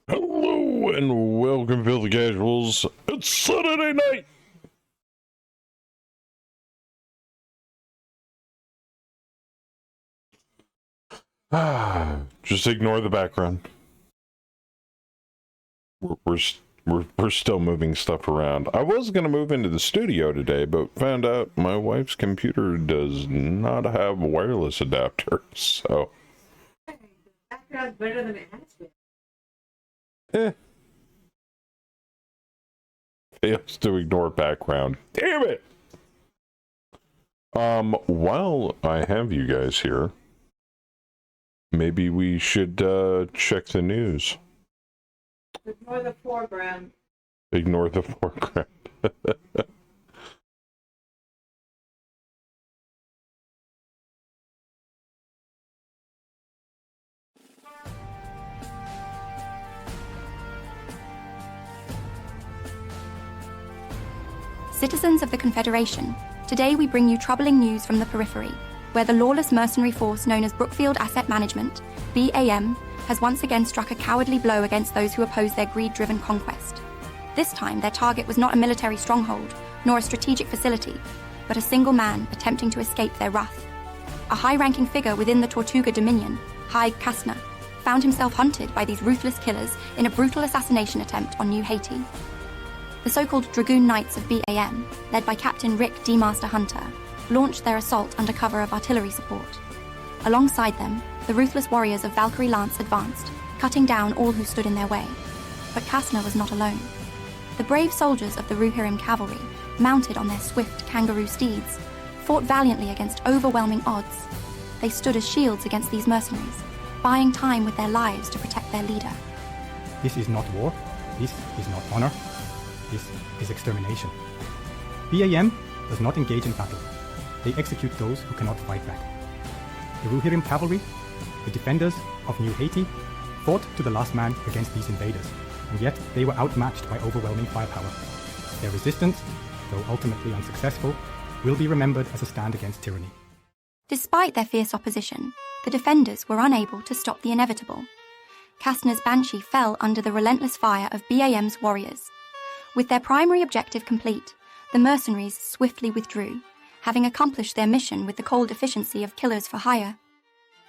Hello and welcome, Filthy Casuals. It's Saturday night! Just ignore the background. We're still moving stuff around. I was gonna move into the studio today, but found out my wife's computer does not have wireless adapters, so... Background's better than it has been. Fails to ignore background. Damn it! While I have you guys here, maybe we should check the news. Ignore the foreground. Ignore the foreground. Citizens of the Confederation, today we bring you troubling news from the periphery, where the lawless mercenary force known as Brookfield Asset Management, BAM, has once again struck a cowardly blow against those who oppose their greed-driven conquest. This time, their target was not a military stronghold, nor a strategic facility, but a single man attempting to escape their wrath. A high-ranking figure within the Tortuga Dominion, Haig Kastner, found himself hunted by these ruthless killers in a brutal assassination attempt on New Haiti. The so-called Dragoon Knights of BAM, led by Captain Rick D. Master Hunter, launched their assault under cover of artillery support. Alongside them, the ruthless warriors of Valkyrie Lance advanced, cutting down all who stood in their way. But Kastner was not alone. The brave soldiers of the Ruhirim Cavalry, mounted on their swift kangaroo steeds, fought valiantly against overwhelming odds. They stood as shields against these mercenaries, buying time with their lives to protect their leader. This is not war. This is not honor. This is extermination. BAM does not engage in battle. They execute those who cannot fight back. The Ruhirim Cavalry, the defenders of New Haiti, fought to the last man against these invaders, and yet they were outmatched by overwhelming firepower. Their resistance, though ultimately unsuccessful, will be remembered as a stand against tyranny. Despite their fierce opposition, the defenders were unable to stop the inevitable. Kastner's Banshee fell under the relentless fire of BAM's warriors. With their primary objective complete, the mercenaries swiftly withdrew, having accomplished their mission with the cold efficiency of killers for hire.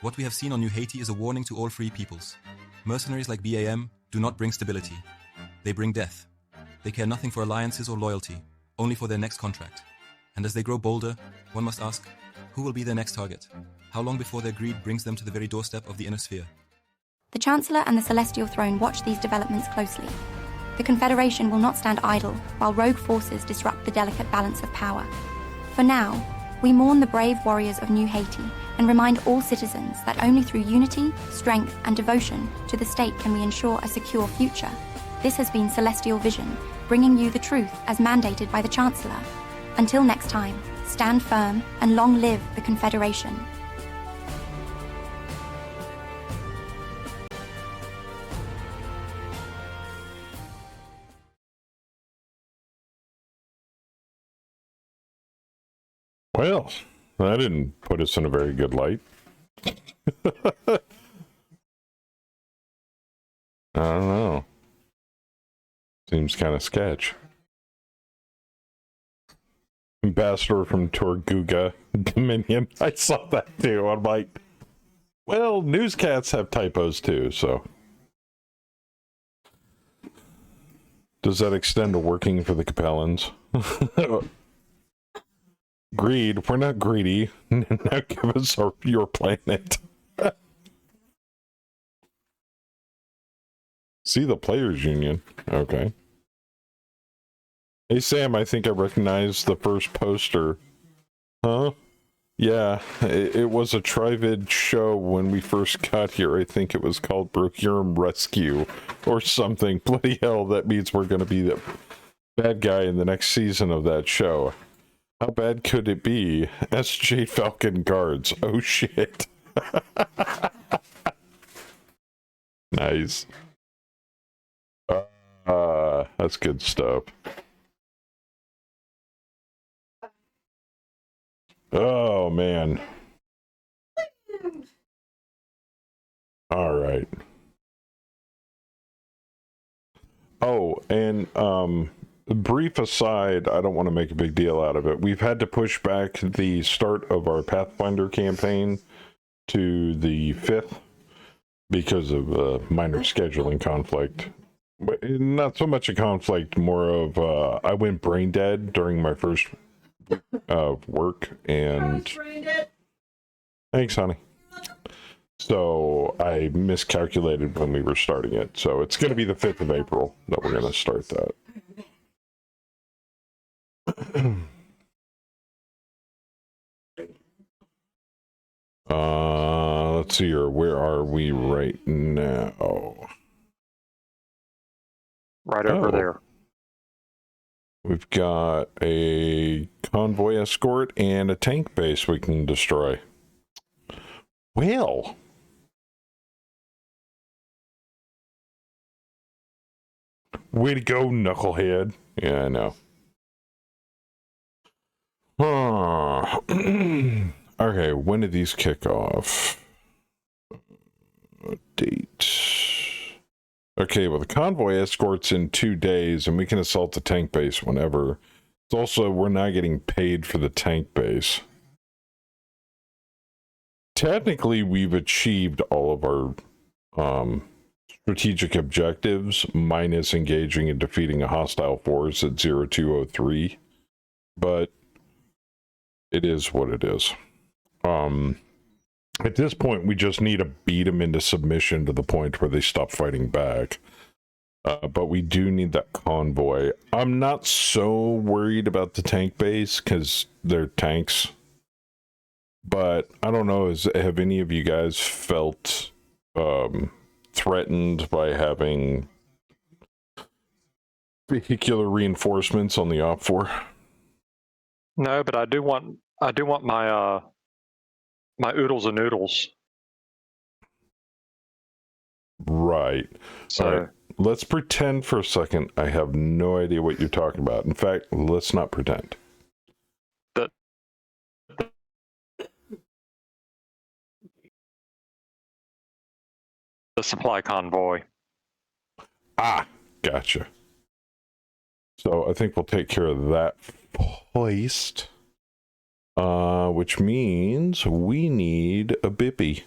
What we have seen on New Haiti is a warning to all free peoples. Mercenaries like BAM do not bring stability. They bring death. They care nothing for alliances or loyalty, only for their next contract. And as they grow bolder, one must ask, who will be their next target? How long before their greed brings them to the very doorstep of the inner sphere? The Chancellor and the Celestial Throne watch these developments closely. The Confederation will not stand idle while rogue forces disrupt the delicate balance of power. For now, we mourn the brave warriors of New Haiti and remind all citizens that only through unity, strength, and devotion to the state can we ensure a secure future. This has been Celestial Vision, bringing you the truth as mandated by the Chancellor. Until next time, stand firm and long live the Confederation. Well, that didn't put us in a very good light. I don't know. Seems kind of sketch. Ambassador from Tortuga Dominion. I saw that too. I'm like, well, newscats have typos too, so. Does that extend to working for the Capellans? Greed. We're not greedy. Now give us your planet. See the Players Union. Okay. Hey Sam, I think I recognize the first poster. Huh? Yeah, it was a Trivid show when we first got here. I think it was called Brocurum Rescue or something. Bloody hell, that means we're going to be the bad guy in the next season of that show. How bad could it be? SJ Falcon Guards. Oh shit. Nice. That's good stuff. Oh man. All right. Oh, and brief aside, I don't want to make a big deal out of it. We've had to push back the start of our Pathfinder campaign to the 5th because of a minor scheduling conflict. But not so much a conflict, more of I went brain dead during my first work, and thanks, honey. So I miscalculated when we were starting it. So it's going to be the 5th of April that we're going to start that. Let's see here. Where are we right now? Right over there. We've got a convoy escort and a tank base we can destroy. Well, way to go, knucklehead. Yeah, I know. Okay, when did these kick off? Date. Okay, well, the convoy escorts in 2 days, and we can assault the tank base whenever. It's also, we're not getting paid for the tank base. Technically, we've achieved all of our strategic objectives, minus engaging and defeating a hostile force at 0203. But it is what it is. At this point, we just need to beat them into submission to the point where they stop fighting back. But we do need that convoy. I'm not so worried about the tank base because they're tanks. But I don't know, have any of you guys felt threatened by having vehicular reinforcements on the OPFOR? No, but I do want my my oodles and noodles. Right. So all right. Let's pretend for a second I have no idea what you're talking about. In fact, let's not pretend. The supply convoy. Ah, gotcha. So I think we'll take care of that hoist. Which means we need a bippy.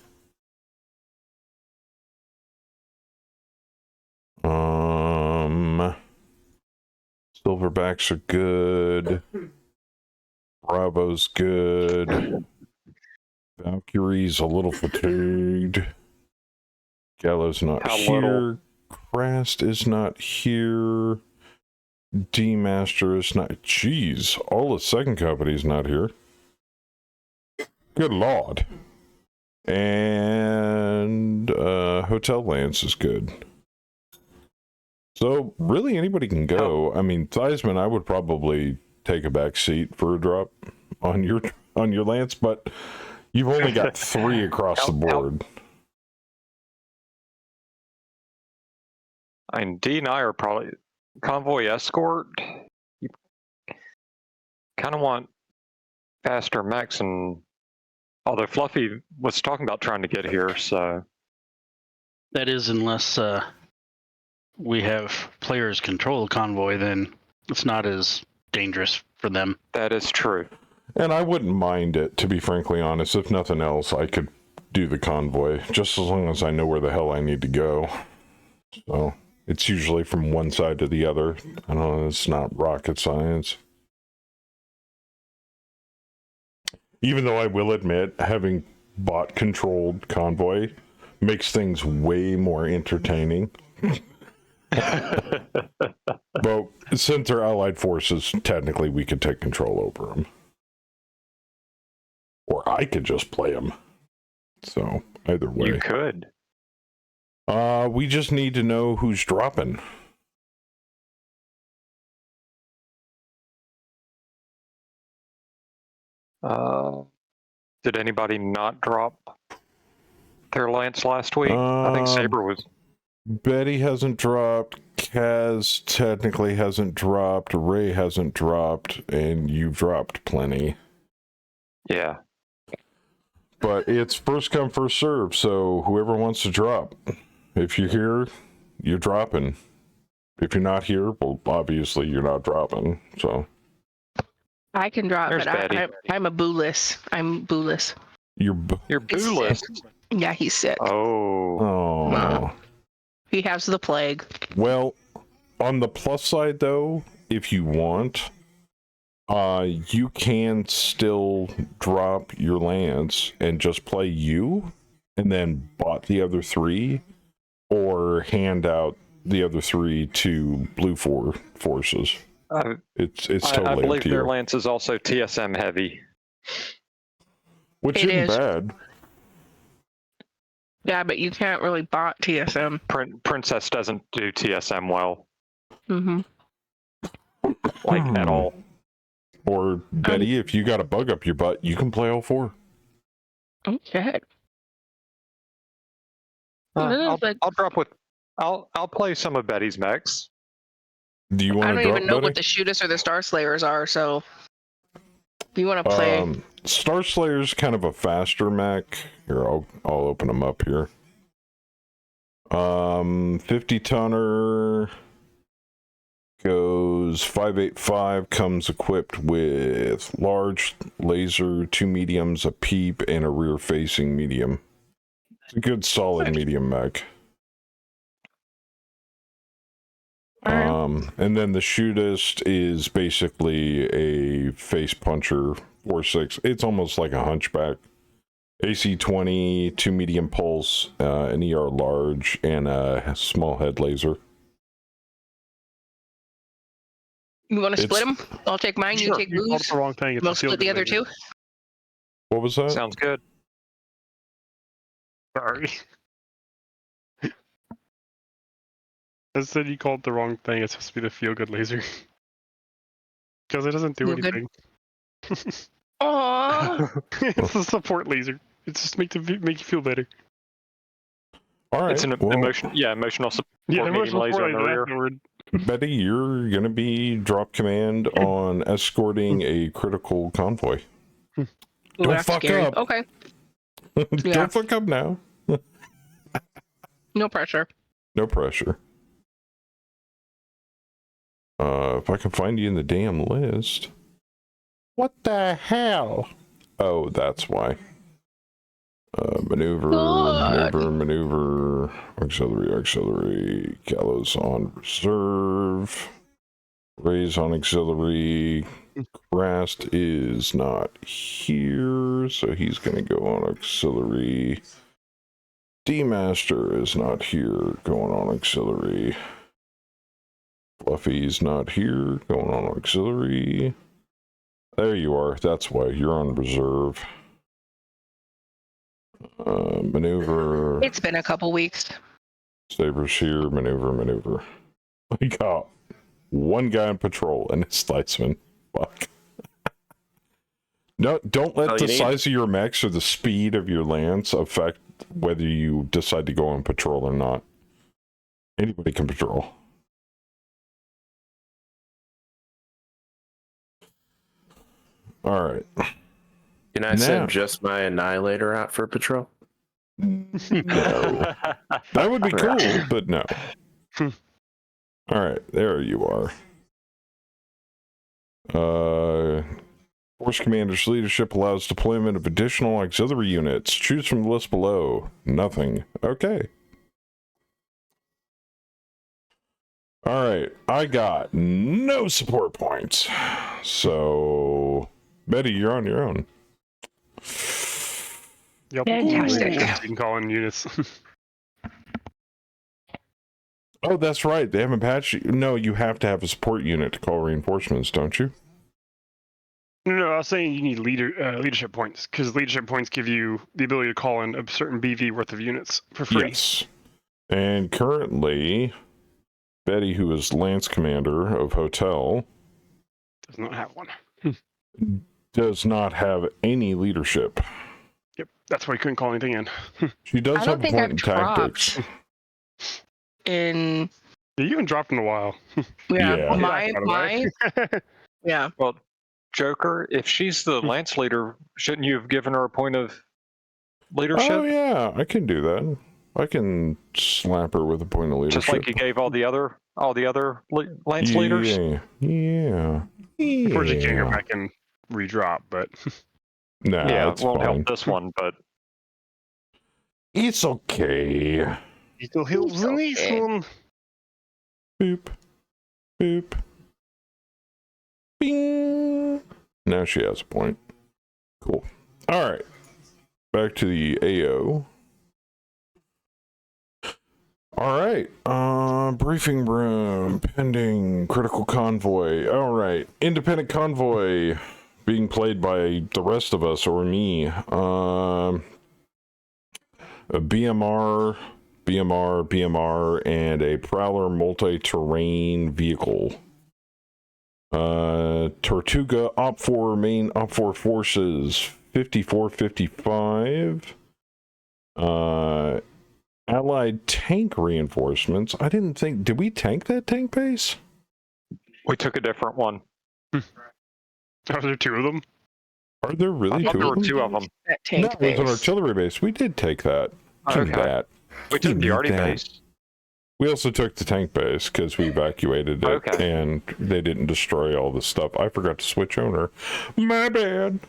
Silverbacks are good. Bravo's good. Valkyrie's a little fatigued. Gallo's not How here. little? Crast is not here. D-Master is not. Jeez, all the second company's not here. Good lord. And Hotel Lance is good. So really anybody can go. I mean, Theismann, I would probably take a back seat for a drop on your Lance, but you've only got 3 across the board. I mean, D and I are probably convoy escort. You kind of want faster mechs, and although Fluffy was talking about trying to get here, so that is, unless we have players control the convoy, then it's not as dangerous for them. that is true. And I wouldn't mind it, to be frankly honest. If nothing else, I could do the convoy, just as long as I know where the hell I need to go. So it's usually from one side to the other. I don't know, it's not rocket science. Even though I will admit, having bot-controlled convoy makes things way more entertaining. But since they're allied forces, technically we could take control over them. Or I could just play them. So, either way. You could. We just need to know who's dropping. Did anybody not drop their lance last week? I think Saber was. Betty hasn't dropped. Kaz technically hasn't dropped. Ray hasn't dropped. And you've dropped plenty. Yeah. But it's first come, first serve. So whoever wants to drop. If you're here, you're dropping. If you're not here, well, obviously you're not dropping. So I can drop, There's but Betty. I'm a boo-less. I'm boo-less. you're. You're He's boo-less. sick. Yeah, he's sick. Oh. Oh. He has the plague. Well, on the plus side, though, if you want, you can still drop your lance and just play you, and then bot the other 3, or hand out the other 3 to blue forces. It's totally I up believe to their you. lance is also TSM heavy. Which It isn't is. bad. Yeah, but you can't really bot TSM. Princess doesn't do TSM well, Mm-hmm. like at all. Or Betty, if you got a bug up your butt, you can play all 4. Okay. I'll drop with. I'll play some of Betty's mechs. Do you I want don't to drop, even know Betty? what the Shootist or the Star Slayers are, so if you want to play. Star Slayer's kind of a faster mech. Here, I'll open them up here. 50 tonner goes 585, comes equipped with large laser, 2 mediums, a peep, and a rear facing medium. It's a good solid medium mech. And then the Shootist is basically a face puncher 4.6. It's almost like a hunchback. AC 20, 2 medium pulse, an ER large, and a small head laser. You want to split them? I'll take mine. Sure, You take you called Boo's. it the wrong thing. It's We'll a field split the other laser. 2. What was that? Sounds good. Sorry. I said you called it the wrong thing. It's supposed to be the feel good laser. Because it doesn't do Feel good? anything. Aww. It's a support laser. It's just make you feel better. All right. It's an emotional support medium emotional laser in the support, rear. that's the word. Betty, you're going to be drop command on escorting a critical convoy. Ooh, Don't that's fuck scary. up. Okay. Yeah. Don't fuck up now. No pressure. No pressure. If I can find you in the damn list. What the hell? Oh, that's why. Maneuver, auxiliary, gallows on reserve, raise on auxiliary. Rast is not here, so he's going to go on auxiliary. D-Master is not here, going on auxiliary. Fluffy's not here, going on auxiliary. There you are, that's why you're on reserve. Maneuver. It's been a couple weeks. Sabers here, maneuver. We got one guy on patrol, and it's Slitzman. Fuck. No, don't let the size of your mechs or the speed of your lance affect whether you decide to go on patrol or not. Anybody can patrol. All right. Can I send just my Annihilator out for patrol? No. That would be cool, but no. All right, there you are. Force Commander's leadership allows deployment of additional auxiliary units. Choose from the list below. Nothing. Okay. All right, I got no support points. So, Betty, you're on your own. Yep. Fantastic. You can call in units. Oh, that's right. They haven't patched you. No, you have to have a support unit to call reinforcements, don't you? No, I was saying you need leadership points, because leadership points give you the ability to call in a certain BV worth of units for free. Yes. And currently, Betty, who is Lance Commander of Hotel, Does not have one. does not have any leadership. Yep, that's why you couldn't call anything in. She does I have don't a think point I've in tactics. dropped in You haven't dropped in a while. Yeah. my yeah. Well, Joker, if she's the lance leader, shouldn't you have given her a point of leadership? Oh, yeah, I can do that. I can slap her with a point of leadership. Just like you gave all the other all the other lance leaders. Yeah. Unfortunately, you can't go back and redrop, but Nah, Yeah, it's it won't fine. help this one, but It's okay. it still helps in this okay. one. Boop. Boop. Bing. Now she has a point. Cool. All right. Back to the AO. All right. Briefing room. Pending critical convoy. All right. Independent convoy being played by the rest of us or me. A BMR, and a Prowler multi-terrain vehicle. Tortuga Op4 main Op4 forces 5455. Allied tank reinforcements. I didn't think. Did we tank that tank base? we took a different one. Are there two of them? Are there really I thought two there of were them? two of them. That No, tank it was an base. artillery base. We did take that. Give me Okay. that. We Give took me the arty that. base. We also took the tank base because we evacuated it, Okay. and they didn't destroy all the stuff. I forgot to switch owner. My bad.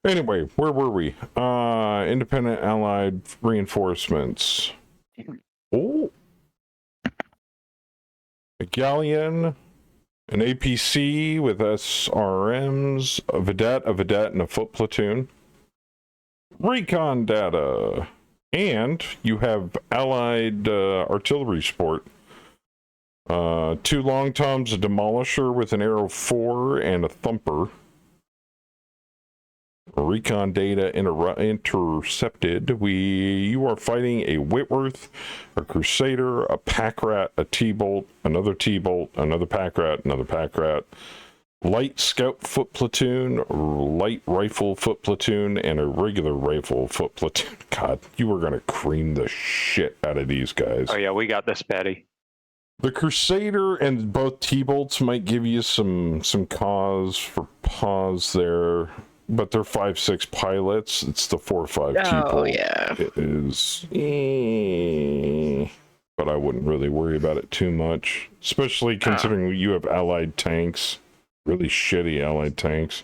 Anyway, where were we? Independent Allied reinforcements. Oh. A galleon, an APC with SRMs, a vedette, and a foot platoon. Recon data. And you have Allied artillery support. 2 long toms, a demolisher with an arrow 4, and a thumper. Recon data intercepted. You are fighting a Whitworth, a Crusader, a pack rat, a T-bolt, another T-bolt, another pack rat, another pack rat, light scout foot platoon, light rifle foot platoon, and a regular rifle foot platoon. God, you are gonna cream the shit out of these guys. Oh yeah, we got this, Betty. The Crusader and both T-bolts might give you some cause for pause there. But they're 5.6 pilots. It's the 4.5 T-bolt. Oh, yeah. It is. But I wouldn't really worry about it too much. Especially considering you have Allied tanks. Really shitty Allied tanks.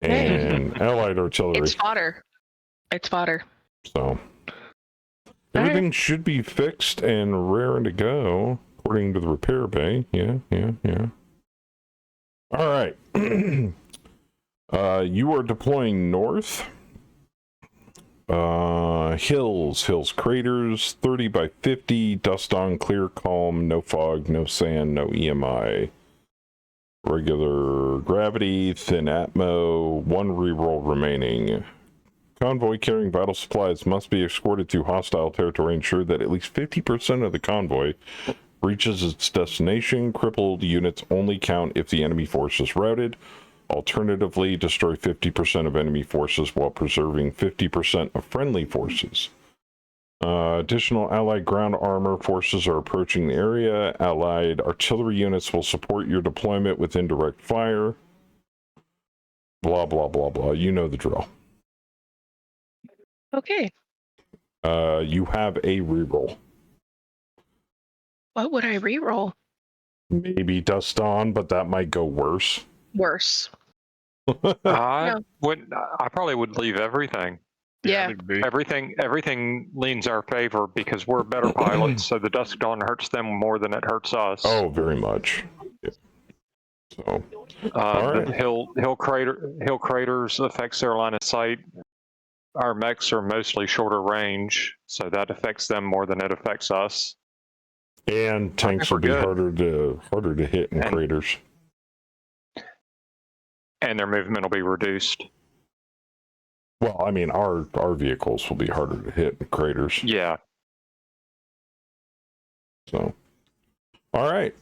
And Allied artillery. It's fodder. It's fodder. So. Everything should be fixed and raring to go. According to the repair bay. Yeah. All right. You are deploying north. Hills, craters, 30 by 50, dust on, clear, calm, no fog, no sand, no EMI. Regular gravity, thin atmo, 1 reroll remaining. Convoy carrying vital supplies must be escorted through hostile territory. Ensure that at least 50% of the convoy reaches its destination. Crippled units only count if the enemy force is routed. Alternatively, destroy 50% of enemy forces while preserving 50% of friendly forces. Additional Allied ground armor forces are approaching the area. Allied artillery units will support your deployment with indirect fire. Blah, blah, blah, blah. You know the drill. Okay. You have a reroll. What would I reroll? Maybe dust on, but that might go worse. Worse. I probably would leave everything. Yeah. Everything leans our favor because we're better pilots, so the dusk dawn hurts them more than it hurts us. Oh, very much. Yeah. So, the hill craters affects their line of sight. Our mechs are mostly shorter range, so that affects them more than it affects us. And tanks will be harder to hit in craters. And their movement will be reduced. Well, I mean, our vehicles will be harder to hit in craters. Yeah. So, all right.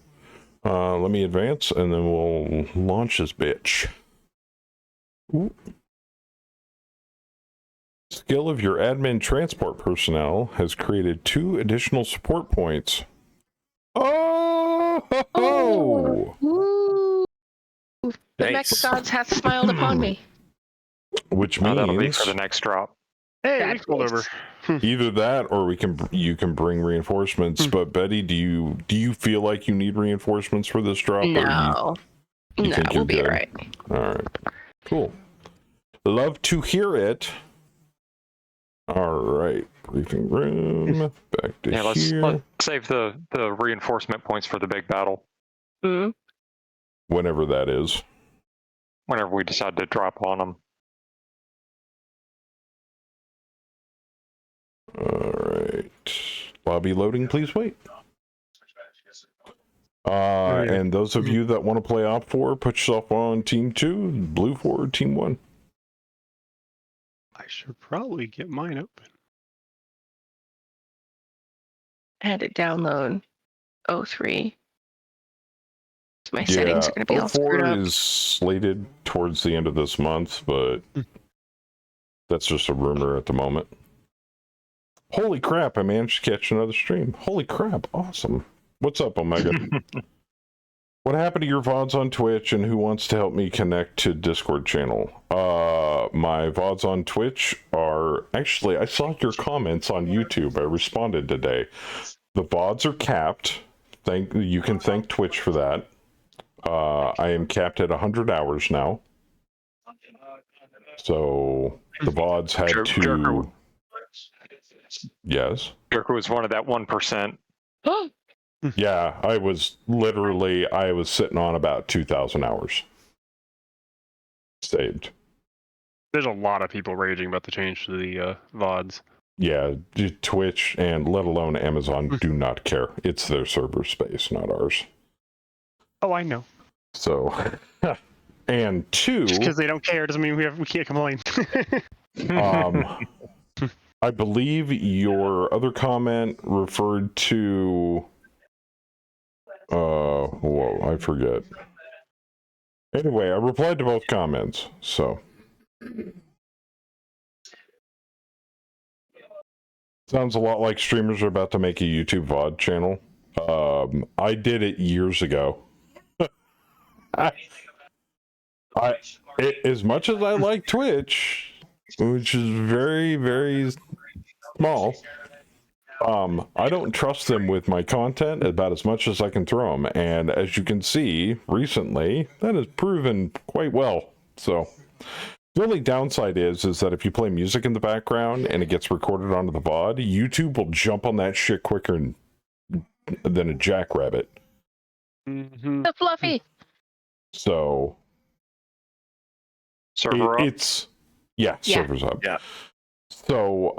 Let me advance, and then we'll launch this bitch. Ooh. Skill of your admin transport personnel has created 2 additional support points. Oh! Woo! The Nice. mech gods hath smiled upon me. Which means that'll be for the next drop. Hey, Bad we pulled over. choice. Either that, or you can bring reinforcements. But Betty, do you feel like you need reinforcements for this drop? Or No. you No, think we'll you're be good? alright. All right, cool. Love to hear it. All right, briefing room. Back to let's here. save the reinforcement points for the big battle. Mm. Whenever that is. Whenever we decide to drop on them. All right. Lobby loading, please wait. And those of you that want to play Op 4, put yourself on Team 2, Blue 4, Team 1. I should probably get mine open. I had to download 03. So my settings are going to be all screwed 04 up. is slated towards the end of this month, but that's just a rumor at the moment. Holy crap, I managed to catch another stream. Holy crap, awesome. What's up, Omega? What happened to your VODs on Twitch, and who wants to help me connect to Discord channel? My VODs on Twitch are... Actually, I saw your comments on YouTube. I responded today. The VODs are capped. You can thank Twitch for that. I am capped at 100 hours now. So the VODs had to... Yes? Jerko was one of that 1%. Yeah, I was sitting on about 2,000 hours saved. There's a lot of people raging about the change to the VODs. Yeah, Twitch and let alone Amazon do not care. It's their server space, not ours. Oh, I know. So, and two... Just because they don't care doesn't mean we can't complain. I believe your other comment referred to... whoa, I forget. Anyway, I replied to both comments, so... Sounds a lot like streamers are about to make a YouTube VOD channel. I did it years ago. As much as I like Twitch, which is very, very small, I don't trust them with my content about as much as I can throw them. And as you can see, recently, that has proven quite well. So... The only downside is that if you play music in the background and it gets recorded onto the VOD, YouTube will jump on that shit quicker than a jackrabbit. The Fluffy. So Server up? Server's up. Yeah. So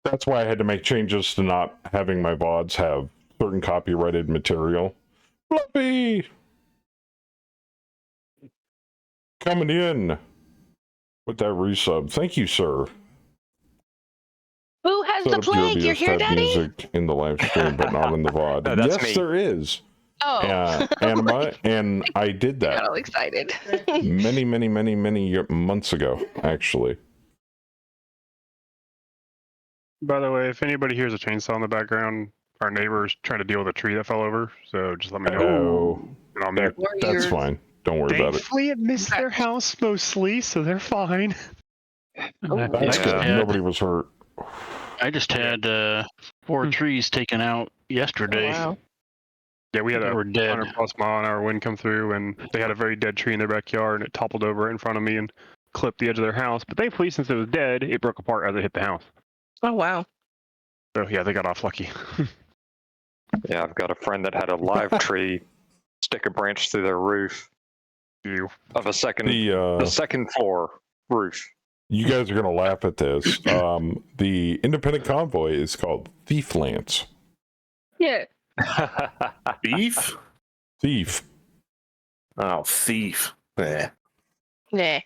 that's why I had to make changes to not having my VODs have certain copyrighted material. Fluffy! Coming in with that resub. Thank you, sir. Who has Set the up plague? You're VRBS here, type Daddy? music in the live stream, but not in the VOD. No, that's yes, me. there is. Oh. Anima, and I did I got that all excited. many months ago, actually. By the way, if anybody hears a chainsaw in the background, our neighbor's trying to deal with a tree that fell over, so just let me know. Oh, And I'll mute. that's fine. Don't worry about it. Thankfully, it missed their house mostly, so they're fine. That's good. Nobody was hurt. I just had 4 trees taken out yesterday. Wow. Yeah, we had a They were dead. 100+ mile an hour wind come through, and they had a very dead tree in their backyard, and it toppled over in front of me and clipped the edge of their house. But thankfully, since it was dead, it broke apart as it hit the house. Oh, wow. So yeah, they got off lucky. Yeah, I've got a friend that had a live tree stick a branch through their roof of a the second floor roof. You guys are gonna laugh at this. The independent convoy is called Thief Lance. Yeah. Beef? Thief. Oh, thief. Yeah. Nah.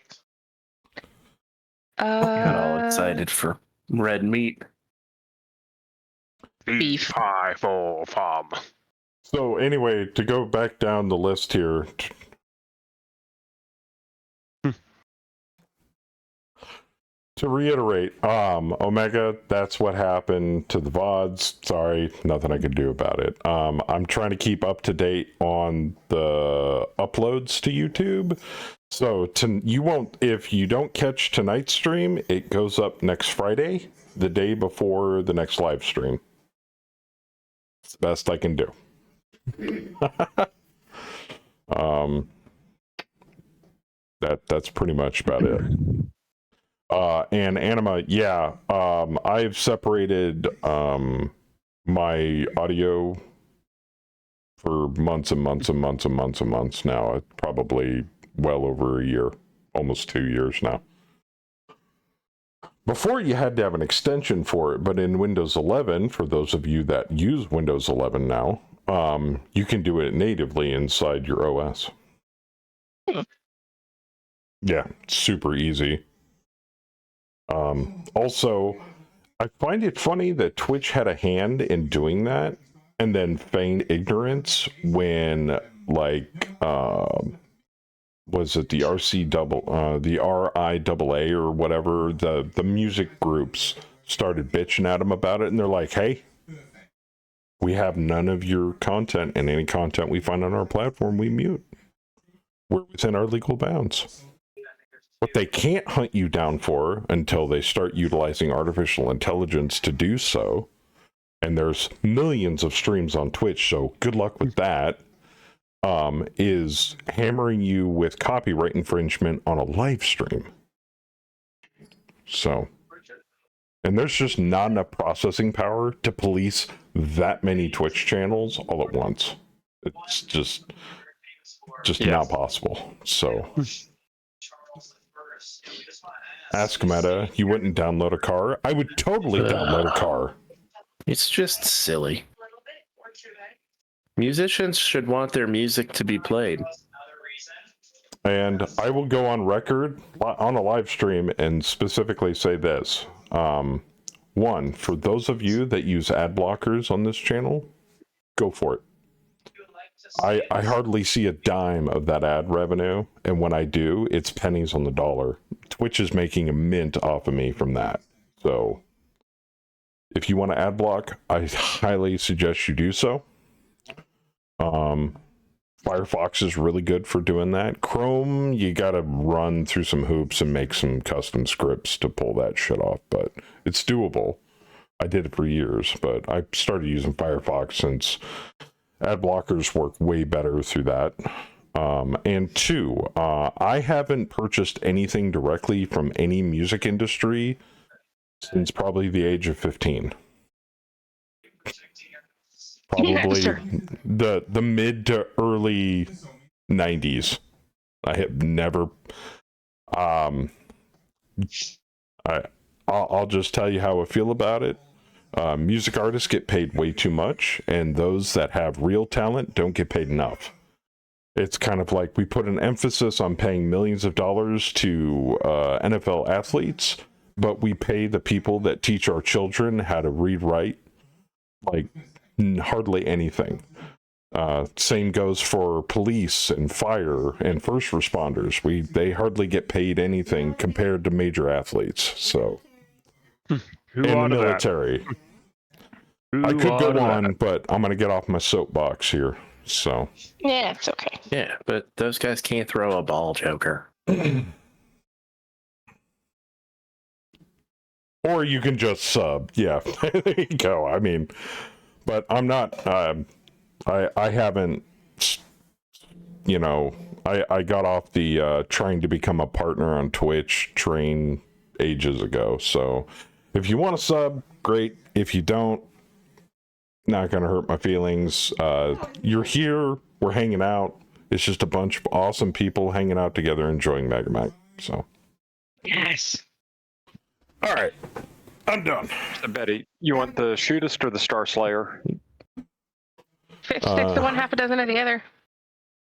Got all excited for red meat. Beef. Pie for farm. So anyway, to go back down the list here. To reiterate, Omega, that's what happened to the VODs. Sorry, nothing I could do about it. I'm trying to keep up to date on the uploads to YouTube. So you won't, if you don't catch tonight's stream, it goes up next Friday, the day before the next live stream. It's the best I can do. That's pretty much about it. And Anima, yeah, I've separated my audio for months and months and months and months and months now. Probably well over a year, almost 2 years now. Before you had to have an extension for it, but in Windows 11, for those of you that use Windows 11 now, you can do it natively inside your OS. Yeah, super easy. Also, I find it funny that Twitch had a hand in doing that and then feigned ignorance when, like, was it the the RIAA or whatever, the music groups started bitching at them about it, and they're like, hey, we have none of your content, and any content we find on our platform, we mute. We're within our legal bounds. What they can't hunt you down for until they start utilizing artificial intelligence to do so, and there's millions of streams on Twitch, so good luck with that, is hammering you with copyright infringement on a live stream. So, and there's just not enough processing power to police that many Twitch channels all at once. It's just not possible. So, ask Meta, you wouldn't download a car? I would totally download a car. It's just silly. Musicians should want their music to be played. And I will go on record on a live stream and specifically say this. One, for those of you that use ad blockers on this channel, go for it. I hardly see a dime of that ad revenue, and when I do, it's pennies on the dollar. Twitch is making a mint off of me from that. So, if you want to ad block, I highly suggest you do so. Firefox is really good for doing that. Chrome, you gotta run through some hoops and make some custom scripts to pull that shit off, but it's doable. I did it for years, but I started using Firefox since ad blockers work way better through that. And two, I haven't purchased anything directly from any music industry since probably the age of 15. Probably the mid to early 90s. I have never. I'll just tell you how I feel about it. Music artists get paid way too much, and those that have real talent don't get paid enough. It's kind of like we put an emphasis on paying millions of dollars to NFL athletes, but we pay the people that teach our children how to read, write, like hardly anything. Same goes for police and fire and first responders. They hardly get paid anything compared to major athletes. So, in the military, I could go on, but I'm going to get off my soapbox here. So, yeah, it's okay. Yeah, but those guys can't throw a ball, Joker. Or you can just sub. Yeah, there you go. I mean, but I'm not. I haven't. You know, I got off the trying to become a partner on Twitch train ages ago. So, if you want to sub, great. If you don't, not gonna hurt my feelings. You're here. We're hanging out. It's just a bunch of awesome people hanging out together, enjoying Mega Mac. So, yes. All right, I'm done. So Betty, you want the shootist or the Star Slayer? 56 to one, half a dozen of the other.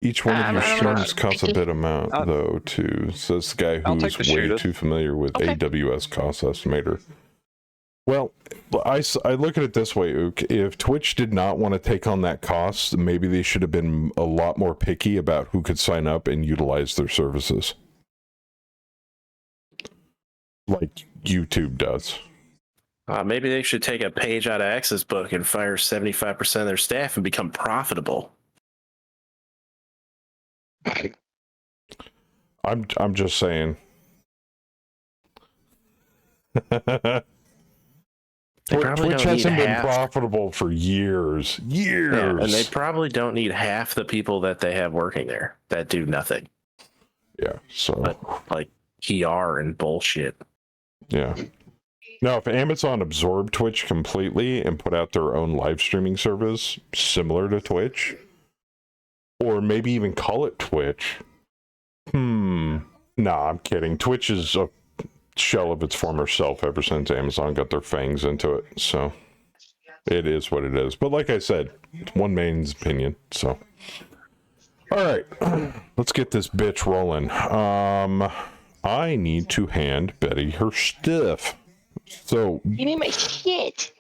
Each one of your streams costs a bit amount, though, too. Says the guy who's way too familiar with AWS cost estimator. Well, I look at it this way, Ook. If Twitch did not want to take on that cost, maybe they should have been a lot more picky about who could sign up and utilize their services. Like, YouTube does. Maybe they should take a page out of X's book and fire 75% of their staff and become profitable. I'm just saying. Twitch hasn't been profitable for years. Yeah, and they probably don't need half the people that they have working there that do nothing. Yeah, so but like PR and bullshit. Yeah. Now, if Amazon absorbed Twitch completely and put out their own live streaming service similar to Twitch, or maybe even call it Twitch. Nah, I'm kidding. Twitch is a shell of its former self ever since Amazon got their fangs into it. So it is what it is. But like I said, it's one man's opinion. So, all right, let's get this bitch rolling. I need to hand Betty her stuff. So give me my shit.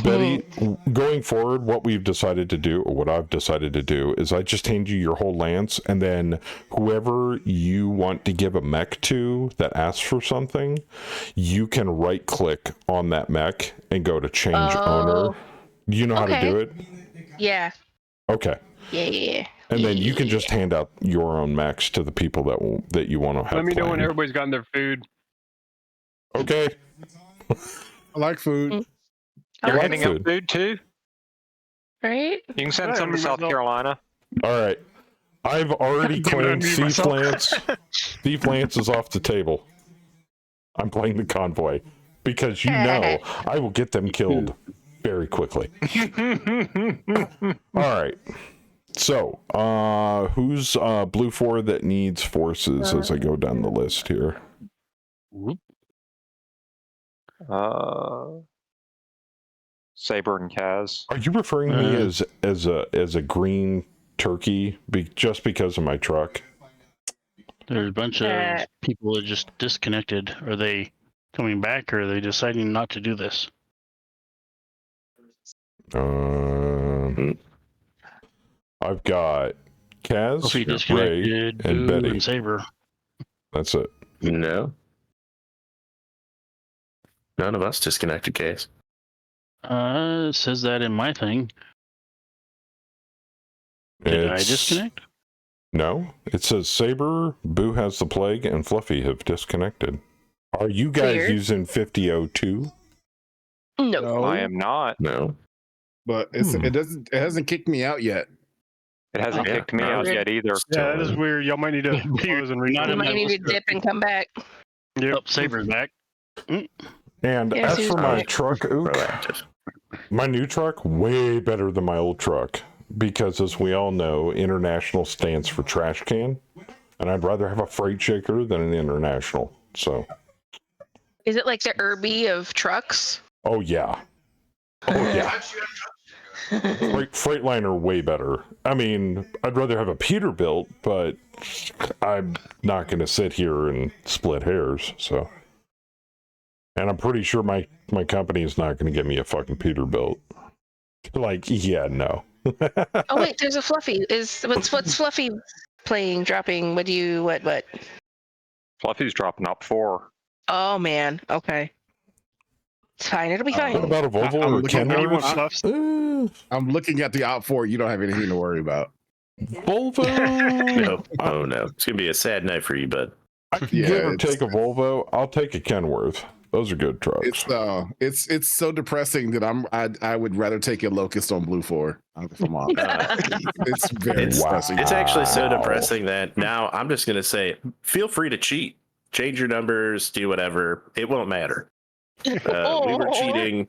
Betty, going forward, what we've decided to do, or what I've decided to do, is I just hand you your whole lance, and then whoever you want to give a mech to that asks for something, you can right-click on that mech and go to change owner. You know how to do it? Yeah. Okay. Yeah. And then you can just hand out your own mechs to the people that you want to have. Let me know when everybody's gotten their food. Okay. I like food. You're handing out food too? Right? You can send some to South Carolina. All right. I've already claimed Thief Lance. Thief Lance is off the table. I'm playing the convoy because you know I will get them killed very quickly. All right. So, who's Blue 4 that needs forces as I go down the list here? Saber and Kaz. Are you referring to me as a green turkey just because of my truck? There's a bunch of people that just disconnected. Are they coming back, or are they deciding not to do this? I've got Kaz, Ray, and Betty. And Saber. That's it. No. None of us disconnected, Case. It says that in my thing. Did I disconnect? No, it says Saber, Boo has the plague, and Fluffy have disconnected. Are you guys using 50.02? No, I am not. No, but it hasn't kicked me out yet. It hasn't kicked me out yet either. Yeah, that is weird. Y'all might need to close and you might need to dip and come back. Yep, Saber's back. And as for my truck, my new truck, way better than my old truck. Because as we all know, international stands for trash can. And I'd rather have a freight shaker than an international. So. Is it like the Irby of trucks? Oh, yeah. Oh, yeah. Freightliner way better. I mean, I'd rather have a Peterbilt, but I'm not going to sit here and split hairs, so. And I'm pretty sure my company is not going to get me a fucking Peterbilt. Like, yeah, no. Oh wait, there's a Fluffy. What's Fluffy dropping? What? Fluffy's dropping up 4. Oh man, okay. It's fine, it'll be fine. What about a Volvo or Kenworth? I'm looking at the op 4. You don't have anything to worry about. Volvo? No. Oh no. It's gonna be a sad night for you, bud. I can give or take a Volvo. I'll take a Kenworth. Those are good trucks. It's so depressing that I would rather take a Locust on Blue 4. If I'm honest. It's very depressing. It's actually so depressing that now I'm just gonna say, feel free to cheat, change your numbers, do whatever. It won't matter. We were cheating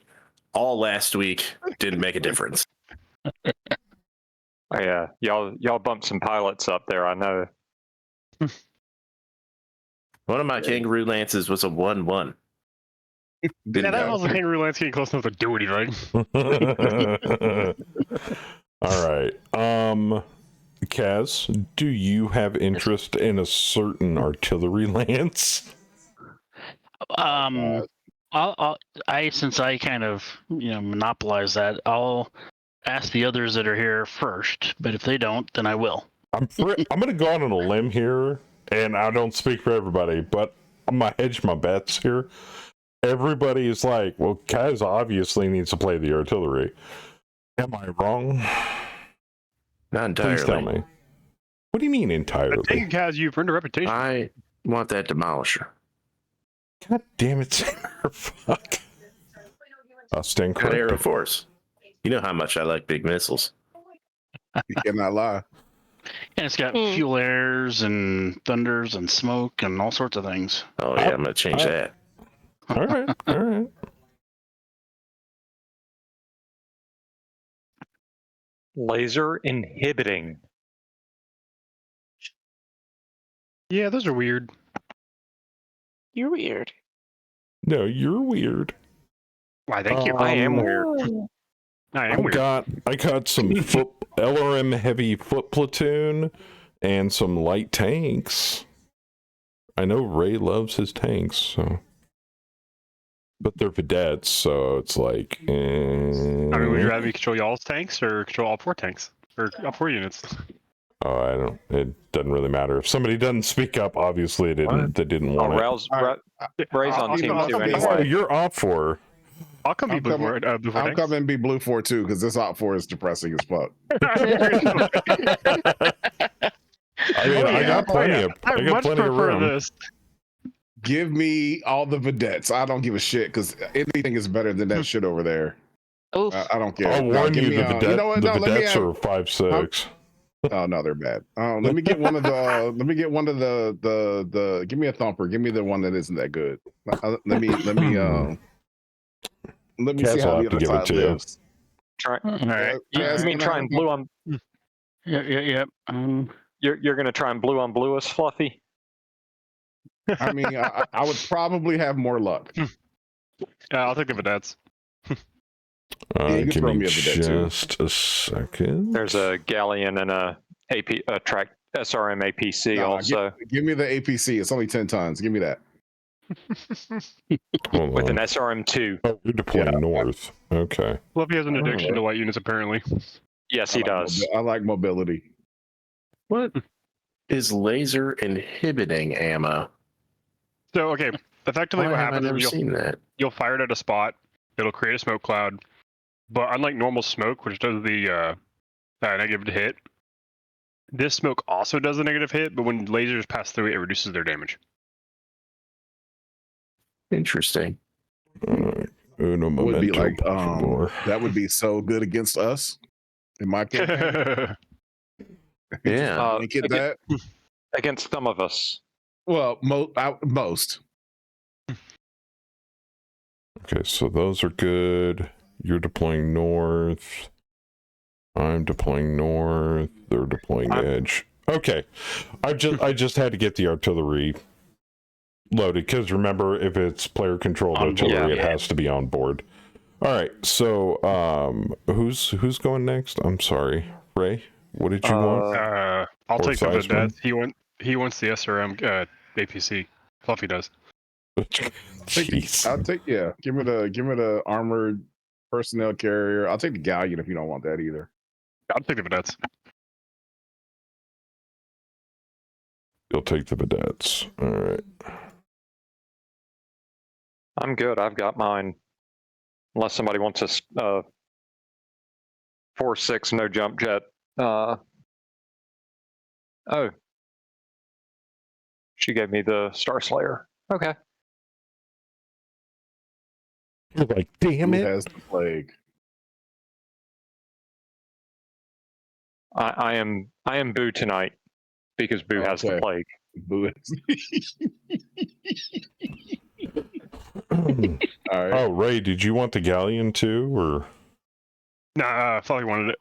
all last week. Didn't make a difference. Oh yeah, y'all bumped some pilots up there. I know. One of my kangaroo lances was a 1-1. Yeah, that wasn't kangaroo lance getting close enough to do anything. All right. Kaz, do you have interest in a certain artillery lance? Since I kind of monopolize that, I'll ask the others that are here first. But if they don't, then I will. I'm going to go out on a limb here, and I don't speak for everybody, but I'm going to hedge my bets here. everybody is like, well, Kaz obviously needs to play the artillery. Am I wrong? Not entirely. Please tell me. What do you mean entirely? I think Kaz, you've earned a reputation. I want that demolisher. God damn it, Samer. Fuck. I'll stand Got Aero corrected. Force. You know how much I like big missiles. You cannot lie. And it's got fuel airs and thunders and smoke and all sorts of things. Oh yeah, I'm gonna change that. All right, all right. Laser inhibiting. Yeah, those are weird. You're weird. No, you're weird. Why, thank you. I am weird. I am weird. I got some LRM heavy foot platoon and some light tanks. I know Ray loves his tanks, so. But they're vedettes, so it's like. I mean, would you rather me control y'all's tanks or control all 4 tanks? Or all 4 units? Oh, I don't. It doesn't really matter. If somebody doesn't speak up, obviously they didn't want it. Ray's on team 2 Oh, anyway. you're off for. I'll come be blue for it. I'm coming be blue 4 too, because this op 4 is depressing as fuck. I mean, I got plenty of. I got plenty of room. This. Give me all the vedettes. I don't give a shit because anything is better than that shit over there. Oh, I don't care. I'll warn you, the vedettes are 5'6". Oh no, they're bad. Let me get one of the. Let me get one of the. Give me a thumper. Give me the one that isn't that good. Let me see how the other side lives. Try. All right. You mean trying blue on? Yeah. You're gonna try and blue on blue us, Fluffy? I mean, I would probably have more luck. Yeah, I'll take the vedettes. Give me just a second. There's a Galleon and a track SRM APC also. Give me the APC. It's only 10 tons. Give me that. With an SRM2. Oh, you're deploying north. Okay. Fluffy has an addiction to light units, apparently. Yes, he does. I like mobility. What is laser inhibiting ammo? So, okay, effectively Why what have I happens never is seen that? you'll fire it at a spot, it'll create a smoke cloud, but unlike normal smoke, which does the negative hit, this smoke also does the negative hit, but when lasers pass through it, it reduces their damage. Interesting. Would be like that would be so good against us in my campaign. Yeah. Get that against some of us. Well, most. Okay, so those are good. You're deploying north. I'm deploying north. They're deploying edge. Okay, I just had to get the artillery loaded because remember, if it's player controlled artillery, it has to be on board. All right, so who's going next? I'm sorry, Ray. What did you want? I'll take the vedettes. He wants the SRM APC. Fluffy does. Jeez. I'll take Give me the armored personnel carrier. I'll take the galleon if you don't want that either. I'll take the vedettes. You'll take the vedettes. All right. I'm good. I've got mine. Unless somebody wants a 4.6 no jump jet. Oh. She gave me the Star Slayer. Okay. You're like, damn it. Who has the plague? I am Boo tonight because Boo has the plague. Boo All right. Oh, Ray, did you want the galleon too, or? Nah, Fluffy wanted it.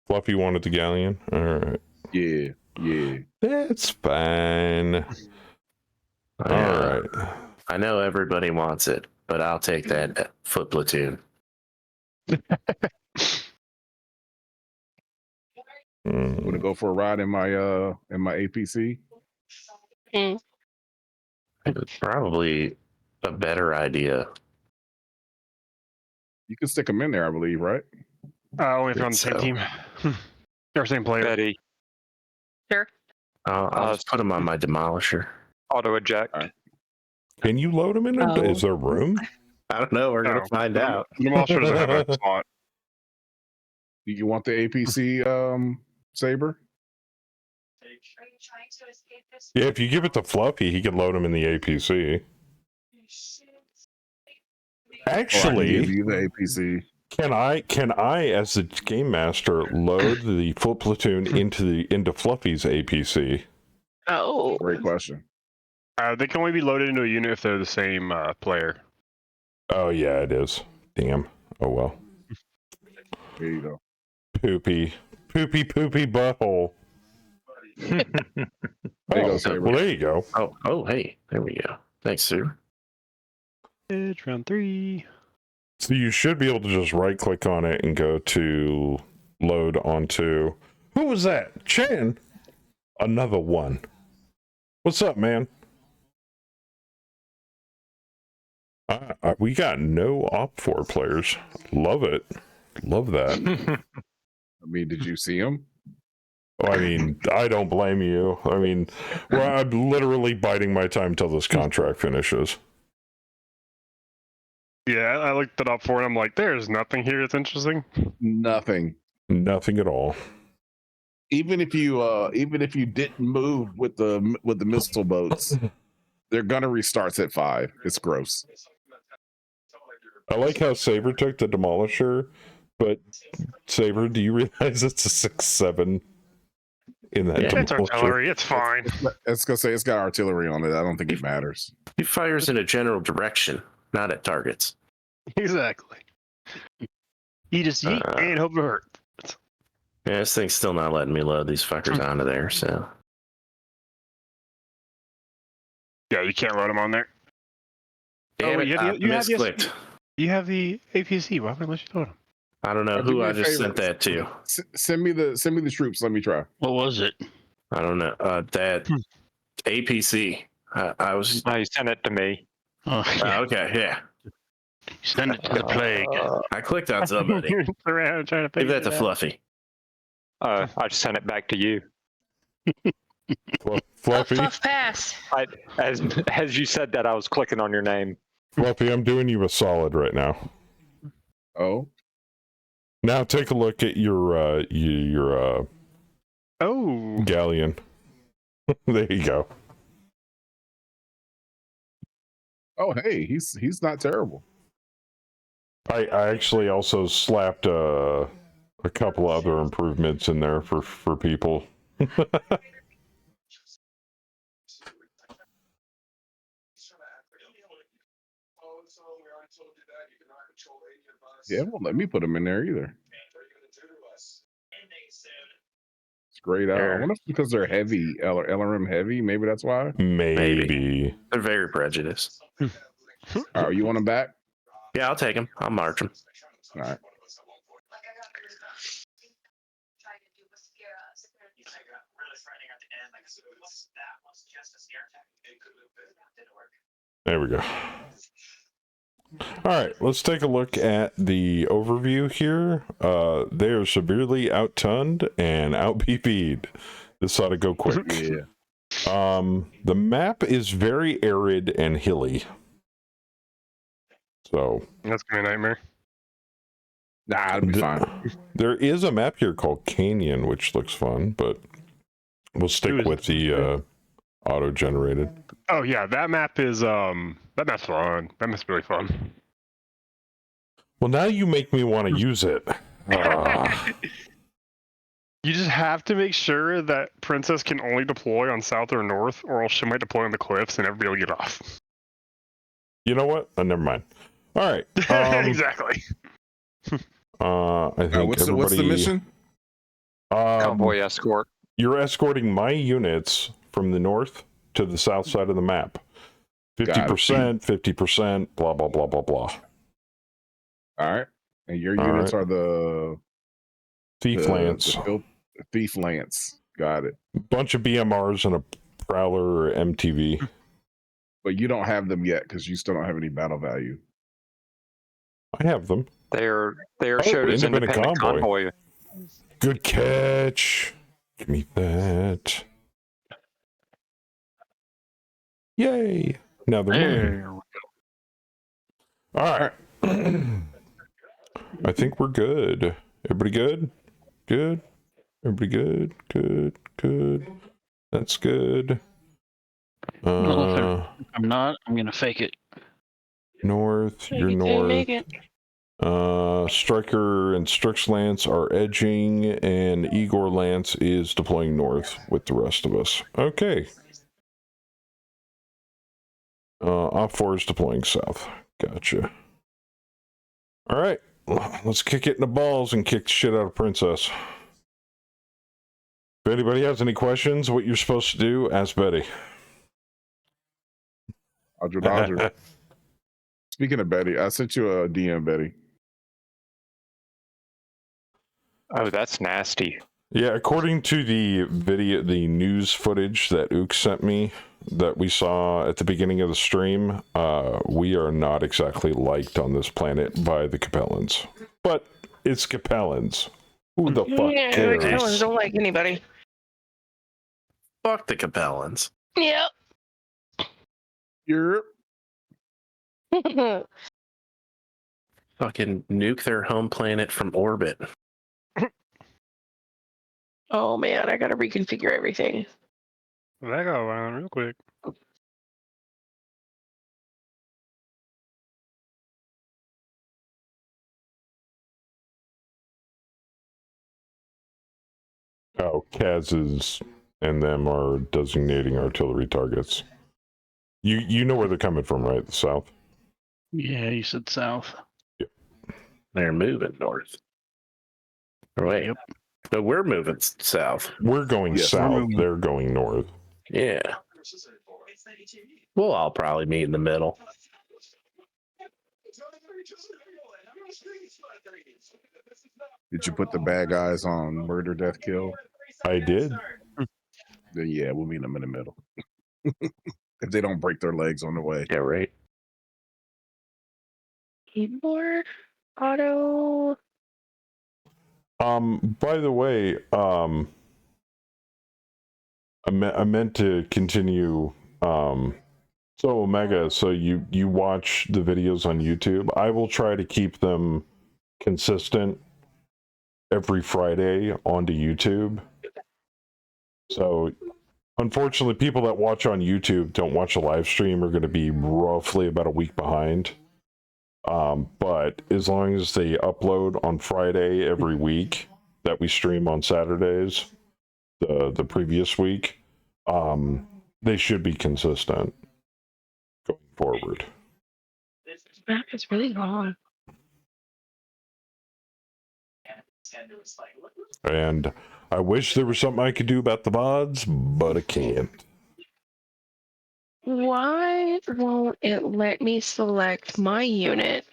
Fluffy wanted the galleon. All right. Yeah. That's fine. All right. I know everybody wants it, but I'll take that foot platoon. Want to go for a ride in my APC? It's probably a better idea. You can stick them in there, I believe, right? Only if you're on the same team. Or same player. Betty. Sure. I'll just put them on my demolisher. Auto eject. Right. Can you load them in? Oh. Is there room? I don't know. We're No, gonna find out. The monster doesn't have a slot. Do you want the APC saber? Yeah, if you give it to Fluffy, he can load them in the APC. Actually, give you the APC. Can I, as the game master, load the full platoon into Fluffy's APC? Oh. Great question. They can only be loaded into a unit if they're the same player. Oh yeah, it is. Damn. Oh well. There you go. Poopy butthole. There you go, Saber. Well, there you go. Oh, hey, there we go. Thanks, sir. It's round 3. So you should be able to just right click on it and go to load onto. Who was that? Chan? Another one. What's up, man? We got no Op4 players. Love it. Love that. I mean, did you see him? Oh, I mean, I don't blame you. I mean, well, I'm literally biding my time till this contract finishes. Yeah, I looked it up for it. I'm like, there's nothing here that's interesting. Nothing. Nothing at all. Even if you didn't move with the missile boats, their gunnery starts at 5. It's gross. I like how Saber took the Demolisher, but Saber, do you realize it's a 6.7 in that It's Demolisher? artillery. It's fine. It's gonna say it's got artillery on it. I don't think it matters. He fires in a general direction, not at targets. Exactly. You just yeet and hope it hurts. Yeah, this thing's still not letting me load these fuckers onto there, so. Yeah, you can't load them on there. Damn wait, it, I misclicked. You have the APC. Why would I let you load them? I don't know Do who me I a just favor. sent that to. Send me the troops. Let me try. What was it? I don't know. That APC. I was. No, you sent it to me. Oh, yeah. Okay, yeah. Send it to the plague. I clicked on somebody. Around trying to Give that to figure it out. Fluffy. I just sent it back to you. Fluffy, Fluff pass. As you said that, I was clicking on your name. Fluffy, I'm doing you a solid right now. Oh, Now take a look at your Oh. galleon. There you go. oh, hey, he's not terrible. I actually also slapped a couple other improvements in there for people. Yeah, won't let me put him in there either. It's grayed out. I wonder if because they're heavy, LRM heavy. Maybe that's why. Maybe. They're very prejudiced. Oh, you want him back? Yeah, I'll take him. I'll march him. All right. There we go. All right, let's take a look at the overview here. They are severely outtunned and out PP'd. This ought to go quick. Yeah. The map is very arid and hilly. So That's gonna be a nightmare. Nah, it'll be fine. there is a map here called Canyon, which looks fun, but we'll stick with the auto-generated. Oh yeah, that map is that map's fun. That map's really fun. Well, now you make me want to use it. You just have to make sure that Princess can only deploy on south or north, or else she might deploy on the cliffs and everybody will get off. You know what? Never mind. All right. Exactly. I think What's the mission? Convoy escort. You're escorting my units from the north to the south side of the map. 50%, 50%, blah, blah, blah, blah, blah. All right. And your units are the Thief Lance. Thief Lance. Got it. Bunch of BMRs and a Prowler or MTV. But you don't have them yet because you still don't have any battle value. I have them. They are showed as independent convoy. Good catch. Give me that. Yay. Now they're moving. There we All right. I think we're good. Everybody good? Good? Everybody good? Good? Good? That's good. Well, if I'm not, I'm gonna fake it. North, Make you're it, north. make it. Striker and Strix Lance are edging, and Igor Lance is deploying north with the rest of us. Okay. Op 4 is deploying south. Gotcha. All right. Let's kick it in the balls and kick the shit out of Princess. If anybody has any questions, what you're supposed to do, ask Betty. Dodger. Speaking of Betty, I sent you a DM, Betty. Oh, that's nasty. Yeah, according to the video, the news footage that Ook sent me that we saw at the beginning of the stream, we are not exactly liked on this planet by the Capellans. But it's Capellans. Who the fuck Yeah, the cares? Capellans don't like anybody. Fuck the Capellans. Yep. You're Fucking nuke their home planet from orbit. Oh man, I gotta reconfigure everything. go. That got around real quick. Oh, Kaz is and them are designating artillery targets. You know where they're coming from, right? The south? Yeah, you said south. They're moving north. Or wait, Yep. but we're moving south. We're going Yes, south. we're moving. They're going north. Yeah. We'll all probably meet in the middle. Did you put the bad guys on murder, death, kill? I did. Then yeah, we'll meet them in the middle. If they don't break their legs on the way. Yeah, right. Keyboard, auto. By the way, I meant to continue, so Omega, so you watch the videos on YouTube. I will try to keep them consistent every Friday onto YouTube. So, unfortunately, people that watch on YouTube don't watch a live stream are going to be roughly about a week behind. But as long as they upload on Friday every week that we stream on Saturdays, the previous week, they should be consistent going forward. This map is really long. And I wish there was something I could do about the VODs, but I can't. Why won't it let me select my unit?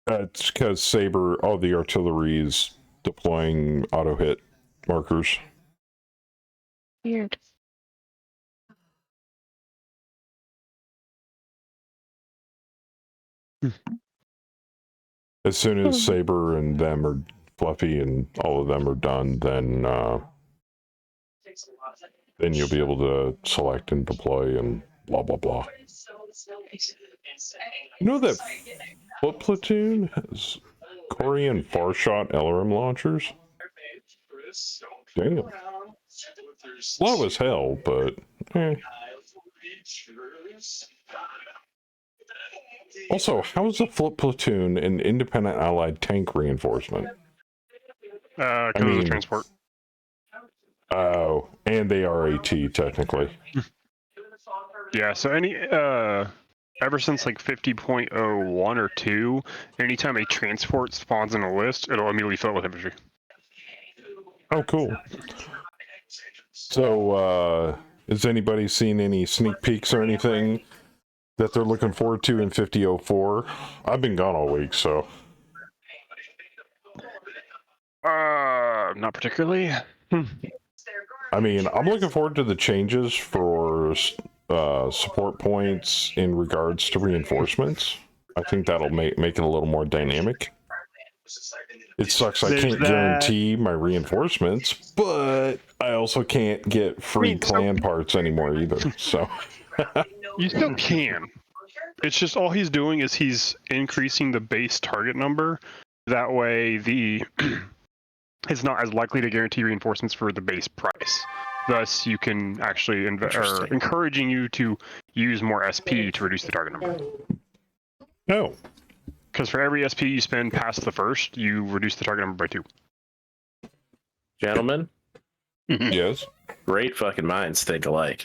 It's because Saber, all the artillery is deploying auto hit markers. Weird. As soon as Saber and them are Fluffy and all of them are done, then you'll be able to select and deploy and blah blah blah. You know that Foot Platoon has Korean far shot LRM launchers? Damn. Slow as hell, but Also, how is the Foot Platoon an independent allied tank reinforcement? Because of the transport. Oh, and they are AT technically. Yeah, so any ever since like 50.01 or 2, anytime a transport spawns in a list, it'll immediately fill it with infantry. Oh, cool. So, has anybody seen any sneak peeks or anything that they're looking forward to in 50.04? I've been gone all week, so. Not particularly. I mean, I'm looking forward to the changes for support points in regards to reinforcements. I think that'll make it a little more dynamic. It sucks I can't guarantee my reinforcements, but I also can't get free clan parts anymore either, so. You still can. It's just all he's doing is he's increasing the base target number. That way, it's not as likely to guarantee reinforcements for the base price. Thus, you can actually encouraging you to use more SP to reduce the target number. No. Because for every SP you spend past the first, you reduce the target number by 2. Gentlemen, Yes. great fucking minds think alike.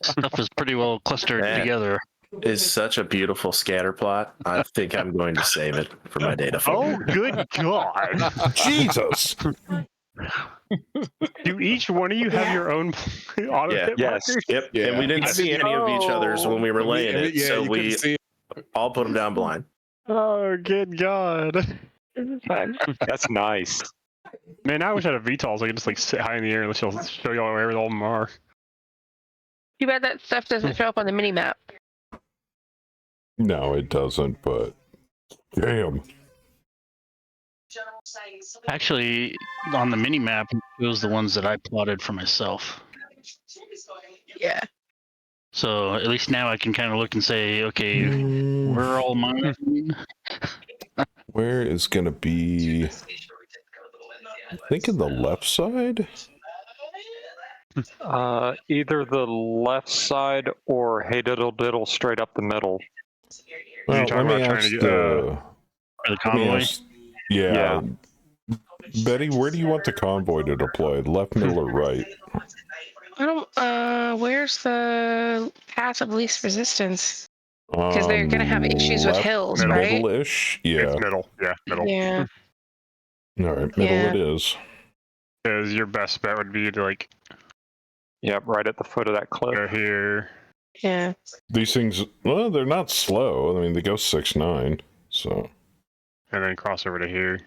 Stuff is pretty well clustered Man. together. Is such a beautiful scatter plot. I think I'm going to save it for my data Oh, folder. good God! Jesus. Do each one of you have your own auto Yeah. hit markers? Yep. Yeah. And we didn't see any of each other's when we were laying it, Yeah, so you we couldn't see all put them down blind. Oh, good God! This is fun. That's nice. Man, I wish I had a VTOL so I could just like sit high in the air and she'll show y'all where all of them are. Too bad that stuff doesn't show up on the mini map. No, it doesn't, but damn. Actually, on the mini map, it shows the ones that I plotted for myself. Yeah. So at least now I can kind of look and say, okay, where are all mine? Where is going to be, I think in the left side? Either the left side or hey diddle diddle straight up the middle. Well, talking let me about trying ask to get, the, For the let me convoy? ask- yeah. Betty, where do you want the convoy to deploy? Left, middle, or right? I don't. Where's the path of least resistance? Because they're gonna have issues with left, hills, right? Middle-ish? Yeah. It's middle. Yeah, middle. Yeah. All right, middle Yeah. it is. Because your best bet would be to like Yep, right at the foot of that cliff. go here. Yeah. These things, well, they're not slow. I mean, they go 6'9", so. And then cross over to here.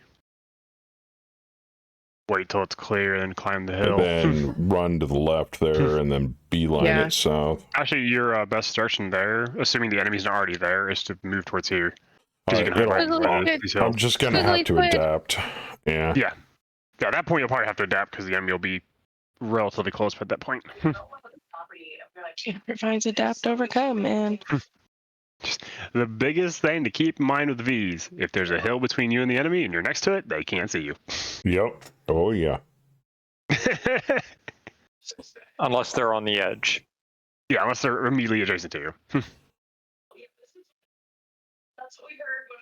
Wait till it's clear, and then climb the hill. And then run to the left there, and then beeline Yeah. it south. Actually, your best direction there, assuming the enemy's not already there, is to move towards here. Because you can hide Alright, behind these hills. I'm just gonna Squiggly have to twig. adapt. Yeah. Yeah. Yeah, at that point, you'll probably have to adapt because the enemy will be relatively close at that point. Provides adapt, overcome, man. Just the biggest thing to keep in mind with V's, if there's a hill between you and the enemy and you're next to it, they can't see you. Yep. Oh yeah. Unless they're on the edge. Yeah, unless they're immediately adjacent to you.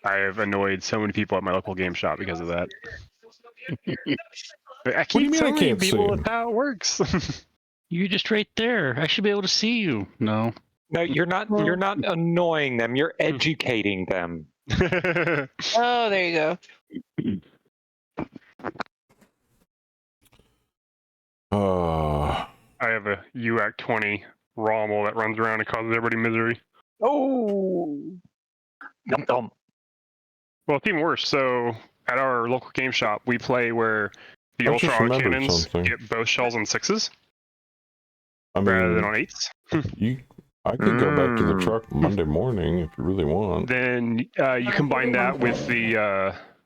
I have annoyed so many people at my local game shop because of that. I do you keep mean I telling can't people see? that's how it works. You're just right there. I should be able to see you. No. No, you're not annoying them, you're educating them. Oh, there you go. I have a UAC 20 Rommel that runs around and causes everybody misery. Oh, dum dum. Well, it's even worse. So at our local game shop, we play where the I just ultra auto remembered cannons something. get both shells on 6s I rather than mean, on 8s. I could go back to the truck Monday morning if you really want. Then you combine that with the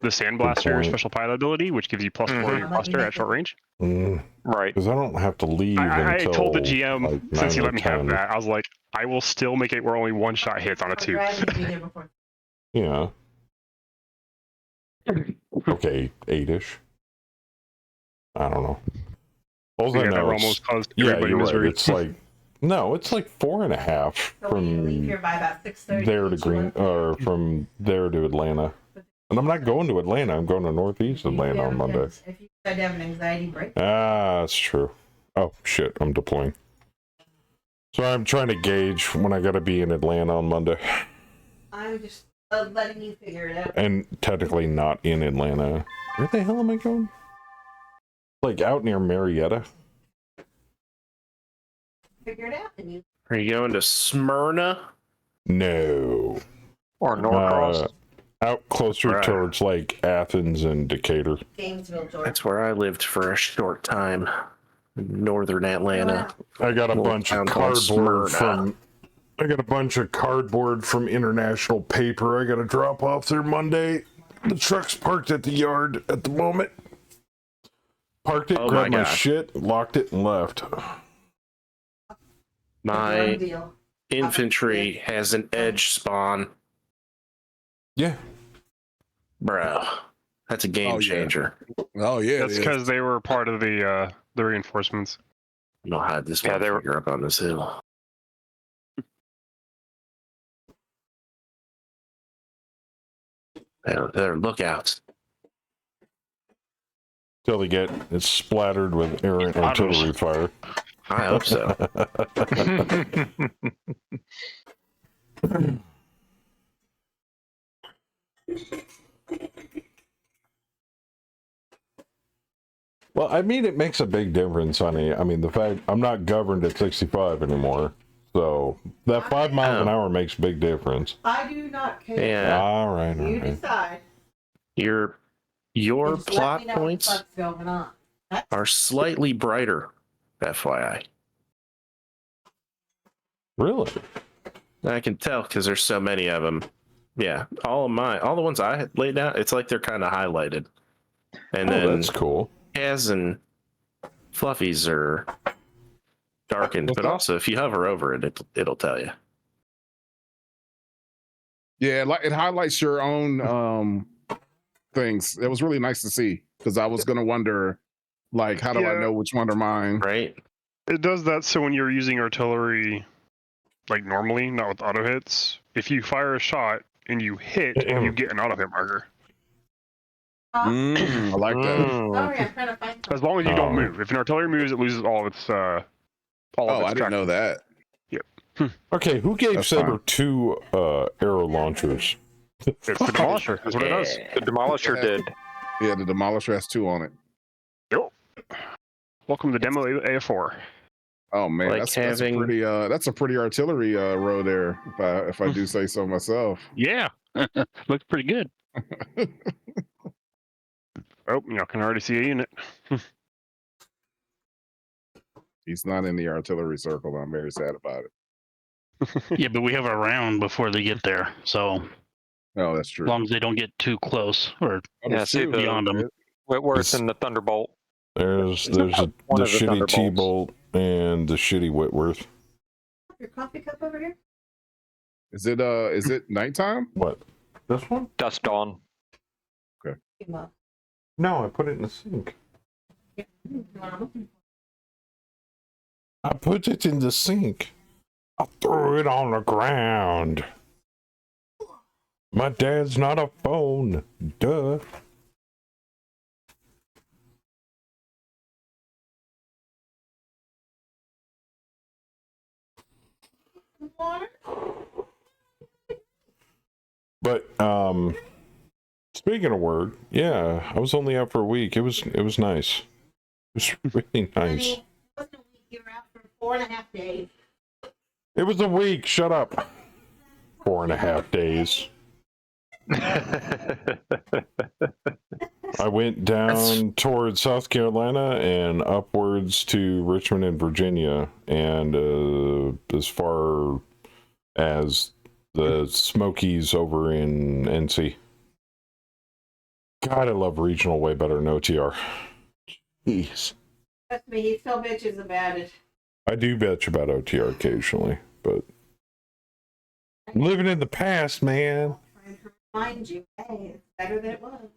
Sandblaster point. special pilot ability, which gives you +4 to your cluster at short range. Right. Because I don't have to leave I until told the GM, like, since he 9 or let me have 10. that, I was like, I will still make it where only one shot hits on a 2. Yeah. Okay, 8-ish. I don't know. All I Yeah, that know almost is, caused yeah, everybody you're misery. right. It's like, no, it's like 4.5 from by about 6:30. there to Green, or from there to Atlanta. And I'm not going to Atlanta. I'm going to Northeast Atlanta on Monday. If you decide to have an anxiety break. Ah, that's true. Oh shit, I'm deploying. So I'm trying to gauge when I gotta be in Atlanta on Monday, I'm just letting you figure it out. and technically not in Atlanta. Where the hell am I going? Like out near Marietta. Figure it out. And you Are you going to Smyrna? No. Or Norcross. Out closer Right. towards like Athens and Decatur. Gainesville, Georgia. That's where I lived for a short time. Northern Atlanta. I got a Little bunch of town called cardboard Smyrna. from International Paper I gotta drop off there Monday. The truck's parked at the yard at the moment. Parked it, Oh grabbed my my gosh. shit, locked it, and left. My Deal. infantry has an edge spawn. Yeah. Bro, that's a game Oh, yeah. changer. Oh yeah, That's it is. because they were part of the reinforcements. I'm gonna hide this Yeah, they were- motherfucker up on this hill. There, lookouts. Till they get it splattered with errant artillery fire. I hope so. Well, I mean, it makes a big difference, honey. I mean, the fact I'm not governed at 65 anymore, so that 5 miles an hour makes a big difference. I do not care. Yeah. All right, all You right. decide. Your Just let plot me know what the points fuck's going on. are slightly brighter, FYI. Really? I can tell because there's so many of them. Yeah, all the ones I had laid out, it's like they're kind of highlighted. And Oh, then that's cool. Kaz and Fluffy's are darkened, What's but that? also if you hover over it, it'll tell you. Yeah, like it highlights your own things. It was really nice to see because I was gonna wonder, like, how do I Yeah. know which one are mine? Right? It does that so when you're using artillery, like normally, not with auto hits, if you fire a shot and you hit, you get an auto hit marker. Huh? I like that. Sorry, I'm trying to find something. As long as you don't Oh. move. If an artillery moves, it loses all of its all of Oh, its I didn't know traction. that. Okay, who gave That's Saber fine. 2 arrow launchers? It's the Demolisher. That's what it does. The Demolisher did. Yeah, the Demolisher has 2 on it. Welcome to Demo AF4. Oh man, Like that's having- a pretty artillery row there. If I do say so myself. Yeah, looks pretty good. Oh, y'all can already see a unit. He's not in the artillery circle. I'm very sad about it. Yeah, but we have a round before they get there, so Oh, that's as true. long as they don't get too close or Oh, Yeah, that's see true. the- beyond them. Whitworth and the Thunderbolt. There's One the of the shitty Thunderbolts. T-bolt and the shitty Whitworth. Your coffee cup over here? Is it nighttime? What? This one? Dust Dawn. Came up. No, I put it in the sink. Yeah. I put it in the sink. I threw it on the ground. My dad's not a phone. Duh. Water? But speaking of word, yeah, I was only out for a week. It was nice. It was really nice. Honey, it wasn't a week. You were out for 4.5 days. It was a week. Shut up. 4.5 days. I went down towards South Carolina and upwards to Richmond and Virginia, and as far as the Smokies over in NC. God, I love regional way better than OTR. Jeez. Trust me, he still bitches about it. I do bitch about OTR occasionally, but I'm living in the past, man. Trying to remind you, hey, it's better than it was.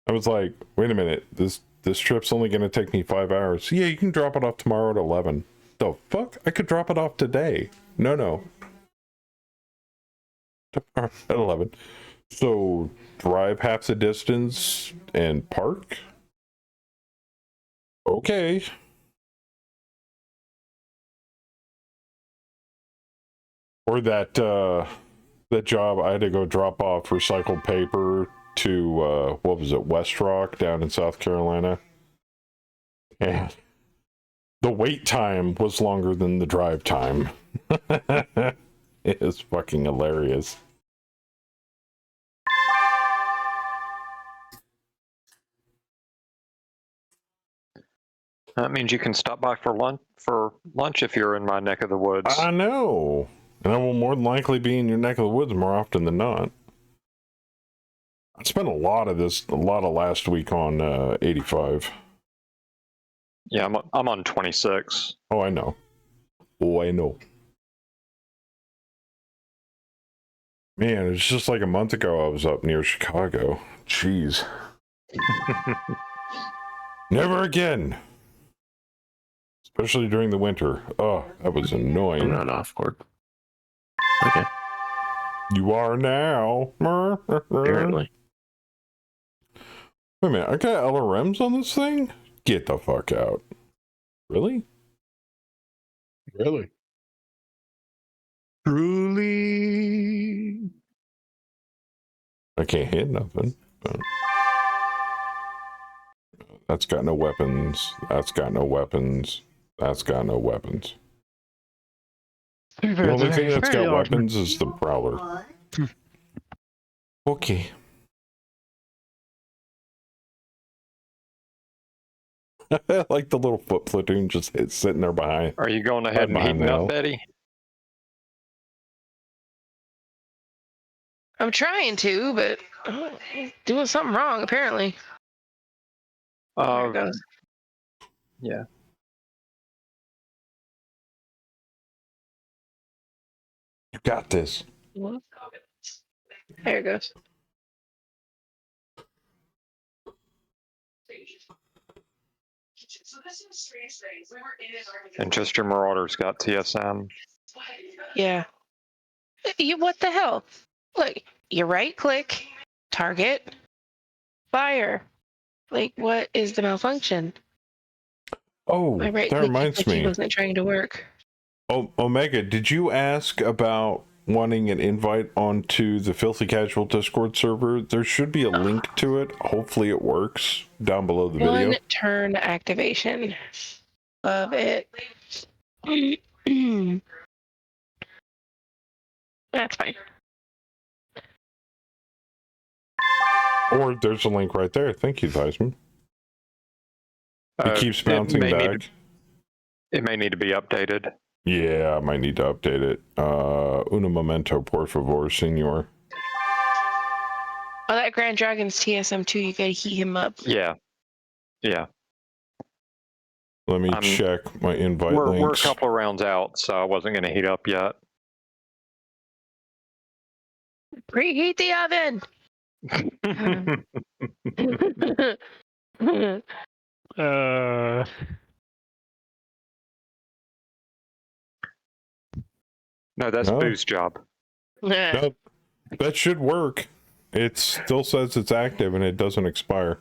I was like, wait a minute, this trip's only going to take me 5 hours. Yeah, you can drop it off tomorrow at 11. The fuck? I could drop it off today. No. Tomorrow at 11. So, drive half the distance and park? Okay. Or that job I had to go drop off recycled paper to what was it, West Rock down in South Carolina, and the wait time was longer than the drive time. It is fucking hilarious. That means you can stop by for lunch if you're in my neck of the woods. I know, and I will more than likely be in your neck of the woods more often than not. I spent a lot of last week on 85. Yeah, I'm on 26. Oh, I know. Oh, I know. Man, it's just like a month ago I was up near Chicago. Jeez. Never again. Especially during the winter. Oh, that was annoying. I'm not off court. Okay. You are now. Apparently. Wait a minute, I got LRMs on this thing? Get the fuck out. Really? Really? Truly. I can't hit nothing. But... That's got no weapons. That's got no weapons. That's got no weapons. The only thing that's got weapons is the Prowler. Okay. Like the little foot platoon just sitting there behind. Are you going ahead and behind heating the up, hill. Betty? I'm trying to, but doing something wrong apparently. There it goes. Yeah. You got this. There it goes. And just your Marauders got TSM. Yeah. What the hell? Look, you right click, target, fire. Like, what is the malfunction? Oh, My right that click reminds me. wasn't trying to work. Oh, Omega, did you ask about wanting an invite onto the Filthy Casual Discord server? There should be a link to it. Hopefully it works down below the video. One turn activation of it. That's fine. Or there's a link right there. Thank you, Theismann. It keeps bouncing back. It may need to be updated. Yeah, I might need to update it. Un momento, por favor, senor. Oh, that Grand Dragon's TSM2, you gotta heat him up. Yeah. Yeah. Let me check my invite links. We're a couple of rounds out, so I wasn't going to heat up yet. Preheat the oven! No, that's Boo's job. No, that should work. It still says it's active and it doesn't expire.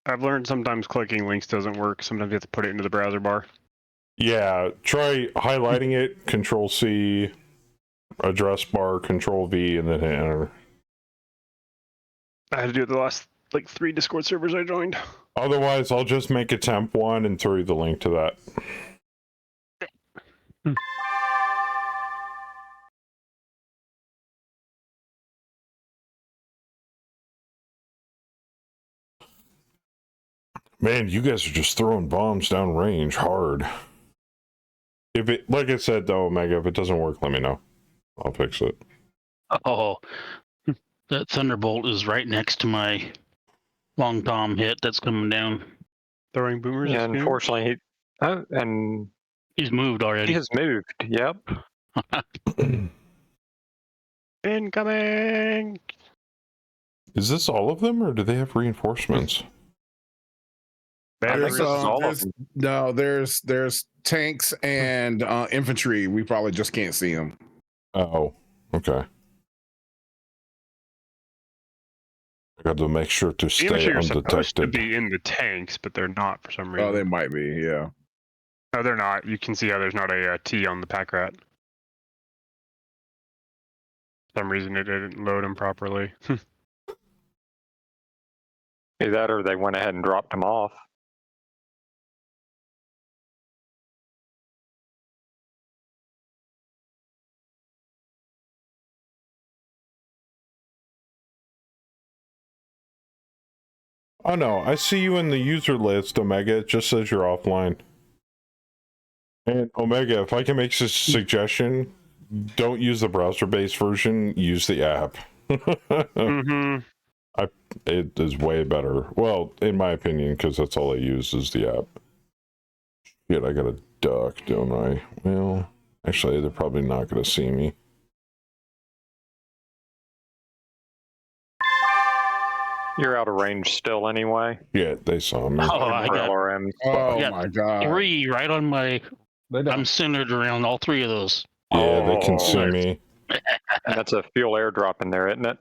I've learned sometimes clicking links doesn't work. Sometimes you have to put it into the browser bar. Yeah, try highlighting it, Control C, address bar, Control V, and then hit enter. I had to do it the last like 3 Discord servers I joined. Otherwise, I'll just make a temp one and throw you the link to that. Man, you guys are just throwing bombs down range hard. If it, like I said though, Omega, if it doesn't work, let me know. I'll fix it. Oh, that Thunderbolt is right next to my Long Tom hit that's coming down. Throwing boomers. Yeah, unfortunately, and he's moved already. He has moved. Yep. Incoming. Is this all of them, or do they have reinforcements? There's tanks and infantry. We probably just can't see them. Oh, okay. I got to make sure to stay Infantry are supposed to undetected. be in the tanks, but they're not for some reason. Oh, they might be. Yeah. No, they're not. You can see how there's not a T on the pack rat. For some reason it didn't load them properly. Either that or they went ahead and dropped them off. Oh no, I see you in the user list, Omega. It just says you're offline. And Omega, if I can make a suggestion, don't use the browser-based version. Use the app. Mm-hmm. It is way better. Well, in my opinion, because that's all I use is the app. Shit, I gotta duck, don't I? Well, actually, they're probably not gonna see me. You're out of range still anyway. Yeah, they saw me. Oh, I got LRMs. Oh Yeah, my god. 3 right on my. They don't- I'm centered around all 3 of those. Yeah, they can see nice. me. That's a fuel airdrop in there, isn't it?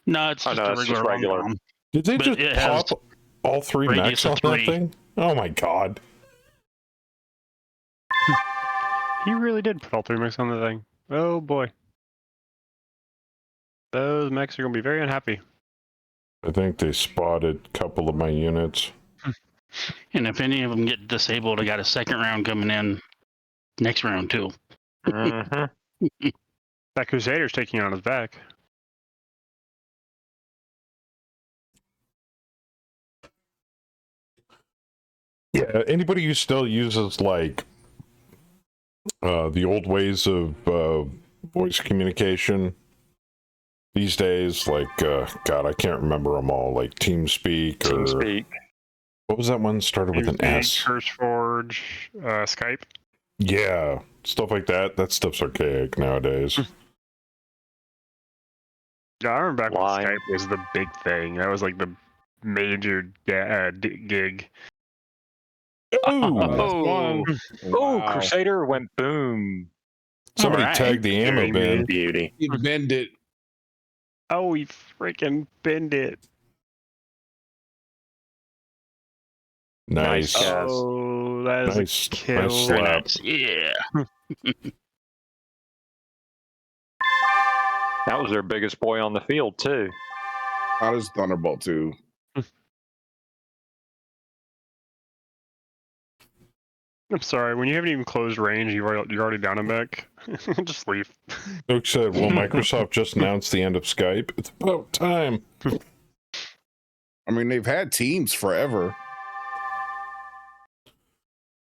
No, it's Oh, just no, a it's regular. just regular. rom-com. Did they But just it has pop all 3 radius mechs on of that 3. thing? Oh my god. He really did put all 3 mechs on the thing. Oh boy. Those mechs are going to be very unhappy. I think they spotted a couple of my units. And if any of them get disabled, I got a second round coming in next round too. Mm-hmm. That Crusader's taking on his back. Yeah, anybody who still uses like the old ways of voice communication these days, like God, I can't remember them all. Like TeamSpeak or TeamSpeak. what was that one started with an S? CurseForge, Skype. Yeah, stuff like that. That stuff's archaic nowadays. Yeah, I remember back Line. when Skype was the big thing. That was like the major gig. Oh, Oh, Crusader went boom. somebody Alright. tagged the ammo Very bin. Beauty. You bend it. Oh, he freaking bend it. Nice. Nice. Yes. Oh, that is Nice, a kill. nice Very slap. nice. Yeah. That was their biggest boy on the field, too. How does Thunderbolt 2? I'm sorry, when you haven't even closed range, you're already down a mech. Just leave. Luke said, well, Microsoft just announced the end of Skype. It's about time. I mean, they've had Teams forever.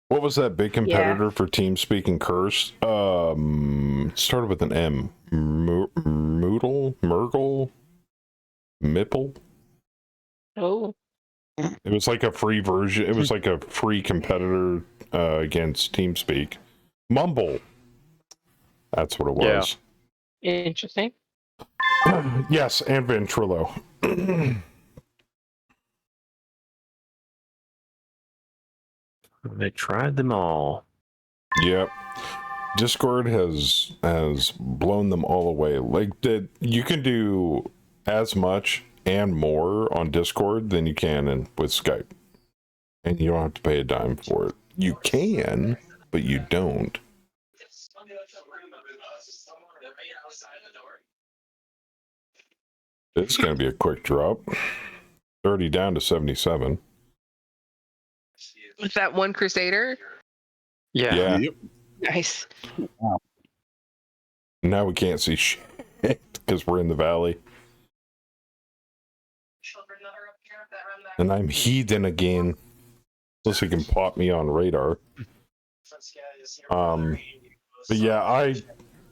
What was that big competitor for TeamSpeak and Curse? It started with an M. Moodle? Murgle? Mipple? Oh. It was like a free version. It was like a free competitor against TeamSpeak. Mumble. That's what it was. Interesting. Yes, and Ventrilo. They tried them all. Yep. Discord has blown them all away. Like you can do as much and more on Discord than you can with Skype. And you don't have to pay a dime for it. You can, but you don't. It's going to be a quick drop. 30 down to 77. With that one Crusader? Yeah. Yep. Nice. Now we can't see shit because we're in the valley. And I'm heathen again. Unless he can pop me on radar. But yeah,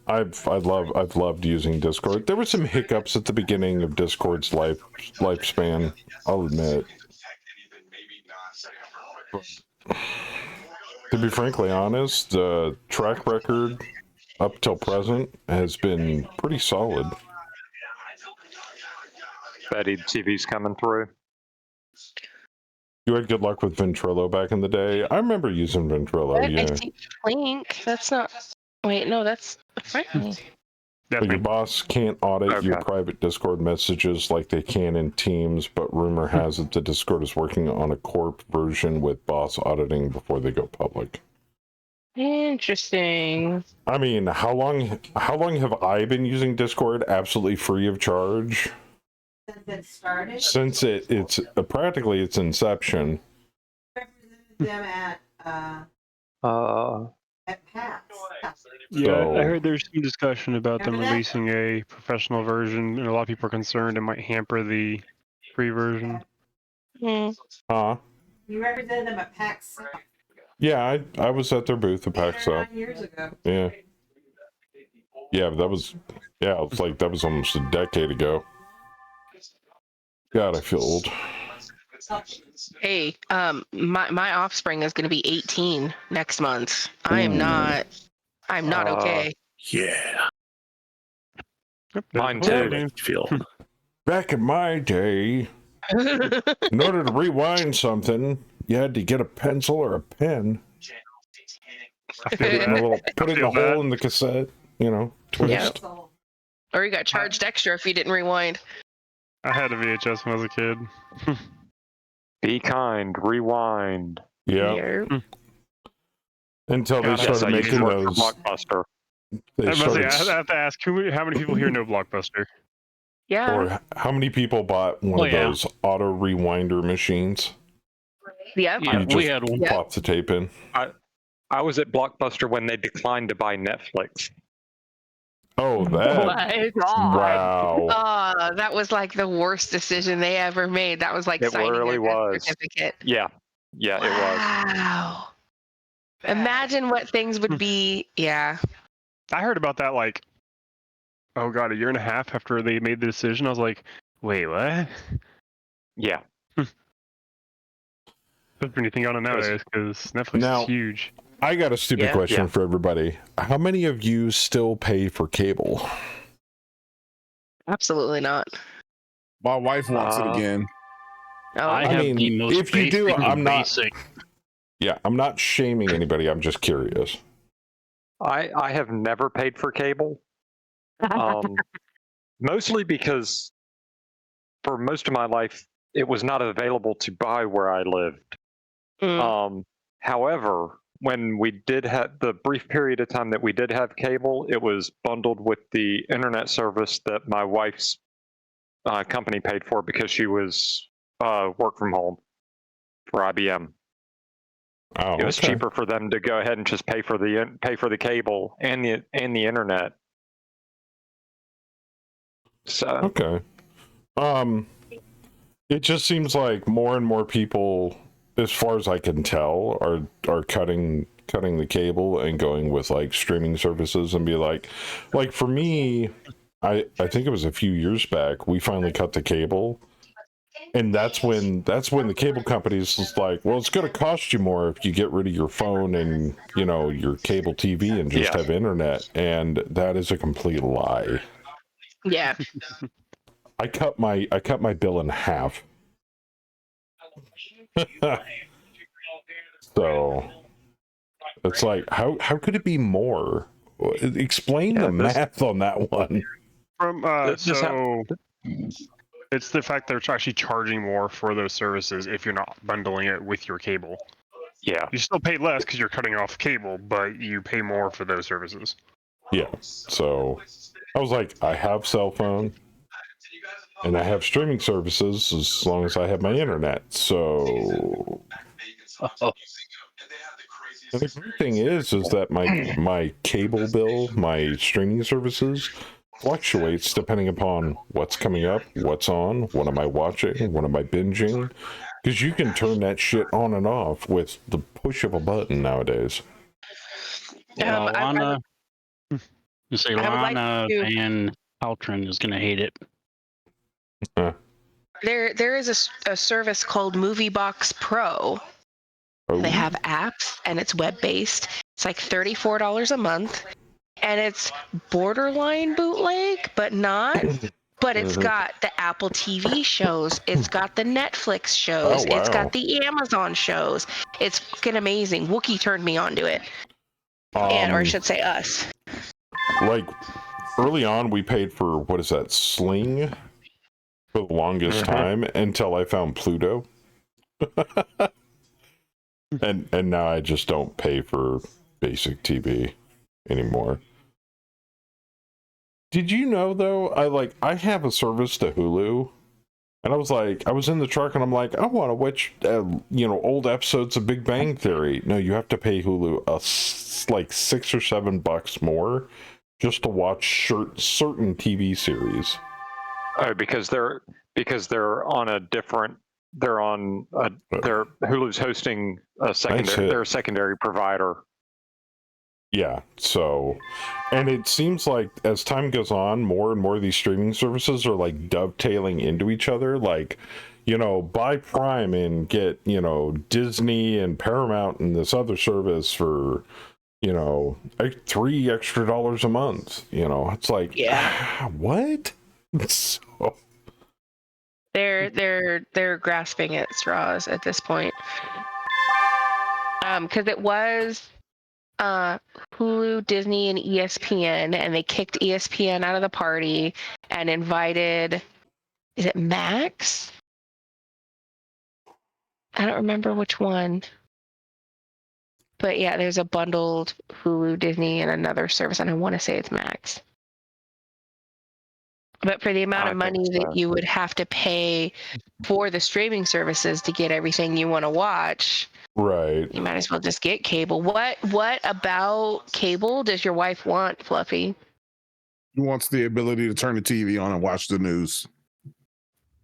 I've loved using Discord. There were some hiccups at the beginning of Discord's lifespan, I'll admit. But, to be frankly honest, the track record up till present has been pretty solid. Betty TV's coming through. You had good luck with Ventrilo back in the day. I remember using Ventrilo, I yeah. see Link. That's not. Wait, no, that's friendly. But your boss can't audit your private Discord messages like they can in Teams, but rumor has it that Discord is working on a corp version with boss auditing before they go public. Interesting. I mean, how long have I been using Discord absolutely free of charge? Since it started, Since it's practically its inception. them at PAX. Yeah, So- I heard there's some discussion about them Remember that? releasing a professional version, and a lot of people are concerned it might hamper the free version. Huh? You represented them at PAX South Yeah, I was at their booth at 8 or PAX South. 9 years ago. Yeah. Yeah, but it's like that was almost a decade ago. God, I feel old. Hey, my offspring is going to be 18 next month. I'm not okay. Yeah. Mine That too. makes me feel. Back in my day, in order to rewind something, you had to get a pencil or a pen. I feel Put it in that. put it in feel the hole that. in the cassette, twist. So, Or you got charged extra if you didn't rewind. I had a VHS when I was a kid. Be kind. Rewind. Yeah. Until they God, Yes, started I used making to work for those. Blockbuster. They I started. have to ask, how many people here know Blockbuster? Yeah. Or how many people bought one Oh, of yeah. those auto rewinder machines? Yep. Yeah, You we just had one. Yeah. pop the tape in. I was at Blockbuster when they declined to buy Netflix. Oh, Oh that! my God. Wow. That was like the worst decision they ever made. That was like It signing really their death was. certificate. Yeah, it was. Wow. Imagine what things would be. Yeah. I heard about that like, oh god, a year and a half after they made the decision. I was like, wait, what? Yeah. Put anything on it nowadays because Netflix Now- is huge. I got a stupid Yeah. question Yeah. for everybody. How many of you still pay for cable? Absolutely not. My wife wants it Uh, again. Oh, I I have mean, the most if you do, basic of I'm not- basic. Yeah, I'm not shaming anybody. I'm just curious. I have never paid for cable. Mostly because for most of my life it was not available to buy where I lived. However, when we did have the brief period of time that we did have cable, it was bundled with the internet service that my wife's company paid for because she was work from home for IBM. Oh, It was okay. cheaper for them to go ahead and just pay for the cable and the internet. So Okay. It just seems like more and more people, as far as I can tell, are cutting the cable and going with like streaming services and be like for me, I think it was a few years back we finally cut the cable, and that's when the cable companies was like, well, it's going to cost you more if you get rid of your phone and your cable TV and just Yeah. have internet, and that is a complete lie. yeah. I cut my bill in half. So it's like, how could it be more? Explain the math on that one. From This so it's the fact they're actually charging more for those services if you're not bundling it with your cable. yeah. You still pay less because you're cutting off cable, but you pay more for those services. Yeah. So I was like, I have cell phone and I have streaming services as long as I have my internet. So and the great thing is that my cable bill, my streaming services fluctuates depending upon what's coming up, what's on, what am I watching, what am I binging, because you can turn that shit on and off with the push of a button nowadays. Yeah, Lana, you say I would like Lana to- and Altrin is gonna hate it. There is a service called MovieBox Pro. They have apps and it's web based. It's like $34 a month, and it's borderline bootleg, but not. But it's got the Apple TV shows. It's got the Netflix shows. Oh, wow. It's got the Amazon shows. It's fucking amazing. Wookie turned me on to it, or I should say us. Like early on, we paid for what is that, Sling, for the longest time until I found Pluto. and now I just don't pay for basic TV anymore. Did you know though? I have a service to Hulu, and I was in the truck and I'm like, I want to watch old episodes of Big Bang Theory. No, you have to pay Hulu like $6 or $7 more just to watch certain TV series. Oh, because they're on a different they're on. They're Hulu's hosting a secondary. They're a secondary provider. Yeah. So, and it seems like as time goes on, more and more of these streaming services are like dovetailing into each other. Like, buy Prime and get, Disney and Paramount and this other service for, $3 extra a month. It's like, what? So... They're grasping at straws at this point. Because it was Hulu, Disney, and ESPN, and they kicked ESPN out of the party and invited, is it Max? I don't remember which one. But yeah, there's a bundled Hulu, Disney, and another service, and I want to say it's Max. But for the amount of money that you would have to pay for the streaming services to get everything you want to watch, right? You might as well just get cable. What about cable does your wife want, Fluffy? He wants the ability to turn the TV on and watch the news.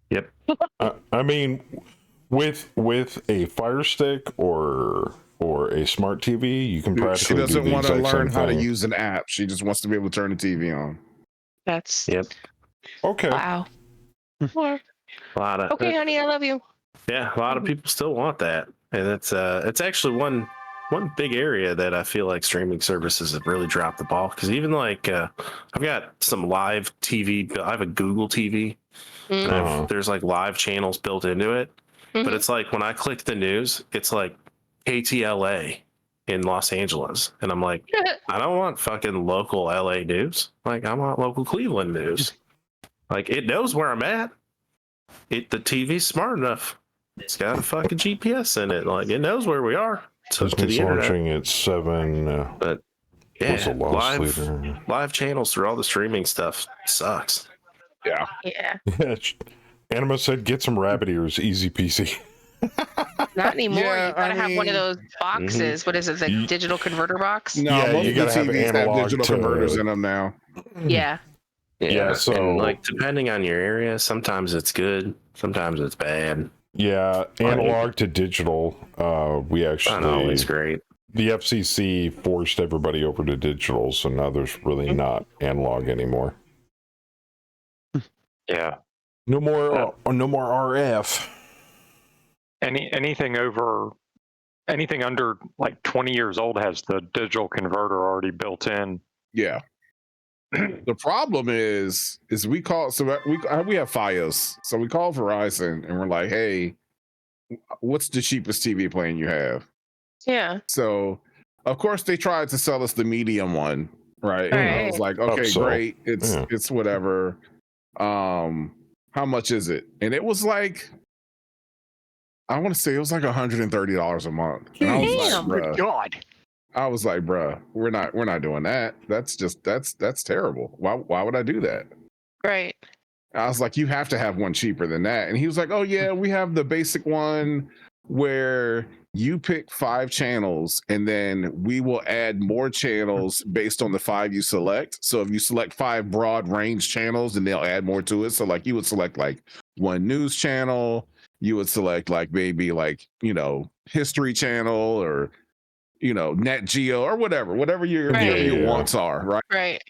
Yep. I mean, with a Fire Stick or a smart TV, you can practically. She doesn't want to learn how to thing. use an app. She just wants to be able to turn the TV on. That's okay. Wow. A lot of okay, honey, I love you. Yeah, a lot of people still want that, and it's actually one big area that I feel like streaming services have really dropped the ball. Because even like I've got some live TV. I have a Google TV. And there's like live channels built into it, but it's like when I click the news, it's like KTLA in Los Angeles, and I'm like, I don't want fucking local LA news. Like, I want local Cleveland news. Like, it knows where I'm at. The TV's smart enough. It's got a fucking GPS in it. Like, it knows where we are. So to the launching at 7. But yeah, leader? live channels through all the streaming stuff sucks. Yeah. Anima said, get some rabbit ears, easy peasy. Not anymore. Yeah, You gotta have one of those boxes. What is it? The digital converter box? No, most you of the gotta have TVs have digital converters in them now. Yeah. Yeah, so and like depending on your area, sometimes it's good, sometimes it's bad. Yeah, analog to digital. We actually not always great. The FCC forced everybody over to digital, so now there's really not analog anymore. Yeah. No more RF. Anything under like 20 years old has the digital converter already built in. Yeah. The problem is we call, so we have FiOS, so we call Verizon and we're like, hey, what's the cheapest TV plan you have? Yeah. So of course they tried to sell us the medium one, right? And I was like, okay, great, it's whatever. How much is it? And it was like, I want to say it was like $130 a month. And I was like, bruh, God. I was like, bruh, we're not doing that. That's terrible. Why would I do that? Right. I was like, you have to have one cheaper than that. And he was like, oh yeah, we have the basic one where you pick 5 channels and then we will add more channels based on the 5 you select. So if you select 5 broad range channels, then they'll add more to it. So like you would select like one news channel, you would select like maybe like, History Channel or Nat Geo or whatever your wants are, right? Right.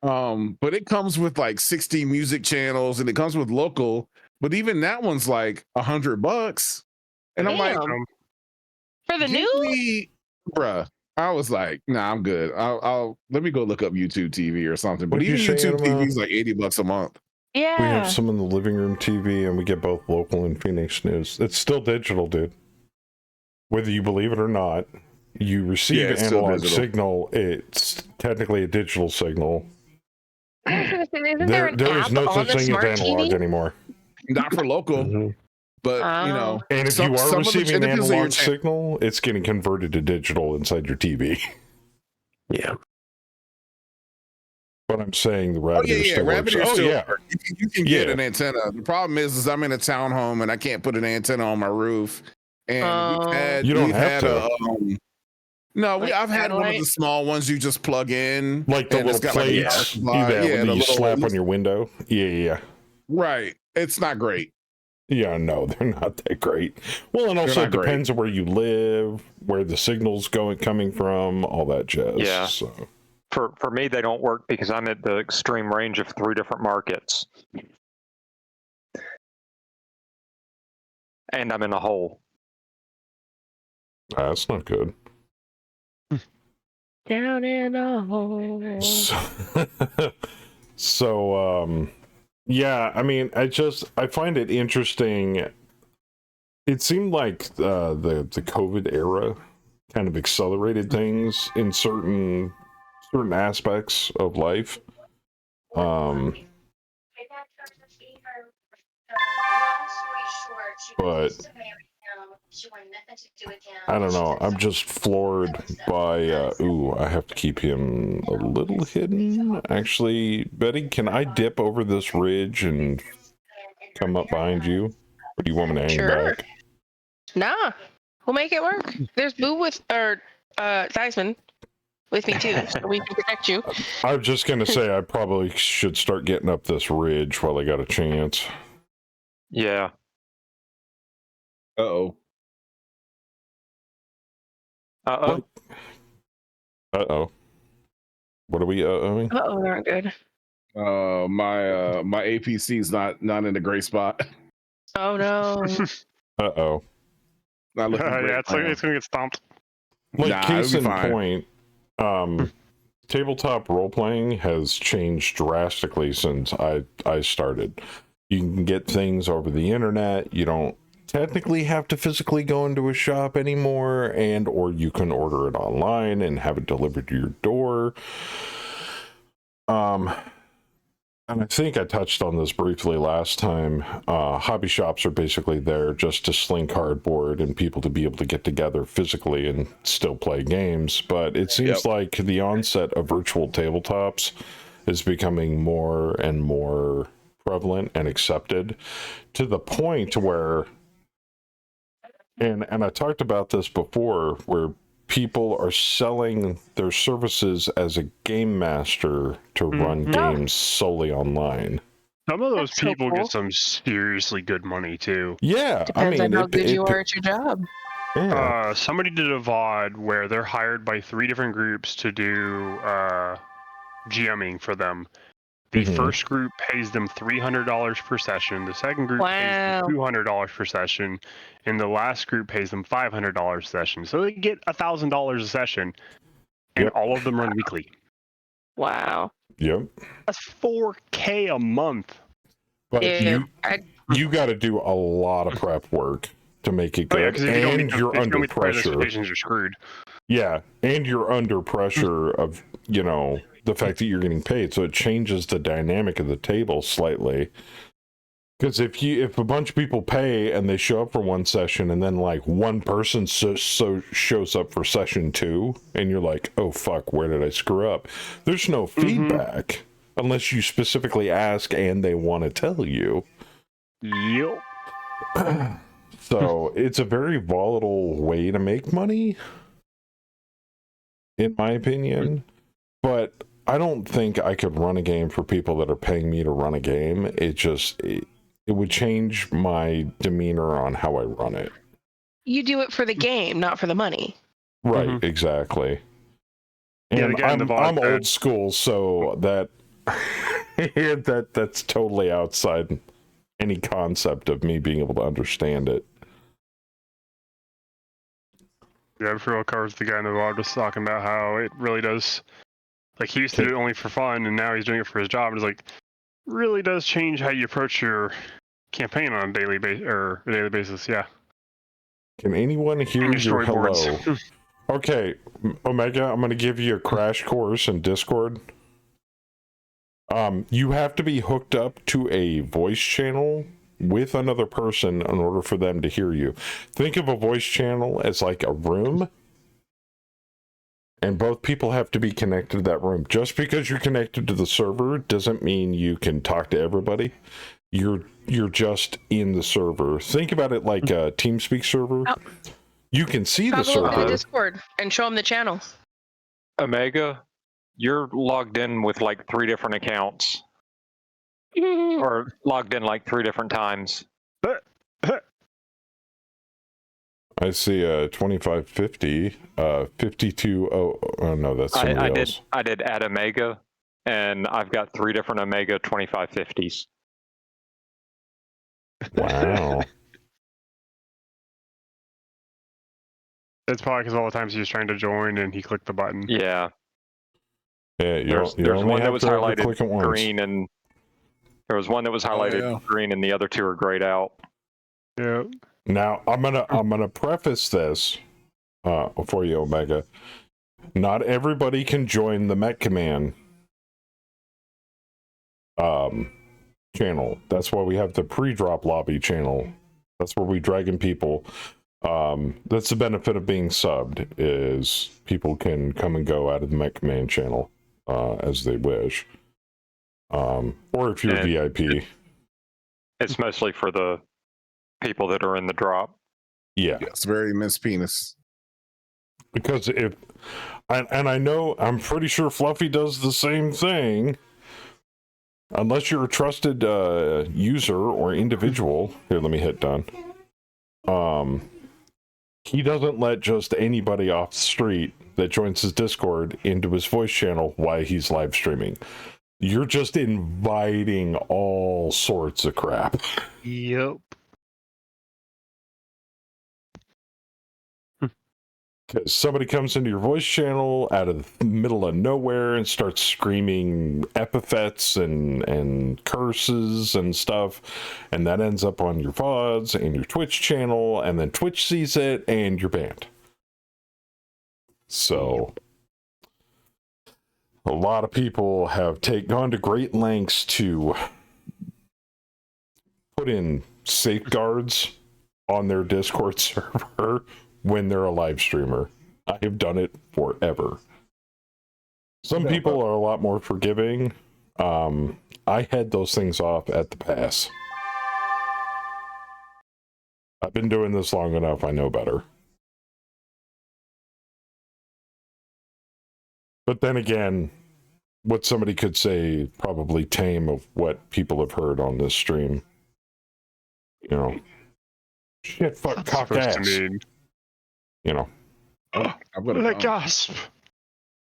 But it comes with like 60 music channels and it comes with local, but even that one's like $100. And I'm like, for the news, bruh. I was like, nah, I'm good. I'll let me go look up YouTube TV or something. But even YouTube TV is like $80 a month. Yeah. We have some in the living room TV and we get both local and Phoenix news. It's still digital, dude. Whether you believe it or not, you receive an analog signal. It's technically a digital signal. There is no such thing as analog anymore. Not for local. But and if you are receiving an analog signal, it's getting converted to digital inside your TV. Yeah. But I'm saying the rabbit ear still works. You can get an antenna. The problem is I'm in a townhome and I can't put an antenna on my roof. And I've had one of the small ones you just plug in, like the little plates you slap on your window. Yeah. Right. It's not great. Yeah, no, they're not that great. Well, and also it depends on where you live, where the signal's coming from, all that jazz. Yeah. So. For me, they don't work because I'm at the extreme range of 3 different markets. And I'm in a hole. That's not good. Down in a hole. So, yeah, I mean, I find it interesting. It seemed like the COVID era kind of accelerated things in certain aspects of life. But I don't know. I'm just floored by. I have to keep him a little hidden. Actually, Betty, can I dip over this ridge and come up behind you, or do you want me to hang back? Nah, we'll make it work. There's Boo Theismann with me too, so we can protect you. I was just gonna say I probably should start getting up this ridge while I got a chance. Yeah. Uh-oh. Uh-oh. Uh-oh. What are we uh-ohing? Uh-oh, not good. My APC's not in a great spot. Oh no. Uh-oh. Not looking great. Yeah, it's gonna get stomped. Like, case in point, tabletop role-playing has changed drastically since I started. You can get things over the internet. You don't technically have to physically go into a shop anymore, or you can order it online and have it delivered to your door. And I think I touched on this briefly last time. Hobby shops are basically there just to sling cardboard and people to be able to get together physically and still play games. But it seems like the onset of virtual tabletops is becoming more and more prevalent and accepted, to the point where, and I talked about this before, where people are selling their services as a game master to run games solely online. Some of those people get some seriously good money too. Yeah, depends on how good you are at your job. Yeah. Somebody did a VOD where they're hired by 3 different groups to do GMing for them. The first group pays them $300 per session. The second group pays them $200 per session, and the last group pays them $500 a session. So they get $1,000 a session, and all of them run weekly. Wow. Yep. That's $4K a month. But you got to do a lot of prep work to make it good, and you're under pressure. You're screwed. Yeah, and you're under pressure of the fact that you're getting paid, so it changes the dynamic of the table slightly. Because if a bunch of people pay and they show up for one session, and then like one person shows up for session 2, and you're like, oh fuck, where did I screw up? There's no feedback unless you specifically ask and they want to tell you. Yep. So it's a very volatile way to make money, in my opinion. But I don't think I could run a game for people that are paying me to run a game. It would change my demeanor on how I run it. You do it for the game, not for the money. Right, exactly. And I'm old school, so that's totally outside any concept of me being able to understand it. Yeah, I'm sure Car's the guy in the VOD was talking about how it really does. Like, he used to do it only for fun, and now he's doing it for his job. And it's like, really does change how you approach your campaign on a daily basis. Yeah. Can anyone hear your hello? Okay, Omega, I'm going to give you a crash course in Discord. You have to be hooked up to a voice channel with another person in order for them to hear you. Think of a voice channel as like a room, and both people have to be connected to that room. Just because you're connected to the server doesn't mean you can talk to everybody. You're just in the server. Think about it like a TeamSpeak server. You can see the server. Look at the Discord and show them the channel. Omega, you're logged in with like 3 different accounts. Or logged in like 3 different times. I see 2550, 52. Oh no, that's somebody else. I did add Omega, and I've got 3 different Omega 2550s. Wow. That's probably because all the times he was trying to join and he clicked the button. Yeah. Yeah, There's only one that have was to ever highlighted click it once. green, and there was one that was highlighted green, and the other 2 are grayed out. Yeah. Now I'm gonna preface this for you, Omega. Not everybody can join the Met Command channel. That's why we have the pre-drop lobby channel. That's where we drag in people. That's the benefit of being subbed, is people can come and go out of the Met Command channel as they wish. Or if you're VIP. It's mostly for the people that are in the drop. Yeah. It's very Miss Penis. Because if, and I know, I'm pretty sure Fluffy does the same thing. Unless you're a trusted user or individual. Here, let me hit done. He doesn't let just anybody off the street that joins his Discord into his voice channel while he's live streaming. You're just inviting all sorts of crap. Yep. Because somebody comes into your voice channel out of the middle of nowhere and starts screaming epithets and curses and stuff, and that ends up on your VODs and your Twitch channel, and then Twitch sees it and you're banned. So a lot of people have gone to great lengths to put in safeguards on their Discord server when they're a live streamer. I have done it forever. Some people are a lot more forgiving. I had those things off at the pass. I've been doing this long enough, I know better. But then again, what somebody could say probably tame of what people have heard on this stream. You know, shit, fuck, cock ass. You know. I'm gonna gasp.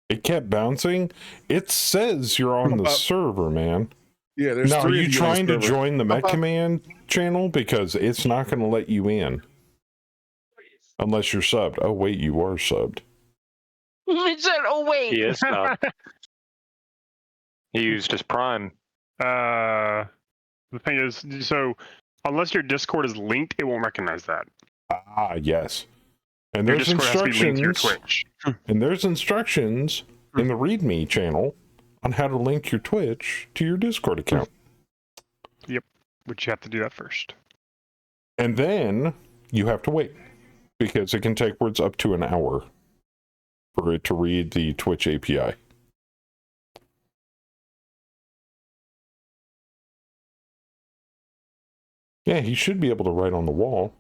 It kept bouncing. It says you're on the server, man. Yeah, there's now, are three you of you trying on to the server. join the Met Command channel? Because it's not going to let you in. Unless you're subbed. Oh, wait, you are subbed. He said, oh, wait. He is subbed. He used his Prime. The thing is, so unless your Discord is linked, it won't recognize that. Ah, yes. And Your there's Discord has to be linked to your instructions. Twitch. And there's instructions in the README channel on how to link your Twitch to your Discord account. Yep, which you have to do that first. And then you have to wait, because it can take up to an hour for it to read the Twitch API. Yeah, he should be able to write on the wall.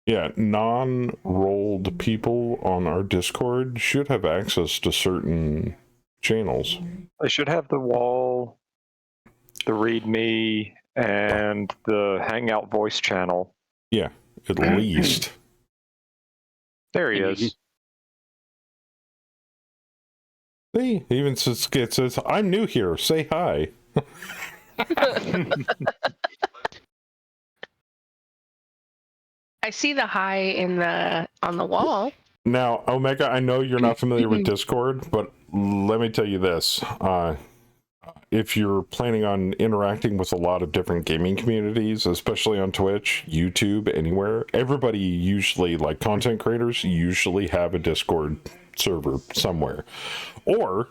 Yeah, non-rolled people on our Discord should have access to certain channels. They should have the wall, the README, and the Hangout voice channel. Yeah, at least. There he is. See, even says, I'm new here, say hi. I see the hi on the wall. Now, Omega, I know you're not familiar with Discord, but let me tell you this. If you're planning on interacting with a lot of different gaming communities, especially on Twitch, YouTube, anywhere, everybody usually, like content creators, usually have a Discord server somewhere. Or,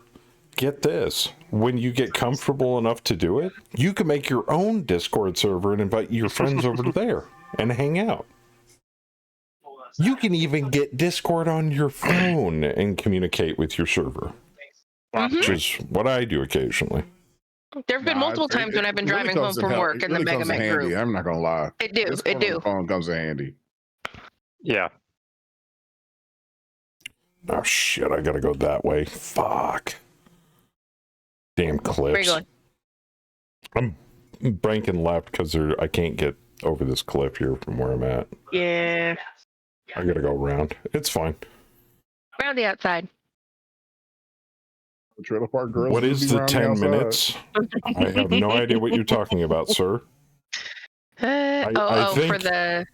get this, when you get comfortable enough to do it, you can make your own Discord server and invite your friends over to there and hang out. You can even get Discord on your phone and communicate with your server, which is what I do occasionally. There have been multiple times when I've been driving home from work in the Mega Man group. I'm not gonna lie. It do. Discord on the phone comes in handy. Yeah. Oh shit, I gotta go that way. Fuck. Damn clips. Where you going? banking left because I can't get over this cliff here from where I'm at. Yeah. I gotta go around. It's fine. Around the outside. Trailer park girls. What is the 10 minutes? I have no idea what you're talking about, sir. I think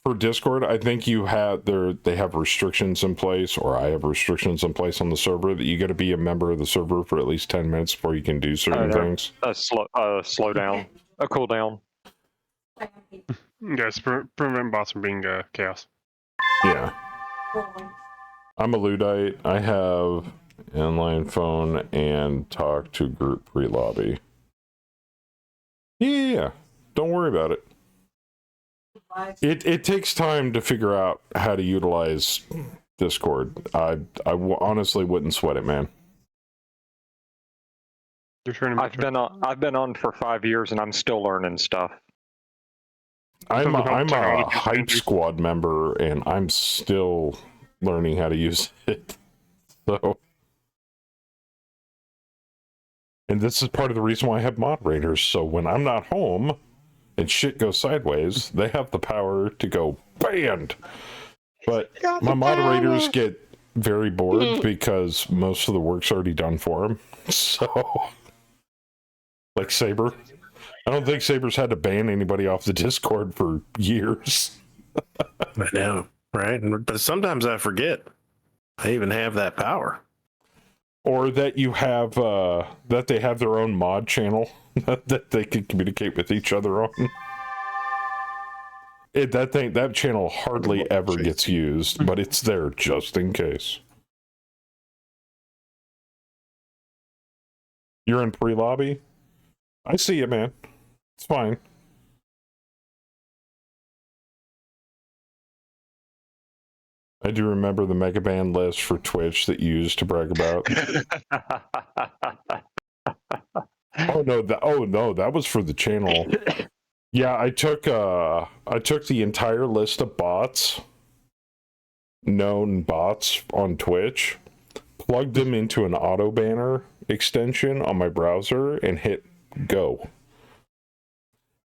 for Discord, I think they have restrictions in place, or I have restrictions in place on the server that you got to be a member of the server for at least 10 minutes before you can do certain things. Slow down, a cool down. Yes, prevent bots from being chaos. Yeah. I'm a Luddite. I have inline phone and talk to group pre-lobby. Yeah, don't worry about it. It takes time to figure out how to utilize Discord. I honestly wouldn't sweat it, man. I've been on for 5 years and I'm still learning stuff. I'm a hype squad member and I'm still learning how to use it. So, and this is part of the reason why I have moderators. So when I'm not home and shit goes sideways, they have the power to go banned. But my moderators get very bored because most of the work's already done for them. So, like Saber. I don't think Saber's had to ban anybody off the Discord for years. I know, right? But sometimes I forget I even have that power. Or that you have, that they have their own mod channel that they can communicate with each other on. That channel hardly ever gets used, but it's there just in case. You're in pre-lobby? I see you, man. It's fine. I do remember the mega band list for Twitch that you used to brag about. Oh no, that was for the channel. Yeah, I took the entire list of known bots on Twitch, plugged them into an auto banner extension on my browser, and hit go.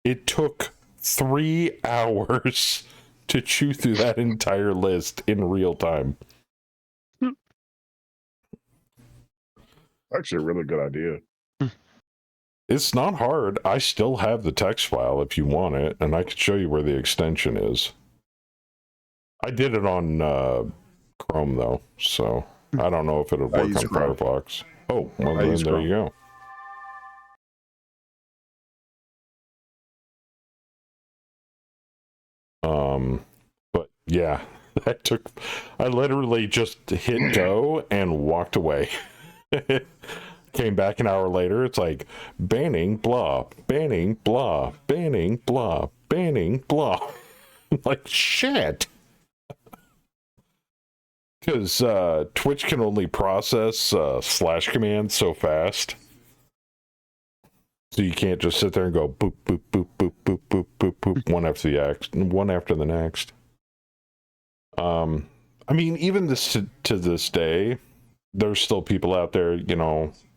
It took 3 hours to chew through that entire list in real time. Actually, a really good idea. It's not hard. I still have the text file if you want it, and I could show you where the extension is. I did it on Chrome, though, so I don't know if it'll work on Firefox. Oh, well, then there you go. But yeah, I literally just hit go and walked away. Came back an hour later, it's like, banning, blah, banning, blah, banning, blah, banning, blah. Like, shit. Because Twitch can only process slash commands so fast. So you can't just sit there and go boop, boop, boop, boop, boop, boop, boop, boop, one after the next. I mean, even to this day, there's still people out there,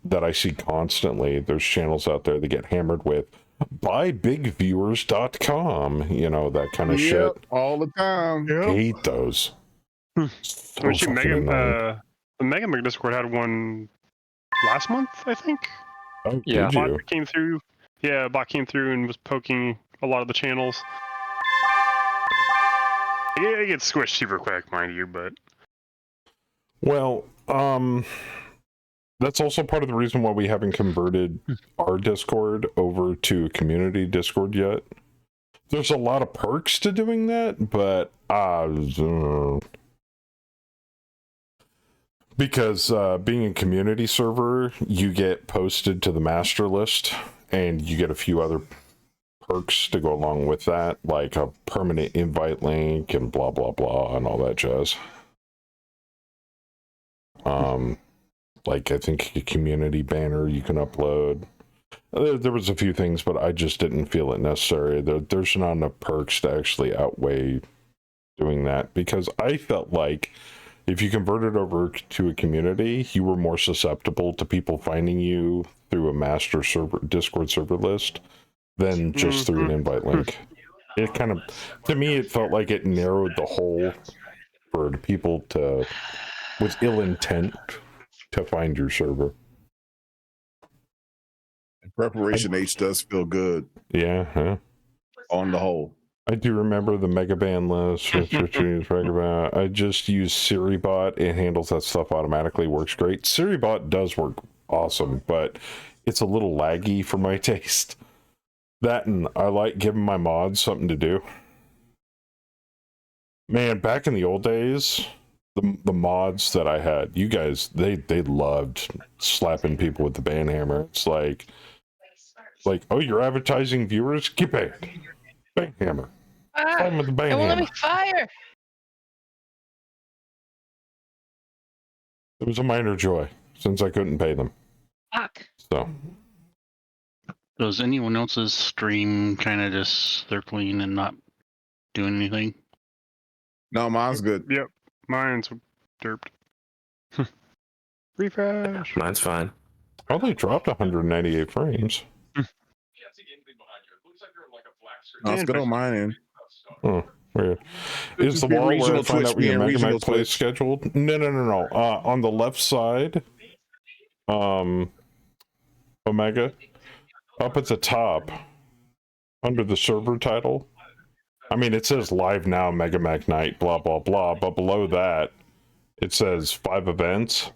that I see constantly. There's channels out there that get hammered with buybigviewers.com, that kind of shit. All the time. Yep. Hate those. So the Mega Discord had one last month, I think. Oh, yeah. Did you? Bot came through. Yeah, a bot came through and was poking a lot of the channels. Yeah, it gets squished super quick, mind you, but... Well, that's also part of the reason why we haven't converted our Discord over to a community Discord yet. There's a lot of perks to doing that, but because being a community server, you get posted to the master list, and you get a few other perks to go along with that, like a permanent invite link and blah blah blah and all that jazz. Like I think a community banner you can upload. There was a few things, but I just didn't feel it necessary. There's not enough perks to actually outweigh doing that, because I felt like if you converted over to a community, you were more susceptible to people finding you through a master server Discord server list than just through an invite link. It kind of, to me, it felt like it narrowed the hole for the people to, with ill intent, to find your server. Preparation H does feel good. Yeah, huh? On the whole. I do remember the Megaban list. I just use SiriBot. It handles that stuff automatically. Works great. SiriBot does work awesome, but it's a little laggy for my taste. That, and I like giving my mods something to do. Man, back in the old days, the mods that I had, you guys, they loved slapping people with the banhammer. It's like, oh, you're advertising viewers? Get banned. Banhammer. Slap with the banhammer. It won't let me fire. It was a minor joy since I couldn't pay them. Fuck. So. Does anyone else's stream kind of just circling and not doing anything? No, mine's good. Yep, mine's derped. Refresh. Mine's fine. Oh, they dropped 198 frames. No, it's good on mine end. Oh, weird. Is the wall where I find out where your Mega Man play is scheduled? No. On the left side, Omega, up at the top, under the server title. I mean, it says live now, Mega Mac Night, blah, blah, blah. But below that, it says 5 events.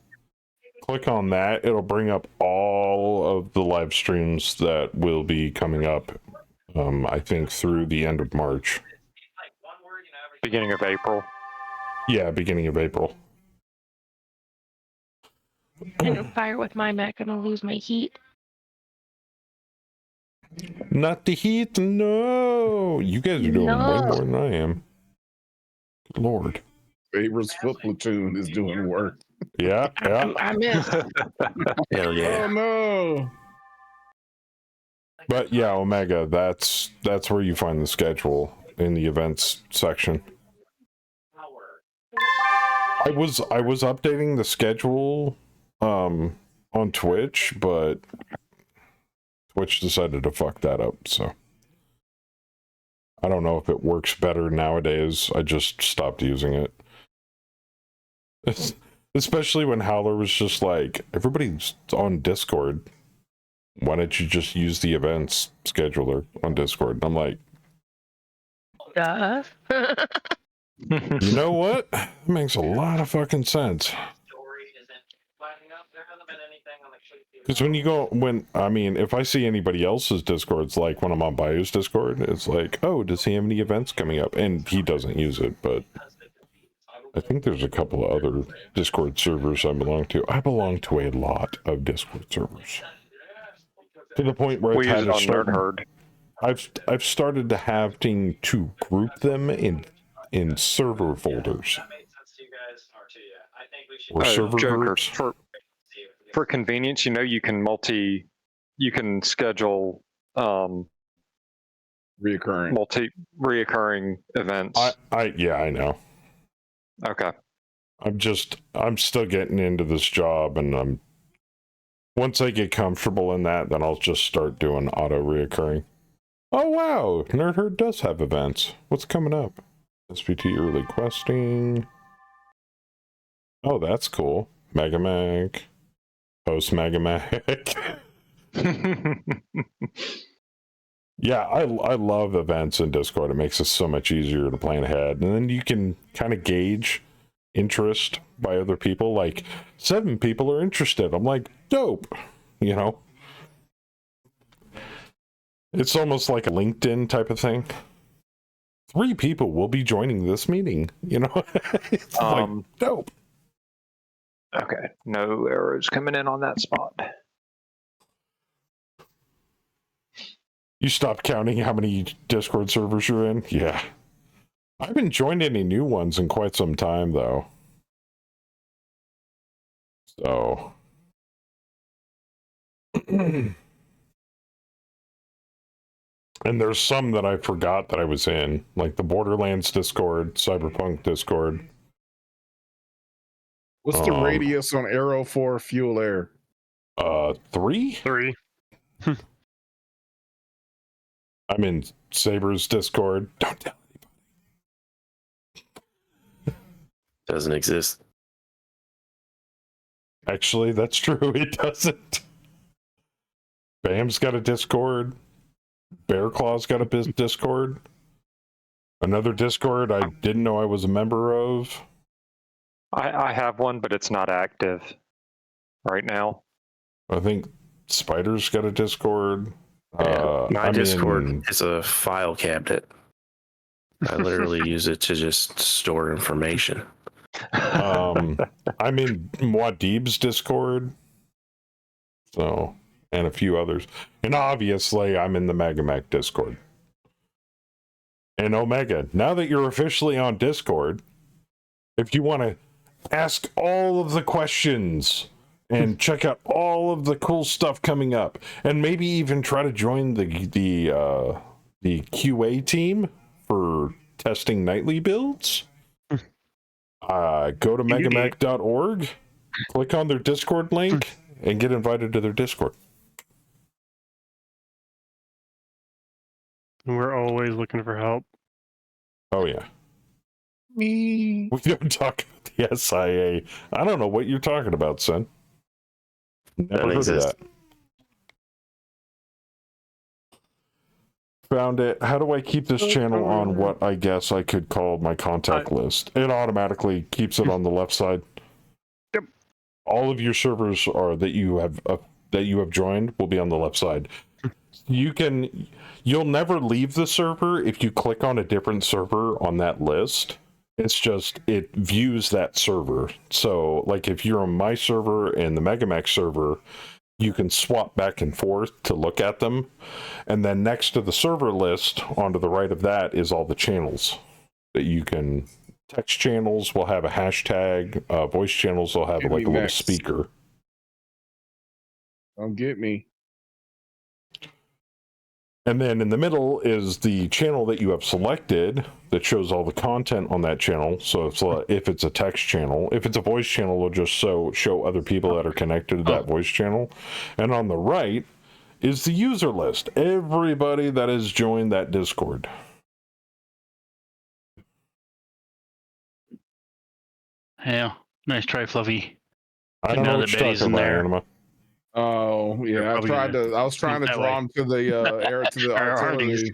Click on that. It'll bring up all of the live streams that will be coming up, I think, through the end of March. Beginning of April. Yeah, beginning of April. I'm gonna fire with my Mac and I'll lose my heat. Not the heat, no. You guys are doing way more than I am. Good Lord. Favor's foot platoon is doing work. Yeah. I missed. Hell yeah. Oh no. But yeah, Omega, that's where you find the schedule in the events section. I was updating the schedule on Twitch, but Twitch decided to fuck that up, so I don't know if it works better nowadays. I just stopped using it. Especially when Howler was just like, everybody's on Discord. Why don't you just use the events scheduler on Discord? And I'm like, Duh. you know what? That makes a lot of fucking sense. Because if I see anybody else's Discords, like when I'm on Bayou's Discord, it's like, oh, does he have any events coming up? And he doesn't use it, but I think there's a couple of other Discord servers I belong to. I belong to a lot of Discord servers. To the point where we use it on Nerd Herd. I've started to having to group them in server folders. Or server groups. For convenience, you can schedule reoccurring events. I know. Okay. I'm still getting into this job, and once I get comfortable in that, then I'll just start doing auto reoccurring. Oh wow, Nerd Herd does have events. What's coming up? SPT early questing. Oh, that's cool. Mega Mag. Post Mega Mag. Yeah, I love events in Discord. It makes it so much easier to plan ahead. And then you can kind of gauge interest by other people. Like, 7 people are interested. I'm like, dope. You know? It's almost like a LinkedIn type of thing. 3 people will be joining this meeting. You know? It's like, dope. Okay. No arrows coming in on that spot. You stopped counting how many Discord servers you're in? Yeah. I haven't joined any new ones in quite some time, though. So. And there's some that I forgot that I was in, like the Borderlands Discord, Cyberpunk Discord. What's the radius on Arrow for Fuel Air? 3? 3. I'm in Saber's Discord. Don't tell anybody. Doesn't exist. Actually, that's true. It doesn't. Bam's got a Discord. Bear Claw's got a Discord. Another Discord I didn't know I was a member of. I have one, but it's not active right now. I think Spider's got a Discord. Yeah, my I'm Discord in... is a file cabinet. I literally use it to just store information. I'm in Muad'Dib's Discord. So, and a few others. And obviously, I'm in the Megamac Discord. And Omega, now that you're officially on Discord, if you want to ask all of the questions and check out all of the cool stuff coming up, and maybe even try to join the QA team for testing nightly builds, go to megamac.org, click on their Discord link, and get invited to their Discord. We're always looking for help. Oh, yeah. Me. We don't talk about the SIA. I don't know what you're talking about, son. Never heard of that. Found it. How do I keep this channel on what I guess I could call my contact list? It automatically keeps it on the left side. Yep. All of your servers are that you have joined will be on the left side. You'll never leave the server if you click on a different server on that list. It's just, it views that server. So, like, if you're on my server and the Megamax server, you can swap back and forth to look at them. And then next to the server list, onto the right of that, is all the channels that you can... Text channels will have a hashtag. Voice channels will have, like, a little speaker. Don't get me. And then in the middle is the channel that you have selected that shows all the content on that channel. So if it's a text channel, if it's a voice channel, it'll just show other people that are connected to that voice channel. And on the right is the user list. Everybody that has joined that Discord. Yeah, nice try, Fluffy. I don't know what you're talking about, Anima. Oh yeah, I was trying to draw him to the air to the artillery.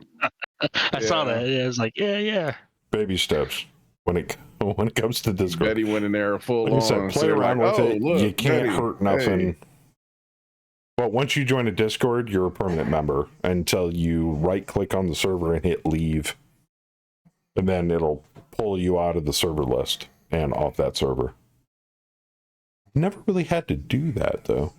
I saw that. Yeah, I was like, yeah. Baby steps when it comes to Discord. Betty went in there full like I said, play around with it. Look, you can't Betty, hurt nothing. Hey. But once you join a Discord, you're a permanent member until you right-click on the server and hit leave, and then it'll pull you out of the server list and off that server. Never really had to do that though.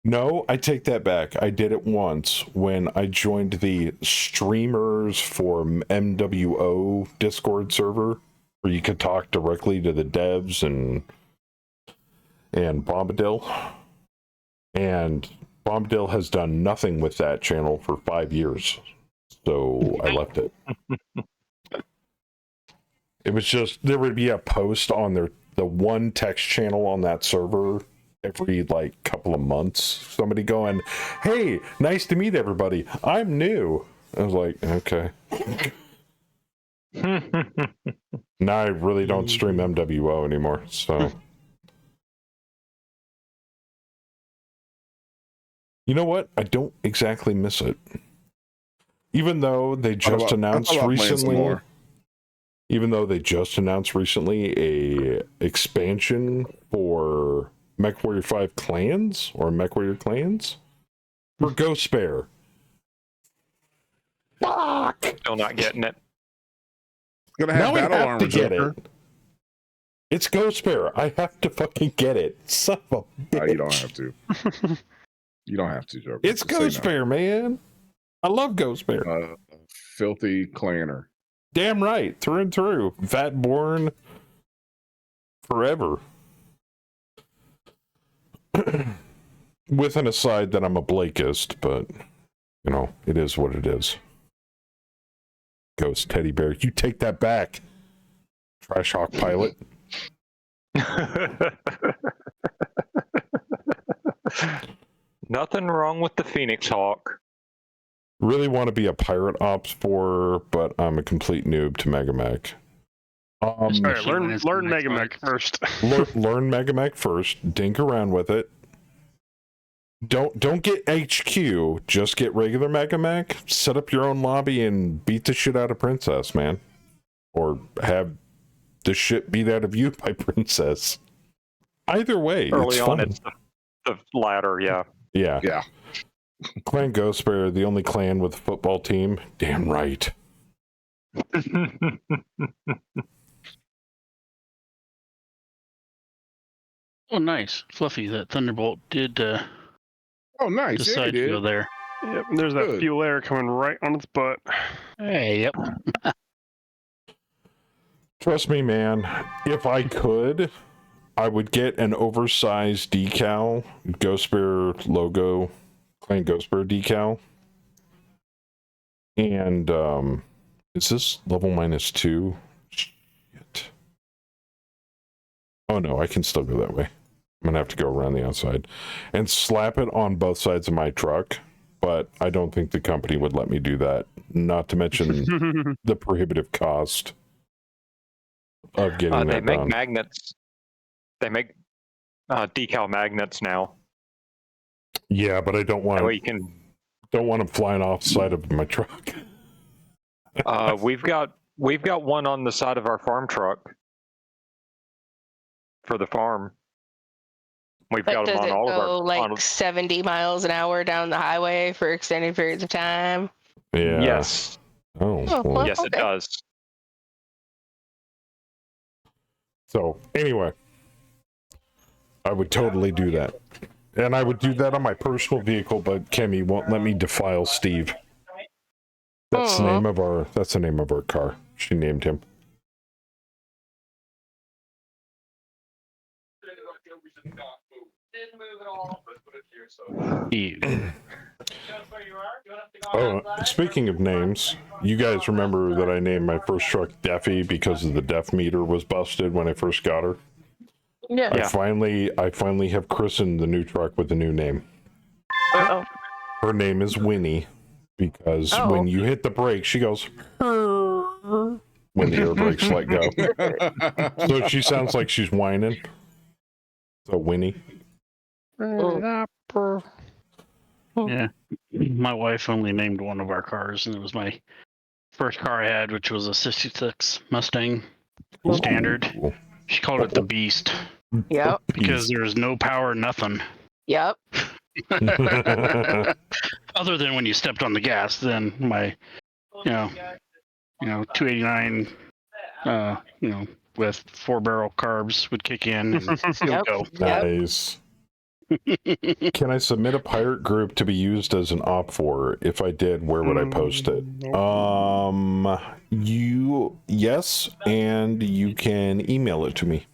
No, I take that back. I did it once when I joined the streamers for MWO Discord server, where you could talk directly to the devs and Bombadil. And Bombadil has done nothing with that channel for 5 years, so I left it. It was just, there would be a post on the one text channel on that server every like couple of months, somebody going, "Hey, nice to meet everybody. I'm new." I was like, okay. Now I really don't stream MWO anymore, so. You know what? I don't exactly miss it. Even though they just announced recently, a expansion for MechWarrior 5 clans, or MechWarrior clans, for Ghost Bear. Fuck! Still not getting it. It's gonna have battle armor to get Joker. it. It's Ghost Bear. I have to fucking get it. Son of a bitch. No, you don't have to. You don't have to, Joker. It's Ghost Bear, man. I love Ghost Bear. Filthy clanner. Damn right. Through and through. Vatborn forever. With an aside that I'm a Blakeist, but, you know, it is what it is. Ghost teddy bear. You take that back, Trash Hawk pilot. Nothing wrong with the Phoenix Hawk. Really want to be a pirate ops for, but I'm a complete noob to Megamech. All right, learn Megamech first. learn Megamech first. Dink around with it. Don't get HQ. Just get regular Megamech. Set up your own lobby and beat the shit out of Princess, man. Or have the shit beat out of you by Princess. Either way, Early it's on, fun. it's the latter, yeah. Yeah. Yeah. Clan Ghost Bear, the only clan with a football team. Damn right. Oh, nice. Fluffy, that Thunderbolt did Oh, nice. decide to go there. Yep, there's that Good. fuel air coming right on its butt. Hey, yep. Trust me, man. If I could, I would get an oversized decal, Ghost Bear logo, Clan Ghost Bear decal. And, is this level -2? Shit. Oh no, I can still go that way. I'm gonna have to go around the outside and slap it on both sides of my truck, but I don't think the company would let me do that. Not to mention the prohibitive cost of getting They that make done. magnets. They make decal magnets now. Yeah, but I don't want That way you can. don't want them flying off the side of my truck. We've got one on the side of our farm truck for the farm. We've But got them does on it all go of our. like 70 miles an hour down the highway for extended periods of time? Yeah. Yes. Oh. Oh, well. well, Yes, it okay. does. So anyway, I would totally do that, and I would do that on my personal vehicle. But Kemi won't let me defile Steve. That's the name of our. That's the name of our car. She named him. Oh, speaking of names, you guys remember that I named my first truck Deffy because of the def meter was busted when I first got her. Yeah. I finally have christened the new truck with a new name. Uh-oh. Her name is Winnie because when you hit the brake, she goes when the air brakes let go. So she sounds like she's whining. So Winnie. Yeah. My wife only named one of our cars, and it was my first car I had, which was a 66 Mustang Standard. Ooh. She called it the Beast Yep. because there was no power, nothing. Yep. Other than when you stepped on the gas, then my, 289, with 4-barrel carbs would kick in and it would go. Nice. Can I submit a pirate group to be used as an op for? If I did, where would I post it? Yes, and you can email it to me.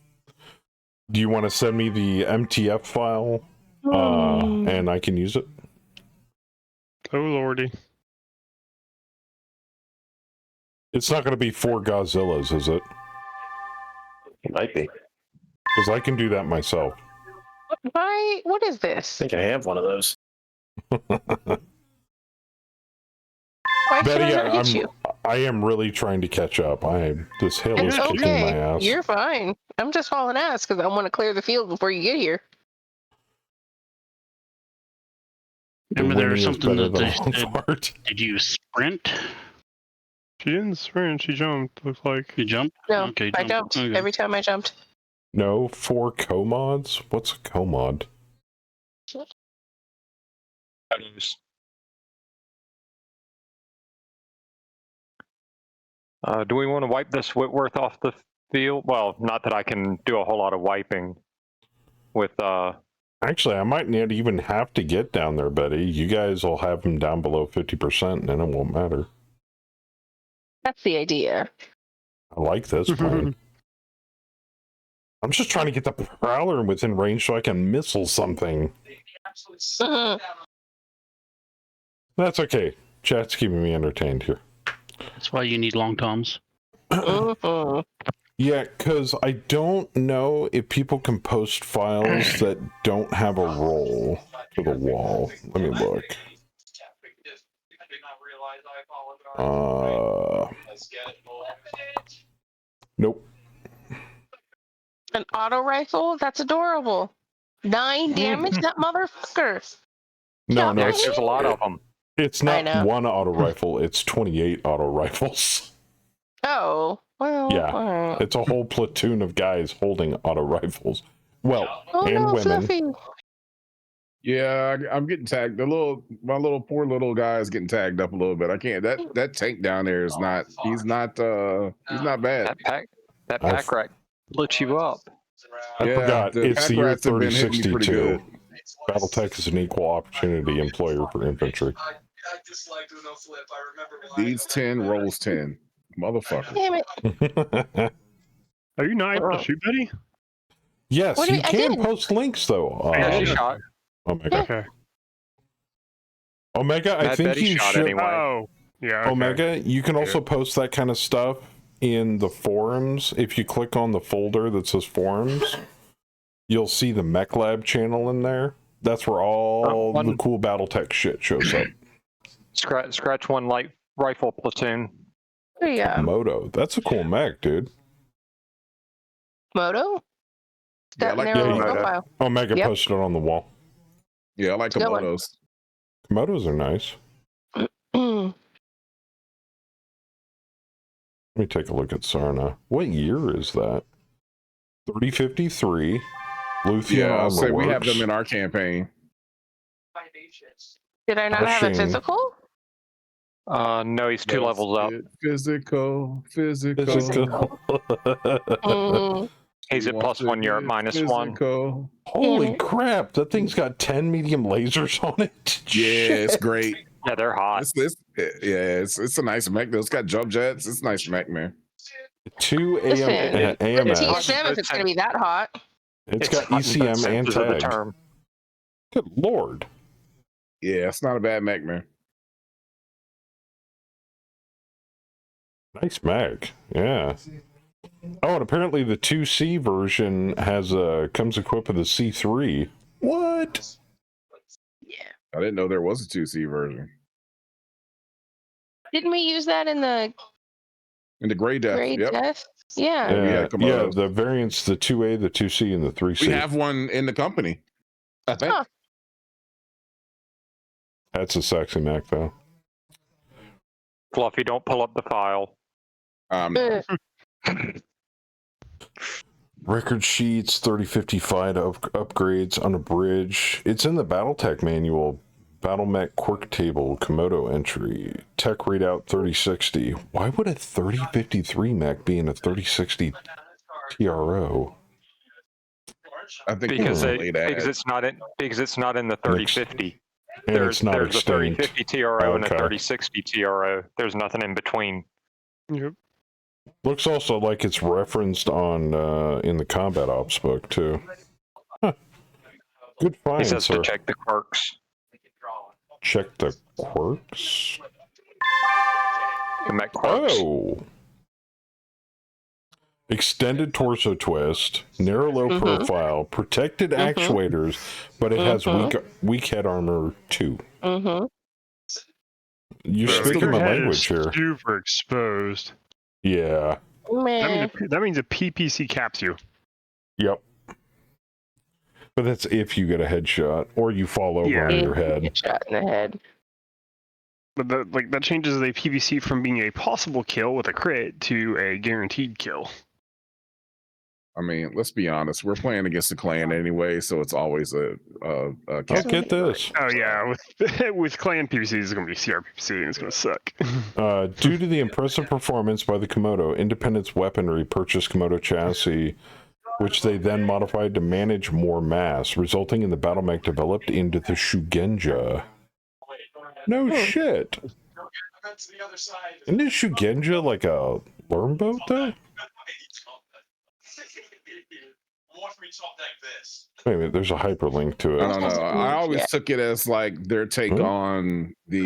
Do you want to send me the MTF file? And I can use it? Oh lordy. It's not going to be 4 Godzillas, is it? It might be. Because I can do that myself. Why? What is I this? think I have one of those. Why should Betty, I not hit you? I am really trying to catch up. This hill is It's kicking my okay. ass. You're fine. I'm just hauling ass because I want to clear the field before you get here. Remember there was Winnie is something better that than they said, Fart. did you sprint? She didn't sprint, she jumped, looks like. You jumped? No, Okay, I jump. jumped Okay. every time I jumped. No, 4 comods? What's a comod? Do we want to wipe this Whitworth off the field? Well, not that I can do a whole lot of wiping with Actually, I might not even have to get down there, Betty. You guys will have them down below 50%, and then it won't matter. That's the idea. I like this plan. I'm just trying to get the Prowler within range so I can missile something. That's okay. Chat's keeping me entertained here. That's why you need long toms. Yeah, because I don't know if people can post files that don't have a role. to the wall. Let me look. Nope. An auto rifle? That's adorable. 9 damage, that motherfucker. No, Yeah, there's a lot of them. It's I not know. one auto rifle. It's 28 auto rifles. Oh, well. Yeah, alright. it's a whole platoon of guys holding auto rifles. Well, Oh and no, women. Fluffy. Yeah, I'm getting tagged. My little poor little guy is getting tagged up a little bit. I can't. That tank down there is not. He's not bad. That pack rat lit you up. I forgot. The It's pack the year rats have been hitting me pretty 3062. good. Battletech is an equal opportunity employer for infantry. These 10 rolls 10, motherfucker. Damn it. Are you not able to shoot, Betty? Yes, What do you I can did. post links though. Yeah, she shot. Omega. Okay. Omega, I Mad think Betty you shot should. anyway. Oh, yeah. Okay. Omega, you can also post that kind of stuff in the forums. If you click on the folder that says forums, you'll see the Mech Lab channel in there. That's where all the cool Battletech shit shows up. Scratch one light rifle platoon. Yeah. Moto, that's a cool mech, dude. Moto? Yeah, I That like narrow the Moto. profile. Omega Yep. posted it on the wall. Yeah, I like Good one. Komodos. Motos are nice. Let me take a look at Sarna. What year is that? 3053. Luthien Yeah, I'll Armor say we have Works. them in our campaign. Did I not have a Pushing. physical? No, he's 2 levels up. Physical. Mm. He's at +1, you're at -1. Holy crap, that thing's got 10 medium lasers on it. Yeah, it's Shit. great. Yeah, they're hot. It's a nice mech though. It's got jump jets. It's a nice mech, man. 2 Listen, AMS. TSM if it's going to be that hot. It's got hot in both ECM and senses of the tag. term. Good lord. Yeah, it's not a bad mech, man. Nice mech. Yeah. Oh, and apparently the 2C version comes equipped with a C3. What? Yeah. I didn't know there was a 2C version. Didn't we use that in the In the Gray Death. Gray Yep. Death? Yeah. we had Komodos. the variants, the 2A, the 2C, and the 3C. We have one in the company, I think. Huh. That's a sexy mech, though. Fluffy, don't pull up the file. Ugh. Record sheets, 3055 upgrades on a bridge. It's in the Battletech manual. Battle mech quirk table, Komodo entry. Tech readout 3060. Why would a 3053 mech be in a 3060 TRO? I think Because it was late ad. it's not in the 3050. And There's it's not a extinct. 3050 TRO and a Okay. 3060 TRO. There's nothing in between. Yep. Looks also like it's referenced on in the combat ops book too. Huh. Good He find, says sir. to check the quirks. Check the quirks. The mech quirks. Oh. Extended torso twist, narrow low profile, protected actuators, but it has weak head armor too. Mm-hmm. You're But speaking your my head language is here. Super exposed. Yeah. Man. That means a PPC caps you. Yep. But that's if you get a headshot or you fall over on your head. Get shot in the head. But that changes the PVC from being a possible kill with a crit to a guaranteed kill. I mean, let's be honest. We're playing against the clan anyway, so it's always a Oh, get this. Oh yeah, with clan PVC, it's going to be CRPC and it's going to suck. Due to the impressive performance by the Komodo, Independence Weaponry purchased Komodo chassis, which they then modified to manage more mass, resulting in the battle mech developed into the Shugenja. No shit. Isn't this Shugenja like a worm boat, though? Wait a minute, there's a hyperlink to it. I don't know. I always took it as like their take on the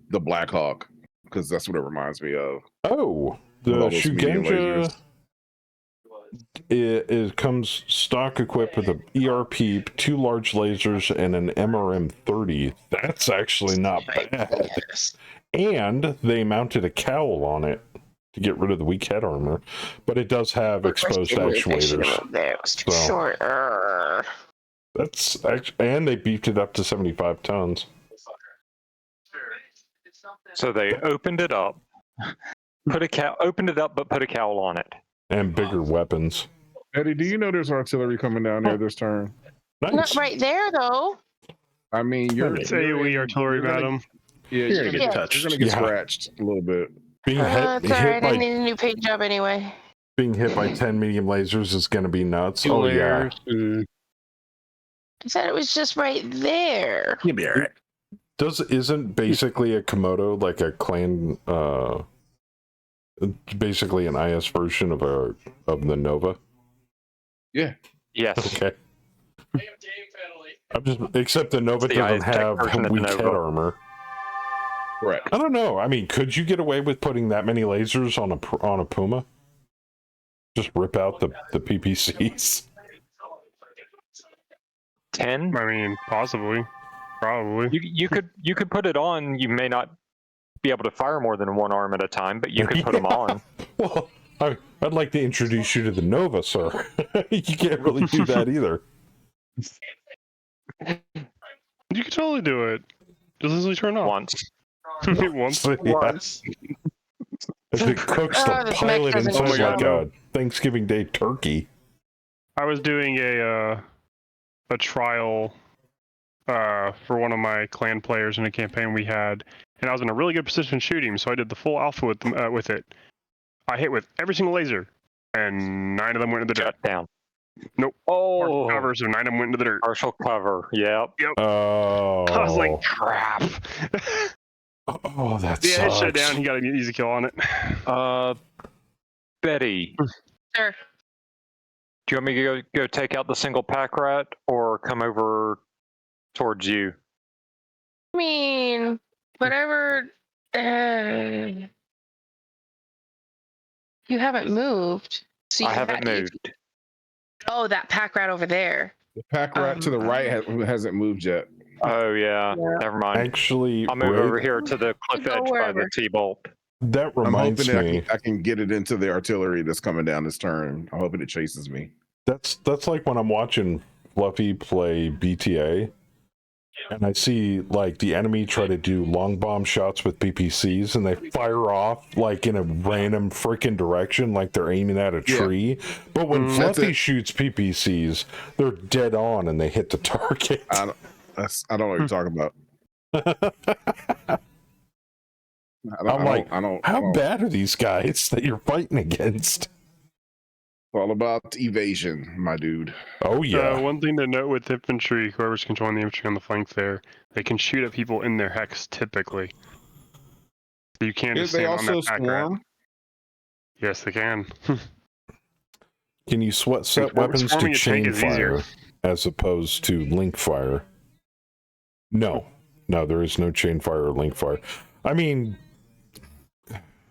Black Hawk, because that's what it reminds me of. Oh, the All those medium Shugenja. lasers. It comes stock equipped with an ERP, 2 large lasers, and an MRM-30. That's actually not bad. And they mounted a cowl on it to get rid of the weak head armor, but it does have exposed actuators. So that's actually, and they beefed it up to 75 tons. So they opened it up, opened it up, but put a cowl on it. And bigger weapons. Eddie, do you know there's artillery coming down there this turn? Nice. Not right there, though. I mean, you're It's AoE artillery, madam. Yeah, you're gonna get touched. You're gonna get scratched a little bit. Being hit, It's alright. I need a new paint job anyway. being hit by 10 medium lasers is going to be nuts. Oh, yeah. I said it was just right there. You'll be alright. Isn't basically a Komodo like a clan, basically an IS version of the Nova? Yeah. Yes. Okay. Except the Nova doesn't have weak head armor. Correct. I don't know. I mean, could you get away with putting that many lasers on a Puma? Just rip out the PPCs. 10? I mean, possibly. Probably. You could put it on. You may not be able to fire more than one arm at a time, but you could put them on. Well, I'd like to introduce you to the Nova, sir. You can't really do that either. You could totally do it. Just as we turn off. Once. Once. If it cooks the pilot inside like a Thanksgiving Day turkey. I was doing a trial for one of my clan players in a campaign we had, and I was in a really good position shooting, so I did the full alpha with it. I hit with every single laser, and 9 of them went into the dirt. Down. Nope. Oh. Partial cover, so 9 of them went into the dirt. Partial cover. Yep. Oh. I was like, crap. Oh, that yeah, sucks. it shut down. He got an easy kill on it. Betty. Sure. Do you want me to go take out the single pack rat or come over towards you? I mean, whatever. You haven't moved. So I haven't moved. Oh, that pack rat over there. The pack rat to the right hasn't moved yet. Oh, yeah. Never mind. Actually, I'll move over here to the cliff edge by the T-bolt. That I'm reminds hoping me. I can get it into the artillery that's coming down this turn. I'm hoping it chases me. That's like when I'm watching Fluffy play BTA, and I see like the enemy try to do long bomb shots with PPCs, and they fire off like in a random freaking direction, like they're aiming at a tree. But when Fluffy shoots PPCs, they're dead on and they hit the target. I don't know what you're talking about. How bad are these guys that you're fighting against? It's all about evasion, my dude. Oh yeah. One thing to note with infantry, whoever's controlling the infantry on the flank there, they can shoot at people in their hex typically. So you can't just they stand on also that pack swarm? rat. Yes, they can. Can you set weapons to swarming a tank chain is easier. fire as opposed to link fire? No, there is no chain fire or link fire. I mean,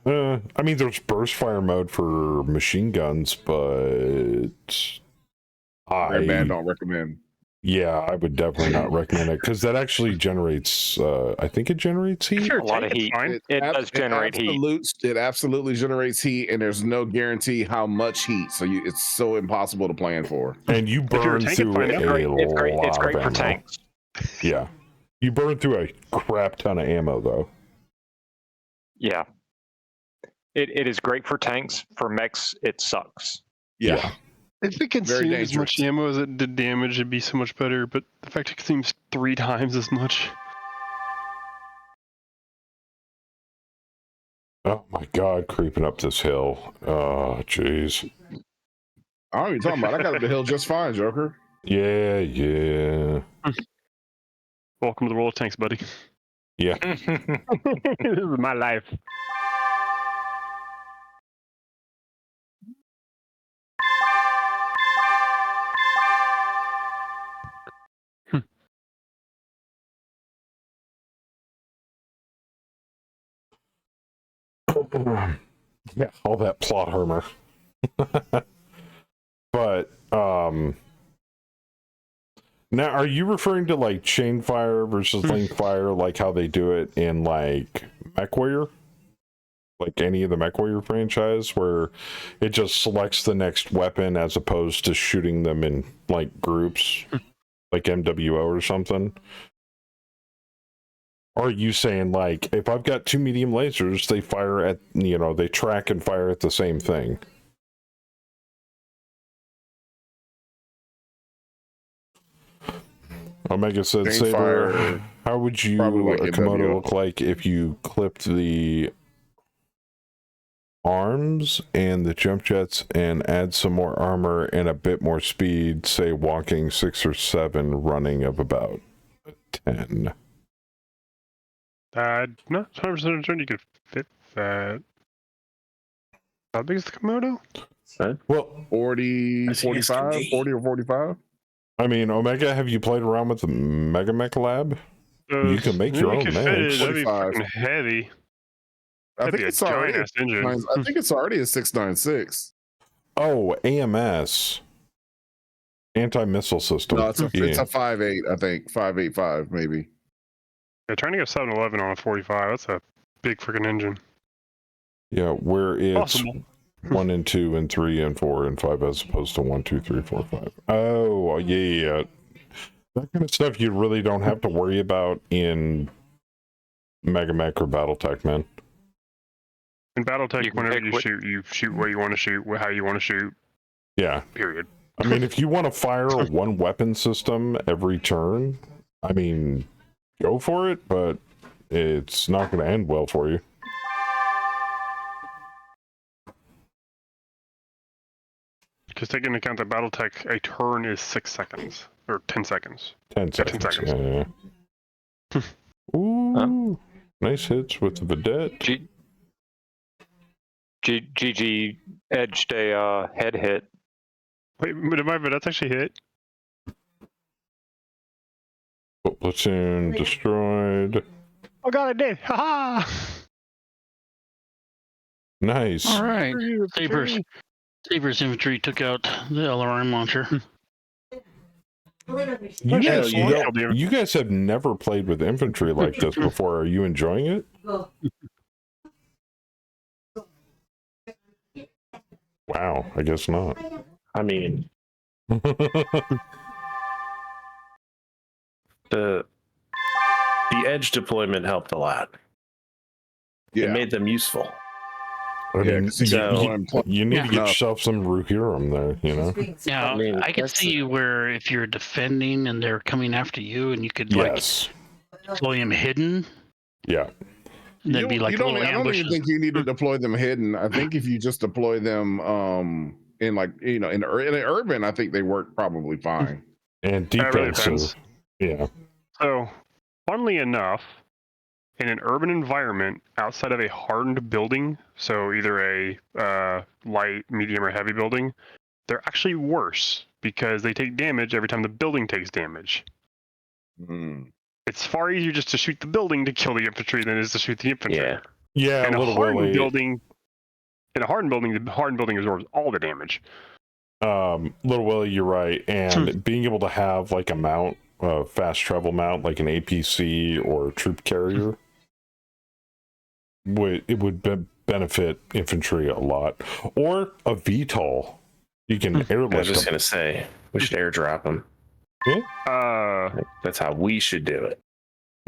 there's burst fire mode for machine guns, but Red Band don't recommend. Yeah, I would definitely not recommend it because that actually generates. I think it generates heat. Sure, a lot of heat. It does generate heat. It absolutely generates heat, and there's no guarantee how much heat. So it's so impossible to plan for. And you burn through It's great for tanks. Yeah, you burn through a crap ton of ammo though. Yeah. It is great for tanks. For mechs, it sucks. Yeah. If it consumed as much ammo as it did damage, it'd be so much better, but the fact it consumes 3 times as much. Oh my god, creeping up this hill. Oh, jeez. I don't even talking about. I got up the hill just fine, Joker. Yeah. Welcome to the world of tanks, buddy. Yeah. This is my life. Yeah, all that plot armor. Now, are you referring to like chain fire versus link fire, like how they do it in like MechWarrior? Like any of the MechWarrior franchise, where it just selects the next weapon as opposed to shooting them in like groups, like MWO or something? Or are you saying like, if I've got 2 medium lasers, they fire at, they track and fire at the same thing? Omega said, Chain Saber, fire, how would you, probably like a Komodo NWO. look like if you clipped the arms and the jump jets and add some more armor and a bit more speed, say walking 6 or 7, running of about 10? Not 100% certain you could fit that. How big is the Komodo? Well, 40, 45, 40 or 45. I mean, Omega, have you played around with the Mega Mech Lab? You can make your own Fit it. mechs. That'd be 45. fucking heavy. I That'd think be a it's already. giant-ass engine. I think it's already a 696. Oh, AMS. Anti-missile system. No, it's a Yeah. 5.8. I think 5.85 maybe. Yeah, trying to get 711 on a 45. That's a big freaking engine. Yeah, where it's Possible. 1 and 2 and 3 and 4 and 5 as opposed to 1, 2, 3, 4, 5. Oh, yeah. That kind of stuff you really don't have to worry about in Mega Mech or Battletech, man. In Battletech, You can whenever pick you shoot what you want to shoot, how you want to shoot. Yeah. Period. I mean, if you want to fire one weapon system every turn, I mean, go for it, but it's not going to end well for you. Because taking into account that Battletech, a turn is 6 seconds. Or 10 seconds. 10 seconds. 10 seconds. Yeah. Ooh. Nice hits with the Vedette. GG edged a head hit. Wait, did my Vedette actually hit? Platoon destroyed. Oh god, I did! Haha! Nice. All right. Saber's infantry took out the LRM launcher. You guys have never played with infantry like this before. Are you enjoying it? Wow, I guess not. I mean, the edge deployment helped a lot. Yeah. It made them useful. I mean, so, you need to get yourself some Ruhiram there, you know? Yeah, I could see where if you're defending and they're coming after you and you could deploy them hidden. Yeah. That'd be like little I don't ambushes. even think you need to deploy them hidden. I think if you just deploy them in like, in urban, I think they work probably fine. And defensive. Yeah. So, funnily enough, in an urban environment outside of a hardened building, so either a light, medium, or heavy building, they're actually worse because they take damage every time the building takes damage. It's far easier just to shoot the building to kill the infantry than it is to shoot the infantry. Yeah, in a hardened building, the hardened building absorbs all the damage. Little Willie, you're right. And being able to have like a mount, fast travel mount, like an APC or a troop carrier, would benefit infantry a lot. Or a VTOL. You can airlift them. I was just going to say, we should airdrop them. Yeah. That's how we should do it.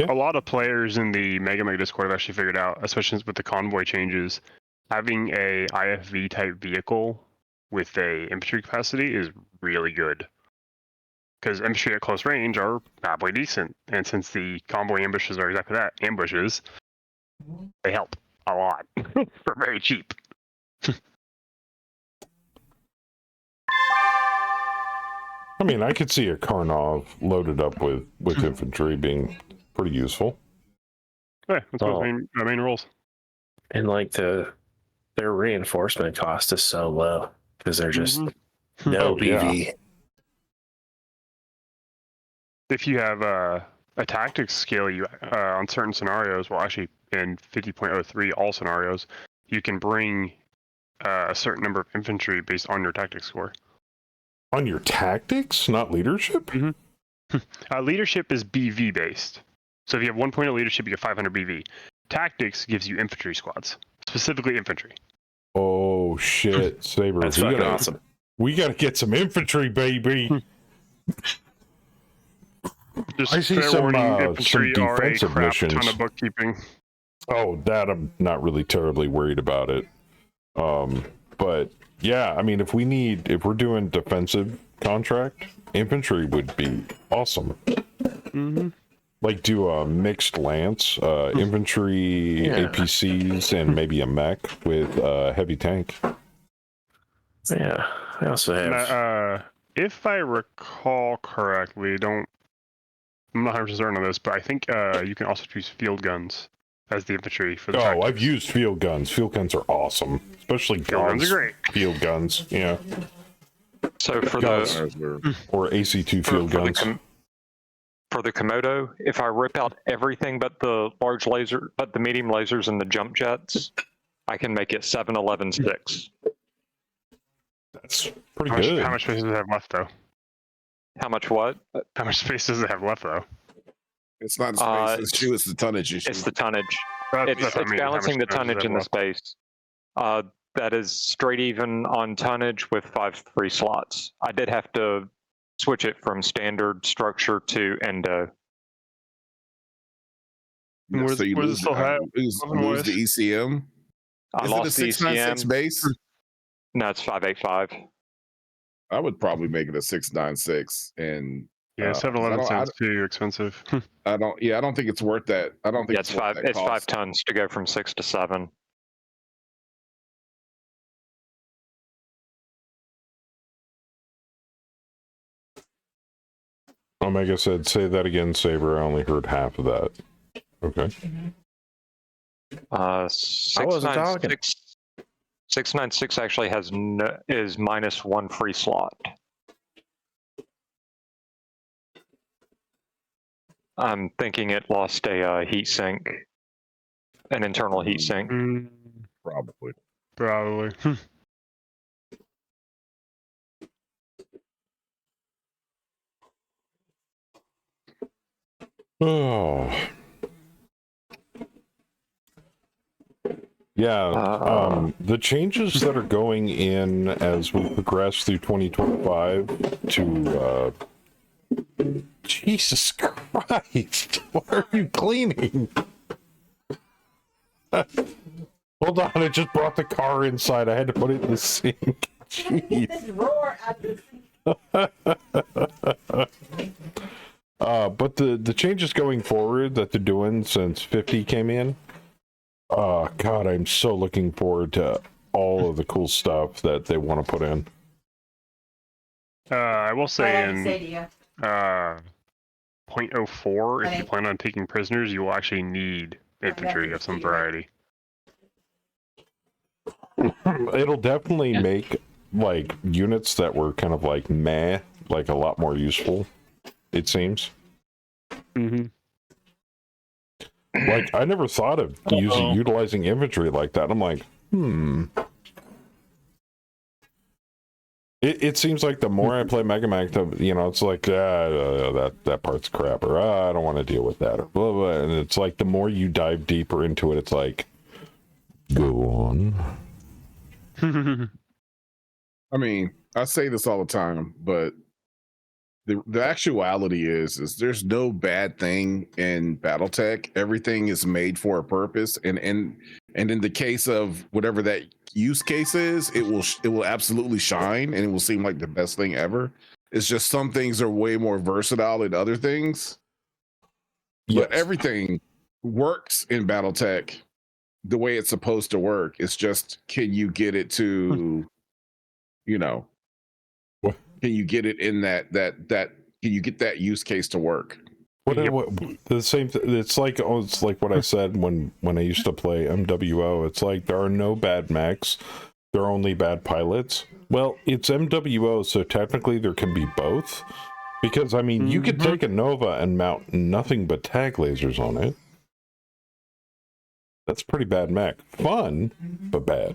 A lot of players in the Mega Discord have actually figured out, especially with the convoy changes, having a IFV type vehicle with a infantry capacity is really good. Because infantry at close range are probably decent, and since the convoy ambushes are exactly that, ambushes, they help a lot for very cheap. I mean, I could see a Karnov loaded up with infantry being pretty useful. Yeah, that's one of the main roles. And like their reinforcement cost is so low because they're just no BV. Yeah. If you have a tactics scale, you on certain scenarios, well, actually in 50.03, all scenarios, you can bring a certain number of infantry based on your tactics score. On your tactics, not leadership? Leadership is BV based. So if you have 1 point of leadership, you get 500 BV. Tactics gives you infantry squads, specifically infantry. Oh shit, Saber. That's fucking awesome. We gotta get some infantry, baby. Just I see fair some warning, infantry are a defensive crap missions. ton of bookkeeping. Oh, that I'm not really terribly worried about it. But yeah, I mean, if we're doing defensive contract, infantry would be awesome. Like do a mixed lance, infantry, APCs, and maybe a mech with heavy tank. Yeah, I also have. If I recall correctly, I'm not 100% certain on this, but I think you can also choose field guns as the infantry for the tactics. I've used field guns. Field guns are awesome, especially Field guns are great. Field guns, yeah. So for Guns. the Or AC2 field guns. for the Komodo, if I rip out everything but the large laser, but the medium lasers and the jump jets, I can make it 7-11-6. That's pretty good. How much space does it have left, though? How much what? How much space does it have left, though? It's not the space issue, it's the tonnage issue. It's the tonnage. That's It's what I mean. How balancing the much space does it tonnage have and the left? space. That is straight even on tonnage with 5 free slots. I did have to switch it from standard structure to endo. Yeah, Where's- so you where's lose, it still have? lose the ECM. I Is it a lost the 696 ECM. base? No, it's 585. I would probably make it a 696 and Yeah, 7-11 I sounds too expensive. I don't think it's worth that. I don't think Yeah, it's worth five. that It's cost. 5 tons to go from 6 to 7. Omega said, say that again, Saber. I only heard half of that. Okay. 696. 696 actually is minus 1 free slot. I'm thinking it lost a heat sink, an internal heat sink. Probably. Oh. Yeah, the changes that are going in as we progress through 2025 to Jesus Christ, why are you cleaning? Hold on, I just brought the car inside. I had to put it in the sink. Jeez. But the changes going forward that they're doing since 50 came in, God, I'm so looking forward to all of the cool stuff that they want to put in. I will say in say to you. 0.04, if you plan on taking prisoners, you will actually need infantry of some variety. It'll definitely make like units that were kind of like meh, like a lot more useful, it seems. Like, I never thought of utilizing infantry like that. I'm like, It seems like the more I play Mega Mac, it's like, that part's crap, or I don't want to deal with that, or blah, blah. And it's like, the more you dive deeper into it, it's like, go on. I mean, I say this all the time, but the actuality is there's no bad thing in Battletech. Everything is made for a purpose, and in the case of whatever that use case is, it will absolutely shine, and it will seem like the best thing ever. It's just some things are way more versatile than other things, but everything works in Battletech the way it's supposed to work. It's just, can you get it to, can you get it in that can you get that use case to work? The same it's like what I said when I used to play MWO. It's like, there are no bad mechs, there are only bad pilots. Well, it's MWO, so technically there can be both, because I mean, you could take a Nova and mount nothing but tag lasers on it. That's pretty bad mech. Fun, but bad.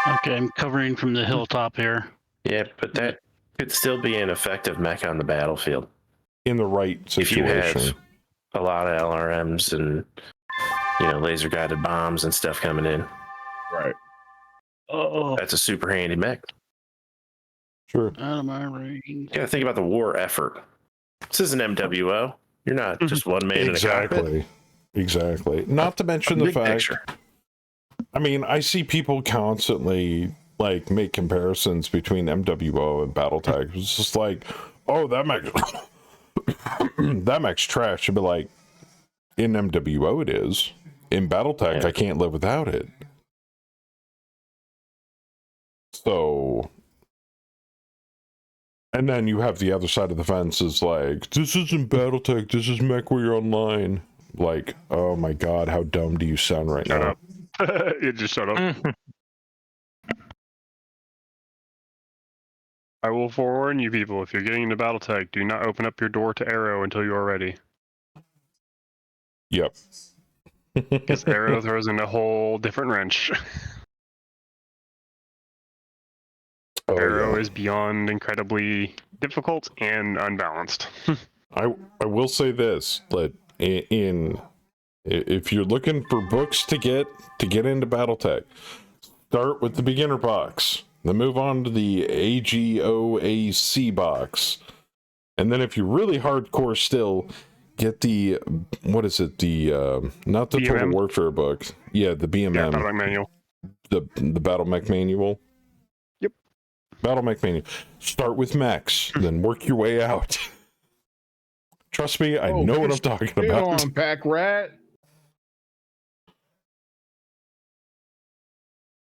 Okay, I'm covering from the hilltop here. Yeah, but that could still be an effective mech on the battlefield. In the right situation. If you have a lot of LRMs and, laser guided bombs and stuff coming in. Right. Oh. That's a super handy mech. Sure. Out of my range. You gotta think about the war effort. This is an MWO. You're not just one man in a cockpit. Exactly. Not to mention the fact. Picture. I mean, I see people constantly make comparisons between MWO and Battletech. It's just like, oh, that mech's trash. Should be like, in MWO it is. In Battletech, I can't live without it. So, and then you have the other side of the fence is like, this isn't Battletech, this is Mech Warrior Online. Like, oh my god, how dumb do you sound right now? Up. You just shut up. I will forewarn you people, if you're getting into Battletech, do not open up your door to Arrow until you are ready. Yep. Because Arrow throws in a whole different wrench. Arrow is beyond incredibly difficult and unbalanced. I will say this, that if you're looking for books to get into Battletech, start with the beginner box, then move on to the AGOAC box, and then if you're really hardcore still, get the not the BMM? Total Warfare book, the BMM, Yeah, Battle Mech Manual. the Battle Mech Manual. Yep. Battle Mech Manual. Start with mechs, then work your way out. Trust me, I know what I'm talking about. On, Pack Rat.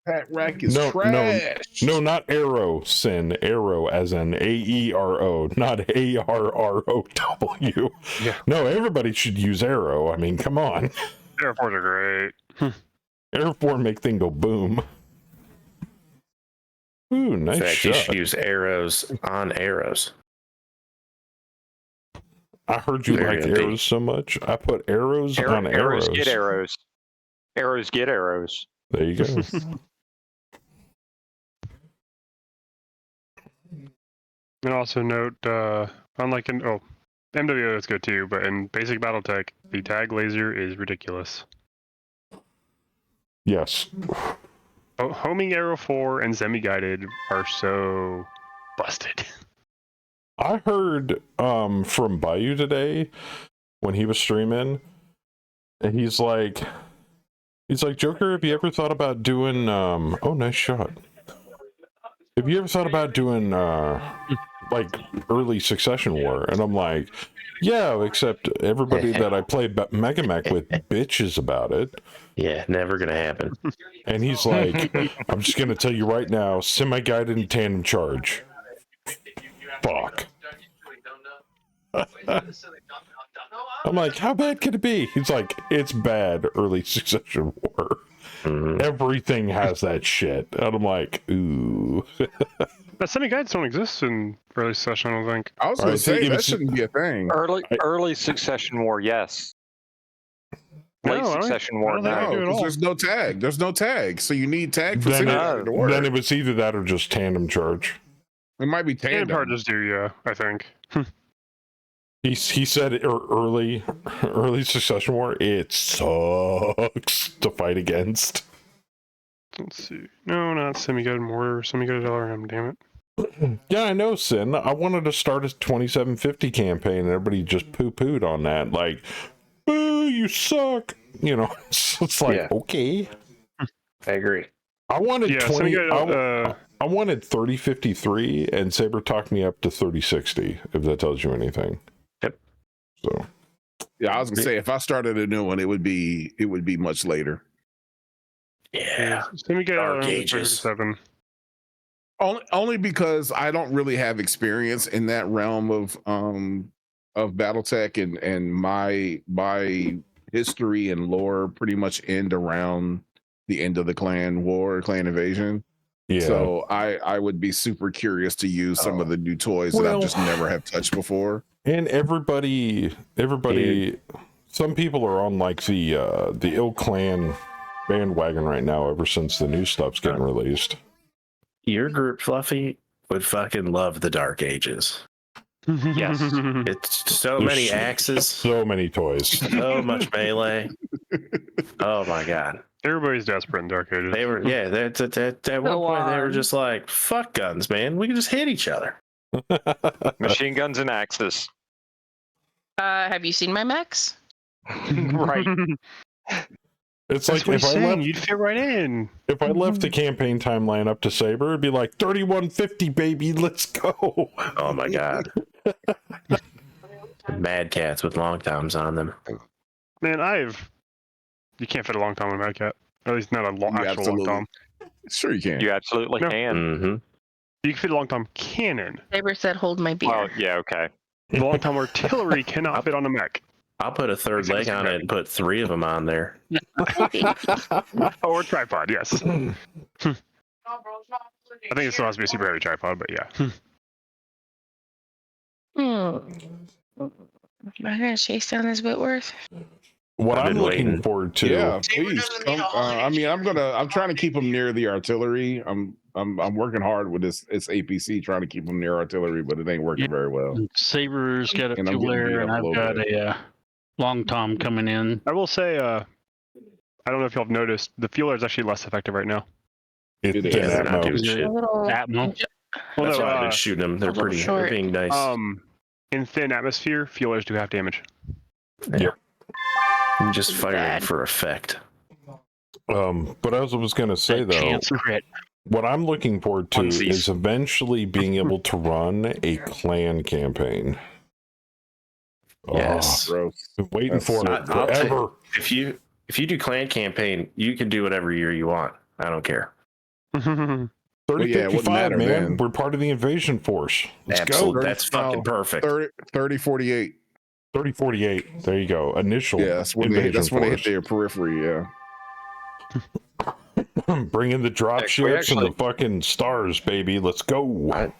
Pack Rat is trash. No, not Arrow, Sin. Arrow as in AERO, not ARROW. Yeah. No, everybody should use Arrow. I mean, come on. Air 4s are great. Air 4 make thing go boom. Ooh, nice In fact, shot. you should use arrows on arrows. I heard you like arrows so much. I put arrows on arrows. Get arrows. Arrows get arrows. There you go. And also note, unlike in MWO is good too, but in basic Battletech, the tag laser is ridiculous. Yes. Homing Arrow 4 and semi-guided are so busted. I heard from Bayou today when he was streaming, and he's like, Joker, have you ever thought about doing oh, nice shot. Have you ever thought about doing early Succession War? And I'm like, yeah, except everybody that I play Mega Mech with bitches about it. Yeah, never gonna happen. And he's like, I'm just gonna tell you right now, semi-guided and tandem charge. Fuck. I'm like, how bad could it be? He's like, it's bad, early Succession War. Mm-hmm. Everything has that shit. And I'm like, ooh. But semi-guides don't exist in early Succession, I don't think. I was going to say, that shouldn't be a thing. Early Succession War, yes. Late Succession War, no. Because there's no tag. There's no tag. So you need tag for semi-guided to work. Then it was either that or just tandem charge. It might be tandem. Tandem charges do, yeah, I think. He said early Succession War, it sucks to fight against. Let's see. No, not semi-guided mortar, semi-guided LRM, damn it. Yeah, I know, Sin. I wanted to start a 2750 campaign and everybody just poo-pooed on that. Like, boo, you suck. You know, it's like, okay. I agree. I wanted I wanted 3053 and Saber talked me up to 3060, if that tells you anything. Yep. So yeah, I was gonna say if I started a new one, it would be much later. Yeah. Semi-guided gauges. Only because I don't really have experience in that realm of Battletech and my history and lore pretty much end around the end of the clan war, clan invasion. Yeah. So I would be super curious to use some of the new toys that I've just never have touched before. And everybody some people are on like the Ill Clan bandwagon right now ever since the new stuff's getting released. Your group, Fluffy, would fucking love the Dark Ages. Yes. It's so There's many axes, so many toys. so much melee. Oh my god. Everybody's desperate in Dark Ages. They were, yeah, at one point they were just like, fuck guns, man. We can just hit each other. Machine guns and axes. Have you seen my mechs? Right. It's That's like what if he's I saying. left, You'd fit right in. if I left the campaign timeline up to Saber, it'd be like 3150, baby, let's go. Oh my god. Mad cats with long toms on them. Man, you can't fit a long tom in a Mad Cat. At least not a You actual long absolutely- tom. Sure you can. You absolutely No. can. Mm-hmm. You can fit a long tom cannon. Saber said, "Hold my beer." Well, yeah, okay. The long tom artillery cannot fit on a mech. I'll put a third It's leg on it and put 3 of them on there. Or a tripod, yes. I think it still has to be a super heavy tripod, but yeah. Am I gonna chase down this Whitworth? What I've I'm been looking waiting. forward to. Yeah, please. I mean, I'm trying to keep them near the artillery. I'm working hard with this APC, trying to keep them near artillery, but it ain't working very well. Saber's got a And I'm fuel getting beat air, up and a I've little got bit. a long tom coming in. I will say, I don't know if y'all have noticed, the fueler is actually less effective right now. It It is. did They're that not mode. doing shit. A little. Atmo. Well, That's no, why I've been shooting them. They're a little pretty. short. They're being nice. in thin atmosphere, fuelers do half damage. Yeah. You just fire Bad. it for effect. But as I was going to say, That though, chance crit. what I'm looking forward to Onesies. is eventually being able to run a clan campaign. Yes. Gross. Been waiting That's for so- it I'll take- forever. If you do clan campaign, you can do whatever year you want. I don't care. 3055, matter, man. man. We're part of the invasion force. Let's Absolutely. go. That's fucking perfect. 3048. 3048. There you go. Initial. Yeah, that's when they hit force. their periphery. Yeah. Bring in the drop Heck, we ships and actually- the fucking stars, baby. Let's go.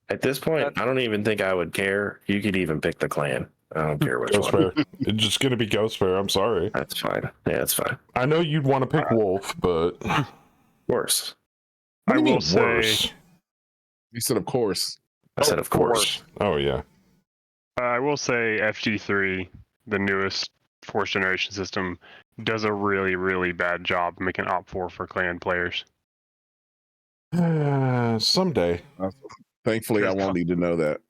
At this point, I don't even think I would care. You could even pick the clan. I don't care which Ghost one. Bear. It's just going to be Ghost Bear. I'm sorry. That's fine. Yeah, that's fine. I know you'd want to pick Wolf, but Worse. what I do you will mean say- worse? You said, of course. I said, of course. Oh, yeah. I will say FG3, the newest fourth generation system, does a really, really bad job making Op4 for clan players. Someday. Thankfully, I won't need to know that.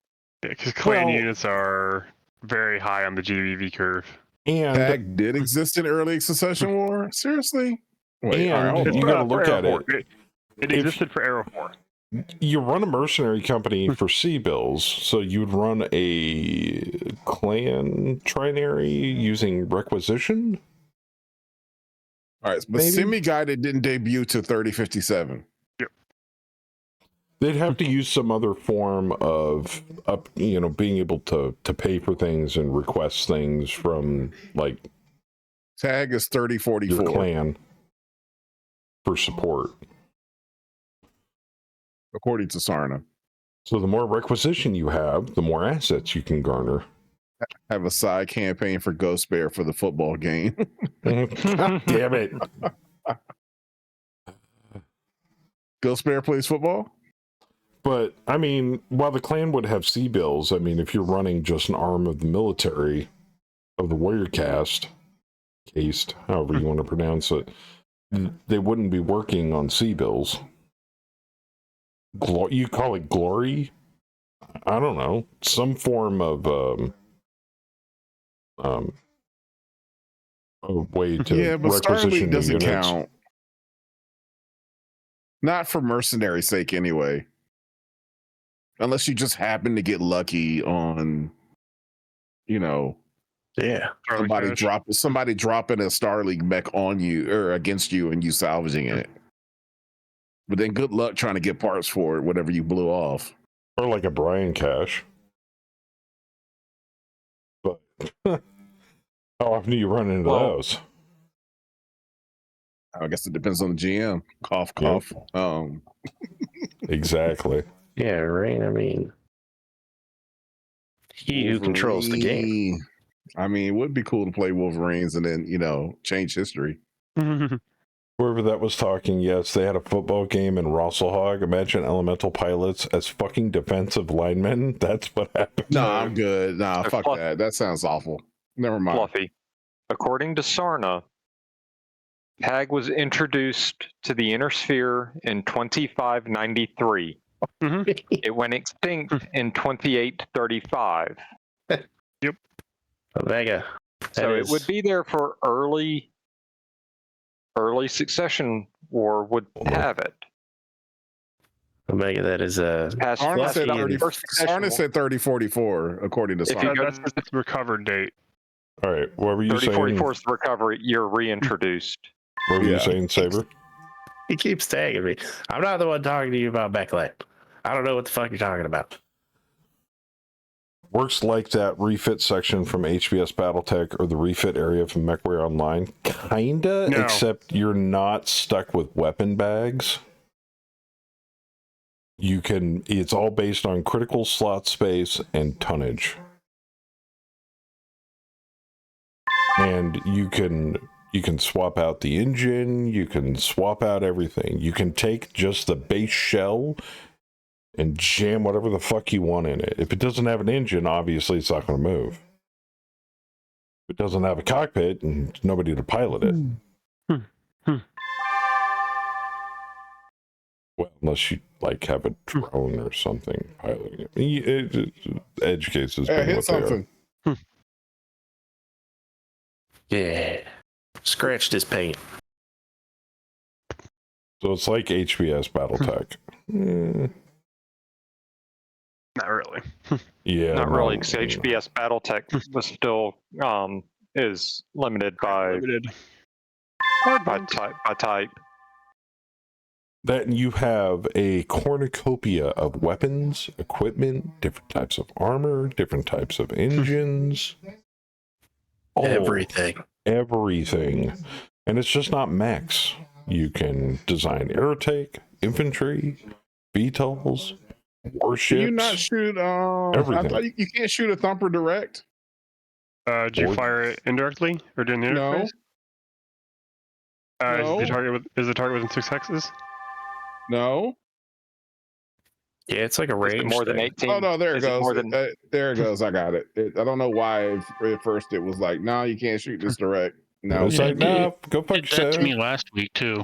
Yeah, because clan Well- units are very high on the GBV curve. And Tag did exist in early Succession War? Seriously? Wait, all right, And hold you on. gotta look for at Arrow it. 4. It If- existed for Arrow 4. you run a mercenary company for sea bills, so you'd run a clan trinary using requisition. All right, but Maybe. semi-guided didn't debut to 3057. They'd have to use some other form of being able to pay for things and request things from like Tag is your 3044. clan for support. According to Sarna. So the more requisition you have, the more assets you can garner. Have a side campaign for Ghost Bear for the football game. God damn it. Ghost Bear plays football? But I mean, while the clan would have sea bills, I mean, if you're running just an arm of the military of the warrior cased, however you want to pronounce it, they wouldn't be working on sea bills. You call it glory? I don't know. Some form of a way to Yeah, but requisition Starlink the doesn't units. count. Not for mercenary sake, anyway. Unless you just happen to get lucky on, Yeah. somebody dropping a Starlink mech on you or against you and you salvaging it. But then good luck trying to get parts for it, whatever you blew off. Or like a Brian Cash. But how often do you run into those? I guess it depends on the GM. Cough, Yeah. cough. Exactly. Yeah, right. I mean, he who controls the game. Wolverine. I mean, it would be cool to play Wolverines and then, change history. Well, Whoever that was talking, yes, they had a football game in Rosselhog. Imagine elemental pilots as fucking defensive linemen. That's what happened. No, I'm good. Nah, So fuck that. That sounds awful. Never mind. Fluffy. According to Sarna, PAG was introduced to the inner sphere in 2593. It went extinct in 2835. Yep. Omega. So it would be there for early succession war would have it. Omega, that is a. Sarna said, First succession war. said 3044, according to If you Sarna. go- That's the recovered date. All right, what were you saying? 3044 is the recovery. You're reintroduced. What were you Yeah. saying, Saber? He keeps tagging me. I'm not the one talking to you about Backlight. I don't know what the fuck you're talking about. Works like that refit section from HBS Battletech or the refit area from MechWare Online. Kinda, No. except you're not stuck with weapon bags. It's all based on critical slot space and tonnage. And you can swap out the engine, you can swap out everything. You can take just the base shell and jam whatever the fuck you want in it. If it doesn't have an engine, obviously it's not going to move. If it doesn't have a cockpit and nobody to pilot it. Well, unless you like have a drone or something piloting it. Edge cases. Yeah, being hit what they are. something. Yeah. Scratched his paint. So it's like HBS Battletech. Not really. Yeah. Not no, really, because HBS Battletech was still is limited by type. That you have a cornucopia of weapons, equipment, different types of armor, different types of engines. Everything. Everything. And it's just not mechs. You can design aerotake, infantry, VTOLs, warships. Can you not shoot? everything. I thought you can't shoot a thumper direct. Did you fire it indirectly or during the interface? No. Is the target within 6 hexes? No. Yeah, it's like a Is it range. more than thing. 18? Oh no, there it Is it goes. more than- There it goes. I got it. I don't know why at first it was like, no, you can't shoot this direct. No, It's like, no, go fuck Did that to yourself. me last week too.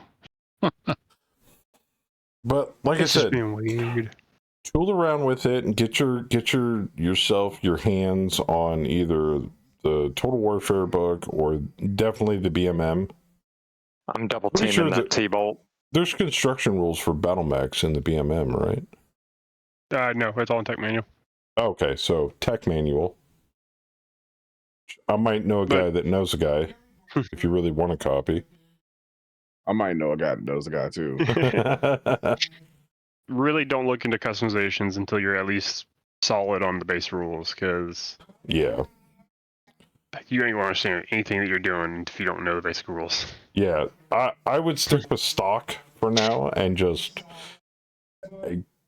But like It's I just said, being weird. tool around with it and get your hands on either the Total Warfare book or definitely the BMM. I'm double Pretty teaming sure that T-bolt. There's construction rules for battle mechs in the BMM, right? No, it's all in tech manual. Okay, so tech manual. I might know a guy that knows a guy if you really want a copy. I might know a guy that knows a guy too. Really don't look into customizations until you're at least solid on the base rules, because Yeah. you ain't going to understand anything that you're doing if you don't know the basic rules. Yeah. I would stick with stock for now and just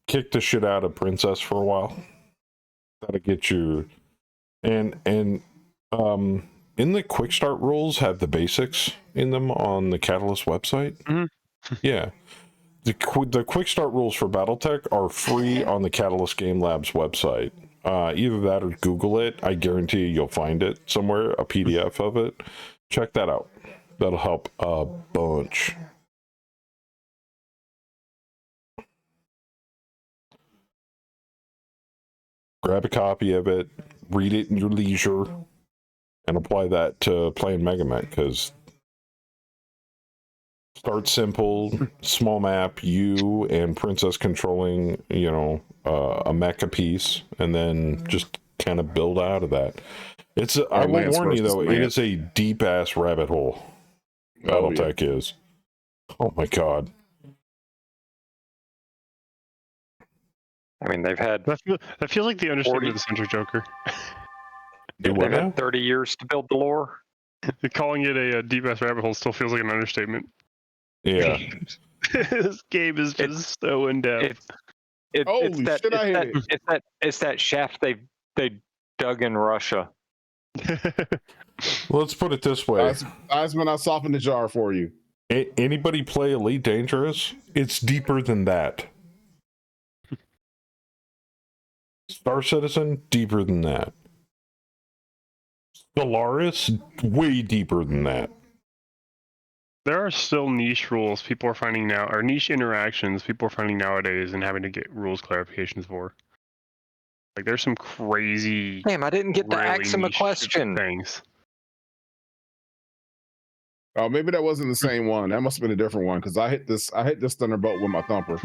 kick the shit out of Princess for a while. That'll get you and in the quick start rules have the basics in them on the Catalyst website. Mm-hmm. Yeah. The quick start rules for Battletech are free on the Catalyst Game Labs website. Either that or Google it. I guarantee you'll find it somewhere, a PDF of it. Check that out. That'll help a bunch. Grab a copy of it, read it in your leisure, and apply that to playing Mega Mech, because start simple, small map, you and Princess controlling, a mecha piece, and then just kind of build out of that. I will Lance warn you versus though, it Lance. is a deep ass rabbit hole. Oh, yeah. Battletech is. Oh my god. I mean, they've had That feels like the understatement of the Century Joker. Do they've what now? had 30 years to build the lore. Calling it a deep ass rabbit hole still feels like an understatement. Yeah. This game is just so in depth. Holy shit, I hit it. It's that shaft they dug in Russia. Let's put it this way. That's when I softened the jar for you. Anybody play Elite Dangerous? It's deeper than that. Star Citizen, deeper than that. Stellaris, way deeper than that. There are still niche rules people are finding now, or niche interactions people are finding nowadays and having to get rules clarifications for. Like, there's some crazy. Damn, I didn't get to really ask him a niche question. Things. Oh, maybe that wasn't the same one. That must have been a different one because I hit this thunderbolt with my thumper.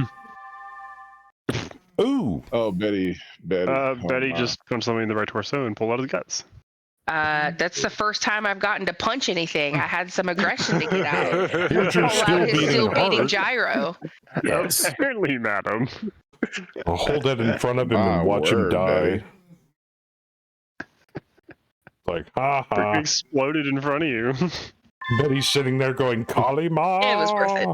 Ooh. Oh, Betty. Betty just punched somebody in the right torso and pulled out his guts. That's the first time I've gotten to punch anything. I had some aggression to get out. But you're Still beating hard. Gyro. Yes. Apparently, madam. I'll hold that in front of him My and watch him word, die. Betty. Like, ha Freaking ha. exploded in front of you. Betty's sitting there going, Kalima! It was worth it.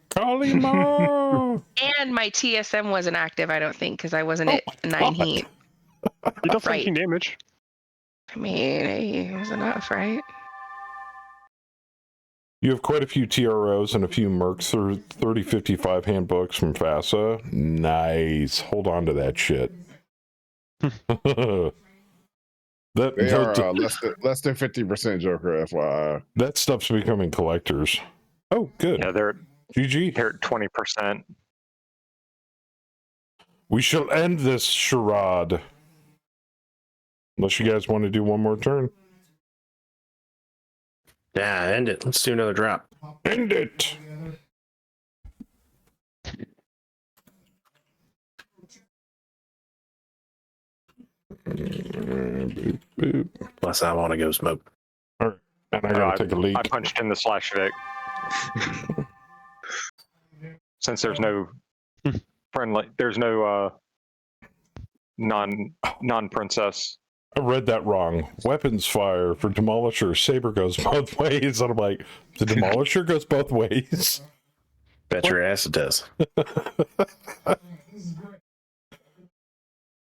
Kalima! And my TSM wasn't active, I don't think, because I wasn't at 9 God. heat. You dealt Right. 17 damage. I mean, it was enough, right? You have quite a few TROs and a few mercs or 3055 handbooks from FASA. Nice. Hold on to that shit. They are less than 50% Joker, FYI. That stuff's becoming collectors. Oh, good. Yeah, they're GG. at 20%. We shall end this charade. Unless you guys want to do one more turn. Yeah, end it. Let's do another drop. End it! Boop, boop. Plus, I want to go smoke. All right, and I gotta take a leak. I punched in the /Vic. Since there's no friendly, there's no non-princess. I read that wrong. Weapons fire for Demolisher. Saber goes both ways. And I'm like, the Demolisher goes both ways? Bet your ass it does.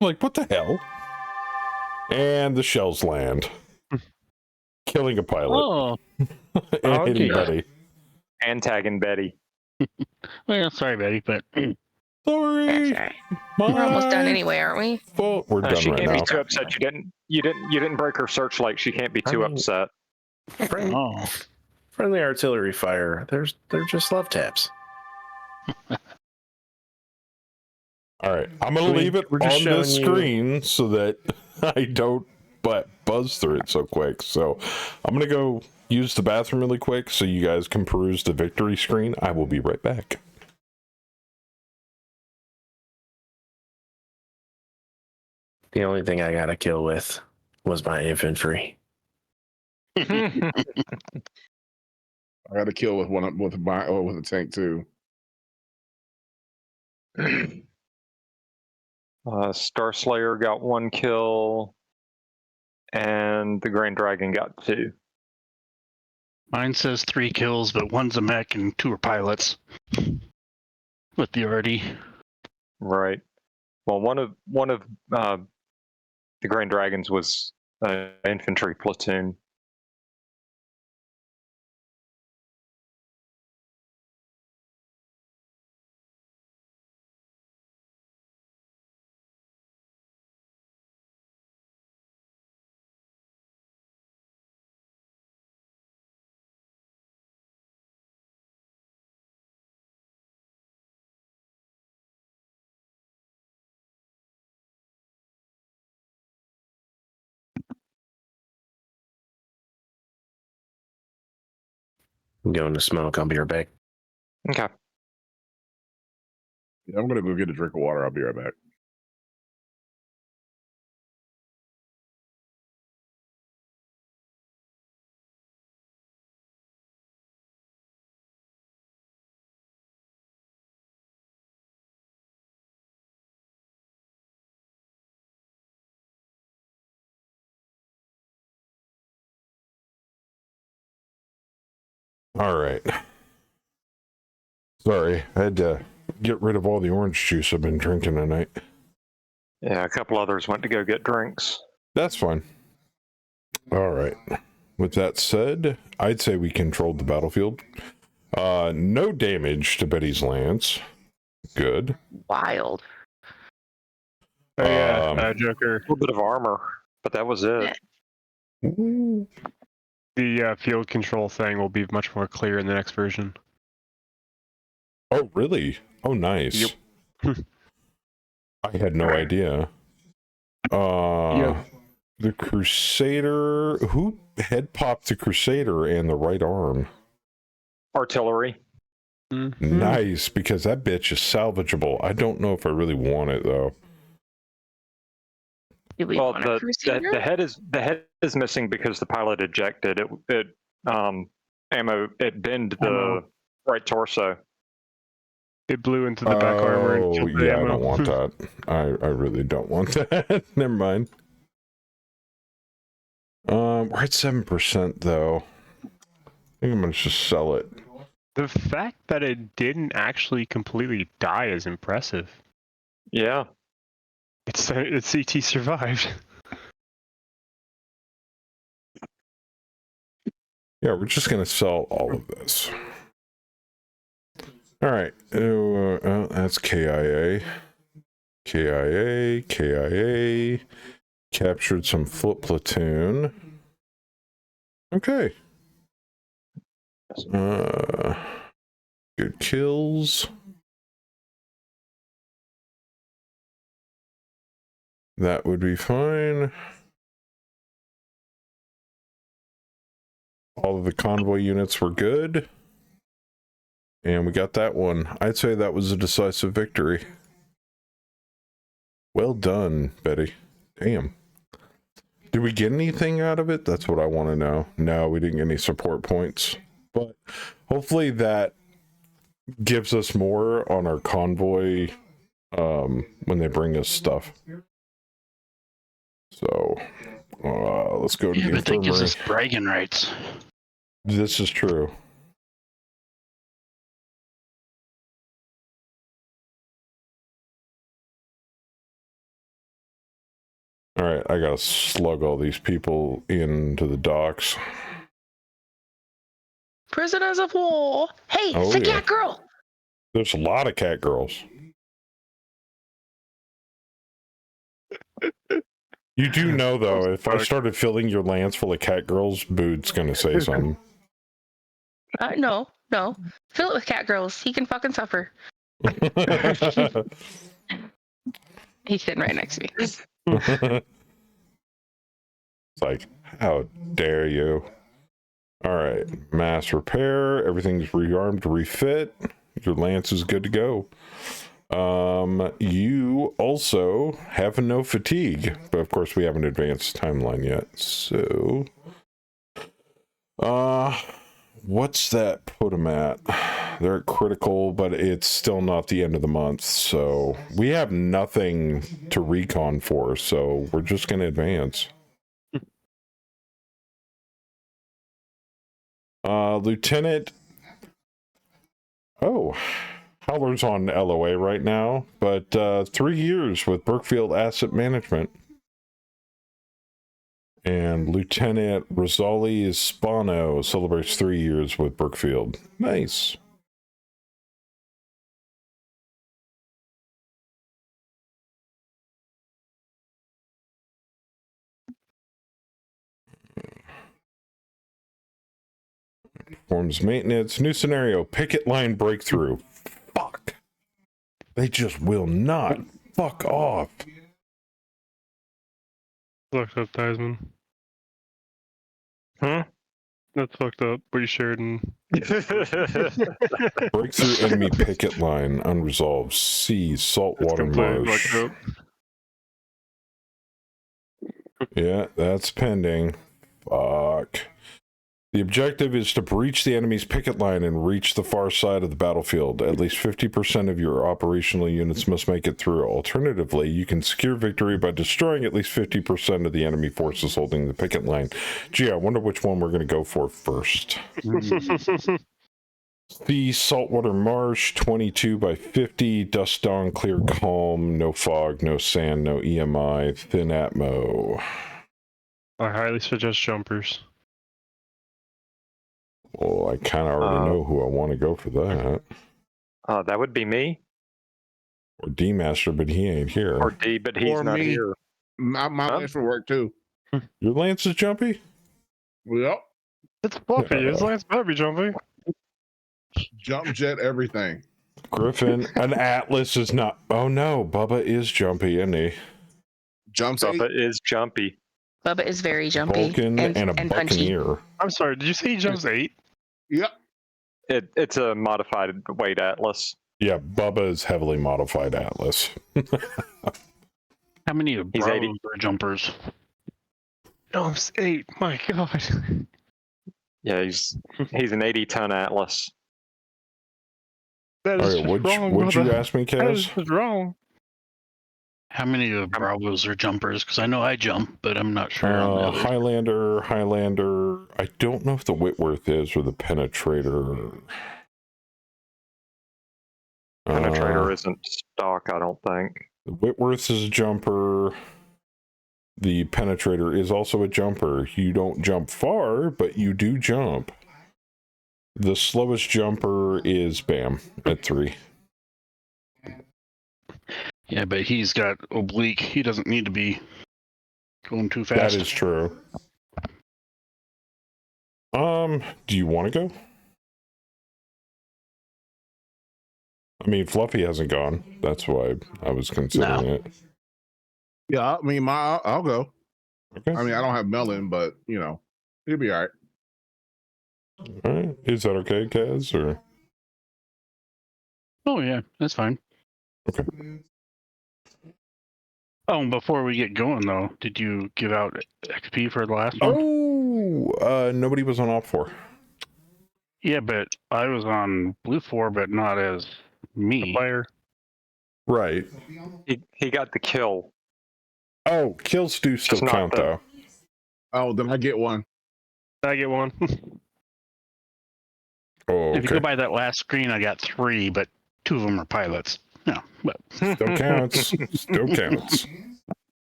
Like, what the hell? And the shells land. Killing a pilot. Oh, And okay. hitting Betty. And tagging Betty. well, sorry, Betty, but Sorry. That's right. We're almost done anyway, aren't we? Fault. We're done She right can't now. be too upset. You didn't break her searchlight. She can't be too upset. oh, Friendly artillery fire. They're just love taps. All right. I'm going to leave it we're just on the showing you- screen so that I don't buzz through it so quick. So I'm going to go use the bathroom really quick so you guys can peruse the victory screen. I will be right back. The only thing I got to kill with was my infantry. I got to kill with with a tank too. Star Slayer got 1 kill, and the Grand Dragon got 2. mine says 3 kills, but 1's a mech and 2 are pilots. With the already. Right. Well, one of the Grand Dragons was an infantry platoon. I'm going to smoke. I'll be right back. Okay. Yeah, I'm gonna go get a drink of water. I'll be right back. All right. Sorry, I had to get rid of all the orange juice I've been drinking tonight. Yeah, a couple others went to go get drinks. That's fine. All right. With that said, I'd say we controlled the battlefield. No damage to Betty's lance. Good. Wild. Oh yeah, Joker. A little bit of armor, but that was it. Ooh. The field control thing will be much more clear in the next version. Oh, really? Oh, nice. Yep. I had no idea. Yep. The Crusader. Who head popped the Crusader and the right arm? Artillery. Mm-hmm. Nice, because that bitch is salvageable. I don't know if I really want it though. Do we Well, want a Crusader? the head is missing because the pilot ejected it. It bend the right torso. It blew into the back armor and killed the yeah, ammo. I don't want that. I really don't want that. Never mind. We're at 7% though. I think I'm gonna just sell it. The fact that it didn't actually completely die is impressive. Yeah. It's CT survived. Yeah, we're just gonna sell all of this. All right. That's KIA. KIA. Captured some foot platoon. Okay. Good kills. That would be fine. All of the convoy units were good. And we got that one. I'd say that was a decisive victory. Well done, Betty. Damn. Did we get anything out of it? That's what I want to know. No, we didn't get any support points. But hopefully that gives us more on our convoy when they bring us stuff. So, let's go to the but that gives infirmary. us bragging rights. This is true. All right, I gotta slug all these people into the docks. Prisoners of war. Hey, Oh, it's a yeah. cat girl. There's a lot of cat girls. You do know, though, if I started filling your lance full of cat girls, Bood's gonna say something. No. Fill it with cat girls. He can fucking suffer. He's sitting right next to me. It's like, how dare you? All right, mass repair. Everything's rearmed, refit. Your lance is good to go. You also have no fatigue, but of course we haven't advanced timeline yet. So, what's that put them at? They're at critical, but it's still not the end of the month. So we have nothing to recon for. So we're just going to advance. Lieutenant. Oh, Howler's on LOA right now, but 3 years with Brookfield Asset Management. And Lieutenant Rosali Spano celebrates 3 years with Brookfield. Nice. Performs maintenance. New scenario. Picket line breakthrough. Fuck. They just will not. Fuck off. Fucked up, Theismann. Huh? That's fucked up. What you shared in. Breakthrough enemy picket line. Unresolved. C. Saltwater marsh. Yeah, that's pending. Fuck. The objective is to breach the enemy's picket line and reach the far side of the battlefield. At least 50% of your operational units must make it through. Alternatively, you can secure victory by destroying at least 50% of the enemy forces holding the picket line. Gee, I wonder which one we're going to go for first. The Saltwater Marsh, 22 by 50, dust dawn, clear calm, no fog, no sand, no EMI, thin atmo. I highly suggest jumpers. Oh, I kind of already know who I want to go for that. That would be me. Or D-Master, but he ain't here. Or D, but he's Or not me. here. My Lance would work too. Your Lance is jumpy? Yep. It's Fluffy. His Lance better be jumpy. Jump jet everything. Griffin, an Atlas is not. Oh no, Bubba is jumpy, isn't he? Jumps Bubba 8. is jumpy. Bubba is very jumpy Vulcan and a punchy. Buccaneer. I'm sorry. Did you say he jumps 8? Yep. It's a modified weight Atlas. Yeah, Bubba is heavily modified Atlas. How many of He's 80. Bravos are jumpers? Jumps 8. My God. Yeah, he's an 80-ton Atlas. That is All right, just wrong. what'd you brother. ask me, That is Kaz? just wrong. How many of Bravos are jumpers? Because I know I jump, but I'm not sure on the others. Highlander. I don't know if the Whitworth is or the Penetrator. Penetrator isn't stock, I don't think. The Whitworth is a jumper. The Penetrator is also a jumper. You don't jump far, but you do jump. The slowest jumper is Bam at 3. Yeah, but he's got oblique. He doesn't need to be going too fast. That is true. Do you want to go? I mean, Fluffy hasn't gone. That's why I was considering it. Yeah, I mean, I'll go. Okay. I mean, I don't have melon, but you know, he'll be all right. All right. Is that okay, Kaz? Or Oh, yeah, that's fine. okay. Oh, and before we get going, though, did you give out XP for the last one? Oh, nobody was on Op 4. Yeah, but I was on Blue 4, but not as me. Player. Right. He got the kill. Oh, kills do still It's not count, the- though. Oh, then I get one. I get one. Oh, If you go okay. by that last screen, I got 3, but 2 of them are pilots. Yeah, but Still counts. Still counts.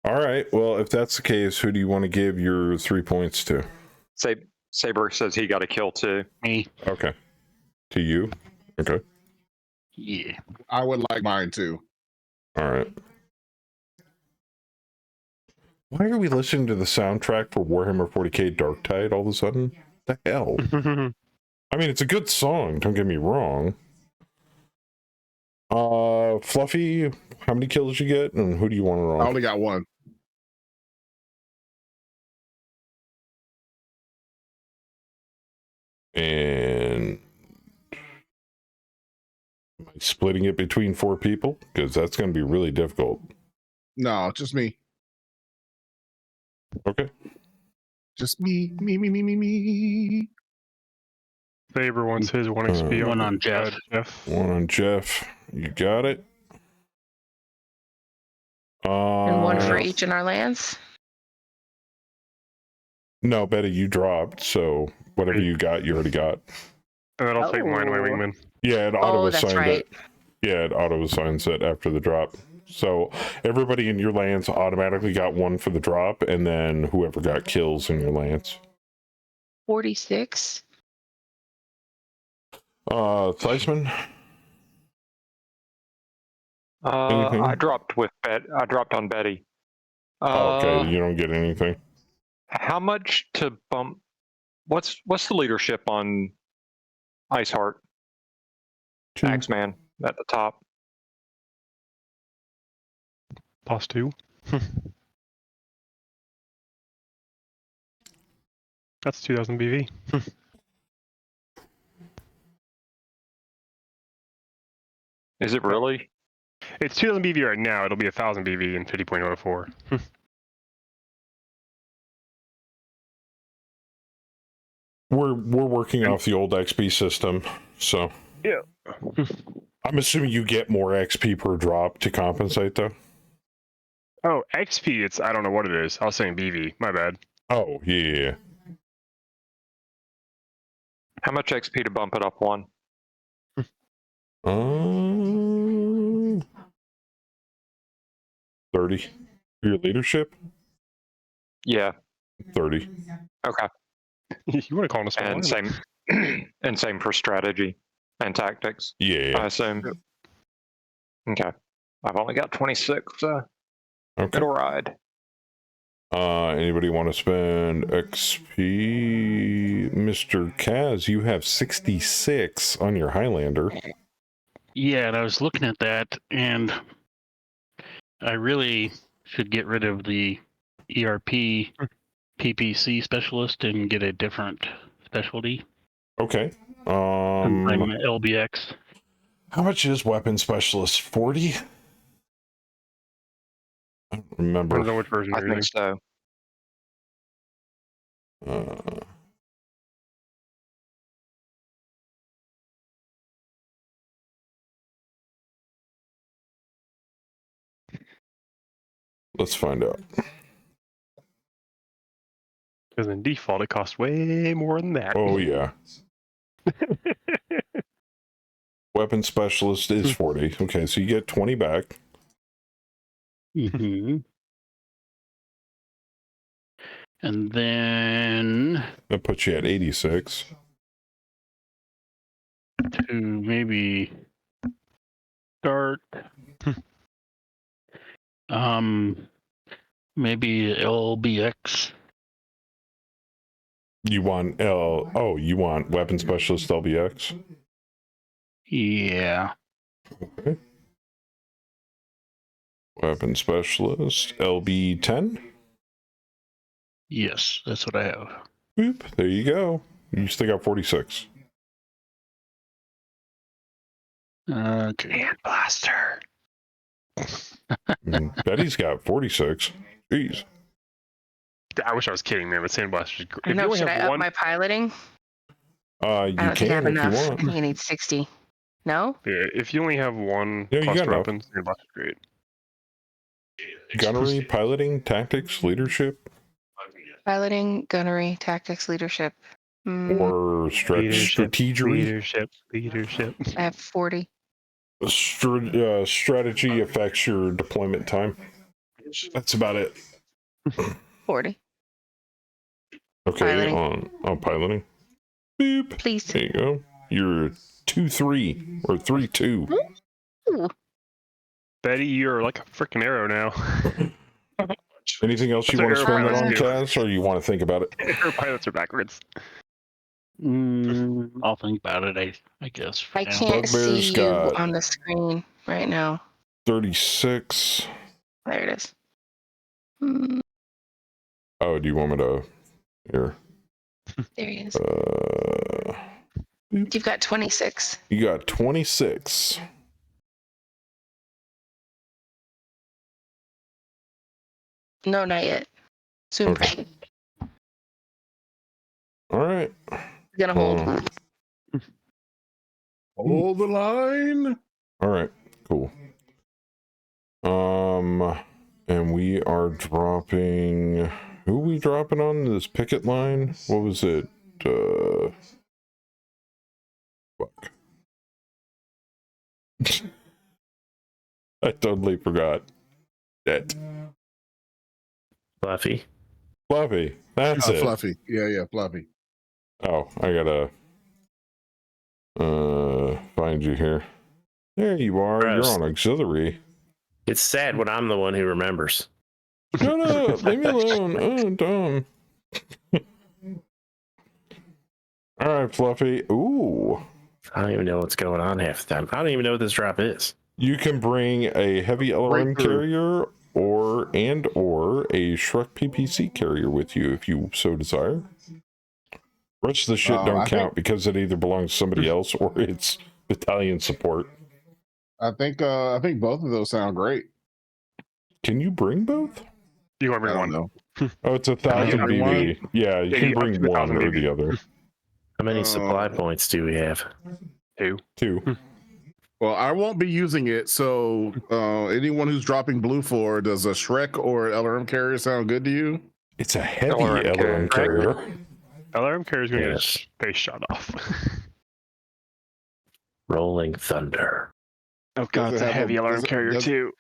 All right. Well, if that's the case, who do you want to give your 3 points to? Saber says he got a kill too. me, Okay. To you? Okay. yeah. I would like mine too. All right. Why are we listening to the soundtrack for Warhammer 40k Dark Tide all of a sudden? The hell? I mean, it's a good song, don't get me wrong. Fluffy, how many kills you get, and who do you want to roll? I only got one. And am I splitting it between 4 people? Because that's going to be really difficult. No, just me. Okay. Just me. Saber wants his 1 XP One on Jeff. Jeff. 1 on Jeff. You got it. And one for each in our lands. No, Betty, you dropped, so whatever you got, you already got. And then I'll take mine away, Oh. wingman. Yeah, it auto that's assigned right. it. Yeah, it auto assigns it after the drop. So everybody in your lands automatically got 1 for the drop, and then whoever got kills in your lands. 46. Theismann? Anything? I dropped on Betty. Oh, okay, you don't get anything. How much to bump? What's the leadership on Iceheart? 2. Axeman at the top. +2. That's 2000 BV. Is it really? It's 2000 BV right now. It'll be 1000 BV in 50.04. We're working off the old XP system, so Yeah. I'm assuming you get more XP per drop to compensate, though. Oh, XP. I don't know what it is. I was saying BV. My bad. Oh, yeah. How much XP to bump it up 1? 30. Your leadership? Yeah. 30. Okay. You want to call him a small And island. And same for strategy and tactics, I Yeah. assume. Okay. I've only got 26, so Okay. it'll ride. Anybody want to spend XP? Mr. Kaz, you have 66 on your Highlander. Yeah, and I was looking at that, and I really should get rid of the ERP PPC specialist and get a different specialty. Okay. I'm LBX. How much is weapon specialist? 40? I don't remember. Depends on which version I you're think using. so. Let's find out. Because in default, it costs way more than that. Oh, yeah. Weapon specialist is 40. Okay, so you get 20 back. Mm-hmm. And then That puts you at 86. to maybe start maybe LBX. You want you want weapon specialist LBX? Yeah. Okay. Weapon specialist LB10? Yes, that's what I have. Boop. There you go. You still got 46. Okay. And blaster. Betty's got 46. Jeez. I wish I was kidding, man, but Sandblast is great. I If you know. only Should I have up one, my piloting? You I don't think I have can if enough. you I want. think I need 60. No? yeah, if you only have one Yeah, you got cluster enough. weapon, Sandblast is great. Gunnery, piloting, tactics, leadership, Piloting, gunnery, tactics, leadership. or strategery. Leadership. I have 40. Strategy affects your deployment time. That's about it. 40. Okay, Piloting. on piloting. Boop. Please. There you go. You're 2-3 or 3-2. Ooh. Betty, you're like a freaking arrow now. Anything else you want That's to what spend it on, airplanes Kaz, or you want to think about it? Her pilots are backwards. I'll think about it, I guess. For I now. can't Bugbear's see you got- on the screen right now. 36. There it is. Hmm, Oh, do you want me to? Here. there he is. Uh, You've got 26. you got 26. No, not yet. Soon. Okay. All right. Gonna hold. Hold the line. All right. Cool. And we are dropping. Who are we dropping on this picket line? What was it? Fuck. I totally forgot. That. Fluffy. Fluffy. That's it. Fluffy. Yeah, Fluffy. Oh, I gotta find you here. There you are. Gross. You're on auxiliary. It's sad when I'm the one who remembers. Shut up. Leave me alone. Oh, dumb. All right, Fluffy. Ooh. I don't even know what's going on half the time. I don't even know what this drop is. You can bring a heavy LRM carrier or a Shrek PPC carrier with you if you so desire. Rest of the shit don't count because it either belongs to somebody else or it's battalion support. I think both of those sound great. Can you bring both? You want to bring I one? don't know. Oh, it's 1,000 bring one? BB. Yeah, you can bring one or the other. How many supply points do we have? Two. Well, I won't be using it, so anyone who's dropping blue for, does a Shrek or an LRM carrier sound good to you? It's a heavy LRM LRM carrier. LRM carrier is going to get Yes. a space shot off. Rolling Thunder. Oh god, it's a heavy LRM carrier too.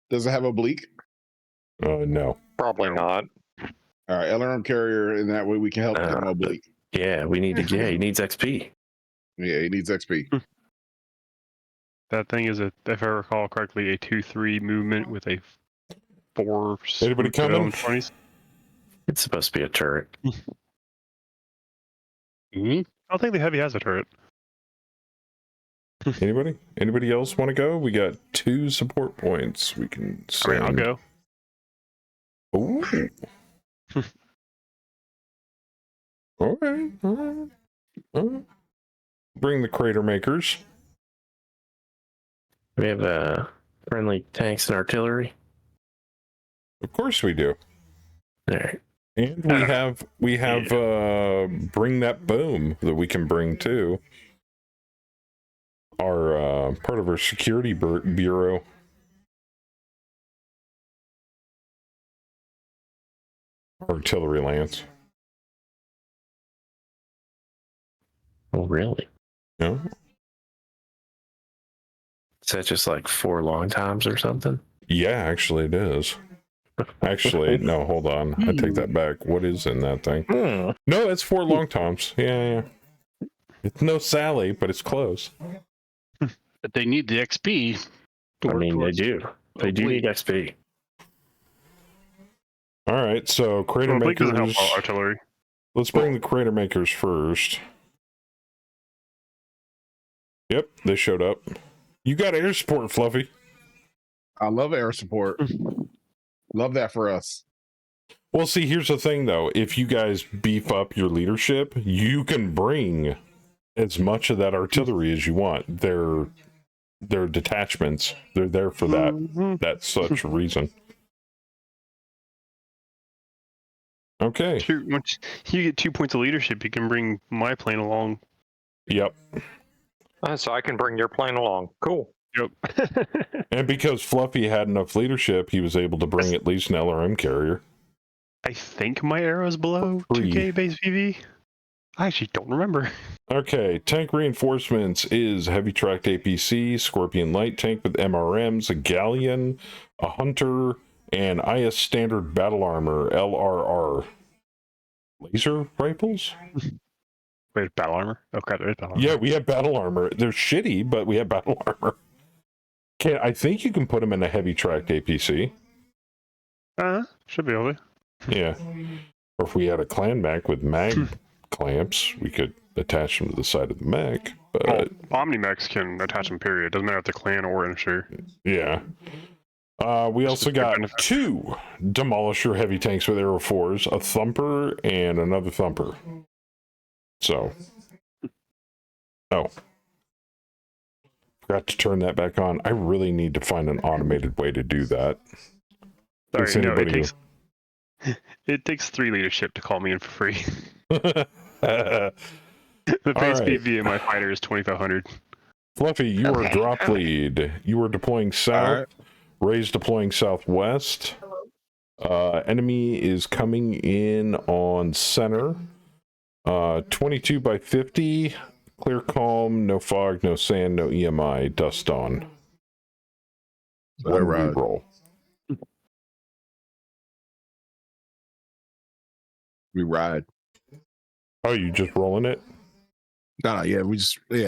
Does it have oblique? No. Probably not. All right, LRM carrier, and that way we can help get an oblique. Yeah, we need to. Yeah, he needs XP. Yeah, he needs XP. That thing is if I recall correctly, a 2-3 movement with a 4. Anybody coming? 20s. It's supposed to be a turret. I don't think the heavy has a turret. Anybody? Anybody else want to go? We got 2 support points. We can send. I mean, I'll go. Ooh. Okay. All right. Bring the crater makers. We have friendly tanks and artillery. Of course we do. All right. And we have bring that boom that we can bring too. Our part of our security bureau. Artillery lance. Oh, really? Yeah. Is that just like 4 long times or something? Yeah, actually it is. Actually, no, hold on. I take that back. What is in that thing? No, it's 4 long toms. Yeah. It's no Sally, but it's close. But they need the XP. I mean, they do. They do need XP. All right, so crater Well, makers. doesn't help artillery. Let's bring the crater makers first. Yep, they showed up. You got air support, Fluffy. I love air support. Love that for us. Well, see, here's the thing, though. If you guys beef up your leadership, you can bring as much of that artillery as you want. They're detachments. They're there for that such reason. Okay. Once you get 2 points of leadership, you can bring my plane along. Yep. So I can bring your plane along. Cool. Yep. And because Fluffy had enough leadership, he was able to bring at least an LRM carrier. I think my arrow's below 2K base PV. I actually don't remember. Okay, tank reinforcements is heavy tracked APC, Scorpion light tank with MRMs, a galleon, a hunter, and IS standard battle armor, LRR. Laser rifles? Wait, battle armor? Oh crap, there is battle armor. Yeah, we have battle armor. They're shitty, but we have battle armor. I think you can put them in a heavy tracked APC. Should be able to. Yeah. Or if we had a clan mech with mag clamps, we could attach them to the side of the mech. But Omni-mechs can attach them, period. Doesn't matter if they're clan or initiator. yeah. We also got 2 Demolisher heavy tanks with Aero 4s, a Thumper and another Thumper. So. Oh. Forgot to turn that back on. I really need to find an automated way to do that. Sorry, no, it takes 3 leadership to call me in for free. The base PV in my fighter is 2,500. Fluffy, you are drop lead. You are deploying south. Ray's deploying southwest. Enemy is coming in on center. 22 by 50. Clear calm, no fog, no sand, no EMI, dust on. One reroll. We ride. Oh, you just rolling it? No, yeah,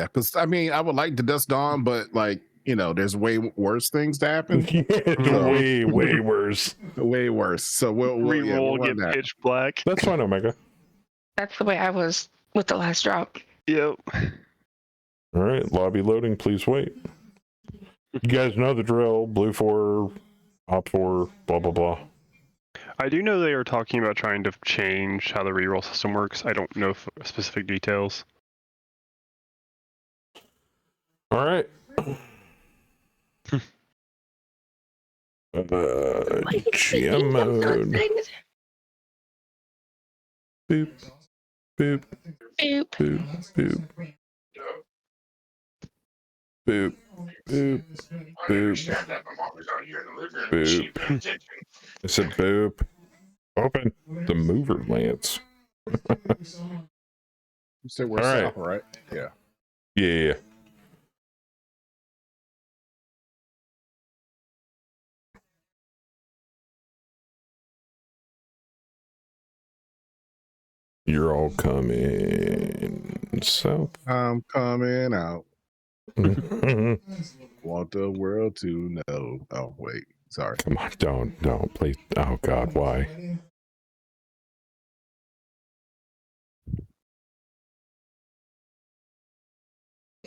because I mean, I would like to dust dawn, but like, you know, there's way worse things to happen. way worse. Way worse. So we'll reroll, get get pitch black. That's fine, Omega. That's the way I was with the last drop. Yep. All right, lobby loading, please wait. You guys know the drill. Blue 4, op 4, blah, blah, blah. I do know they are talking about trying to change how the reroll system works. I don't know specific details. All right. GM mode. Boop. Boop. Boop. Boop. Boop. Boop. Boop. Boop. I said boop. Open the mover lance. You said we're south, right? Yeah. Yeah. You're all coming south. I'm coming out. Want the world to know. Oh, wait. Sorry. Come on, don't please. Oh God, why?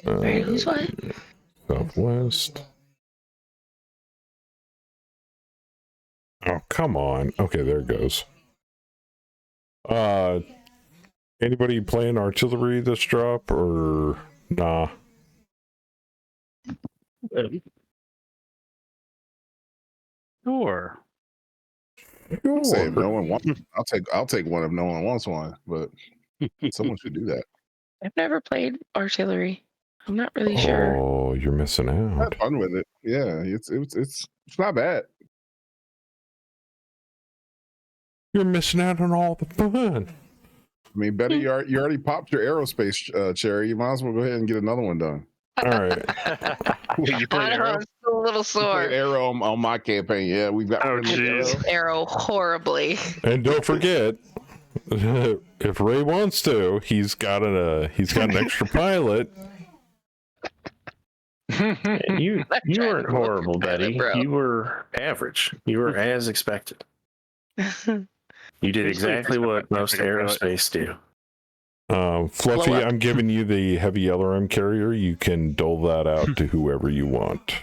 Wait, who's what? Southwest. Oh, come on. Okay, there it goes. Anybody playing artillery this drop or nah? Sure. I'll say if no one wants, I'll take one if no one wants one, but someone should do that. I've never played artillery. I'm not really sure. Oh, you're missing I out. had fun with it. Yeah, it's not bad. You're missing out on all the fun. I mean, Betty, you already popped your aerospace cherry. You might as well go ahead and get another one done. All right. Wait, you played I know, Arrow? I'm still a little We sore. played Arrow on my campaign. Yeah, we've got. Oh, I jeez. played Arrow horribly. And don't forget, if Ray wants to, he's got an extra pilot. You weren't horrible, Betty. bro. You were average. You were as expected. You did exactly what most aerospace do. Fluffy, Blow up. I'm giving you the heavy LRM carrier. You can dole that out to whoever you want.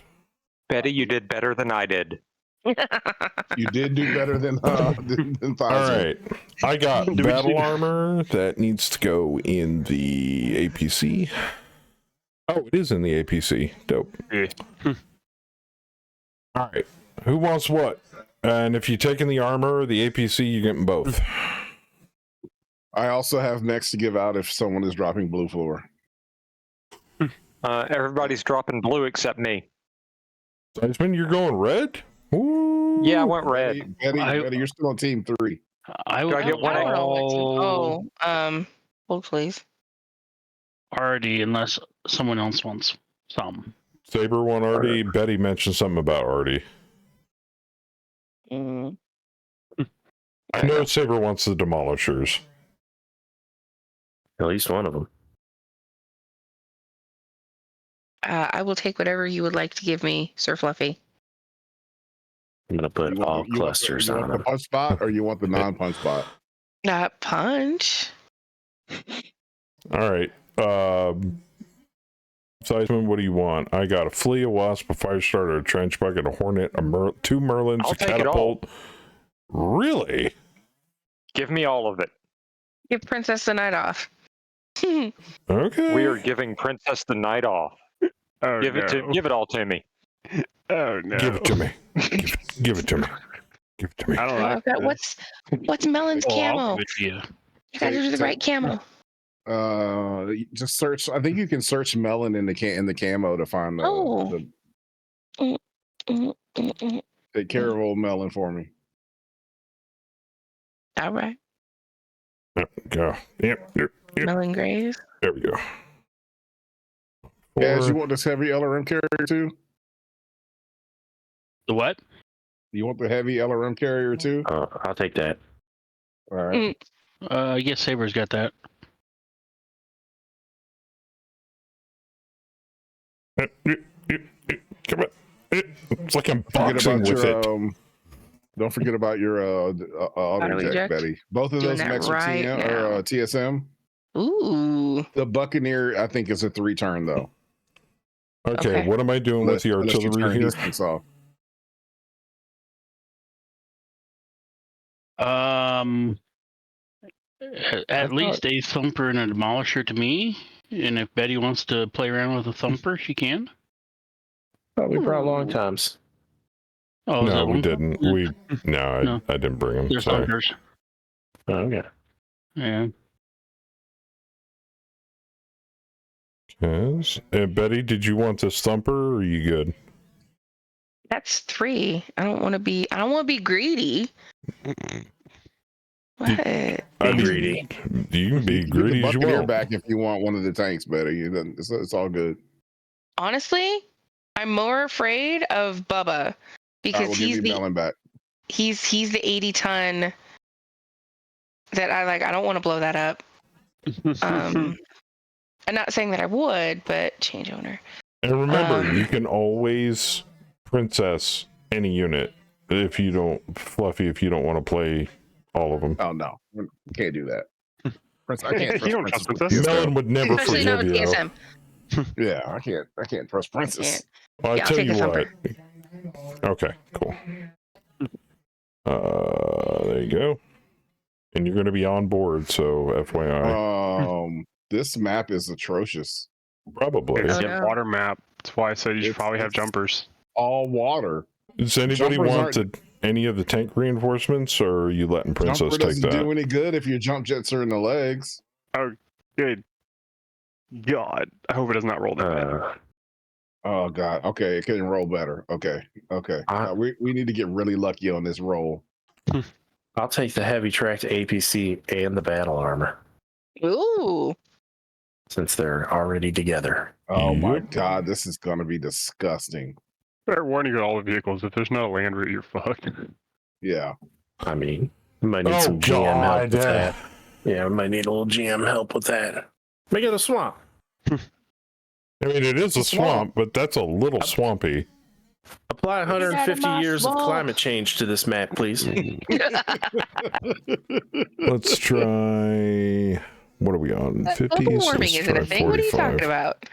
Betty, you did better than I did. You did do better than All Faisal. right. I got battle armor that needs to go in the APC. Oh, it is in the APC. Dope. Yeah. All right. Who wants what? And if you take in the armor or the APC, you're getting both. I also have next to give out if someone is dropping blue floor. Everybody's dropping blue except me. Seisman, you're going red? Ooh. Yeah, I went red. Betty, you're still on team 3. I Do I get one? Hold please. already, unless someone else wants some. Saber one Artie. Betty mentioned something about Artie. Mm. I know Saber wants the Demolishers. At least one of them. I will take whatever you would like to give me, Sir Fluffy. I'm gonna put all clusters you on want them. the punch spot or you want the non-punch spot? Not punch. All right. Seisman, what do you want? I got a flea, a wasp, a fire starter, a trench bucket, a hornet, two merlins, I'll a take it catapult. Really? Give me all of it. Give Princess the night off. Okay. We are giving Princess the night off. Oh, Give it all to me. Oh no! Give it to me. Give it to me. Give it to me. I don't like Okay, what's Melon's Well, I'll camo? give it to you. You gotta do the right camo. Just search. I think you can search melon in the camo to find take care of old melon for me. All right. Go. Yep. Melon Graves. There we go. As you want this heavy LRM carrier too? The what? You want the heavy LRM carrier too? I'll take that. All right. I guess Saber's got that. Come on. It's like I'm boxing with it. Don't forget about your auto eject, Betty. Both of Doing those that mechs right are TSM. Ooh. The Buccaneer, I think, is a 3-turn though. Okay, what am I doing with the artillery here? At least a thumper and a demolisher to me. And if Betty wants to play around with a thumper, she can. Oh, we brought long times. Oh, no, we didn't. No, I didn't bring them. They're Sorry. thumpers. Oh, okay. Yeah. Yes. Betty, did you want this thumper or are you good? That's 3. I don't want to be greedy. What? Greedy. You can be greedy as you Buccaneer want. back if you want one of the tanks, Betty. It's all good. Honestly, I'm more afraid of Bubba because we'll give you Melon back. He's the 80-ton that I don't want to blow that up. I'm not saying that I would, but change owner. And remember, you can always princess any unit if you don't, Fluffy, if you don't want to play all of them. Oh no, can't do that. I can't You don't trust trust Princess. Melon would never Especially not forgive with you. TSM. Yeah, I can't trust Princess. Well, Yeah, I I'll tell take you a what. thumper. Okay, cool. There you go. And you're going to be on board, so FYI. This map is atrocious. Probably. It's Oh, a no. water map. That's why I said you should probably have jumpers. All water. Does anybody Jumpers want any of the tank reinforcements, or are you letting Princess Jumper take doesn't that? do any good if your jump jets are in the legs. Oh, good God. I hope it does not roll that bad. Oh God. Okay, it can roll better. Okay. We need to get really lucky on this roll. I'll take the heavy tracked APC and the battle armor Ooh. since they're already together. Oh my God, this is gonna be disgusting. Fair warning to all the vehicles. If there's no land route, you're fucked. Yeah. I mean, we might need some GM help with that. Yeah, we might need a little GM help with that. Make it a swamp. I mean, it is a swamp, but that's a little swampy. Apply 150 years of climate change to this map, please. Let's try. What are we on? 50s? Global warming Let's isn't try a thing. What are you 45. talking about?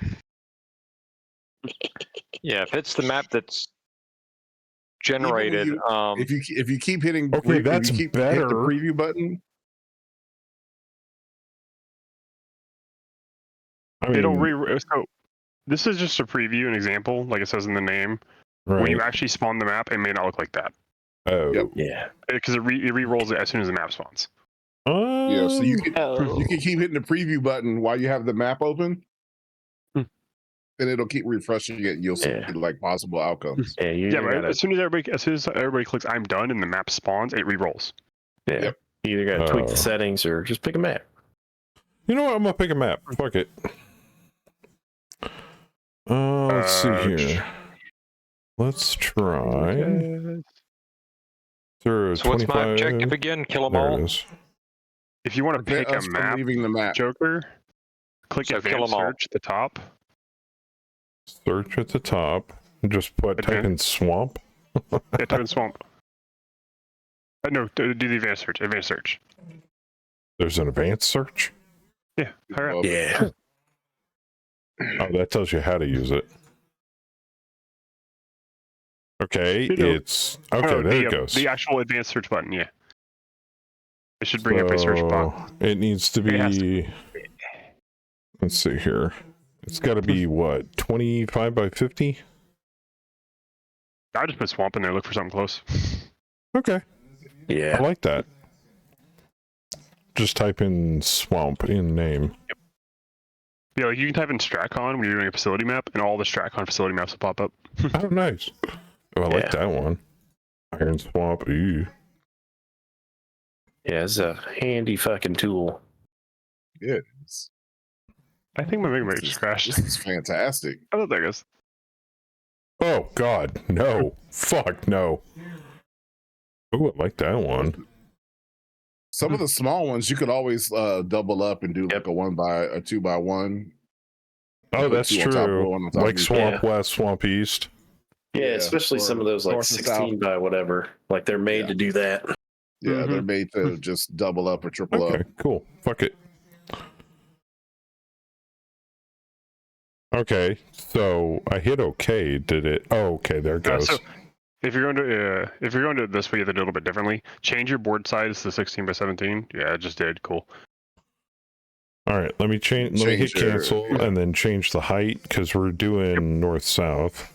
Yeah, if it's the map that's generated, if you keep hitting Okay, that's hit better. the preview button. I mean, So this is just a preview, an example, like it says in the name. right. When you actually spawn the map, it may not look like that. Oh. Yep. Yeah. Because it re-rolls it as soon as the map spawns. Yeah, so you can Oh. you can keep hitting the preview button while you have the map open. And it'll keep refreshing it and you'll see like possible outcomes. Yeah, Yeah, but as soon as everybody clicks I'm done and the map spawns, it re-rolls. Yeah. Yep. You either gotta tweak the settings or just pick a map. You know what? I'm gonna pick a map. Fuck it. Let's see here. Let's try. so what's my objective again? Kill them There all? it is. If you want to Prevent pick a us from map, leaving the map. Joker, click So kill advanced 'em all. search at the top. Search at the top. Just type in swamp. Yeah, type in swamp. No, do the advanced search. Advanced search. There's an advanced search. Yeah, hurry up. Yeah. Oh, that tells you how to use it. Okay, You know- it's okay. There it goes. The actual advanced search button. Yeah, it should bring up a search box. It needs to It has be. Let's see here. It's got to be what, 25 by 50? I just put swamp in there. Look for something close. Okay, I Yeah. like that. Just type in swamp in name. Yeah, like you can type in Stratcon when you're doing a facility map, and all the Stratcon facility maps will pop up. Oh, nice. Oh, I like Yeah. that one. Iron swamp. Ooh. Yeah, it's a handy fucking tool. Yeah. I think my Mega just crashed. This is fantastic. I thought that goes. Oh God, no! Fuck no! Oh, I like that one. Some of the small ones you could always double up and do like a 2x1. Oh, Put that's two on top of true. one on top Like of each Swamp West, Swamp East. Yeah, especially some of those like north and 16 by whatever. Like they're made to do that. Yeah, they're made to just double up or triple Okay, up. cool. Fuck it. Okay, so I hit OK. Did it? Oh, okay. There it goes. So if you're going to it this way, you have to do it a little bit differently. Change your board size to 16 by 17. Yeah, it just did. Cool. All right, let me change. Let me hit cancel and then change the height because we're doing north south.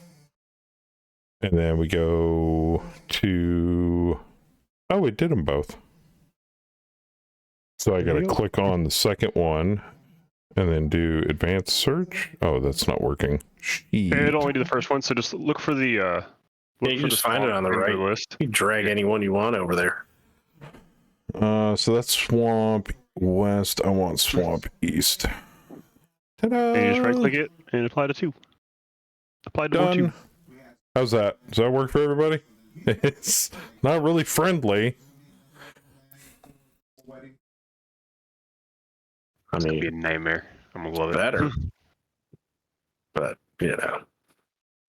And then we go to. Oh, it did them both. So I got to click on the second one and then do advanced search. Oh, that's not working. Shit. It'll only do the first one, so just look for the. Yeah, you just find it on the right list. You drag any one you want over there. So that's Swamp West. I want Swamp East. Ta-da! And you just right click it and apply to 2. Apply to Done. 2. How's that? Does that work for everybody? It's not really friendly. I It's gonna be a mean, nightmare. I'm gonna love it. better. But, you know.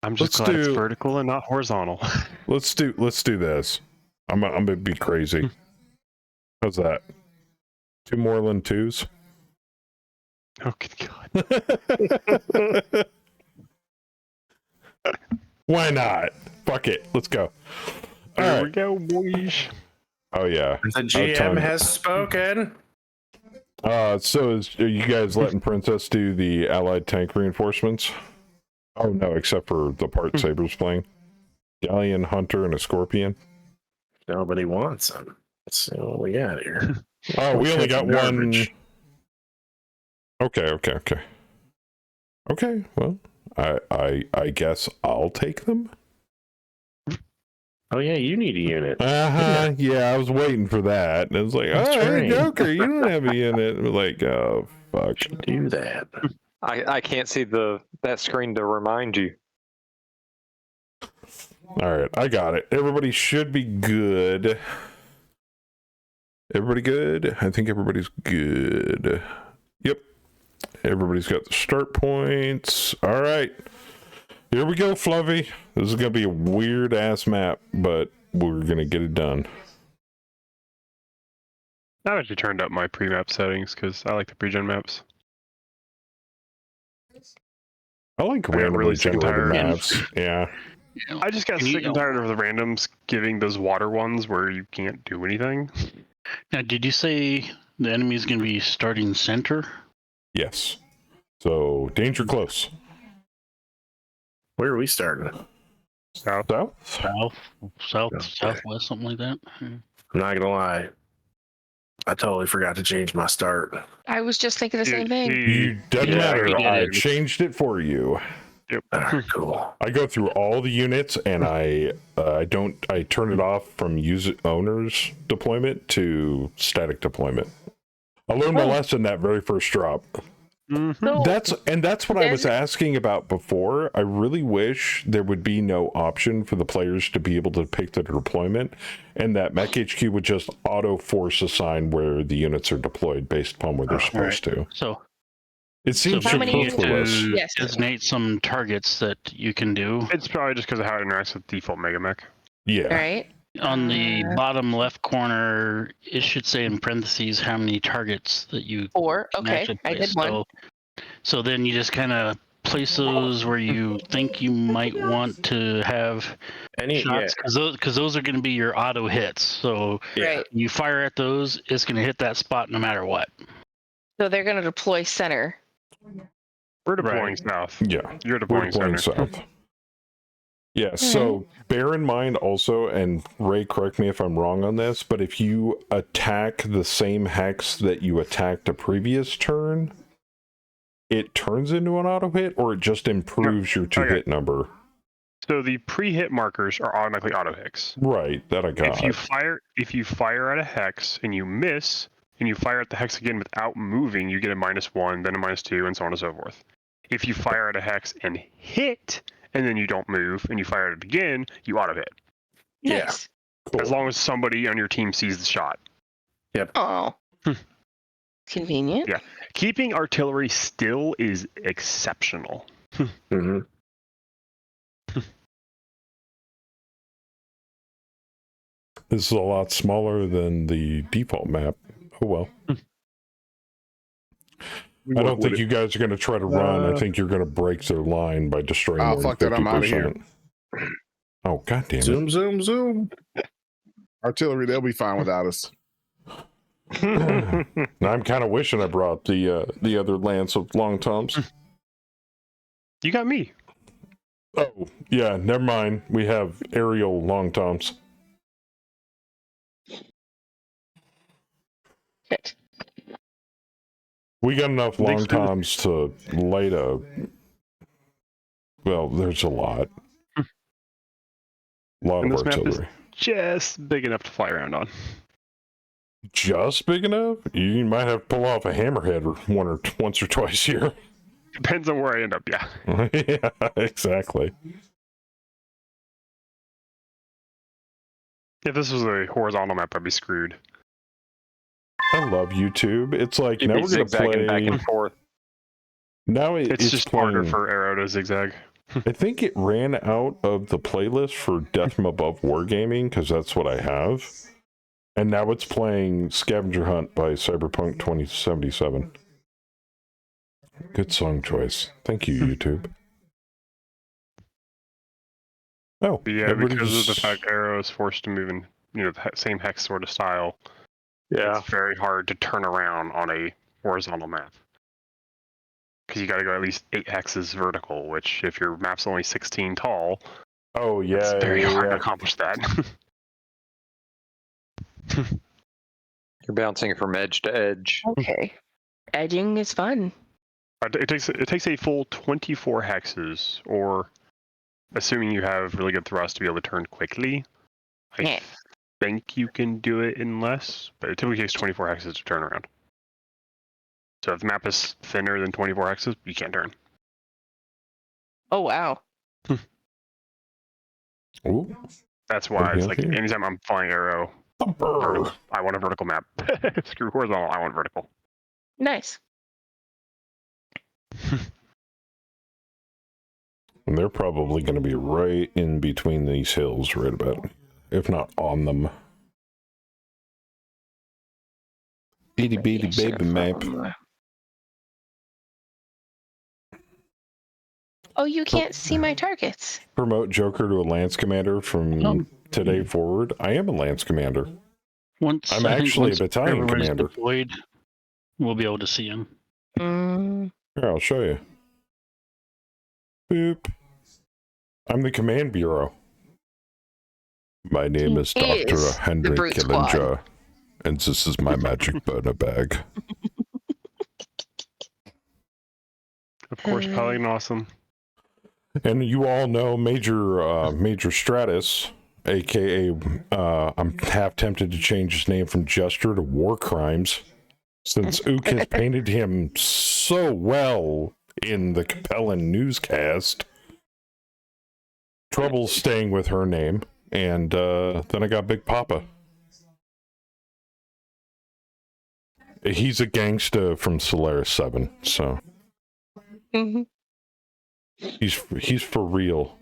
I'm just glad it's vertical and not horizontal. Let's do this. I'm gonna be crazy. How's that? 2 Moreland 2s? Oh, good God. Why not? Fuck it. Let's go. There we go, boys. Oh, yeah. The GM has spoken. So are you guys letting Princess do the allied tank reinforcements? Oh, no, except for the part Saber's playing. Galleon, Hunter, and a Scorpion. Nobody wants them. Let's see what we got here. Oh, we only got garbage. one. Okay, well, I guess I'll take them. Oh yeah, you need a unit. Yeah, I was waiting for that. And it was like, That's hey, right. Joker, you don't have a unit. And we're like, oh, fuck. Do that. I can't see that screen to remind you. All right, I got it. Everybody should be good. Everybody good? I think everybody's good. Yep. Everybody's got the start points. All right. Here we go, Fluffy. This is going to be a weird-ass map, but we're going to get it done. I actually turned up my pre-map settings because I like the pre-gen maps. I like got randomly really sick and generated tired. maps. Yeah. I just got sick and tired of the randoms giving those water ones where you can't do anything. Now, did you say the enemy's going to be starting center? Yes. So, danger close. Where are we starting? South. Southwest, something like that. I'm not gonna lie. I totally forgot to change my start. I was just thinking the same thing. You doesn't Yeah, matter. we did I it. changed it for you. Yep. Cool. I go through all the units and I turn it off from owner's deployment to static deployment. I learned my lesson that very first drop. So, That's what I was asking about before. I really wish there would be no option for the players to be able to pick their deployment, and that Mech HQ would just auto force assign where the units are deployed based upon where they're supposed to. So It seems how many superfluous. units? Yes. designate some targets that you can do. It's probably just because of how it interacts with default Mega Mech. Yeah. Right. On the bottom left corner, it should say in parentheses how many targets that you 4. can Okay, actually I did place. one. So then you just kind of place those where you think you might want to have shots, because those are going to be your auto hits. So Right. you fire at those, it's going to hit that spot no matter what. So they're going to deploy center. We're deploying south. Yeah. You're deploying center. south. Yeah, so bear in mind also, and Ray, correct me if I'm wrong on this, but if you attack the same hex that you attacked a previous turn, it turns into an auto hit, or it just improves your 2-hit number? So the pre-hit markers are automatically auto hits. Right, that I got. If you fire at a hex and you miss, and you fire at the hex again without moving, you get a -1, then a -2, and so on and so forth. If you fire at a hex and hit, and then you don't move, and you fire at it again, you auto hit. Nice. Cool. As long as somebody on your team sees the shot. Yep. Oh. Convenient. Yeah. Keeping artillery still is exceptional. Mm-hmm. This is a lot smaller than the default map. Oh well. I don't think you guys are going to try to run. I think you're going to break their line by destroying more fuck than that, I'm outta 50%. Oh, god damn it. Zoom, zoom, zoom. Artillery, they'll be fine without us. I'm kind of wishing I brought the other lance of long toms. You got me. Oh, yeah, never mind. We have aerial long toms. Shit. We got enough long toms to light a... Well, there's a lot. A lot And of this map is artillery. just big enough to fly around on. Just big enough? You might have to pull off a hammerhead once or twice here. Depends on where I end up, yeah. Yeah, exactly. If this was a horizontal map, I'd be screwed. I love YouTube. It's like You'd now be we're gonna zigzagging play. back and forth. Now It's just playing. harder for Arrow to zigzag. I think it ran out of the playlist for Death from Above Wargaming because that's what I have, and now it's playing Scavenger Hunt by Cyberpunk 2077. Good song choice. Thank you, YouTube. Oh, But yeah, because of the fact Arrow is forced to move in, the same hex sort of style. Yeah. It's very hard to turn around on a horizontal map. Because you got to go at least 8 hexes vertical, which if your map's only 16 tall, oh yeah, it's very hard to accomplish that. You're bouncing from edge to edge. Okay. Edging is fun. It takes a full 24 hexes, or assuming you have really good thrust to be able to turn quickly. I think you can do it in less, but it typically takes 24 hexes to turn around. So if the map is thinner than 24 hexes, you can't turn. Oh, wow. Ooh. That's why it's like anytime I'm flying Arrow, I want a vertical map. Screw horizontal, I want vertical. Nice. And they're probably going to be right in between these hills, right about, if not on them. Itty bitty baby map. Oh, you can't see my targets. Promote Joker to a Lance Commander from today forward. I am a Lance Commander. I'm actually a battalion commander. Deployed, we'll be able to see him. Here, I'll show you. Boop. I'm the command bureau. My name is Dr. Henry Killinger, and this is my magic burner bag. Of course, Paladin awesome. And you all know Major Stratus, aka I'm half tempted to change his name from Jester to War Crimes, since Ook has painted him so well in the Capellan newscast. Trouble's staying with her name, and then I got Big Papa. He's a gangsta from Solaris 7, so he's for real.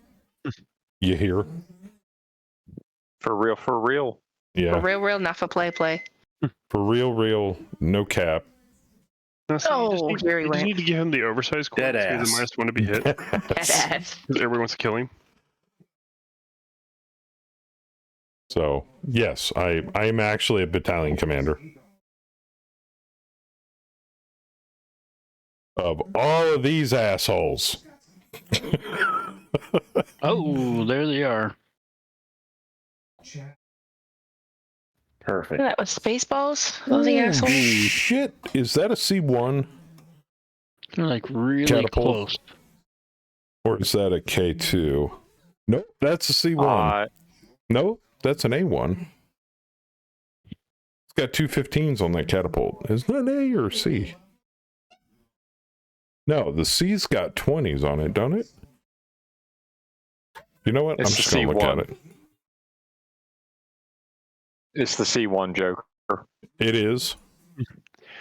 You hear? For real, for real. Yeah. For real, not for play. For real, no cap. No, so you Jerry just need to give him the oversized quad, so he's the -1 to be hit. Deadass. Because everyone wants to kill him. So, yes, I am actually a battalion commander. Of all of these assholes. Oh, there they are. Perfect. That was Spaceballs? Oh, the asshole. Shit, is that a C1? They're like really Catapult? close. Or is that a K2? Nope, that's a C1. Nope, that's an A1. It's got two 15s on that catapult. Isn't it an A or a C? No, the C's got 20s on it, don't it? You know what? It's I'm just going to look at it. It's the C1 Joker. It is.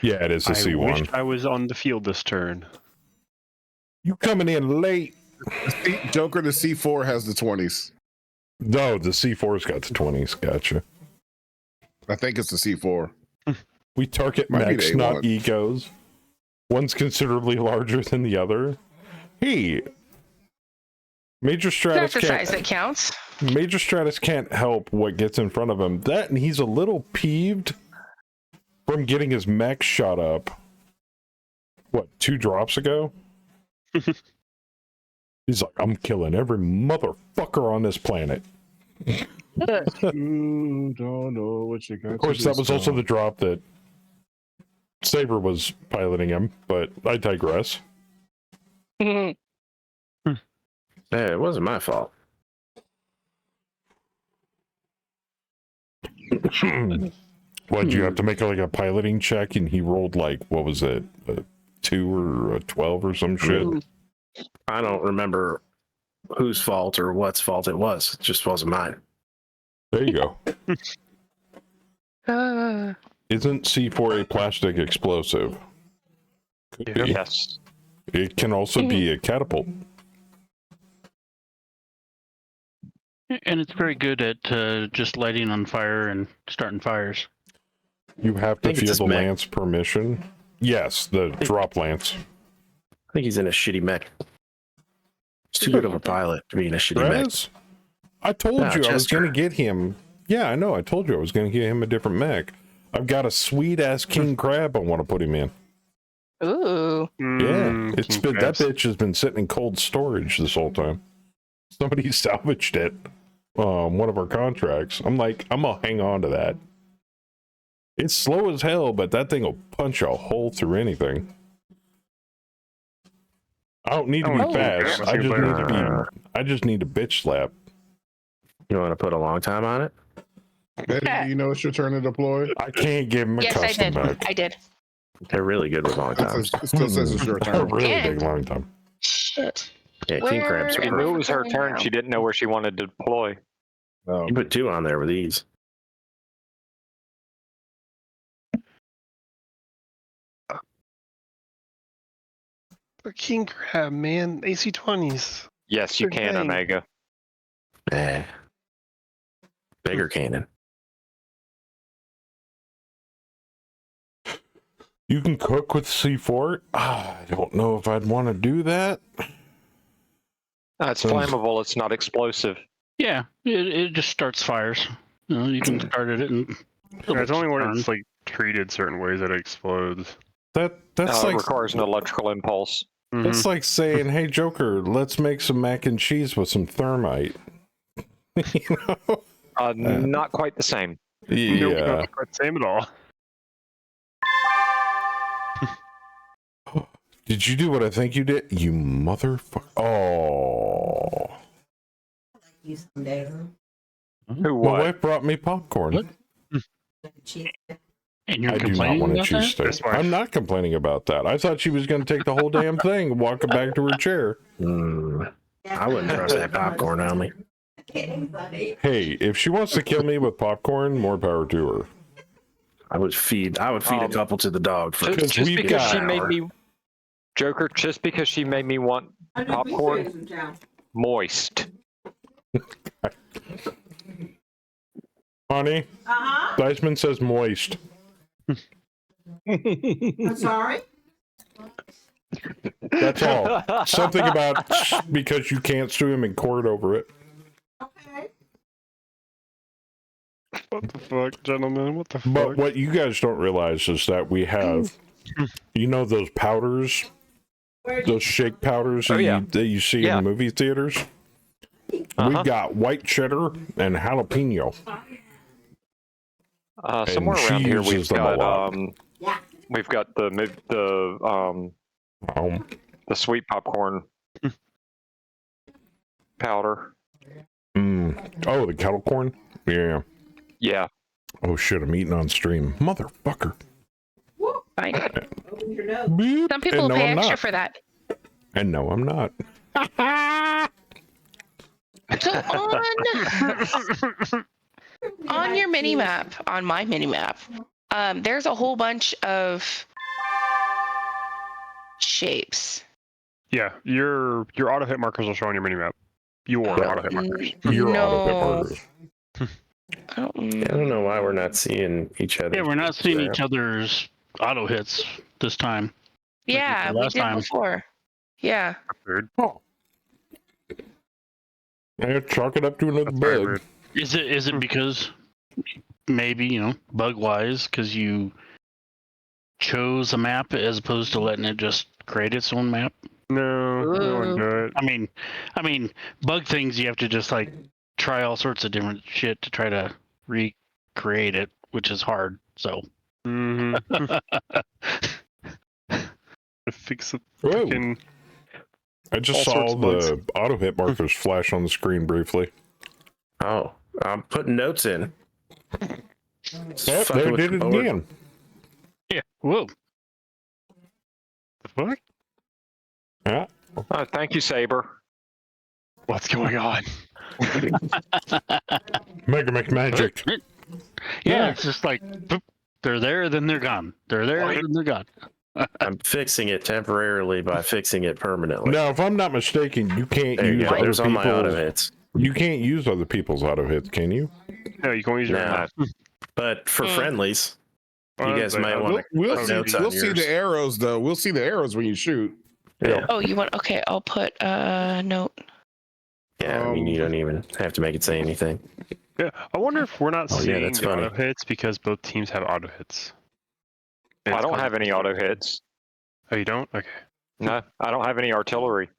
Yeah, it is a C1. I wish I was on the field this turn. You coming in late. Joker, the C4 has the 20s. No, the C4's got the 20s. Gotcha. I think it's the C4. We target Might be mechs, the not A1. egos. One's considerably larger than the other. Hey, Major Stratus That's the size that counts. Major Stratus can't help what gets in front of him. That, and he's a little peeved from getting his mech shot up. What, 2 drops ago? He's like, I'm killing every motherfucker on this planet. You don't know what you got. Of course, that was also the drop that Saber was piloting him, but I digress. Hey, it wasn't my fault. What, did you have to make like a piloting check and he rolled like, what was it, a 2 or a 12 or some shit? I don't remember whose fault or what's fault it was. It just wasn't mine. There you go. Isn't C4 a plastic explosive? Could be. Yes. It can also be a catapult. And it's very good at just lighting on fire and starting fires. You have to think it's feel his the mech. lance permission. Yes, the drop lance. I think he's in a shitty mech. He's too good of a pilot to be in a shitty mech. Rez? I told you I was Chester. going to get him. Yeah, I know. I told you I was going to get him a different mech. I've got a sweet ass king crab I want to put him in. Ooh. Yeah, it's King been that crabs. bitch has been sitting in cold storage this whole time. Somebody salvaged it. One of our contracts. I'm like, I'm gonna hang on to that. It's slow as hell, but that thing will punch a hole through anything. I don't need to be Oh, fast. okay. I just need to be. I just need to bitch slap. You want to put a long time on it? Betty, do you know it's your turn to deploy? I can't give him a Yes, I custom did. mech. I did. They're really good with long It times. still says it's your A turn. really And- big long time. Shit. Yeah, king Where- crabs are She knew it perfect. was her turn. She didn't know where she wanted to deploy. You put 2 on there with ease. The king crab, man. AC-20s. Yes, you Sure can, thing. Omega. Bigger cannon. You can cook with C4. I don't know if I'd want to do that. It's Sounds- flammable. It's not explosive. Yeah, it just starts fires. You know, you can start it and Yeah, it's only when it's like treated certain ways that it explodes. That's It like requires an electrical impulse. that's like saying, "Hey Joker, let's make some mac and cheese with some thermite." You know? Not quite the same. Yeah. Nope, not quite the same at all. Did you do what I think you did? You motherfucker. Oh. You someday, huh? Who My what? wife brought me popcorn. What? And you're I do not complaining want a about that? cheesesteak. I'm not complaining about that. I thought she was going to take the whole damn thing and walk it back to her chair. I wouldn't trust that popcorn on me. Hey, if she wants to kill me with popcorn, more power to her. I would feed a couple to the dog for Because Just we've because she got- made me, Joker. Just because she made me want popcorn moist. Honey, Diceman says moist. I'm sorry. That's all. Something about because you can't sue him in court over it. Okay. What the fuck, gentlemen? What the fuck? But what you guys don't realize is that we have, you know, those powders, those shake powders Oh, that, yeah. that you see Yeah. in movie theaters. We've got white cheddar and jalapeno. Somewhere she around here, uses them a lot. we've got the sweet popcorn powder. Oh, the kettle corn? Yeah. Yeah. Oh shit, I'm eating on stream. Motherfucker. Fine. Beep. Some people And no, pay I'm extra not. for that. And no, I'm not. So on your mini map, on my mini map, there's a whole bunch of shapes. Yeah, your auto hit markers will show on your minimap. Your auto hit markers. Your No. auto hit I don't know why we're not seeing each other. Yeah, we're not seeing each other's auto hits this time. Yeah, we Last did time. before. Yeah. Weird. Oh. Yeah, chalk it up to another That's very bug. weird. Is it because maybe, you know, bug wise, because you chose a map as opposed to letting it just create its own map? No, we wouldn't do it. I mean, bug things you have to just like try all sorts of different shit to try to recreate it, which is hard. So. Mm-hmm. Fix it. Whoa. Freaking I just all saw sorts of bugs. the auto hit markers flash on the screen briefly. Oh, I'm putting notes in. Yep, Fucking they with did it the board. again. Yeah. Whoa. the fuck? Yeah. Thank you, Saber. What's going on? Mega Mech Magic. Yeah, it's just like boop, They're there, then they're gone. They're there, then they're gone. I'm fixing it temporarily by fixing it permanently. Now, if I'm not mistaken, you can't There you use go. other There's all my auto people's. hits. You can't use other people's auto hits, can you? No, you can use your No. But for friendlies, you guys might want to We'll put see. notes on We'll see yours. the arrows though. We'll see the arrows when you shoot. Yeah. Oh, you want? Okay, I'll put a note. Yeah, I mean, you don't even have to make it say anything. Yeah, I wonder if we're not Oh, yeah, seeing that's the funny. auto hits because both teams have auto hits. And I it's don't causing have any confusion. auto hits. Oh, you don't? Okay. No, I don't have any artillery.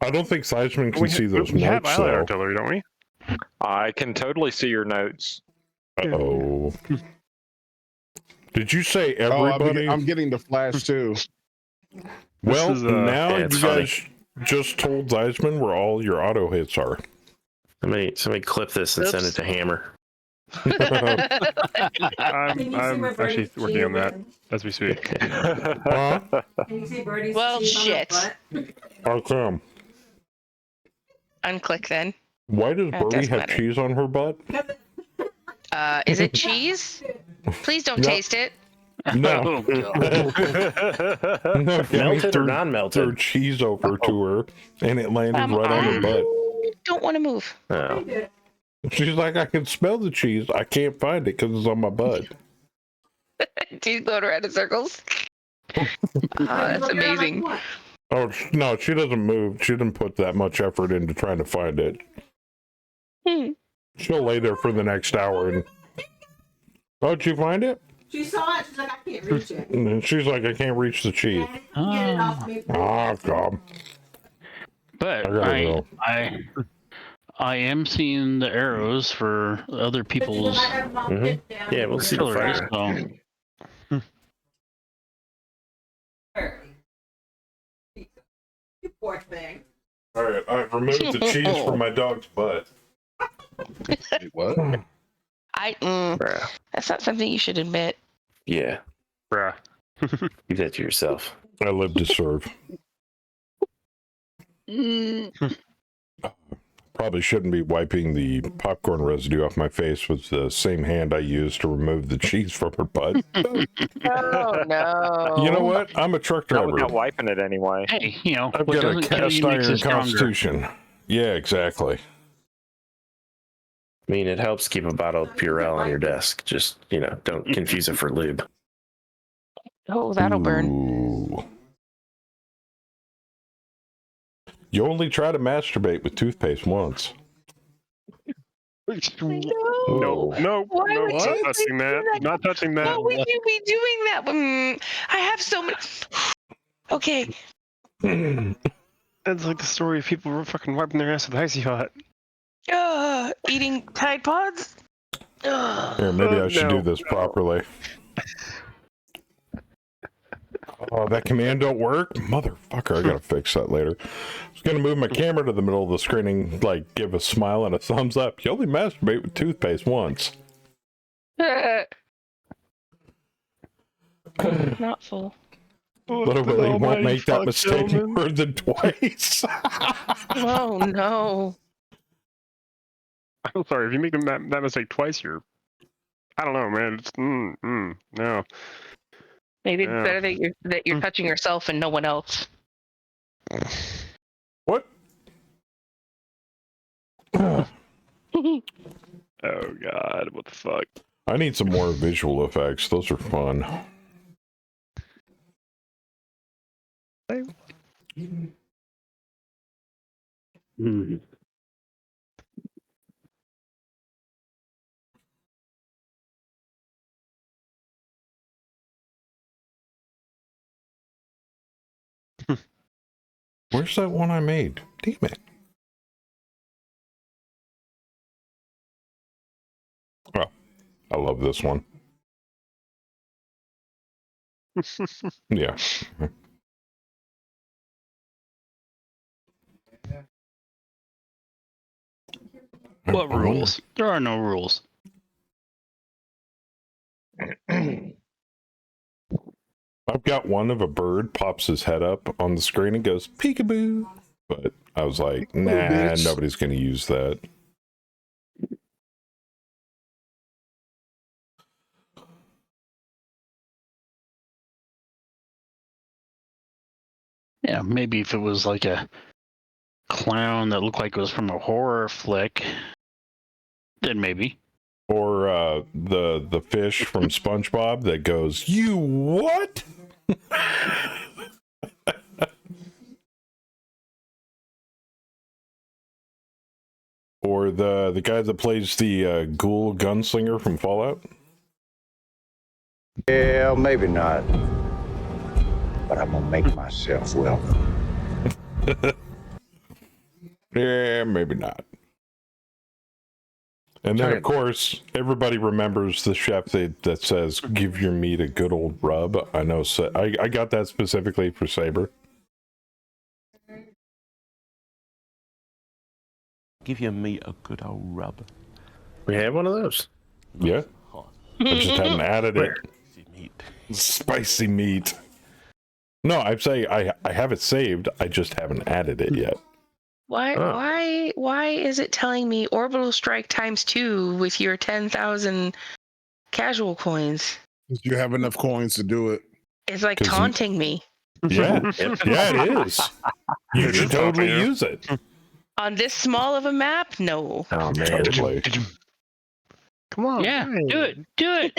I don't think Seisman can see those we have notes, allied though. artillery, don't we? I can totally see your notes. Uh-oh. Did you say Oh, everybody? I'm getting the flash too. Well, is, now yeah, it's you guys just told Zeisman where all your auto hits are. Somebody clip this and send it to Hammer. I'm Can you see where actually Birdie's working on cheese that is? as we speak. Huh? Can you see Birdie's Well, cheese shit. on her butt? How come? Unclick then. Why does That Birdie doesn't have matter. cheese on her butt? Is it cheese? Please don't No. taste it. No. Oh, God. No, Kenny Melted or threw non-melted? cheese over to her, and it landed right on her butt. Don't want to move. Oh. She's like, I can smell the cheese. I can't find it because it's on my butt. Do you go around in circles? That's Look at her like, amazing. what? Oh, no, she doesn't move. She didn't put that much effort into trying to find it. She'll lay there for the next hour and... Oh, did you find it? She saw it. She's like, I can't reach it. And then she's like, I can't reach the cheese. And get it off me. Ah, God. But I gotta go. I am seeing the arrows for other people's Yeah, we'll see the artillery, fire. so You poor thing. All right, I've removed the cheese from my dog's butt. Wait, what? Bruh. That's not something you should admit. Yeah, Bruh. keep that to yourself. I live to serve. Probably shouldn't be wiping the popcorn residue off my face with the same hand I used to remove the cheese from her butt. Oh no. You know what? I'm a truck Not driver. without wiping it anyway. hey, you know, I've what got a doesn't kill cast you makes iron you stronger. constitution. Yeah, exactly. I mean, it helps keep a bottle of Purell on your desk. Just, don't confuse it for lube. Oh, that'll burn. Ooh. You only try to masturbate with toothpaste once. No, Why would not you touching that. Not touching that. Why would you be doing that? I have so many. Okay. That's like the story of people fucking wiping their ass with icy hot. Eating Tide Pods? Here, maybe I should do this properly. Oh, that command don't work? Motherfucker, I gotta fix that later. I was gonna move my camera to the middle of the screen and, give a smile and a thumbs up. You only masturbate with toothpaste once. Not full. Literally won't make that mistake more than twice. Oh no. I'm sorry, if you make that mistake twice, I don't know, man. It's no. Maybe it's Yeah. better that you're touching yourself and no one else. What? Oh God, what the fuck? I need some more visual effects. Those are fun. Where's that one I made? Damn it. Oh, I love this one. Yeah. What rules? There are no rules. I've got one of a bird pops his head up on the screen and goes peekaboo, but I was like, nah, bitch. nobody's going to use that. Yeah, maybe if it was like a clown that looked like it was from a horror flick, then maybe. Or the fish from SpongeBob that goes, "You what?" Or the guy that plays the ghoul gunslinger from Fallout. Yeah, maybe not. But I'm gonna make myself welcome. Yeah, maybe not. And then, of course, everybody remembers the chef that says, "Give your meat a good old rub." I know. I got that specifically for Saber. Give your meat a good old rub. We have one of those. Yeah. I just haven't added it. Spicy meat. No, I'd say I have it saved. I just haven't added it yet. Why is it telling me orbital strike ×2 with your 10,000 casual coins? You have enough coins to do it. It's like taunting me. Yeah, yeah, it is. You should totally use it. On this small of a map? No. Oh man. Totally. Come on. Yeah, do it. Do it.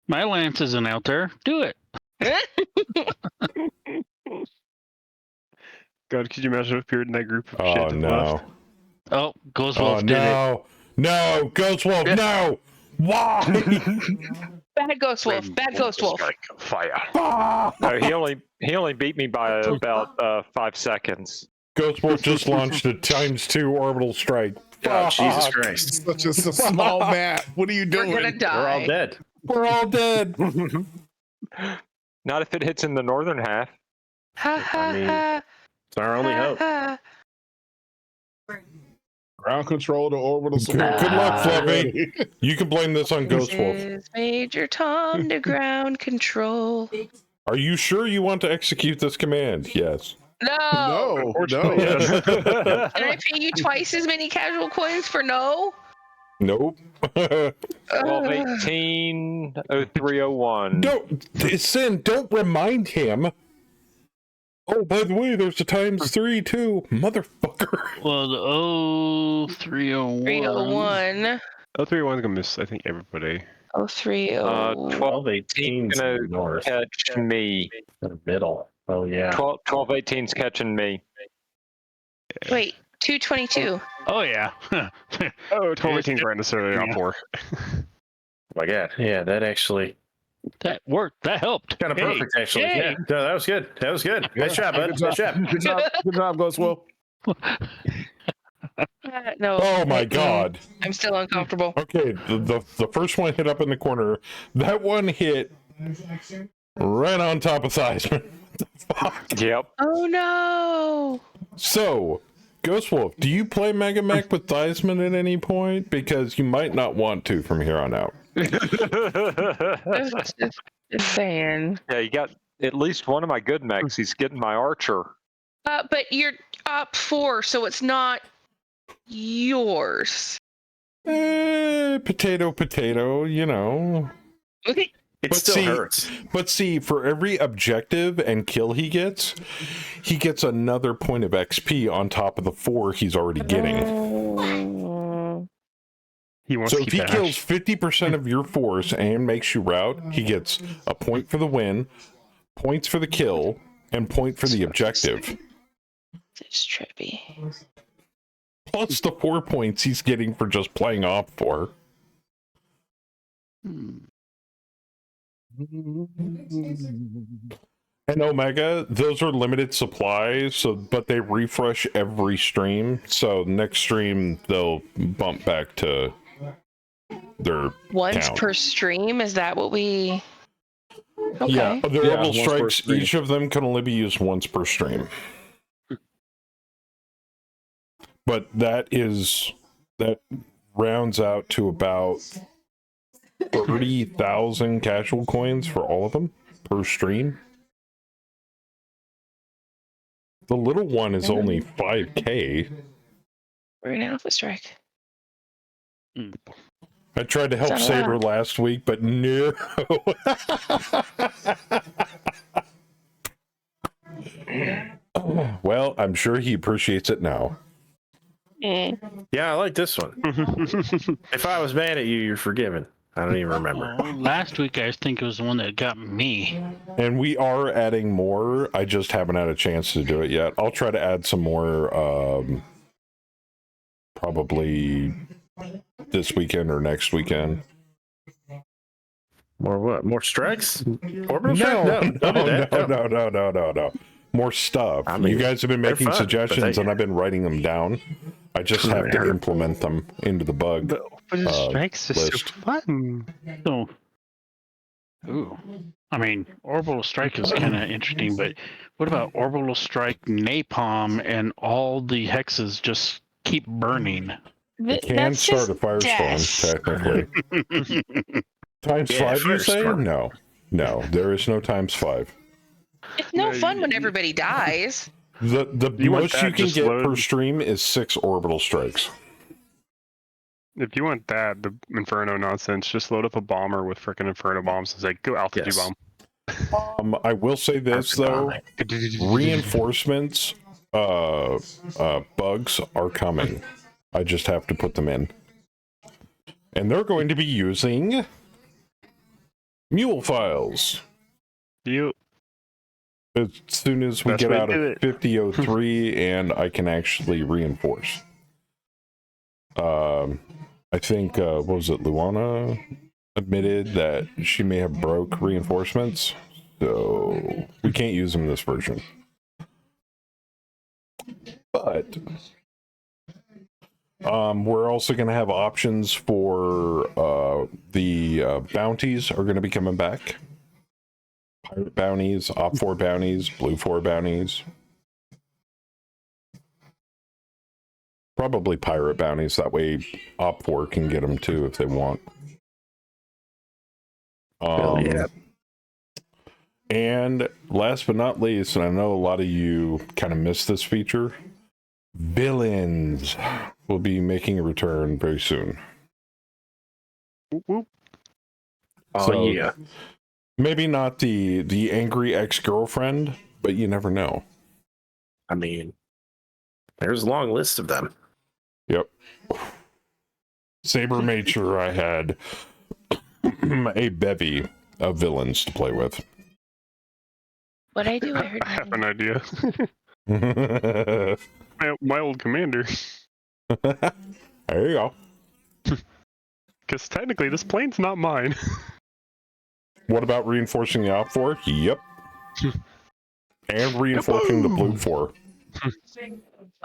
My lance isn't out there. Do it. God, could you imagine if appeared in that group of Oh shit no. left? Oh, Ghost Wolf did no. No, Ghost Wolf, no. Why? Bad Ghost Wolf. Bad Ghost Wolf. Fire. No, he only beat me by about 5 seconds. Ghost Wolf just launched a ×2 orbital strike. Oh, Jesus Christ. Such a small map. What are you doing? We're gonna die. We're all dead. We're all dead. Not if it hits in the northern half. Ha ha mean, ha. It's our only ha, hope. ha. Ground control to orbital support. Good luck, Fluffy. You can blame this on Ghost Wolf. This is Major Tom to ground control. Are you sure you want to execute this command? Yes. No. No. Can I pay you twice as many casual coins for no? Nope. 12/18/03/01. Don't, Sin, don't remind him. Oh, by the way, there's a ×3 too, motherfucker. Well, the 0301. 301. 0301's gonna miss, I think, everybody. 030. 12/18's gonna north. catch me. In the middle. Oh yeah. 12/18's catching me. Wait, 222. Oh, yeah. Oh, 12/18's right necessarily on 4. Oh my god. Yeah, that actually That worked. That helped. kind of Hey, perfect actually. yay. Yeah. No, that was good. That was good. Nice job, bud. Nice job. Good job. Good job, Ghost Wolf. No. Oh my god. I'm still uncomfortable. Okay, the first one hit up in the corner. That one hit right on top of Theismann. Yep. Oh no. So, Ghost Wolf, do you play Mega Mech with Theismann at any point? Because you might not want to from here on out. Just saying. Yeah, you got at least one of my good mechs. He's getting my archer. But you're up 4, so it's not yours. Potato, you know. It still hurts. But see, for every objective and kill he gets another point of XP on top of the 4 he's already getting. He wants So to if keep he that kills 50% of your force and makes you rout, he gets a point for the win, points for the kill, and point for the objective. It's trippy. Plus the 4 points he's getting for just playing off 4. And Omega, those are limited supplies, but they refresh every stream. So next stream they'll bump back to their Once count. per stream? Is that what we... Okay. Yeah, the Yeah, orbital once per strikes, stream. each of them can only be used once per stream. But that rounds out to about 30,000 casual coins for all of them per stream. The little one is only 5k. We're in Alpha Strike. I tried to help Is that a Saber lot? last week, but no. Well, I'm sure he appreciates it now. Yeah, I like this one. If I was mad at you, you're forgiven. I don't even remember. Oh, last week I think it was the one that got me. And we are adding more. I just haven't had a chance to do it yet. I'll try to add some more probably this weekend or next weekend. More what? More strikes? Orbital No. More stuff. I mean, you guys have been they're making fun, suggestions and I've been writing them down. I just have to implement them into the bug But strikes is list. so fun. So, ooh, I mean, orbital strike is kind of interesting, but what about orbital strike napalm and all the hexes just keep burning? It can start a firestorm, technically. Times 5, you say? No. No, there is no times 5. It's no fun when everybody dies. The most you can get per stream is 6 orbital strikes. If you want that, the Inferno nonsense, just load up a bomber with frickin' Inferno bombs and say, go altitude bomb. I will say this, though. Reinforcements bugs are coming. I just have to put them in. And they're going to be using mule files. As soon as we get out of 50.03 and I can actually reinforce. I think, what was it, Luana admitted that she may have broke reinforcements, so we can't use them in this version. But we're also going to have options for the bounties are going to be coming back. Pirate bounties, Op 4 bounties, Blue 4 bounties. Probably pirate bounties, that way Op 4 can get them too if they want. Yeah. And last but not least, and I know a lot of you kind of missed this feature, villains will be making a return very soon. Whoop. Oh, yeah. Maybe not the angry ex-girlfriend, but you never know. I mean, there's a long list of them. Yep. Saber made sure I had a bevy of villains to play with. What I do, I heard. I have an idea. my old commander. There you go. Because technically, this plane's not mine. What about reinforcing the Op 4? Yep. And reinforcing the Blue 4.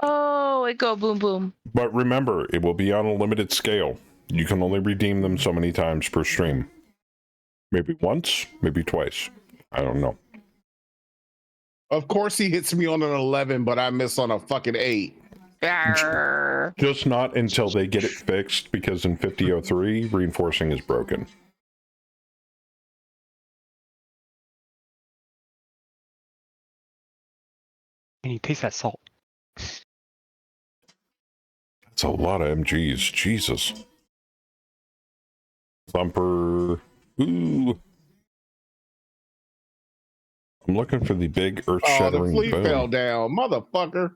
Oh, it go boom boom. But remember, it will be on a limited scale. You can only redeem them so many times per stream. Maybe once, maybe twice. I don't know. Of course he hits me on an 11, but I miss on a fucking 8. Just not until they get it fixed, because in 50.03, reinforcing is broken. And you taste that salt. That's a lot of MGs. Jesus. Thumper. Ooh. I'm looking for the big Oh, the earth-shattering fleet boom. fell down, motherfucker.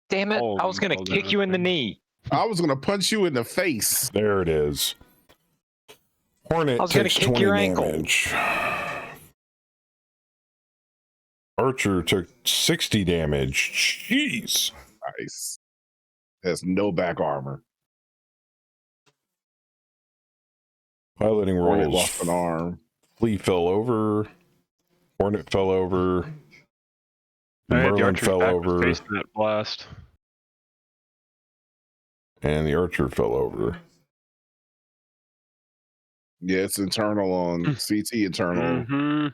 Damn it, I was going to kick you in the knee. I was going to punch you in the face. There it is. Hornet I was gonna takes kick 20 your ankle. damage. Archer took 60 damage. Jeez. Nice. Has no back armor. Piloting Hornet rolls. lost an arm. Flea fell over. Hornet fell over. Merlin fell over. Facing that blast. And the Archer fell over. Yeah, it's internal on CT internal. Mm-hmm.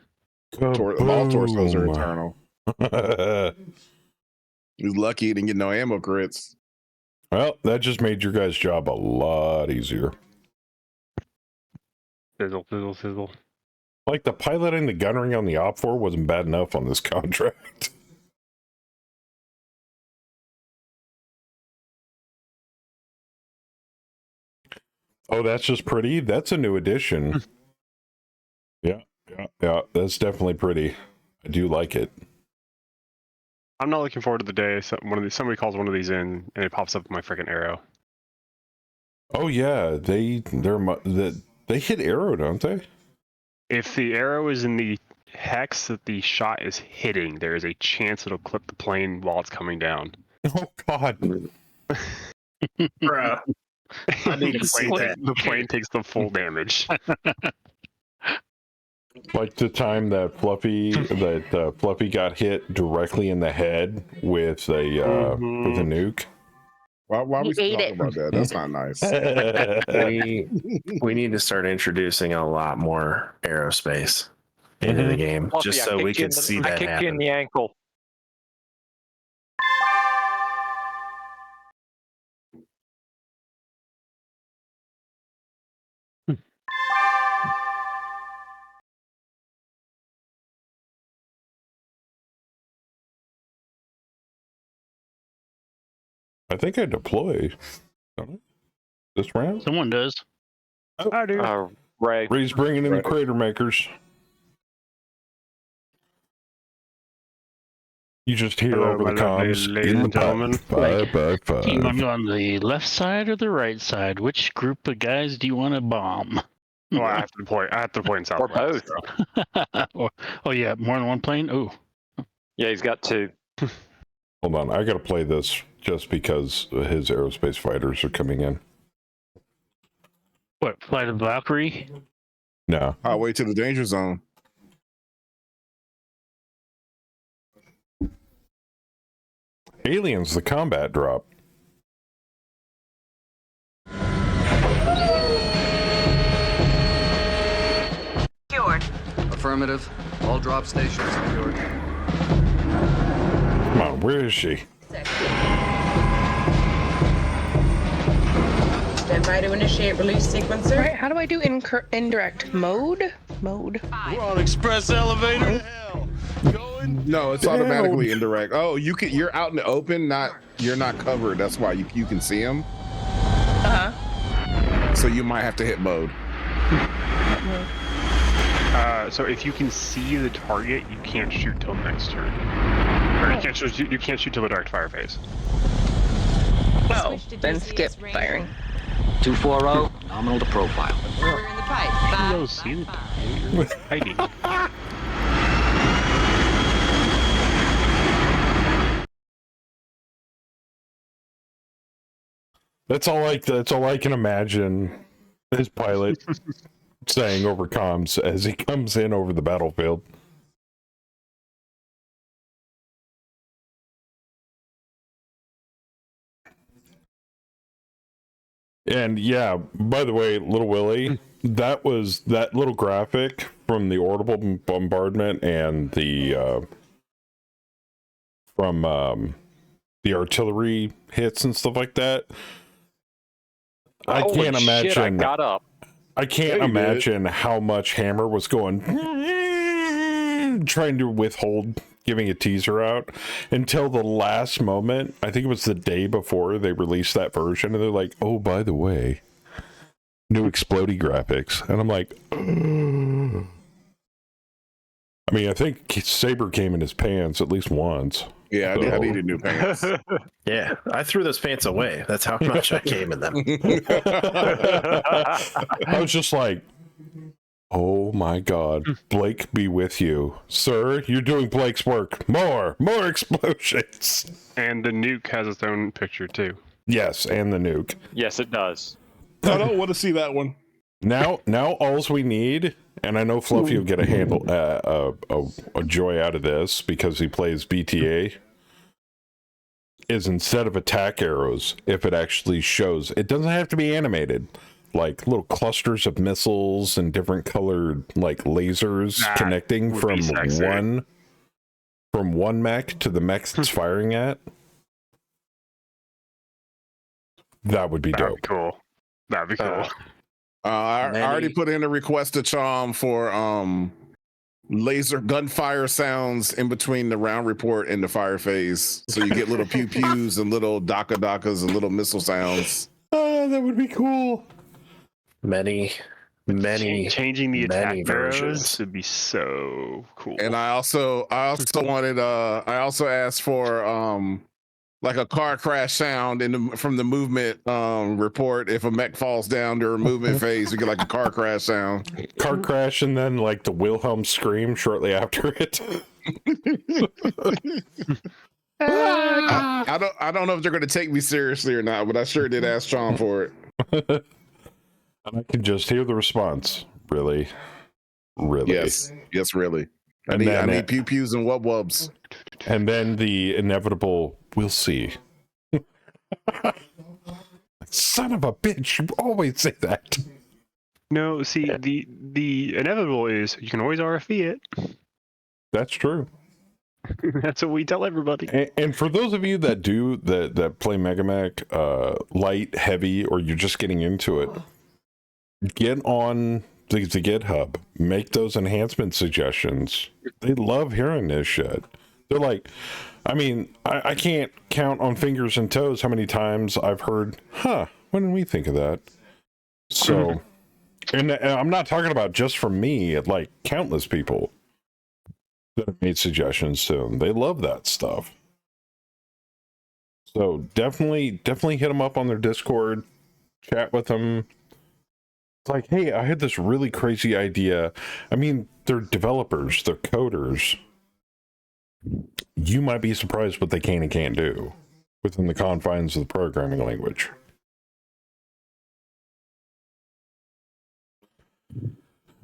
All torsos are internal. He's lucky he didn't get no ammo crits. Well, that just made your guys' job a lot easier. Sizzle, sizzle, sizzle. Like, the piloting the gunnery on the Op 4 wasn't bad enough on this contract. Oh, that's just pretty? That's a new addition. Yeah, that's definitely pretty. I do like it. I'm not looking forward to the day somebody calls one of these in and it pops up with my freaking arrow. Oh yeah, they hit arrow, don't they? If the arrow is in the hex that the shot is hitting, there is a chance it'll clip the plane while it's coming down. Oh God. Bruh. I need to see that. The plane takes the full damage. Like the time that Fluffy got hit directly in the head with a nuke. Why are we He ate talking it. about that? That's not nice. we need to start introducing a lot more aerospace into the game, Fluffy, just I so we kicked you can in the- see I that kicked happen. you in the ankle. I think I deploy. Don't I? This round? Someone does. Oh, I do. Ray. Ray's bringing in the crater makers. You just hear Hello, over the my lovely comms. ladies and gentlemen. 5 Do you want to 5. go on the left side or the right side? Which group of guys do you want to bomb? Well, I have to deploy in Southwest. Or both. So. Oh yeah, more than one plane. Oh, Yeah, he's got 2. Hold on, I gotta play this just because his aerospace fighters are coming in. what? Flight of the Valkyrie? No. I'll wait till the danger zone. Aliens, the combat drop. Secured. Affirmative. All drop stations secured. Come on, where is she? Stand by to initiate release sequencer. Right, how do I do indirect mode? Mode. We're on express elevator to hell. No, it's automatically indirect. Oh, you're out in the open, you're not covered. That's why you can see them. So you might have to hit mode. So if you can see the target, you can't shoot till the next turn. Or you can't shoot till the direct fire phase. Oh, then skip firing. 240, nominal to profile. We're in the pipe. You'll see the target. Hiding. That's all I can imagine his pilot saying over comms as he comes in over the battlefield. And yeah, by the way, Little Willie, that little graphic from the orbital bombardment and the from the artillery hits and stuff like that. I can't imagine. Shit, I got up. I can't imagine how much Hammer was going trying to withhold giving a teaser out until the last moment. I think it was the day before they released that version, and they're like, "Oh, by the way, new explodey graphics," and I'm like, ugh. I mean, I think Saber came in his pants at least once. Yeah, So. I needed new pants. Yeah, I threw those pants away. That's how much I came in them. I was just like, oh my God, Blake be with you. Sir, you're doing Blake's work. More explosions. And the nuke has its own picture too. Yes, and the nuke. Yes, it does. I don't want to see that one. Now alls we need, and I know Fluffy will get a joy out of this because he plays BTA, is instead of attack arrows, if it actually shows, it doesn't have to be animated, like little clusters of missiles and different colored like lasers connecting from one mech to the mech it's firing at. That would be dope. That'd be cool. That'd be cool. I already put in a request to Chom for laser gunfire sounds in between the round report and the fire phase, so you get little pew pews and little dakas and little missile sounds. Oh, that would be cool. Many many changing the many attack arrows versions. would be so cool. And I also wanted I also asked for like a car crash sound from the movement report. If a mech falls down during movement phase, we get like a car crash sound. Car crash and then like the Wilhelm scream shortly after it. I don't know if they're going to take me seriously or not, but I sure did ask Sean for it. And I can just hear the response. Really? Yes, really. I need pew pews and wub wubs. And then the inevitable, we'll see. Son of a bitch, you always say that. No, see, the inevitable is you can always RFE it. That's true. That's what we tell everybody. And for those of you that that play MegaMech light, heavy, or you're just getting into it, get on the GitHub, make those enhancement suggestions. They love hearing this shit. They're like, I mean, I can't count on fingers and toes how many times I've heard, when did we think of that? So, and I'm not talking about just from me, like countless people that have made suggestions to them. They love that stuff. So definitely hit them up on their Discord, chat with them. It's like, hey, I had this really crazy idea. I mean, they're developers, they're coders. You might be surprised what they can and can't do within the confines of the programming language.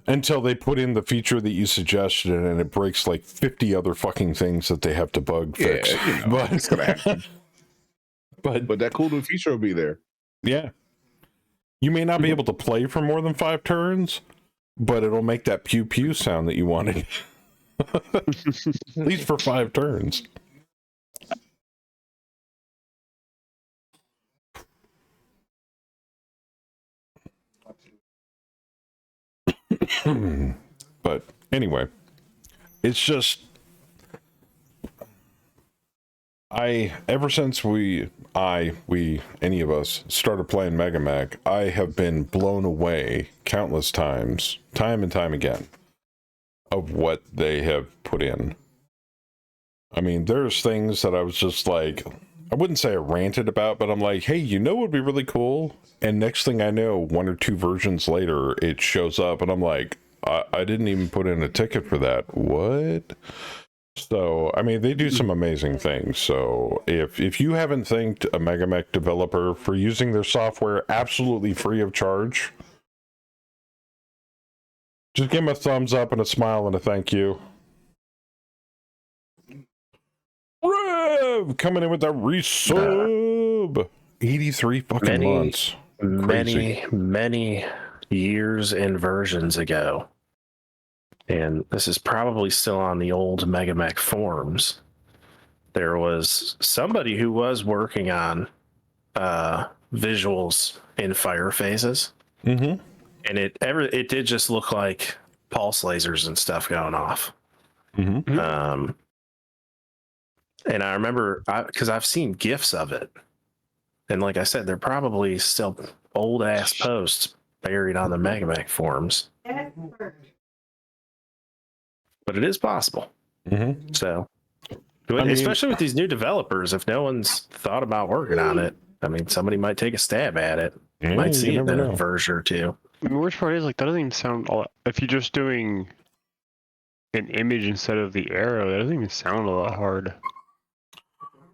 Until they put in the feature that you suggested and it breaks like 50 other fucking things that they have to bug fix. You know, it's gonna happen. But that cool new feature will be there. Yeah. You may not be able to play for more than 5 turns, but it'll make that pew pew sound that you wanted. At least for 5 turns. But anyway, it's just ever since we any of us started playing MegaMech, I have been blown away countless times, time and time again, of what they have put in. I mean, there's things that I was just like, I wouldn't say I ranted about, but I'm like, hey, you know what would be really cool? And next thing I know, 1 or 2 versions later, it shows up, and I'm like, I didn't even put in a ticket for that. What? So, I mean, they do some amazing things. So, if you haven't thanked a MegaMech developer for using their software absolutely free of charge, just give them a thumbs up and a smile and a thank you. Rev coming in with that resub. 83 fucking months. Crazy. Many years and versions ago. And this is probably still on the old MegaMech forums. There was somebody who was working on visuals in fire phases. Mm-hmm. And it did just look like pulse lasers and stuff going off. Mm-hmm. And I remember, because I've seen GIFs of it. And like I said, they're probably still old-ass posts buried on the MegaMech forums. But it is possible. Mm-hmm. So, especially with these new developers, if no one's thought about working on it, I mean, somebody might take a stab at it. Yeah, might see it in know. a version or 2. The worst part is, like, that doesn't even sound all. If you're just doing an image instead of the arrow, that doesn't even sound a lot hard.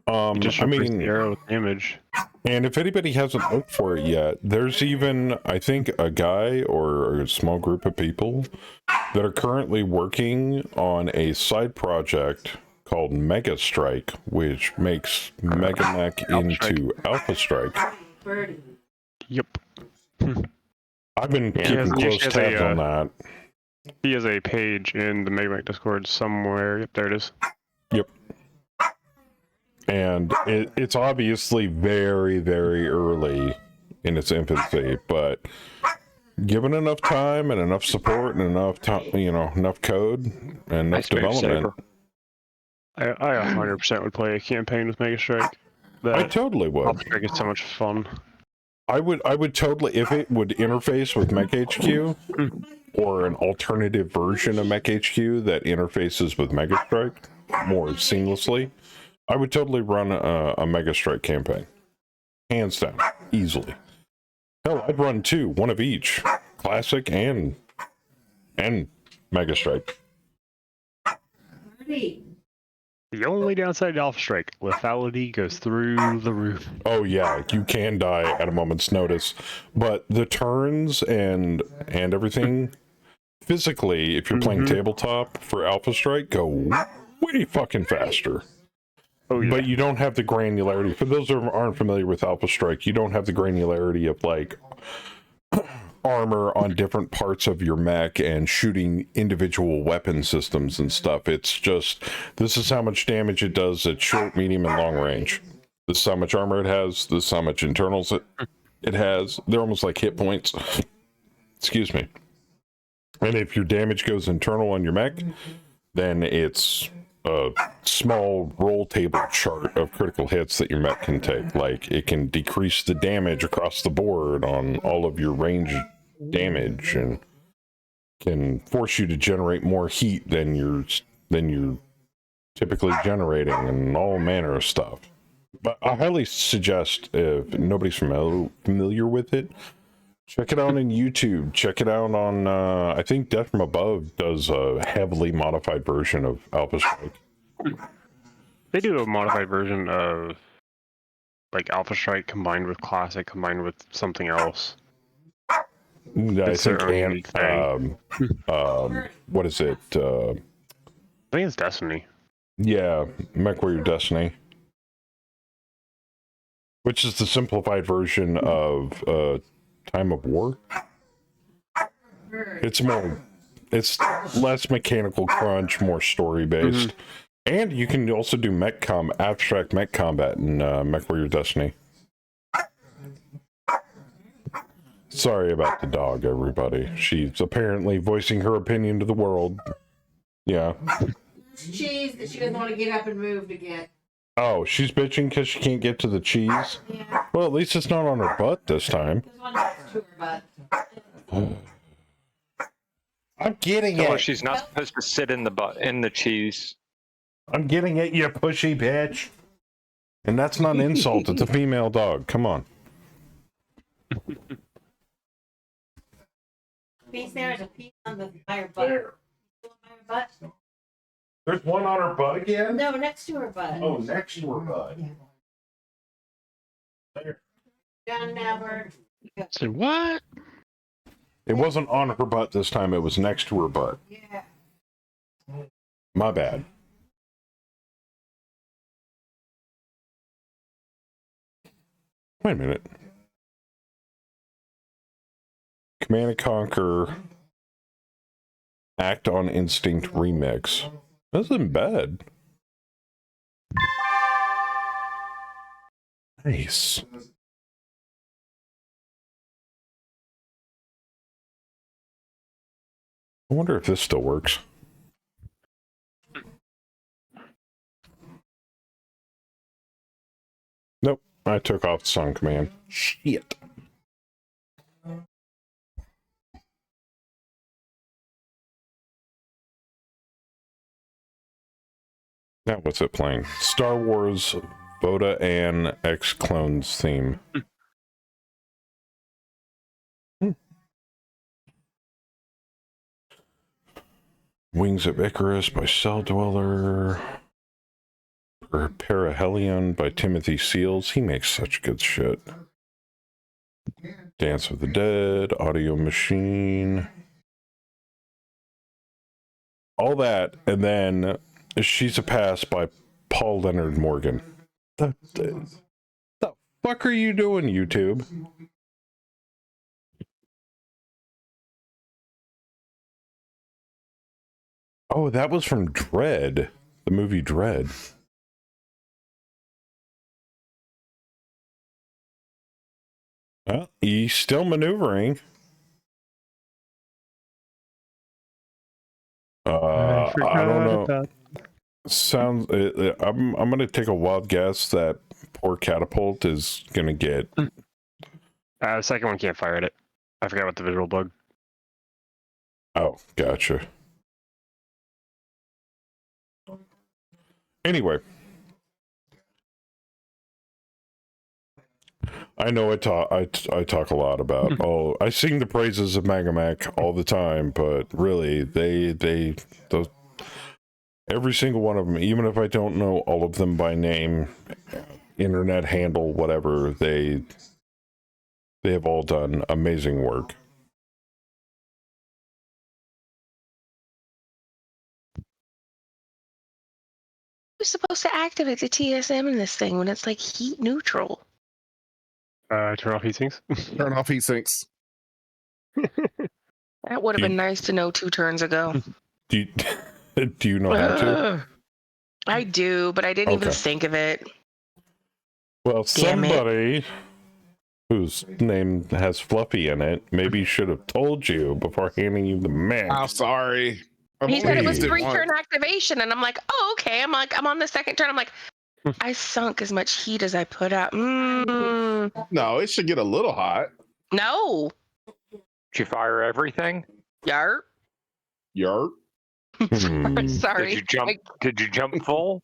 You just replace the arrow with the image. And if anybody hasn't looked for it yet, there's even, I think, a guy or a small group of people that are currently working on a side project called Mega Strike, which makes MegaMech into Alpha Strike. Yep. I've been keeping close tabs on that. He has a page in the MegaMech Discord somewhere. Yep, there it is. Yep. And it's obviously very, very early in its infancy, but given enough time and enough support and enough time, enough code and enough development, I 100% would play a campaign with Mega Strike. I totally would. Alpha Strike is so much fun. I would totally, if it would interface with MechHQ or an alternative version of MechHQ that interfaces with Megastrike more seamlessly, I would totally run a Megastrike campaign. Hands down, easily. Hell, I'd run two, one of each, Classic and Megastrike. The only downside to Alpha Strike, lethality goes through the roof. Oh yeah, you can die at a moment's notice, but the turns and everything, physically, if you're playing tabletop for Alpha Strike, go way fucking faster. Oh yeah. But you don't have the granularity. For those who aren't familiar with Alpha Strike, you don't have the granularity of like armor on different parts of your mech and shooting individual weapon systems and stuff. It's just, this is how much damage it does at short, medium, and long range. This is how much armor it has. This is how much internals it has. They're almost like hit points. Excuse me. And if your damage goes internal on your mech, then it's a small roll table chart of critical hits that your mech can take. Like, it can decrease the damage across the board on all of your range damage and can force you to generate more heat than you're typically generating and all manner of stuff. But I highly suggest, if nobody's familiar with it, check it out on YouTube. Check it out on, I think Death from Above does a heavily modified version of Alpha Strike. They do a modified version of like Alpha Strike combined with Classic combined with something else. I think, what is it? I think it's Destiny. Yeah, MechWarrior Destiny. Which is the simplified version of Time of War. It's less mechanical crunch, more story based. And you can also do abstract mech combat in MechWarrior Destiny. Sorry about the dog, everybody. She's apparently voicing her opinion to the world. Yeah. Cheese that she doesn't want to get up and move to get. Oh, she's bitching because she can't get to the cheese? Yeah. Well, at least it's not on her butt this time. There's one next to her butt. I'm getting Tell her it. she's not supposed to sit in the cheese. I'm getting it, you pushy bitch. And that's not an insult. It's a female dog. Come on. Piece there's a piece on by her butt. By her butt. There's one on her butt again? No, next to her butt. Oh, next to her butt. There. Down now, Bird. Say what? It wasn't on her butt this time. It was next to her butt. Yeah. My bad. Wait a minute. Command & Conquer Act on Instinct remix. That isn't bad. Nice. I wonder if this still works. Nope, I took off the song command. Shit. Now what's it playing? Star Wars Voda and X Clones theme. Wings of Icarus by Cell Dweller. Perihelion by Timothy Seals. He makes such good shit. Dance of the Dead, Audio Machine. All that, and then She's a Pass by Paul Leonard Morgan. The fuck are you doing, YouTube? Oh, that was from Dread, the movie Dread. Well, he's still maneuvering. I don't know. Sounds. I'm gonna take a wild guess that poor Catapult is gonna get The second one can't fire at it. I forgot what the visual bug. Oh, gotcha. Anyway. I know I talk a lot about I sing the praises of Megamech all the time, but really every single one of them, even if I don't know all of them by name, internet handle, whatever, they have all done amazing work. Who's supposed to activate the TSM in this thing when it's like heat neutral? Turn off heat sinks. Turn off heat sinks. That would have been nice to know 2 turns ago. Do you know how to? I do, but I didn't even think of it. Well, somebody whose name has Fluffy in it maybe should have told you before handing you the mech. I'm sorry. He said it was 3-turn activation, and I'm like, oh, okay. I'm on the 2nd turn. I'm like, I sunk as much heat as I put out. No, it should get a little hot. No. Did you fire everything? Yarp. Yarp. Sorry. Did you jump full?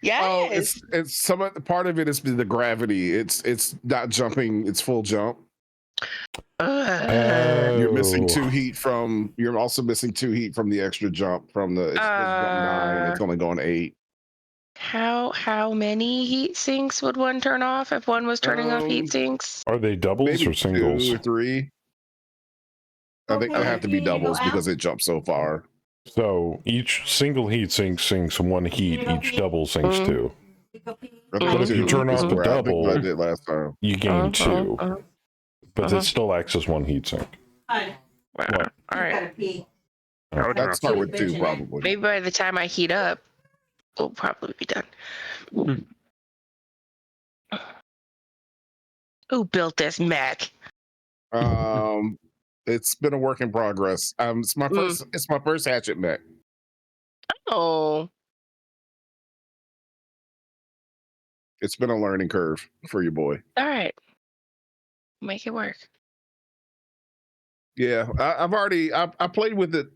Yes. Oh, it's some of the part of it is the gravity. It's not jumping. It's full jump. You're missing 2 heat from. You're also missing 2 heat from the extra jump from the. It's supposed to jump 9. It's only going 8. How many heat sinks would one turn off if one was turning off heat sinks? Are they doubles or singles? 2 or 3. I think they have to be doubles because it jumps so far. So each single heat sink sinks 1 heat, each double sinks 2. But if you turn off the double, I did last time. you gain 2. But it still acts as 1 heat sink. Wow. All right. I would start with 2 probably. Maybe by the time I heat up, we'll probably be done. Who built this mech? It's been a work in progress. It's my first. It's my first hatchet mech. Oh. It's been a learning curve for your boy. All right. Make it work. Yeah, I've already. I played with it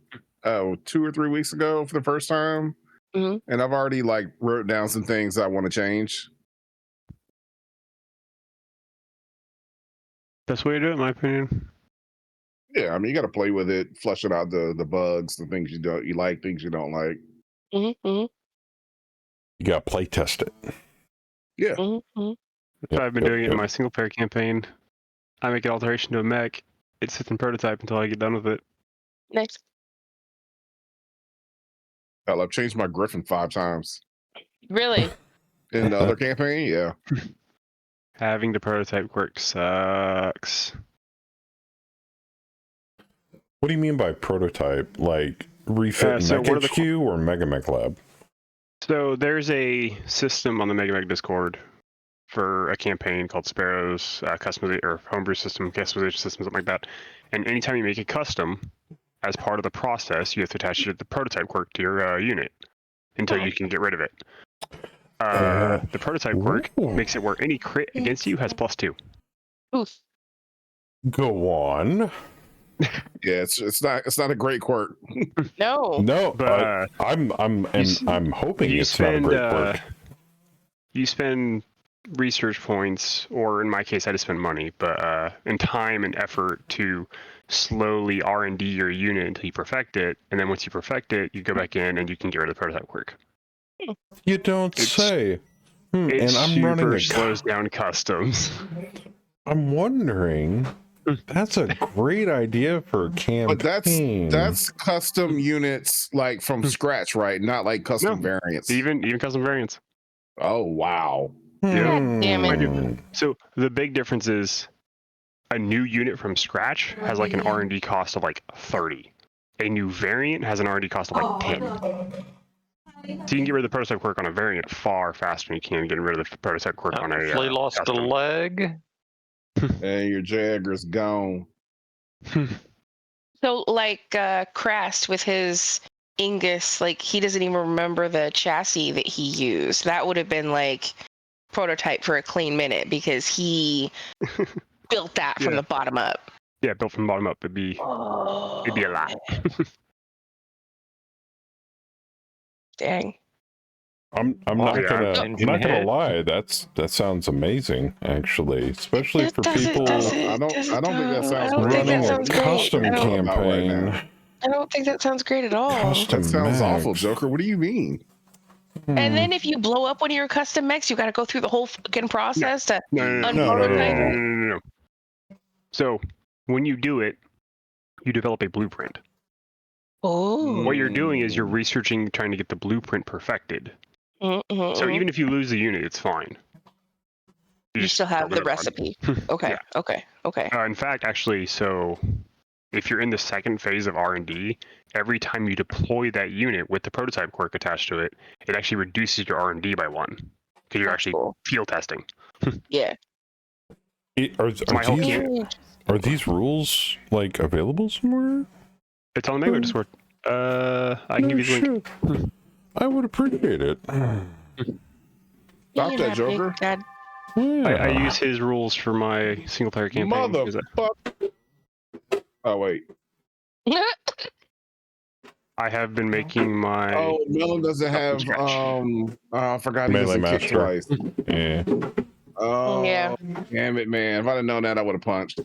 2 or 3 weeks ago for the first time, and I've already wrote down some things I want to change. Best way to do it, in my opinion. Yeah, I mean, you got to play with it, flush it out the bugs, the things you like, things you don't like. You got to play test it. Yeah. That's how I've been doing it in my single player campaign. I make an alteration to a mech. It sits in prototype until I get done with it. Nice. Hell, I've changed my Griffin 5 times. Really? In the other campaign, yeah. Having the prototype work sucks. What do you mean by prototype? Like refit so Mech HQ or Megamech Lab? So there's a system on the Megamech Discord for a campaign called Sparrow's customization or homebrew system, customization system, something like that. And anytime you make a custom, as part of the process, you have to attach the prototype quirk to your unit until you can get rid of it. The prototype quirk makes it where any crit against you has +2. Oof. Go on. Yeah, it's not a great quirk. No, but I'm hoping it's not a great quirk. You spend research points, or in my case, I just spend money, but and time and effort to slowly R&D your unit until you perfect it, and then once you perfect it, you go back in and you can get rid of the prototype quirk. You don't say. It and I'm running slows down customs. I'm wondering. That's a great idea for a campaign. But that's custom units from scratch, right? Not like custom variants. Even custom variants. Oh wow. Yeah. Damn it. So the big difference is a new unit from scratch has an R&D cost of 30. A new variant has an R&D cost of 10. So you can get rid of the prototype quirk on a variant far faster than you can get rid of the prototype quirk on a Flea lost a leg. And your Jagger's gone. So Krast with his Ingus, he doesn't even remember the chassis that he used. That would have been prototype for a clean minute because he built that from the bottom up. Yeah, built from the bottom up. It'd be a lot. Dang. I'm not gonna lie. That sounds amazing, actually, especially for people I don't think that sounds running a custom right campaign. now. I don't think that sounds great at all. That sounds awful, Joker. What do you mean? And then if you blow up one of your custom mechs, you got to go through the whole fucking process to No. unprototype it. So when you do it, you develop a blueprint. Oh. What you're doing is you're researching, trying to get the blueprint perfected. Mm-hmm. So even if you lose the unit, it's fine. You still have the recipe. Okay. Okay. Okay. In fact, actually, so if you're in the second phase of R&D, every time you deploy that unit with the prototype quirk attached to it, it actually reduces your R&D by 1 because you're actually field testing. Yeah. Are these rules like available somewhere? It's on the Melee Discord. I can give you the link. I would appreciate it. Stop that, Joker. I use his rules for my single player campaign. Motherfucker. Oh, wait. I have been making my. Oh, Melon doesn't have. I forgot he Melee doesn't kick Master. twice. Yeah. Oh, yeah. Damn it, man. If I'd have known that, I would have punched.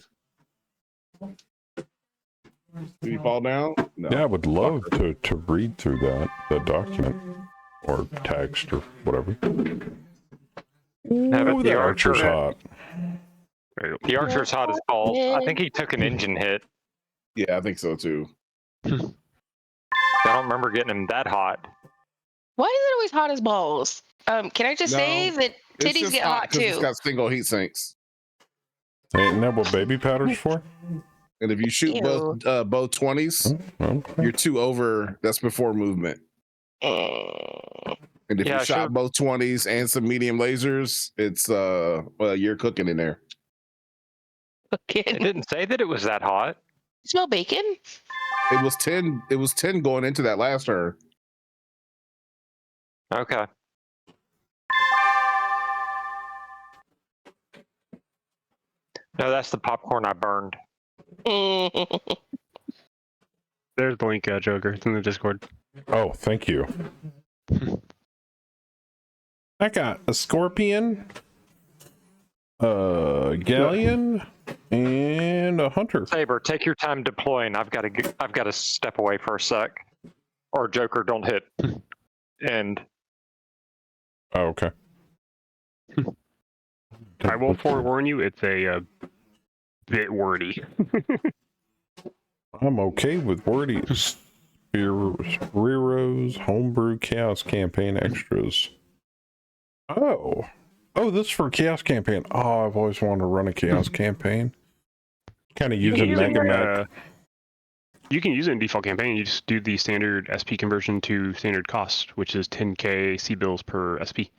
Did he fall down? No. Yeah, I would love to read through the document or text or whatever. Ooh, the archer's hot. The archer's hot as balls. I think he took an engine hit. Yeah, I think so too. I don't remember getting him that hot. Why is it always hot as balls? Can I just say that titties get hot too? It's got single heat sinks. Ain't that what baby powder's for? And if you shoot both 20s, you're 2 over. That's before movement. And if you shot both 20s and some medium lasers, it's you're cooking in there. It didn't say that it was that hot. You smell bacon? It was 10. It was 10 going into that last turn. Okay. No, that's the popcorn I burned. There's the link, Joker. It's in the Discord. Oh, thank you. I got a scorpion, a galleon, and a hunter. Saber, take your time deploying. I've got to step away for a sec. Or Joker, don't hit. And oh, okay. I will forewarn you, it's a bit wordy. I'm okay with wordy. Reros, homebrew, chaos campaign extras. Oh, this is for chaos campaign. Oh, I've always wanted to run a chaos campaign. Kind of using Mega Mech. You can use it in default campaign. You just do the standard SP conversion to standard cost, which is 10k C bills per SP.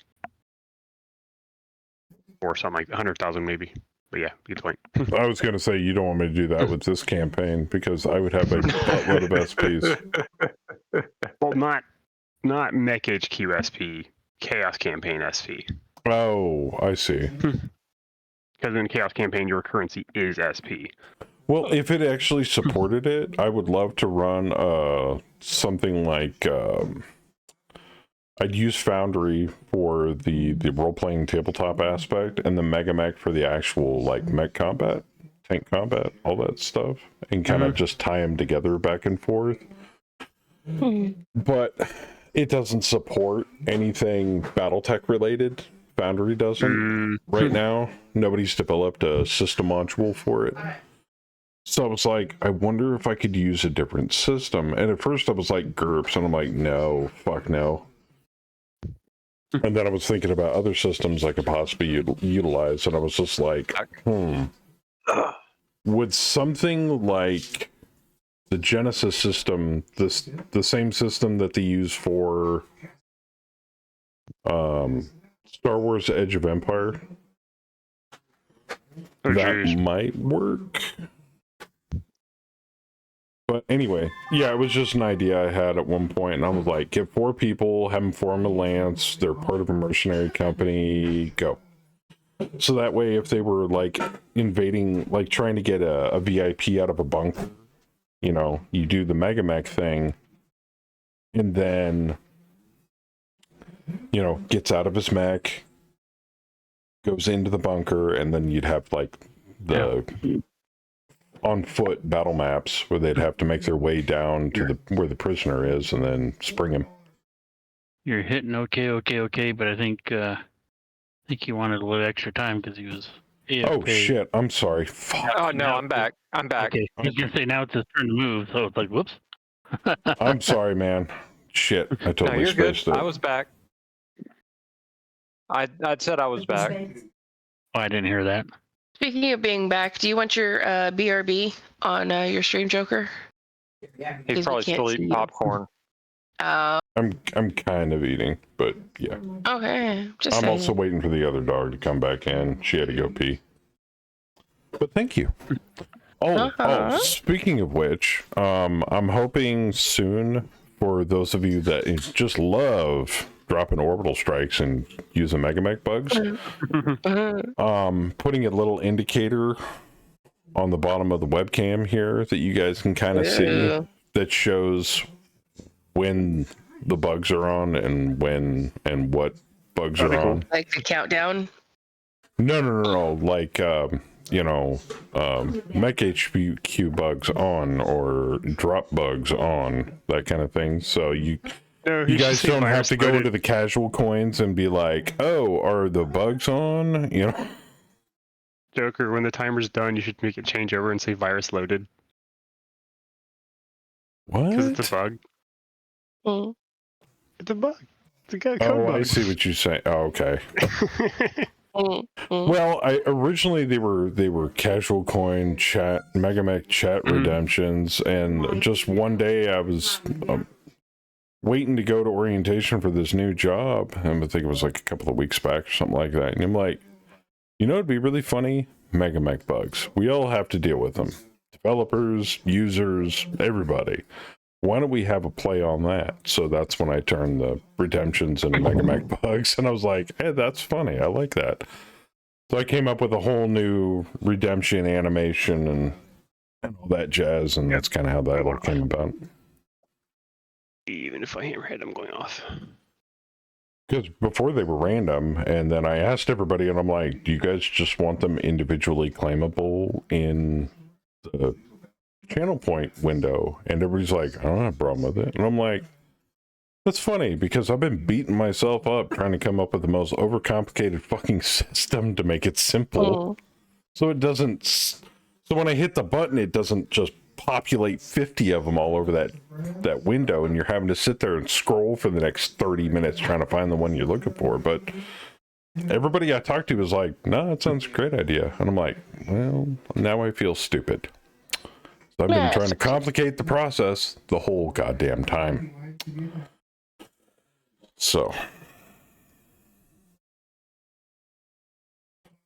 Or something like 100,000 maybe. But yeah, good point. I was going to say, you don't want me to do that with this campaign because I would have a buttload of SPs. Well, not Mech HQ SP, Chaos Campaign SP. Oh, I see. Because in Chaos Campaign, your currency is SP. Well, if it actually supported it, I would love to run something like... I'd use Foundry for the role-playing tabletop aspect and the Mega Mech for the actual like mech combat, tank combat, all that stuff, and kind of just tie them together back and forth. But it doesn't support anything Battletech related. Foundry doesn't. Right now, nobody's developed a system module for it. So I was like, I wonder if I could use a different system. And at first I was like, GURPS, and I'm like, no, fuck no. And then I was thinking about other systems I could possibly utilize, and I was just like, would something like the Genesis system, the same system that they use for Star Wars Edge of Empire, that might work? But anyway, yeah, it was just an idea I had at one point, and I was like, get 4 people, have them form a lance, they're part of a mercenary company, go. So that way, if they were like invading, like trying to get a VIP out of a bunk, you know, you do the Megamech thing, and then, you know, gets out of his mech, goes into the bunker, and then you'd have like the on foot battle maps where they'd have to make their way down to the where the prisoner is and then spring him. You're hitting okay, but I think he wanted a little extra time because he was AFK. Oh shit! I'm sorry. Fuck. Oh no, I'm back. I'm back. Okay, I was gonna say now it's his turn to move, so it's like whoops. I'm sorry, man. Shit, I No, totally you're good. spaced it. I was back. I'd said I was back. Oh, I didn't hear that. Speaking of being back, do you want your BRB on your stream, Joker? He's probably still eating popcorn. I'm kind of eating, but yeah. Okay, just I'm saying. also waiting for the other dog to come back in. She had to go pee. But thank you. Oh, speaking of which, I'm hoping soon for those of you that just love dropping orbital strikes and using Megamech bugs, putting a little indicator on the bottom of the webcam here that you guys can kind of see that shows when the bugs are on and when and what bugs are on. Like the countdown? No. Like, you know, mech HQ bugs on or drop bugs on, that kind of thing. So you guys don't have to go into the casual coins and be like, oh, are the bugs on? You know? Joker, when the timer's done, you should make it change over and say virus loaded. What? Because it's a bug. Mm. It's a bug. It's a code bug. bug. I see what you say. Oh, okay. Well, originally they were casual coin chat, Megamech chat redemptions, and just one day I was waiting to go to orientation for this new job, and I think it was like a couple of weeks back or something like that, and I'm like, you know, it'd be really funny, Megamech bugs. We all have to deal with them. Developers, users, everybody. Why don't we have a play on that? So that's when I turned the redemptions into Megamech bugs, and I was like, hey, that's funny. I like that. So I came up with a whole new redemption animation and all that jazz, and that's kind of how that all came about. Even if I hammerhead, I'm going off. Because before they were random, and then I asked everybody, and I'm like, do you guys just want them individually claimable in the channel point window? And everybody's like, I don't have a problem with it. And I'm like, that's funny, because I've been beating myself up trying to come up with the most overcomplicated fucking system to make it simple. So it doesn't, so when I hit the button, it doesn't just populate 50 of them all over that window, and you're having to sit there and scroll for the next 30 minutes trying to find the one you're looking for. But everybody I talked to was like, no, that sounds a great idea. And I'm like, well, now I feel stupid. So I've been trying to complicate the process the whole goddamn time. So,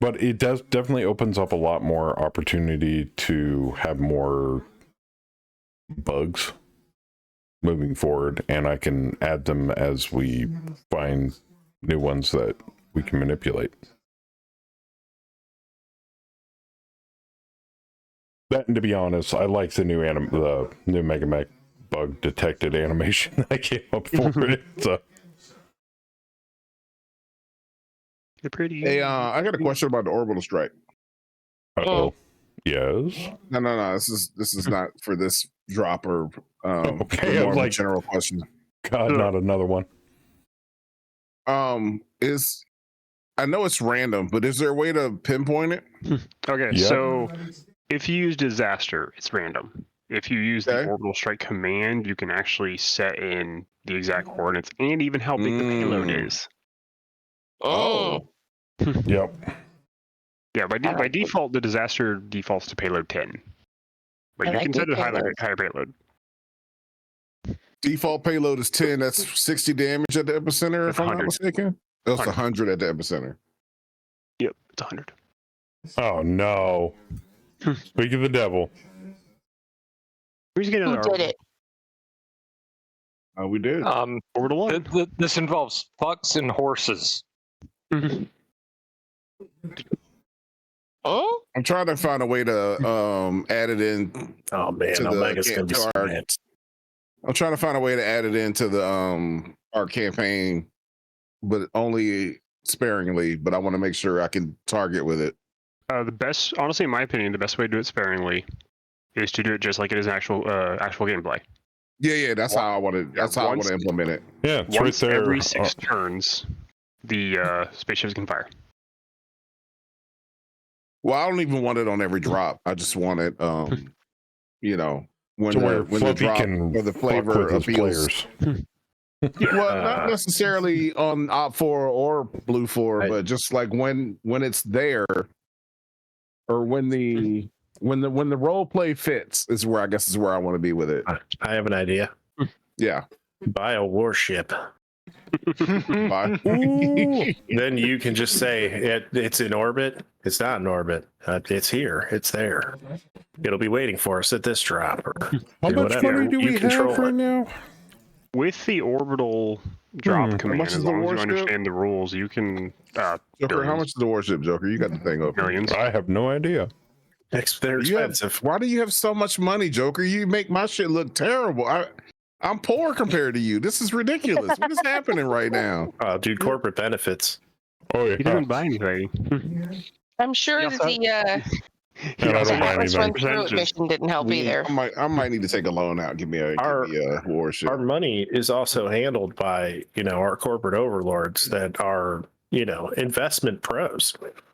but it does definitely opens up a lot more opportunity to have more bugs moving forward, and I can add them as we find new ones that we can manipulate. That, and to be honest, I like the new Megamech bug detected animation that I came up for it. So. They're pretty. Hey, I got a question about the orbital strike. Oh, yes. No. This is not for this drop or okay. more I was like, a general question. God, not another one. I know it's random, but is there a way to pinpoint it? Okay, so if you use disaster, it's random. If you use the orbital strike command, you can actually set in the exact coordinates and even how big the payload is. Oh. Yep. Yeah, by default, the disaster defaults to payload 10. But you can set it higher payload. Default payload is 10. That's 60 damage at the epicenter, if I'm not mistaken. That's 100 at the epicenter. Yep, it's 100. Oh, no. Speak of the devil. Who's getting Who did it? We did. Orbital 1. This involves fucks and horses. Oh, I'm trying to find a way to add it in. Oh man, to Omega's gonna be to so our, mad. I'm trying to find a way to add it into the our campaign, but only sparingly. But I want to make sure I can target with it. The best, honestly, in my opinion, the best way to do it sparingly is to do it just like it is actual gameplay. Yeah, that's how I want to. That's how I want to implement it. Yeah, it's once right there. every 6 turns, the spaceships can fire. Well, I don't even want it on every drop. I just want it, you know, when the Fluffy drop can or the fuck flavor with his appeals. players. Well, not necessarily on Op 4 or Blue 4, but just like when it's there, or when the role play fits is where I guess is where I want to be with it. I have an idea. Yeah. Buy a warship. Then you can just say it's in orbit. It's not in orbit. It's here. It's there. It'll be waiting for us at this drop. Or How much whatever. money do You we control have right it. now? With the orbital drop command, much as is the long as you warship? understand the rules, you can. Joker, how much is the warship, Joker? You got the thing open. Millions. I have no idea. They're expensive. Why do you have so much money, Joker? You make my shit look terrible. I'm poor compared to you. This is ridiculous. What is happening right now? Oh, dude, corporate benefits. Oh yeah. He didn't buy anything. I'm sure that the And I don't buy Atlas anything. Run Through It mission didn't help either. I might need to take a loan out. Give me a warship. Our money is also handled by our corporate overlords that are investment pros.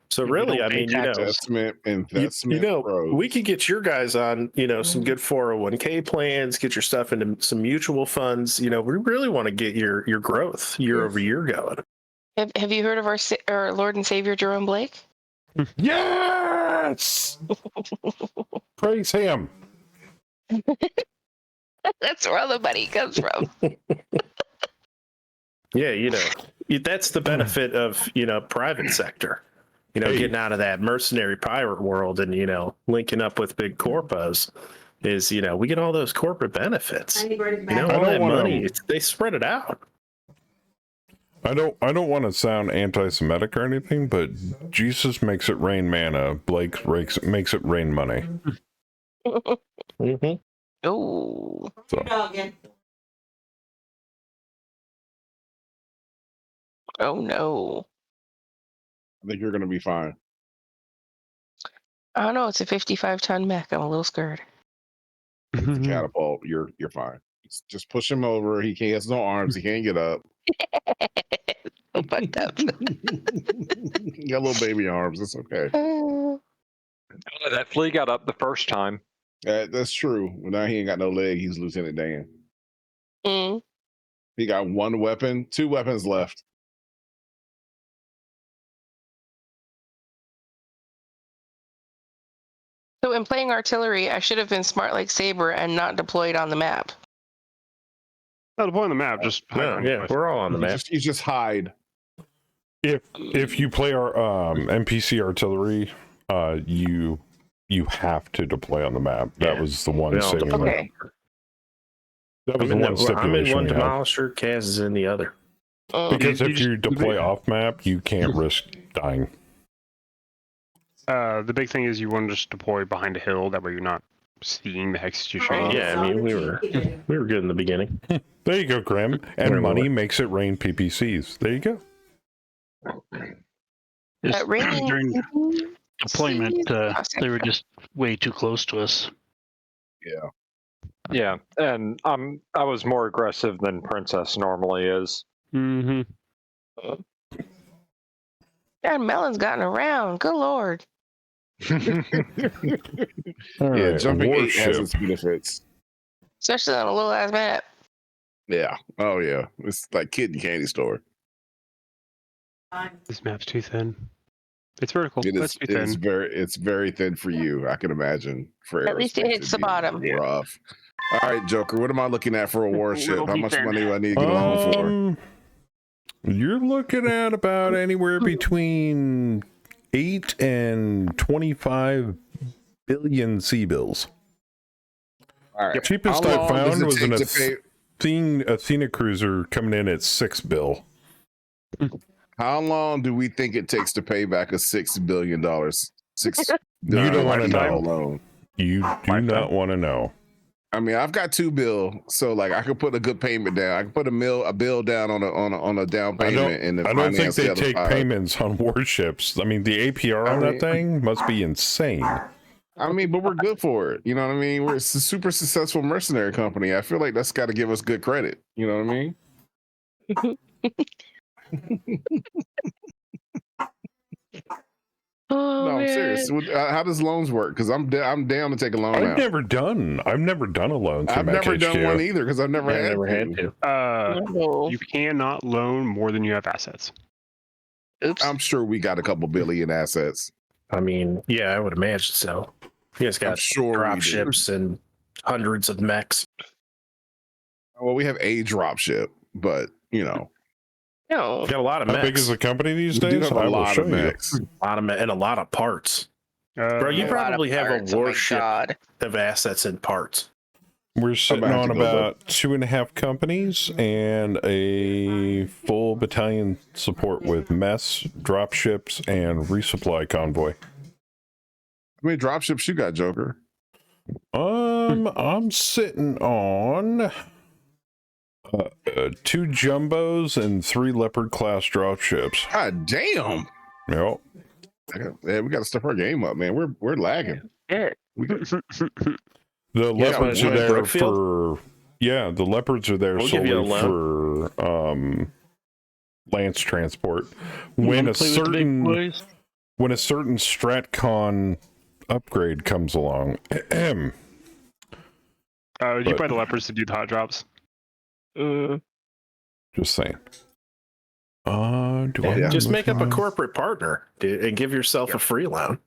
So really, I mean, investment pros. we could get your guys on some good 401k plans, get your stuff into some mutual funds. We really want to get your growth year over year going. Have you heard of our Lord and Savior Jerome Blake? Yes. Praise him. That's where all the money comes from. Yeah, that's the benefit of private sector. Getting out of that mercenary pirate world and linking up with big corpos is we get all those corporate benefits. All that money, they spread it out. I don't want to sound anti-Semitic or anything, but Jesus makes it rain manna. Blake makes it rain money. Mm-hmm. Oh. So. Oh no. I think you're going to be fine. I don't know. It's a 55-ton mech. I'm a little scared. It's a catapult. You're fine. Just push him over. He has no arms. He can't get up. So fucked up. He got little baby arms. It's okay. That flea got up the first time. That's true. Well, now he ain't got no leg. He's Lieutenant Dan. He got one weapon, 2 weapons left. So in playing artillery, I should have been smart like Saber and not deployed on the map. Not deploy on the map, just we're all on the map. You just hide. If you play our NPC artillery, you have to deploy on the map. That was the one saving. Okay. That was the one stipulation. I'm in one we had. demolisher, Kaz is in the other. Because if you deploy off map, you can't risk dying. The big thing is you want to just deploy behind a hill. That way you're not seeing the execution. Yeah, I mean we were good in the beginning. There you go, Grim. And money makes it rain PPCs. There you go. During deployment, they were just way too close to us. Yeah. Yeah, and I was more aggressive than Princess normally is. Mm-hmm. God, Melon's gotten around. Good lord. Yeah, jumping 8 has its benefits. Especially on a little ass map. Yeah. Oh yeah. It's like kid in candy store. This map's too thin. It's vertical. It That's is. too thin. It's very thin for you. I can imagine. For At least it hits the bottom. Rough. All right, Joker. What am I looking at for a warship? How much money do I need to get a loan for? You're looking at about anywhere between 8 and 25 billion C-bills. All right. The cheapest I found was an Athena cruiser coming in at 6 bill. How long do we think it takes to pay back a $6 billion? You don't want to know. Loan? You do not want to know. I mean, I've got $2 billion, so like I could put a good payment down. I can put a bill down on a down payment, and I don't think they take payments on warships. I mean, the APR on that thing must be insane. I mean, but we're good for it. You know what I mean? We're a super successful mercenary company. I feel like that's got to give us good credit. You know what I mean? No, I'm serious. How does loans work? Because I'm down to take a loan. I've never done a loan. I've never done one either because I've never had to. You cannot loan more than you have assets. Oops. I'm sure we got a couple billion assets. I mean, yeah, I would imagine so. You guys got drop ships and hundreds of mechs. Well, we have a drop ship, but you know. No. You got a lot of How mechs. big is the company these days? We do have a lot of mechs. And a lot of parts. Bro, you probably have a warship of assets and parts. We're sitting on about 2.5 companies and a full battalion support with mess, drop ships, and resupply convoy. How many drop ships you got, Joker? I'm sitting on 2 jumbos and 3 leopard class drop ships. God damn. Yep. Man, we got to step our game up, man. We're lagging. Yeah. The leopards are there for the leopards are there solely for lance transport. When a certain Stratcon upgrade comes along. You buy the leopards to do the hot drops? Just saying. Just make up a corporate partner and give yourself a free loan.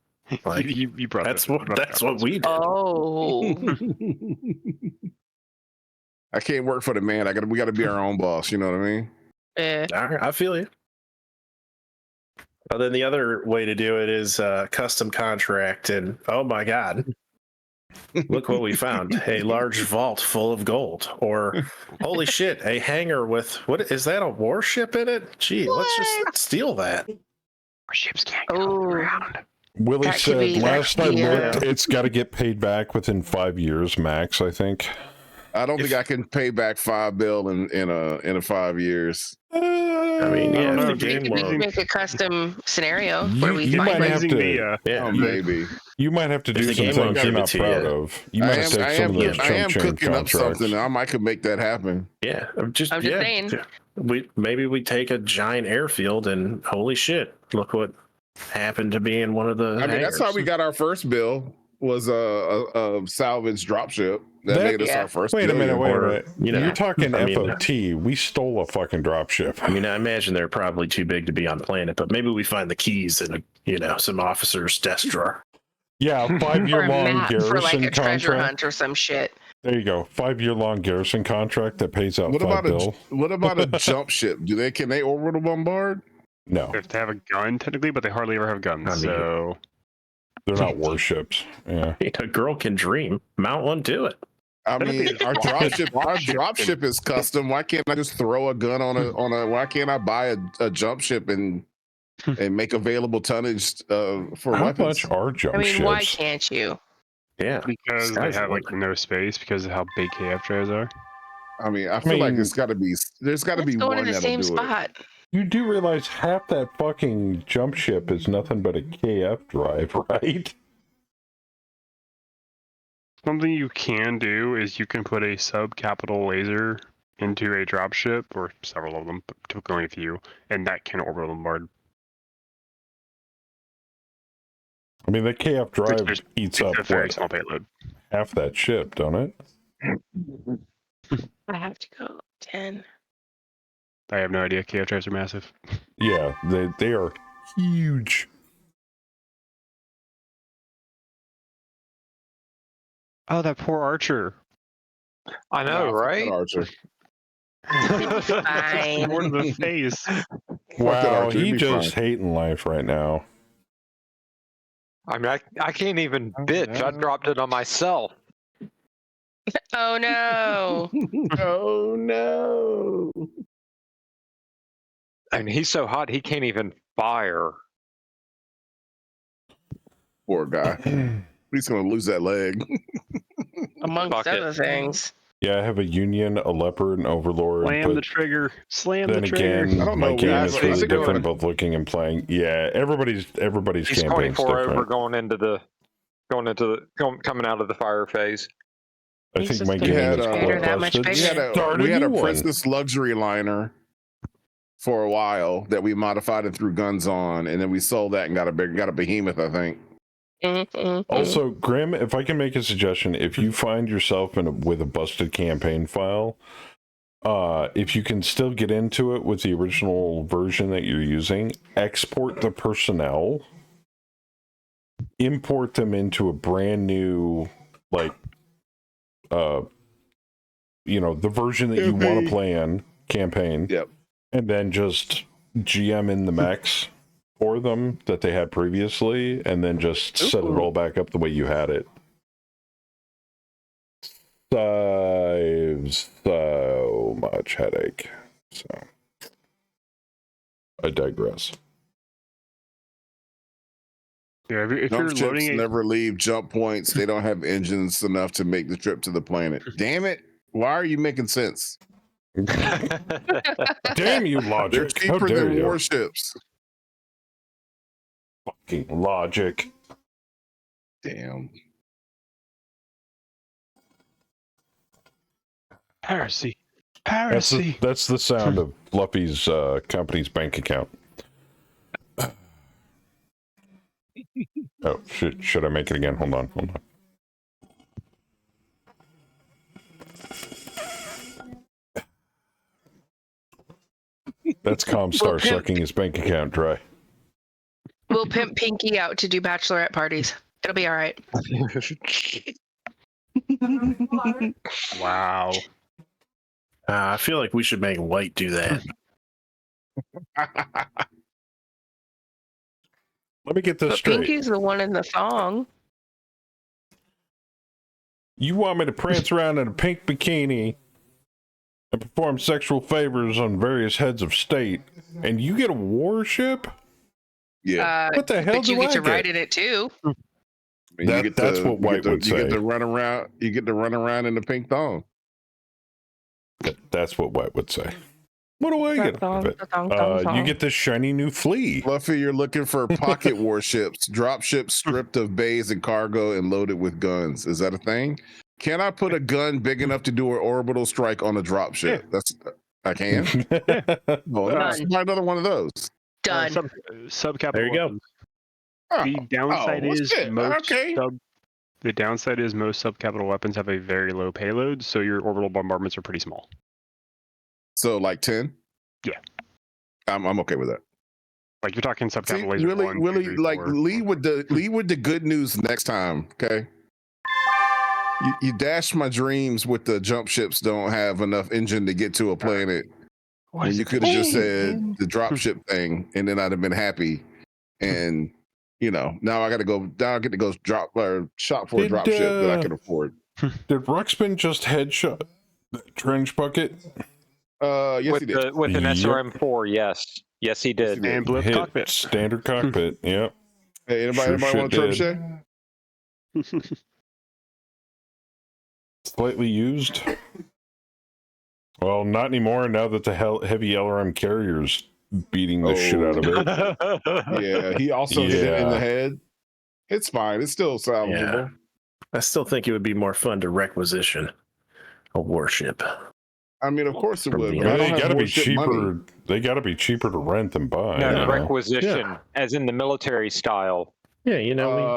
Like, you brought that's what we did. Oh. I can't work for the man. We got to be our own boss. You know what I mean? I feel you. Well, then the other way to do it is custom contract, and oh my god, look what we found: a large vault full of gold. Or holy shit, a hangar with what is that? A warship in it? Gee, let's just steal that. Warships can't go around. Willie said last I looked, it's got to get paid back within 5 years max. I think. I don't think I can pay back $5 billion in a 5 years. I mean, yeah, we can make a custom scenario where we you find might have to, maybe. You might have to do some things you're not proud of. You might have to take some of those chump change cooking contracts. up something. I could make that happen. Yeah, I'm just saying. Maybe we take a giant airfield and holy shit, look what happened to be in one of the. I mean, that's how we got our first bill. Was a salvage dropship that made us our first. Wait a minute. You know, you're talking FOT. We stole a fucking dropship. I mean, I imagine they're probably too big to be on planet, but maybe we find the keys in some officer's desk drawer. Yeah, 5-year long garrison for like a contract. treasure hunt or some shit. There you go. 5-year long garrison contract that pays out $5 billion. What about a jump ship? Can they orbital bombard? No. They have to have a gun technically, but they hardly ever have guns. So they're not warships. Yeah. A girl can dream. Mount one to it. I mean, our dropship is custom. Why can't I just throw a gun on a? Why can't I buy a jump ship and make available tonnage for How weapons? much are jump ships? Why can't you? Yeah, because they have like no space because of how big KF trays are. I mean, I feel like it's got to be. There's got to be one in the that'll same do spot. it. You do realize half that fucking jump ship is nothing but a KF drive, right? Something you can do is you can put a sub-capital laser into a dropship, or several of them, but typically only a few, and that can orbital bombard. I mean, the KF drive eats up small payload. Half that ship, don't it? I have to go 10. I have no idea. KF drives are massive. Yeah, they are huge. Oh, that poor Archer. I know, right? Archer. Fine. More to the face. Wow, he just hating life right now. I mean, I can't even bitch. I dropped it on myself. Oh no! Oh no! And he's so hot he can't even fire. Poor guy. He's gonna lose that leg. Amongst other things. Yeah, I have a Union, a Leopard, and Overlord. Slam the trigger. Slam then the trigger. again, I don't my know, game guys, is I really think different, both looking and playing. Yeah, everybody's He's campaign's 24 different. over coming out of the fire phase. I think my game is quite busted. We had a Princess luxury liner for a while that we modified and threw guns on, and then we sold that and got a behemoth, I think. Also, Grim, if I can make a suggestion, if you find yourself with a busted campaign file, if you can still get into it with the original version that you're using, export the personnel, import them into a brand new, like, the version that you want to play in campaign. Yep. And then just GM in the mechs for them that they had previously, and then just set it all back up the way you had it. Saves so much headache. So I digress. Yeah, if Jump you're ships loading never leave jump points. They don't have engines enough to make the trip to the planet. Damn it! Why are you making sense? Damn you, logic! They're cheaper How dare than you. warships. Fucking logic. Damn. Piracy. That's the sound of Fluffy's company's bank account. Oh, should I make it again? Hold on. That's Comstar sucking his bank account dry. We'll pimp Pinky out to do bachelorette parties. It'll be all right. Wow. I feel like we should make White do that. Let me get this But straight. Pinky's the one in the thong. You want me to prance around in a pink bikini and perform sexual favors on various heads of state, and you get a warship? Yeah. What the hell But you do get I to get? ride in it too. That's what White would You say. get to run around. You get to run around in the pink thong. That's what White would say. What do I get out of it? You get this shiny new flea. Fluffy, you're looking for pocket warships, drop ships stripped of bays and cargo and loaded with guns. Is that a thing? Can I put a gun big enough to do an orbital strike on a drop ship? I can. Well, let's buy another one of those. Done. Subcapital. There you go. weapons. The downside is the downside is most subcapital weapons have a very low payload, so your orbital bombardments are pretty small. So like 10? Yeah. I'm okay with that. Like you're talking subcapital See, laser Willie, 1, 2, 3, like 4. lead with the good news next time, okay? You dashed my dreams with the jump ships don't have enough engine to get to a planet. When you could have just said the drop ship thing, and then I'd have been happy. And now I got to go. Now I get to go shop for a drop ship that I can afford. Did Ruxpin just headshot that trench bucket? Yes, he did. With an SRM4, yes, he did. And blip Hit cockpit. Standard cockpit. Yep. Hey, anybody want a trebuchet? Slightly used. Well, not anymore. Now that the heavy LRM carrier's beating the shit out of it. Yeah, he also hit it in the head. It's fine. It's still salvageable. Yeah. I still think it would be more fun to requisition a warship. I mean, of course it would. But Well, I don't they have gotta be warship cheaper. money. They gotta be cheaper to rent than buy. No, you know? requisition, as in the military style. Yeah, we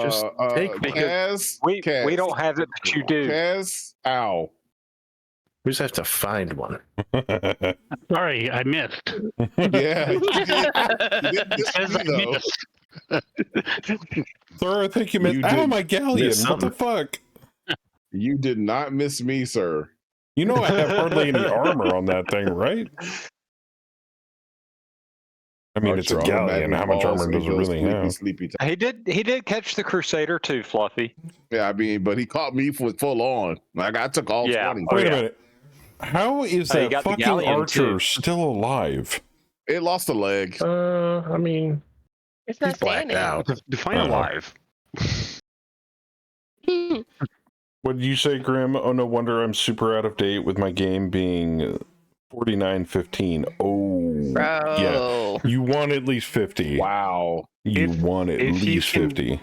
just take one. Kaz, We don't have it, but you do. Kaz, ow. We just have to find one. Sorry, I missed. Yeah, you It says I though. missed. Sir, I think you meant. You Oh, did my galleon! miss What the fuck? You did not miss me, sir. You know I have hardly any armor on that thing, right? I mean, it's a Archer galleon. automatically How much falls armor and does it goes really sleepy, have? sleepy time. He did catch the Crusader too, Fluffy. Yeah, I mean, but he caught me for full on. Like I took all 20. Wait a minute. How is Oh, you that got the fucking galleon, archer too. still alive? It lost a leg. I mean, It's he's not blacked standing. out. Define alive. What did you say, Grim? Oh, no wonder I'm super out of date with my game being 49.15. Oh, Bro. yeah. You want at least 50. Wow. You want at least 50.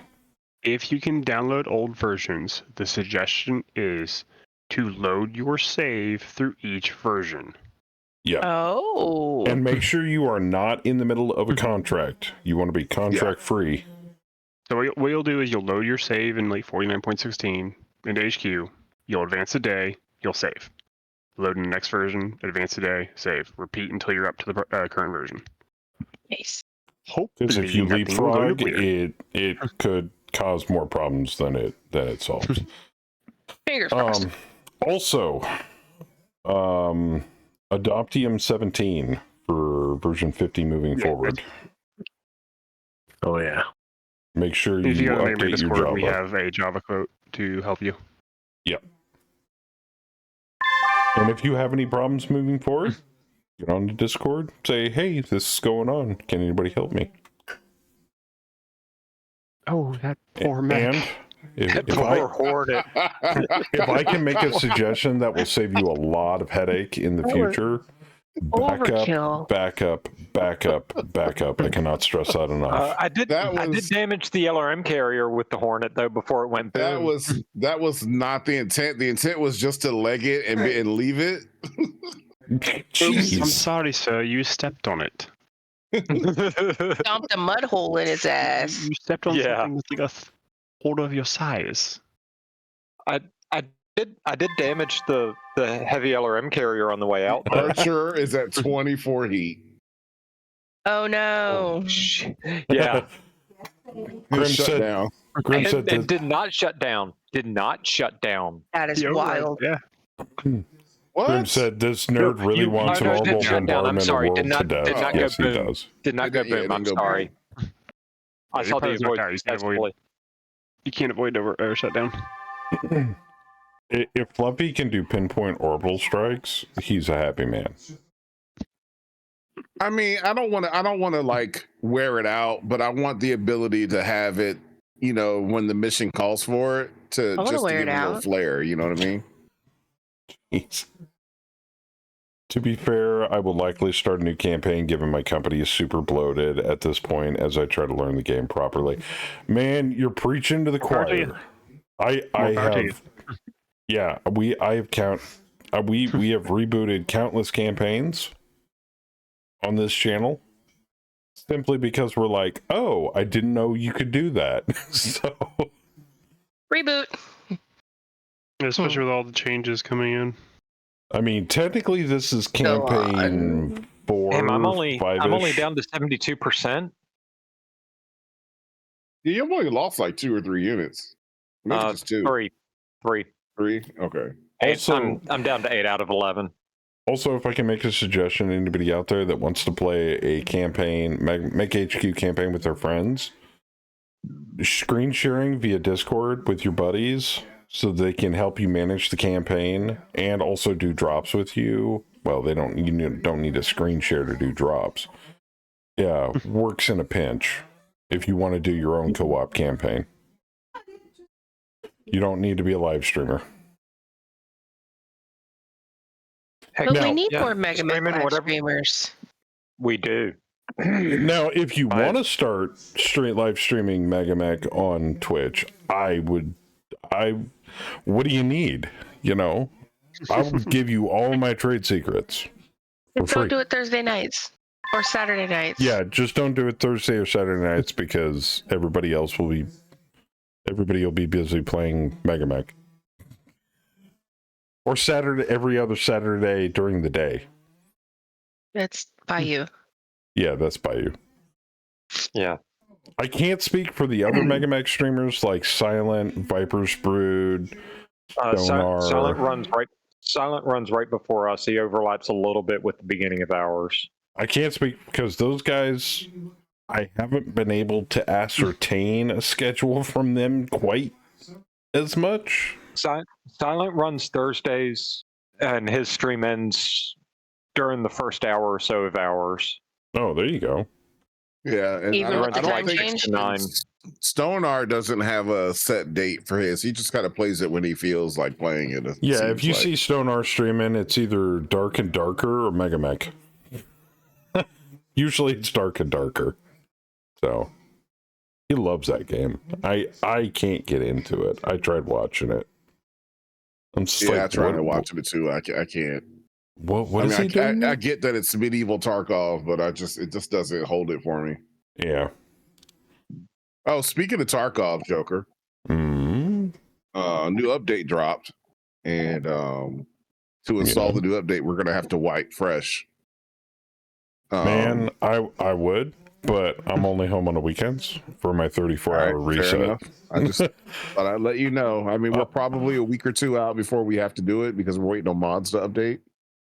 If you can download old versions, the suggestion is to load your save through each version. Yeah. Oh. And make sure you are not in the middle of a contract. You want to be contract free. So what you'll do is you'll load your save in like 49.16 into HQ. You'll advance a day. You'll save. Load in the next version. Advance a day. Save. Repeat until you're up to the current version. Nice. Because if you Hopefully nothing will go leapfrog, nuclear. it could cause more problems than it solves. Fingers crossed. Also, Adoptium 17 for version 50 moving forward. Oh yeah. Make sure you If you go to update your Discord, Java. we have a Java quote to help you. Yep. And if you have any problems moving forward, get on the Discord, say, hey, this is going on. Can anybody help me? Oh, that poor Mac. And if Poor Hornet. if I can make a suggestion that will save you a lot of headache in the future, Overkill. back up. I cannot stress that enough. I did damage the LRM carrier with the Hornet though before it went boom. That was not the intent. The intent was just to leg it and leave it. Jeez. I'm sorry, sir. You stepped on it. Dumped a mud hole in his ass. You stepped on something that's like a quarter of your size. I did damage the heavy LRM carrier on the way out. Archer is at 24 heat. Oh no. Yeah. Grim shut said, down. Grim said It did not shut down. Did not shut down. That is wild. Yeah. What? Grim said this nerd really wants an no, it orbital didn't shut down. I'm bombardment of sorry. world Did not to death. did not Yes, go he boom. does. Did not go boom. I'm sorry. I saw the avoid successfully. You can't avoid or shut down. If Fluffy can do pinpoint orbital strikes, he's a happy man. I mean, I don't want to like wear it out, but I want the ability to have it, you know, when the mission calls for it, to I wanna just to wear give it a little out. flair. You know what I mean? Jeez. To be fair, I will likely start a new campaign given my company is super bloated at this point as I try to learn the game properly. Man, you're preaching to the choir. I have we have rebooted countless campaigns on this channel simply because we're like, oh, I didn't know you could do that. So Reboot. Especially with all the changes coming in. I mean, technically this is campaign 4, I'm only 5-ish. down to 72%. Yeah, you've only lost like 2 or 3 units. Maybe just 2. 3. 3? Okay. Also, I'm down to 8 out of 11. Also, if I can make a suggestion, anybody out there that wants to play a campaign, make HQ campaign with their friends, screen sharing via Discord with your buddies so they can help you manage the campaign and also do drops with you. Well, you don't need a screen share to do drops. Yeah, works in a pinch if you want to do your own co-op campaign. You don't need to be a live streamer. But we need more Mega Man live streamers. We do. Now, if you want to start live streaming Megamech on Twitch, what do you need? You know, I will give you all my trade secrets for Just free. don't do it Thursday nights or Saturday nights. Yeah, just don't do it Thursday or Saturday nights because everybody will be busy playing Megamech. Or every other Saturday during the day. That's by you. Yeah, that's by you. Yeah. I can't speak for the other Megamech streamers like Silent, Viper's Brood, Sonar. Silent runs right before us. He overlaps a little bit with the beginning of ours. I can't speak because those guys, I haven't been able to ascertain a schedule from them quite as much. Silent runs Thursdays, and his stream ends during the first hour or so of ours. Oh, there you go. Yeah, and Even I with the don't time think change? Stonear doesn't have a set date for his. He just kind of plays it when he feels like playing it. Yeah, if you see Stonear streaming, it's either Dark and Darker or Mega Mech. Usually it's Dark and Darker. So he loves that game. I can't get into it. I tried watching it. I'm just I like, tried to watch it too. I can't. What is he doing? I get that it's medieval Tarkov, but it just doesn't hold it for me. Yeah. Oh, speaking of Tarkov, Joker, mm-hmm. New update dropped, and to install the new update, we're gonna have to wipe fresh. Man, I would, but I'm only home on the weekends for my 34-hour reset. Fair enough. I just thought I'd let you know. I mean, we're probably a week or two out before we have to do it because we're waiting on mods to update.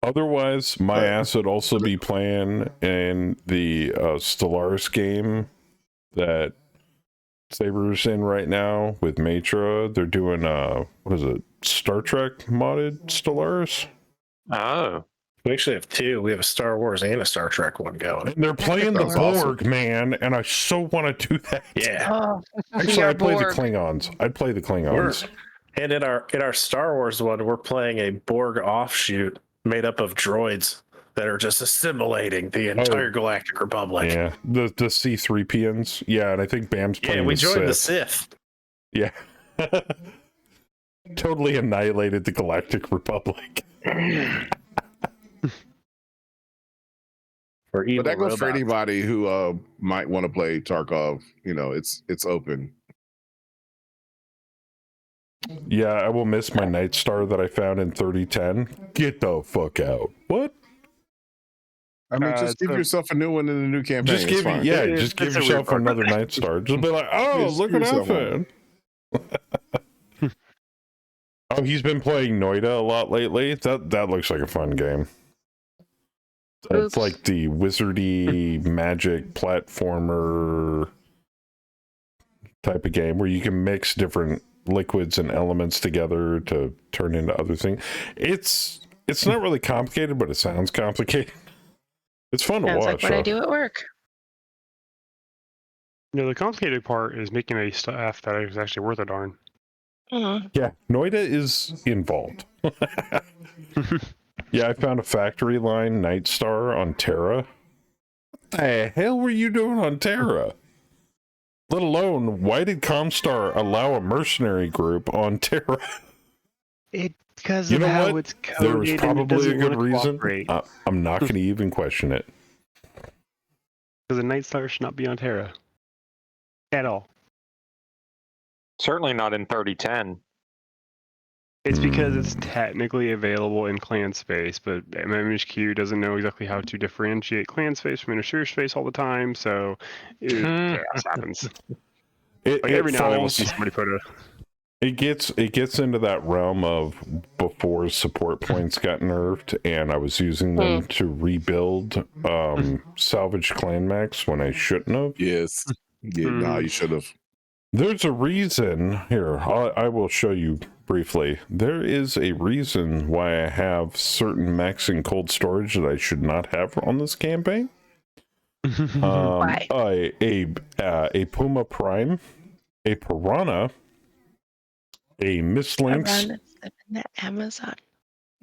Otherwise, my ass would also be playing in the Stellaris game that Saber's in right now with Matra. They're doing what is it? Star Trek modded Stellaris. Oh, we actually have two. We have a Star Wars and a Star Trek one going. And they're playing the Borg, man, and I so want to do that. Yeah. Actually, I'd play the Klingons. I'd play the Klingons. And in our Star Wars one, we're playing a Borg offshoot made up of droids that are just assimilating the entire Galactic Republic. Yeah, the C-3PNs. Yeah, and I think Bam's playing we joined the Sith. Yeah. Totally annihilated the Galactic Republic. But that goes for anybody who might want to play Tarkov. You know, it's open. Yeah, I will miss my Night Star that I found in 3010. Get the fuck out. What? I mean, just give yourself a new one in the new campaign. Just give just give yourself another Night Star. Just be like, oh, look what I found. Oh, he's been playing Noida a lot lately. That looks like a fun game. It's like the wizardy magic platformer type of game where you can mix different liquids and elements together to turn into other things. It's not really complicated, but it sounds complicated. It's fun to watch. Sounds like what I do at work. No, the complicated part is making a staff that is actually worth a darn. Yeah, Noida is involved. Yeah, I found a factory line Night Star on Terra. What the hell were you doing on Terra? Let alone, why did Comstar allow a mercenary group on Terra? Because you of know how what? it's coded. There was probably a good reason. Cooperate. I'm not going to even question it. Because a Night Star should not be on Terra. At all. Certainly not in 3010. It's because it's technically available in clan space, but MMHQ doesn't know exactly how to differentiate clan space from inner space all the time, so chaos happens. Every now and then we'll see somebody put a... It gets into that realm of before support points got nerfed, and I was using them to rebuild salvage clan max when I shouldn't have. Yes. Yeah, no, you should have. There's a reason here. I will show you briefly. There is a reason why I have certain mechs in cold storage that I should not have on this campaign. Why? A Puma Prime, a Piranha, a Mistlynx, Amazon.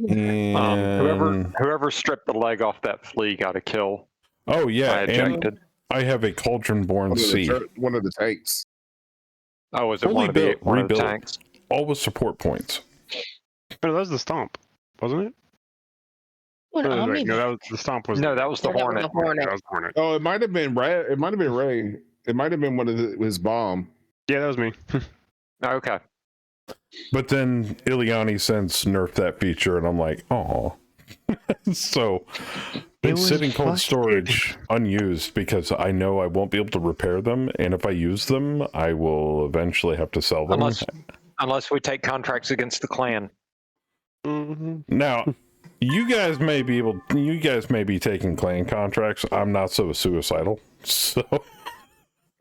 and Whoever stripped the leg off that flea got a kill. Oh yeah, I ejected. I have a Cauldron-born C. One of the tanks. Oh, was it one of the tanks? All with support points. No, that was the Stomp, wasn't it? What, no, that was the Stomp. Was that was the Hornet. That was the Hornet. Oh, it might have been Ray. It might have been Ray. It might have been one of his bomb. Yeah, that was me. Okay. But then Ileani since nerfed that feature, and I'm like, oh. So it's sitting cold storage unused because I know I won't be able to repair them, and if I use them, I will eventually have to sell them. Unless we take contracts against the clan. Now, you guys may be taking clan contracts. I'm not so suicidal. So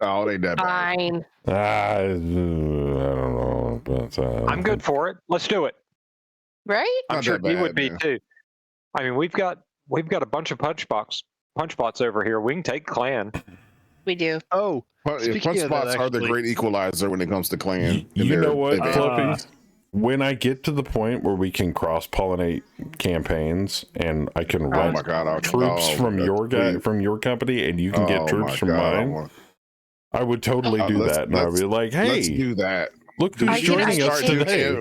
oh, they that bad. Fine. I don't know, but I'm good for it. Let's do it. Right? I'm Not sure that you bad, would be man. too. I mean, we've got a bunch of punch box punch bots over here. We can take clan. We do. Oh, Punch speaking of that, spots are the actually- great equalizer when it comes to clan. You know what, event. Fluffy? When I get to the point where we can cross-pollinate campaigns and I can run my God, troops from your guy from your company and you can get troops from mine, I would totally do that. And I'd be like, hey, let's do that. Look who's joining us today.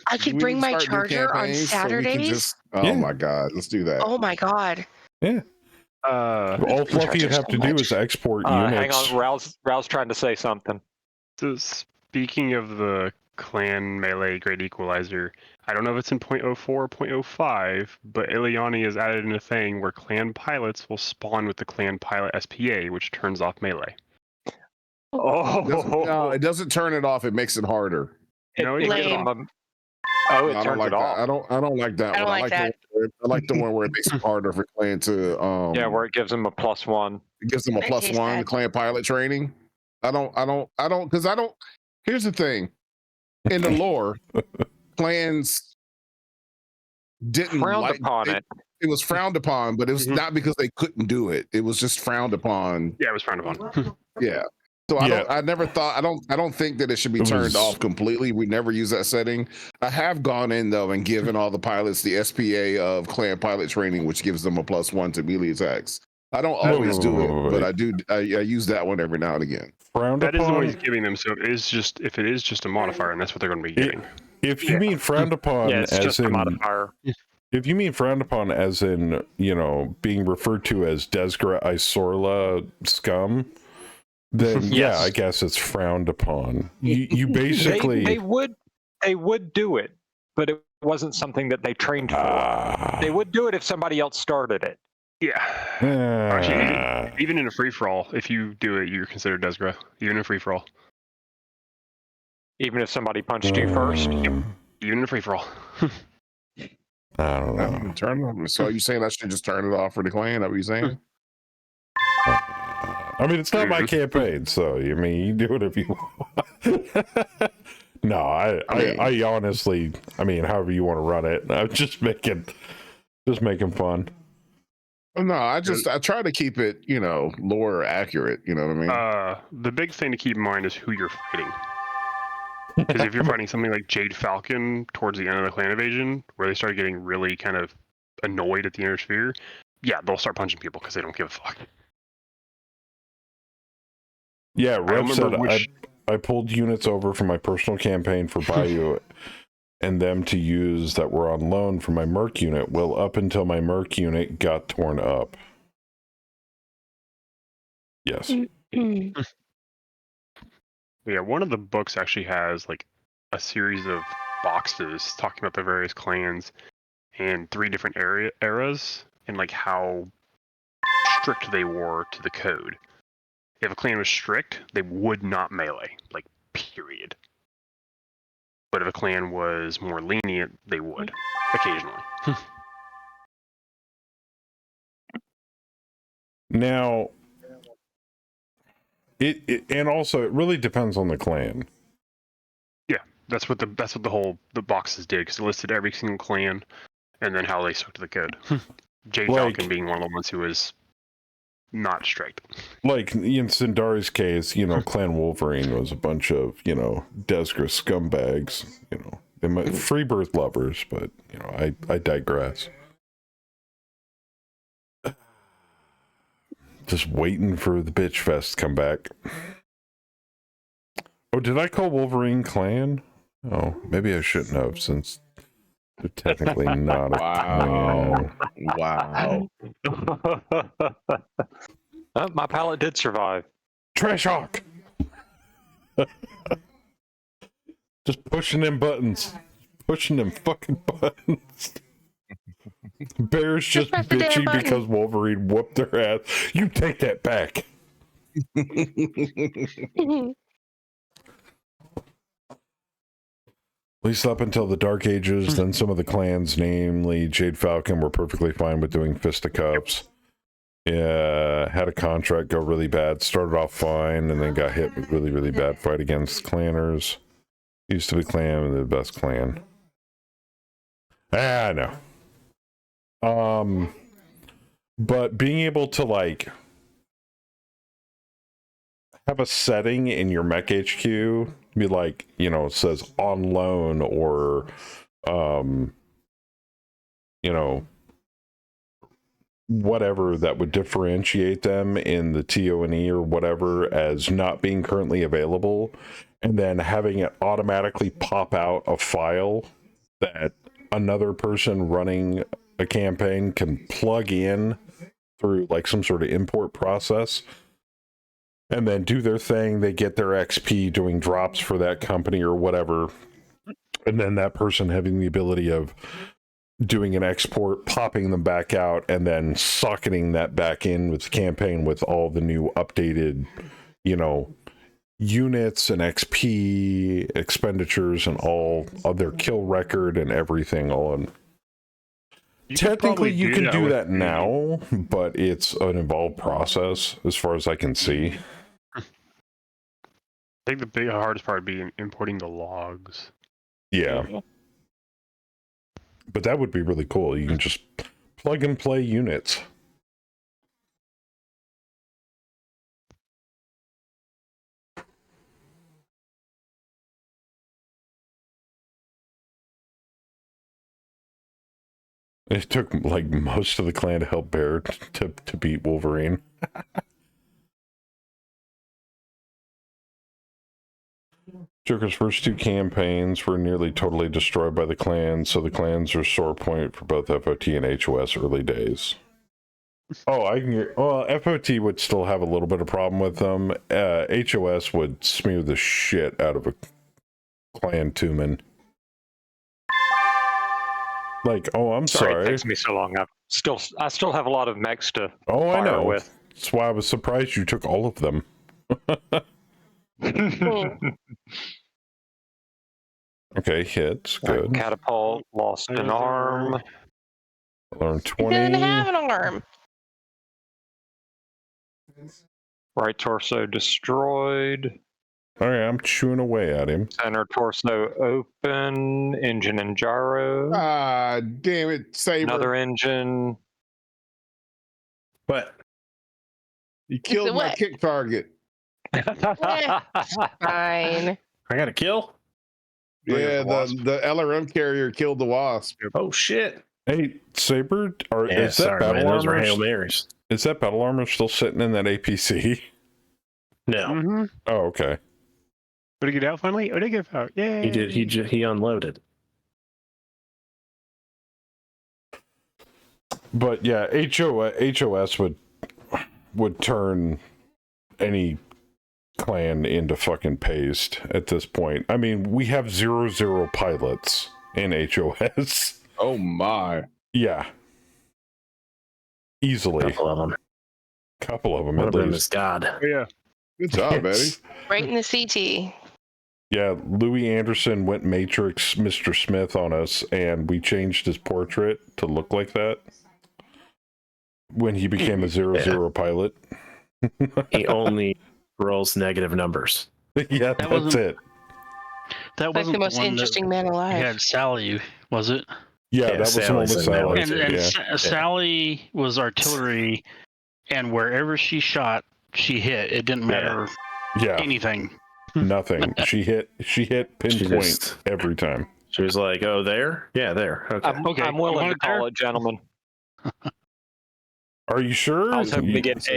I could bring my charger on Saturdays. Oh my God, let's do that. Oh my God. Yeah. All Fluffy would have to do is export units. Hang on, Rao's trying to say something. So speaking of the clan melee great equalizer, I don't know if it's in 0.04 or 0.05, but Ileani has added in a thing where clan pilots will spawn with the clan pilot SPA, which turns off melee. No, it doesn't turn it off. It makes it harder. It turns it off. I don't like that one. I like the one where it makes it harder for clan to yeah, where it gives them a +1. It gives them a +1 clan pilot training. Here's the thing. In the lore, clans didn't frowned upon it. It was frowned upon, but it was not because they couldn't do it. It was just frowned upon. Yeah, it was frowned upon. Yeah. So I don't think that it should be turned off completely. We never use that setting. I have gone in though and given all the pilots the SPA of clan pilot training, which gives them a +1 to melee attacks. I don't always do it, but I do. I use that one every now and again. That is the one he's giving them. So it is just if it is just a modifier, and that's what they're going to be getting. If you mean frowned upon yeah, it's as just in a modifier. If you mean frowned upon as in, being referred to as Desgra Isorla scum, then Yes. yeah, I guess it's frowned upon. You basically they would do it, but it wasn't something that they trained for. They would do it if somebody else started it. Yeah. Actually, even in a free for all, if you do it, you're considered Desgra. Even in a free for all. Even if somebody punched you first. Even in a free for all. I don't know. Turn. So you saying I should just turn it off for the clan? That what you saying? I mean, it's not my campaign, so you do it if you want. No, I honestly, however you want to run it. I'm just making fun. No, I try to keep it, lore accurate. You know what I mean? The big thing to keep in mind is who you're fighting. Because if you're fighting something like Jade Falcon towards the end of the clan invasion, where they start getting really kind of annoyed at the inner sphere, yeah, they'll start punching people because they don't give a fuck. Yeah, Rev said I pulled units over from my personal campaign for Bayou and them to use that were on loan for my merc unit. Well, up until my merc unit got torn up. Yes. Yeah, one of the books actually has like a series of boxes talking about the various clans and 3 different eras and like how strict they were to the code. If a clan was strict, they would not melee, like period. But if a clan was more lenient, they would occasionally. Now, it and also it really depends on the clan. Yeah, that's what the boxes did, because it listed every single clan and then how they stuck to the code. Jade Falcon being one of the ones who was not strict. Like in Sindari's case, Clan Wolverine was a bunch of, Desgra scumbags, they might free birth lovers, but I digress. Just waiting for the bitch fest to come back. Oh, did I call Wolverine Clan? Oh, maybe I shouldn't have, since they're technically not a clan. Wow. My pallet did survive. Trash Hawk! Just pushing them buttons. Pushing them fucking buttons. Bear's just bitchy because Wolverine whooped their ass. You take that back. At least up until the Dark Ages, then some of the clans, namely Jade Falcon, were perfectly fine with doing fisticuffs. Yeah, had a contract go really bad, started off fine, and then got hit with really, really bad fight against clanners. Used to be clan, the best clan. I know. But being able to like have a setting in your mech HQ, be like, you know, it says on loan or, you know, whatever that would differentiate them in the TO&E or whatever as not being currently available, and then having it automatically pop out a file that another person running a campaign can plug in through like some sort of import process and then do their thing. They get their XP doing drops for that company or whatever, and then that person having the ability of doing an export, popping them back out, and then socketing that back in with the campaign with all the new updated, you know, units and XP expenditures and all of their kill record and everything all in. Technically, you can do that now, but it's an involved process as far as I can see. I think the hardest part would be importing the logs. Yeah. But that would be really cool. You can just plug and play units. It took like most of the clan to help Bear to beat Wolverine. Joker's first two campaigns were nearly totally destroyed by the clans, so the clans are sore point for both FOT and HOS early days. Oh, I can get, well, FOT would still have a little bit of problem with them. HOS would smear the shit out of a clan two-man. Like, oh, I'm sorry. It takes me so long. I still have a lot of mechs to I fire know. with. That's why I was surprised you took all of them. Okay, hits. Good. Catapult, lost an arm. Alarm 20. He doesn't have an arm. Right torso destroyed. Alright, I'm chewing away at him. Center torso open. Engine and gyro. Ah, damn it, Saber. Another engine. What? You killed my kick target. Fine. I got a kill? Yeah, the LRM carrier killed the wasp. Oh shit. Hey, Saber, is that battle armor? Hail Marys. Is that battle armor still sitting in that APC? No. Mm-hmm. Oh, okay. Did he get out finally? Oh, did he get out? Yay. He did. He unloaded. But yeah, HOS would turn any clan into fucking paste at this point. I mean, we have 0 pilots in HOS. Oh my. Yeah. Easily. Couple of them One at of them least. is God. Oh, yeah. Good job, Betty. Right in the CT. Yeah, Louis Anderson went Matrix Mr. Smith on us, and we changed his portrait to look like that when he became a 0 pilot. He only rolls negative numbers. Yeah, that's it. That Like wasn't the most one interesting man that alive. had Sally, was it? Yeah, that was the one with Sally. And Sally was artillery, and wherever she shot, she hit. It didn't matter anything. Nothing. She hit pinpoint just, every time. She was like, "Oh, there? Yeah, there. Okay. I'm willing to call it, gentlemen. Are you sure? I was hoping to get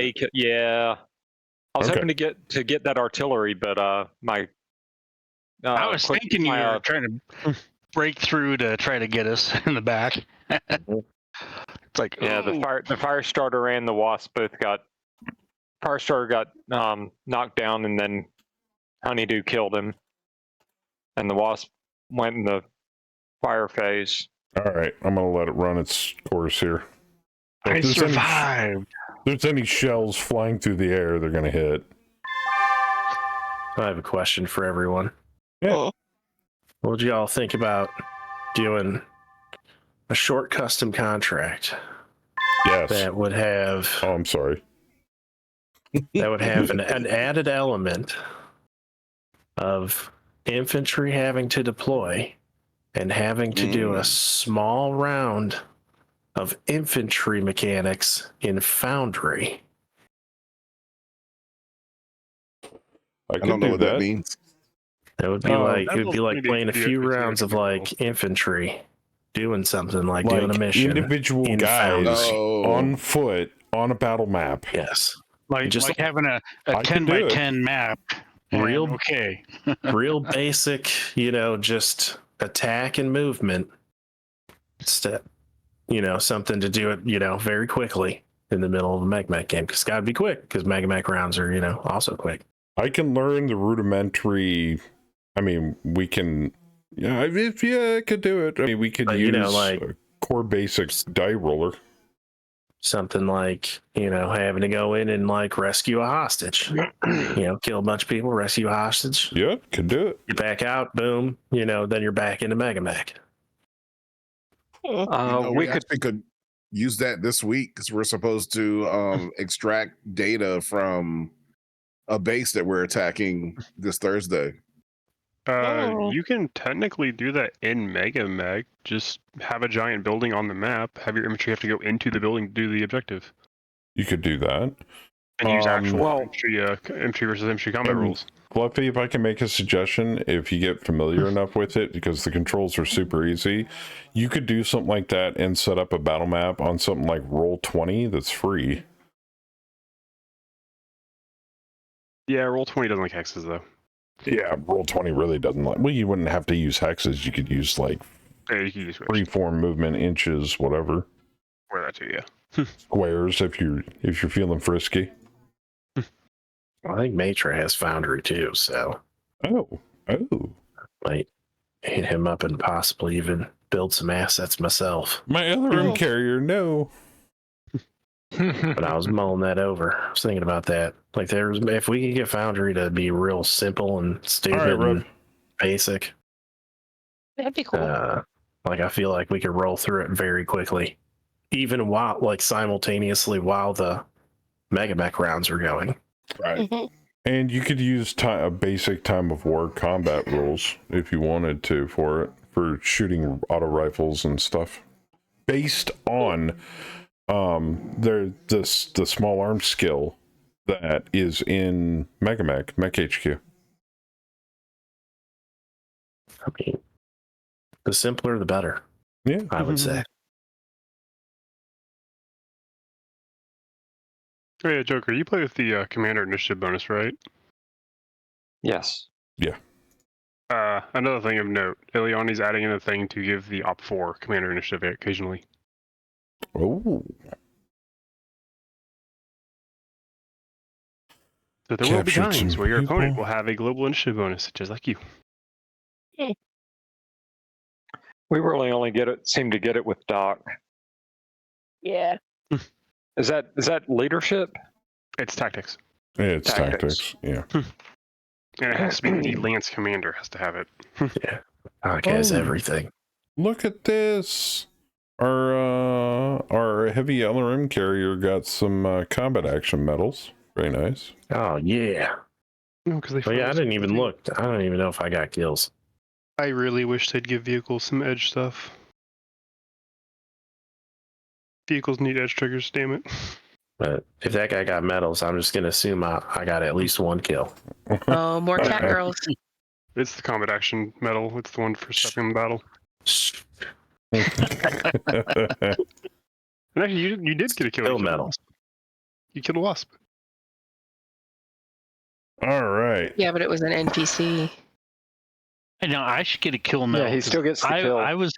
I was hoping to get that artillery, but my I was thinking you were trying to break through to try to get us in the back. It's like, the fire starter and the wasp both got knocked down, and then Honeydew killed him, and the wasp went in the fire phase. All right, I'm gonna let it run its course here. I survived. If there's any shells flying through the air, they're gonna hit. I have a question for everyone. Yeah. What would you all think about doing a short custom contract? Yes. That would have. Oh, I'm sorry. That would have an added element of infantry having to deploy and having to do a small round of infantry mechanics in Foundry. I don't know what that means. It would be like playing a few maybe rounds of like infantry, doing something like doing a Like mission. individual in guys Foundry. on foot on a battle map. Yes. Like having a I 10 could do by it. 10 map. And, Real okay. real basic, just attack and movement. Step, something to do it, very quickly in the middle of a Mech game. Because it's got to be quick, because Mech rounds are, also quick. I can learn the rudimentary. I mean, we can. Yeah, I could do it. I mean, we could use a core basic die roller. Something like, having to go in and like rescue a hostage. Kill a bunch of people, rescue a hostage. Yeah, could do it. Get back out, boom. Then you're back into Mech. We actually could use that this week because we're supposed to extract data from a base that we're attacking this Thursday. You can technically do that in Mech. Just have a giant building on the map. Have your infantry have to go into the building to do the objective. You could do that. And use actual infantry versus infantry combat rules. Fluffy, if I can make a suggestion, if you get familiar enough with it, because the controls are super easy, you could do something like that and set up a battle map on something like Roll20 that's free. Yeah, Roll20 doesn't like hexes though. Yeah, Roll20 really doesn't like. Well, you wouldn't have to use hexes. You could use like freeform movement, inches, whatever. Or that too, yeah. Squares if you're feeling frisky. I think Matra has Foundry too, so. Oh. Might hit him up and possibly even build some assets myself. My LRM carrier, no. But I was mulling that over. I was thinking about that. Like, if we could get Foundry to be real simple and stupid and basic, that'd be cool. I feel like we could roll through it very quickly, even simultaneously while the Mech rounds are going. Right. And you could use a basic time of war combat rules if you wanted to for shooting auto rifles and stuff, based on the small arms skill that is in Mech HQ. I mean, the simpler the better. Yeah, I would say. Oh yeah, Joker, you play with the Commander Initiative bonus, right? Yes. Yeah. Another thing of note, Ileani's adding in a thing to give the Op4 Commander Initiative occasionally. Oh. So there will be times where your opponent will have a global initiative bonus, just like you. We really only seem to get it with Doc. Yeah. Is that leadership? It's tactics. It's tactics. Yeah. And it has to be the Lance Commander has to have it. Yeah. Doc has everything. Look at this. Our heavy LRM carrier got some combat action medals. Very nice. Oh yeah. No, because I didn't even look. I don't even know if I got kills. I really wish they'd give vehicles some edge stuff. Vehicles need edge triggers, damn it. But if that guy got medals, I'm just gonna assume I got at least one kill. Oh, more cat girls. It's the combat action medal. It's the one for stepping in the battle. And actually, you did get a kill. Medal. You killed a wasp. All right. Yeah, but it was an NPC. No, I should get a kill medal. Yeah, he still gets the kill. I was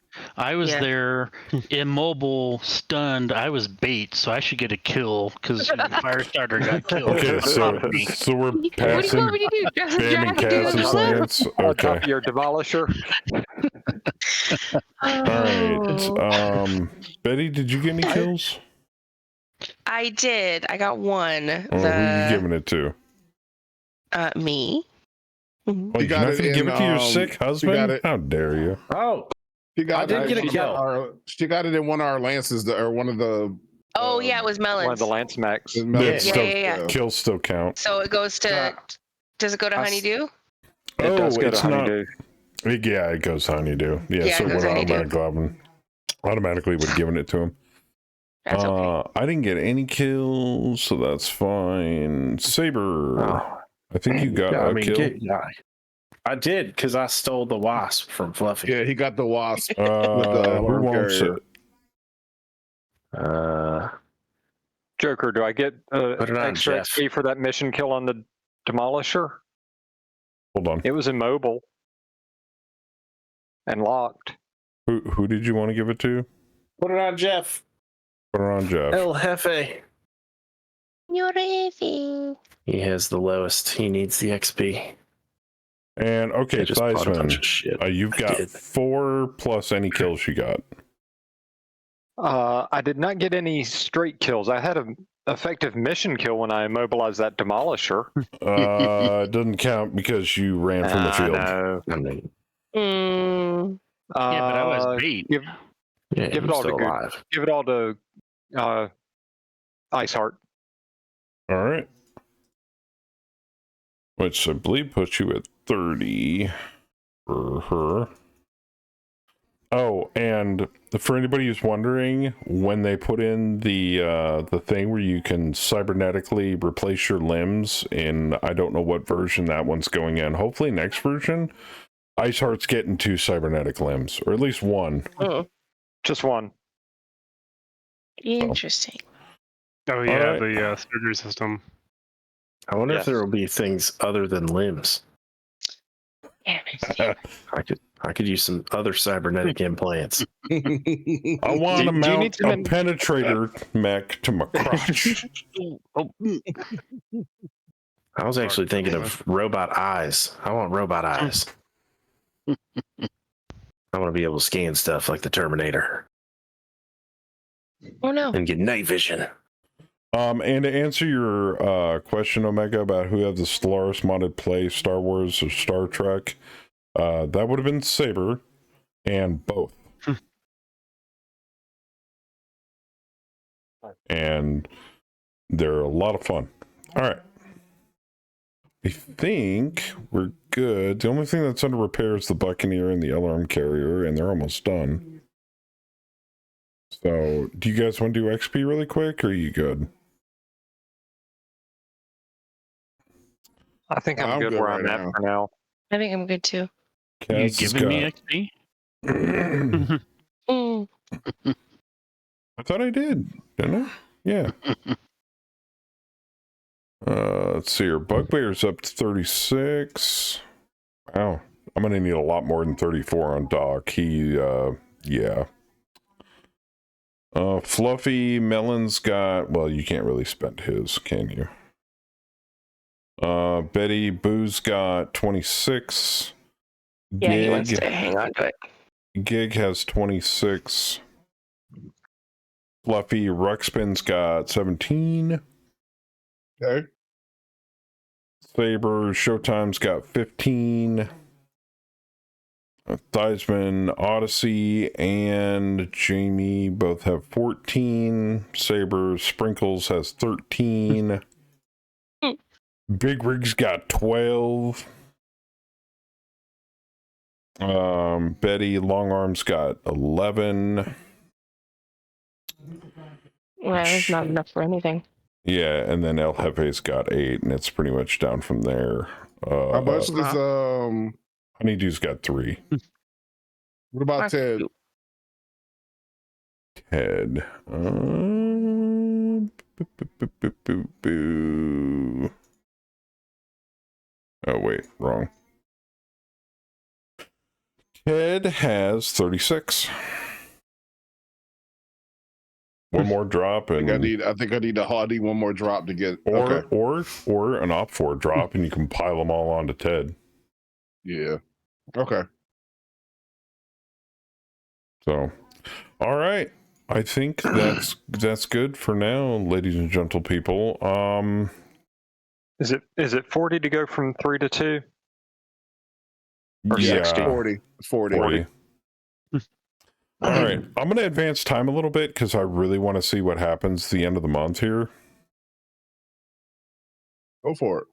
there, immobile, stunned. I was bait, so I should get a kill because Firestarter got killed. Okay, so we're passing. What do you want me to do? Banning Cass's Lance. Okay. Your Demolisher. All right. Betty, did you get any kills? I did. I got one. Who are you giving it to? Me. Oh, you're not going to give it to your sick husband? How dare you? Oh, she got it in one of our lances, or one of the. Oh yeah, it was Melons. One of the Lance Max. Yeah. Kills still count. So it goes to. Does it go to Honeydew? It's not. Yeah, it goes Honeydew. Yeah, so it would automatically would have given it to him. That's okay. I didn't get any kills, so that's fine. Saber, I think you got a kill. I did, because I stole the wasp from Fluffy. Yeah, he got the wasp with the Who alarm wants carrier. it? Joker, do I get Put it on, extra Jeff. XP for that mission kill on the Demolisher? Hold on. It was immobile and locked. Who did you want to give it to? Put it on Jeff. Put it on Jeff. El Jefe. You're easy. He has the lowest. He needs the XP. And okay, I just bought a bunch of Theismann, shit. you've got 4 plus any kills you got. I did not get any straight kills. I had an effective mission kill when I immobilized that Demolisher. It doesn't count because you ran from the field. No. I mean, Yeah, but I was bait. Give it all to alive. give it all to Iceheart. All right. Which I believe puts you at 30 for her. Oh, and for anybody who's wondering, when they put in the thing where you can cybernetically replace your limbs in, I don't know what version that one's going in. Hopefully next version, Iceheart's getting 2 cybernetic limbs, or at least 1. Oh, Just 1. interesting. Oh yeah, Alright. the surgery system. I wonder if Yes. there will be things other than limbs. Damn it. I could use some other cybernetic implants. I want to Do you mount need to a penetrator mech to my crotch. I was actually thinking of robot eyes. I want robot eyes. I want to be able to scan stuff like the Terminator Oh no. and get night vision. And to answer your question, Omega, about who had the Stellaris modded play, Star Wars or Star Trek, that would have been Saber, and both. And they're a lot of fun. All right. I think we're good. The only thing that's under repair is the Buccaneer and the alarm carrier, and they're almost done. So, do you guys want to do XP really quick, or are you good? I think I'm good where I'm at for now. I think I'm good too. You Kaz has giving me got- XP? Mm. I thought I did, didn't I? Yeah. Let's see here. Bugbear's up to 36. Wow. I'm going to need a lot more than 34 on Doc. He, yeah. Fluffy Melon's got, well, you can't really spend his, can you? Betty Boo's got 26. Yeah, he wants to hang on to it. Gig has 26. Fluffy Ruxpin's got 17. Okay. Saber Showtime's got 15. Theismann, Odyssey, and Jamie both have 14. Saber Sprinkles has 13. Big Rig's got 12. Betty Longarm's got 11. Well, it's not enough for anything. Yeah, and then El Jefe's got 8, and it's pretty much down from there. How much does Honeydew's got 3. What about Ted? Ted. Boo. Oh wait, wrong. Ted has 36. One more drop, and I think I need a Hardy one more drop to get or an op 4 drop, and you can pile them all onto Ted. Yeah. Okay. So, all right. I think that's good for now, ladies and gentle people. Is it 40 to go from 3 to 2? Or yeah, 60? 40. All right, I'm going to advance time a little bit because I really want to see what happens at the end of the month here. Go for it.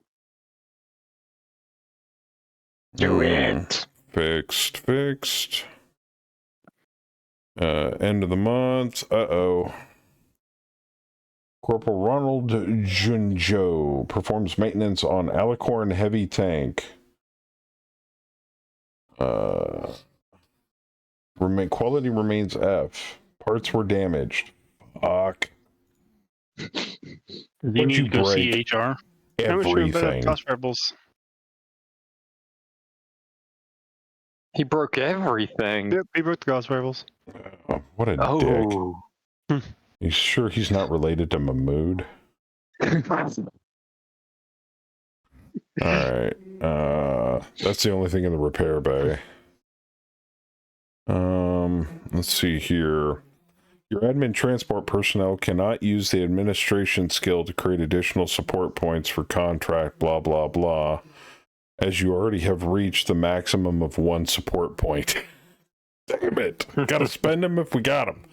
Do it. Fixed. End of the month. Uh-oh. Corporal Ronald Junjo performs maintenance on Alicorn heavy tank. Quality remains F. Parts were damaged. Fuck. Do you need to go see HR? Everything. Cost rebels. He broke everything. Yep, he broke the cost rivals. Oh, what a dick. You sure he's not related to Mahmood? Alright. That's the only thing in the repair bay. Let's see here. Your admin transport personnel cannot use the administration skill to create additional support points for contract, blah, blah, blah, as you already have reached the maximum of 1 support point. Damn it. Gotta spend them if we got them.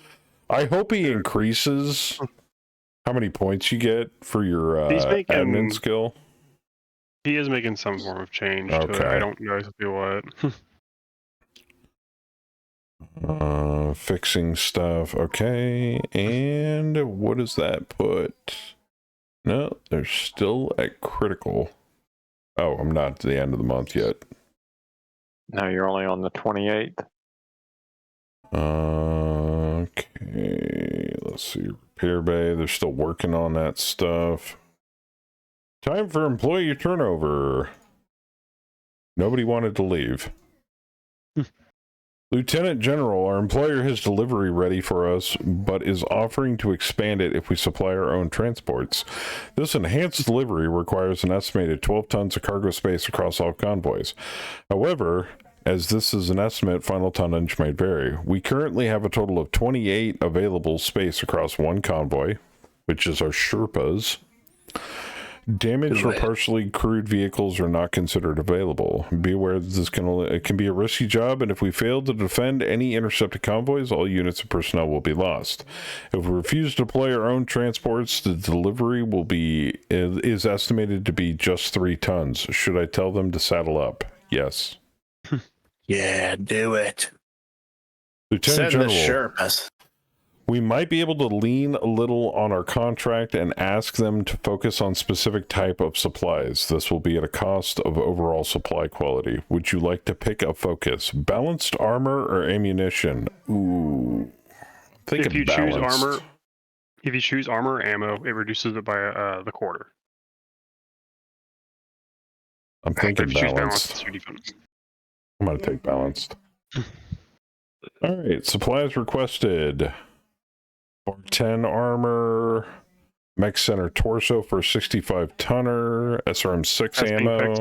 I hope he increases how many points you get for your admin skill. He is making some form of change to it. I don't know exactly what. Fixing stuff. Okay. And what does that put? No, they're still at critical. Oh, I'm not at the end of the month yet. No, you're only on the 28th. Okay. Let's see. Repair bay. They're still working on that stuff. Time for employee turnover. Nobody wanted to leave. Lieutenant General, our employer has delivery ready for us, but is offering to expand it if we supply our own transports. This enhanced delivery requires an estimated 12 tons of cargo space across all convoys. However, as this is an estimate, final tonnage may vary. We currently have a total of 28 available space across one convoy, which is our Sherpas. Damaged or partially crewed vehicles are not considered available. Be aware that it can be a risky job, and if we fail to defend any intercepted convoys, all units of personnel will be lost. If we refuse to deploy our own transports, the delivery is estimated to be just 3 tons. Should I tell them to saddle up? Yes. Yeah, do it. Lieutenant Send the General, Sherpas. we might be able to lean a little on our contract and ask them to focus on specific type of supplies. This will be at a cost of overall supply quality. Would you like to pick a focus? Balanced armor or ammunition? Ooh. If you choose armor or ammo, it reduces it by the quarter. I'm thinking If you choose balanced. it's your defense. I'm going to take balanced. All right, supplies requested. Bar 10 armor, mech center torso for a 65 tonner, SRM 6 ammo,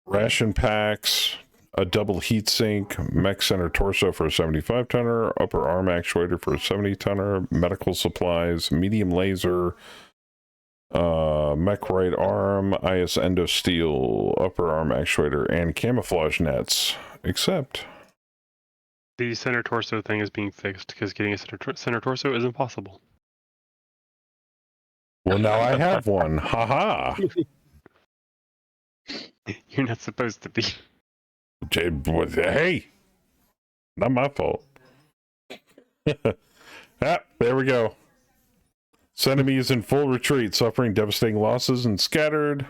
ration packs, a double heat sink, mech center torso for a 75 tonner, upper arm actuator for a 70 tonner, medical supplies, medium laser, mech right arm, IS endo steel, upper arm actuator, and camouflage nets. Except the center torso thing is being fixed because getting a center torso is impossible. Well, now I have one. Haha. You're not supposed to be. Hey, not my fault. There we go. Enemy is in full retreat, suffering devastating losses and scattered.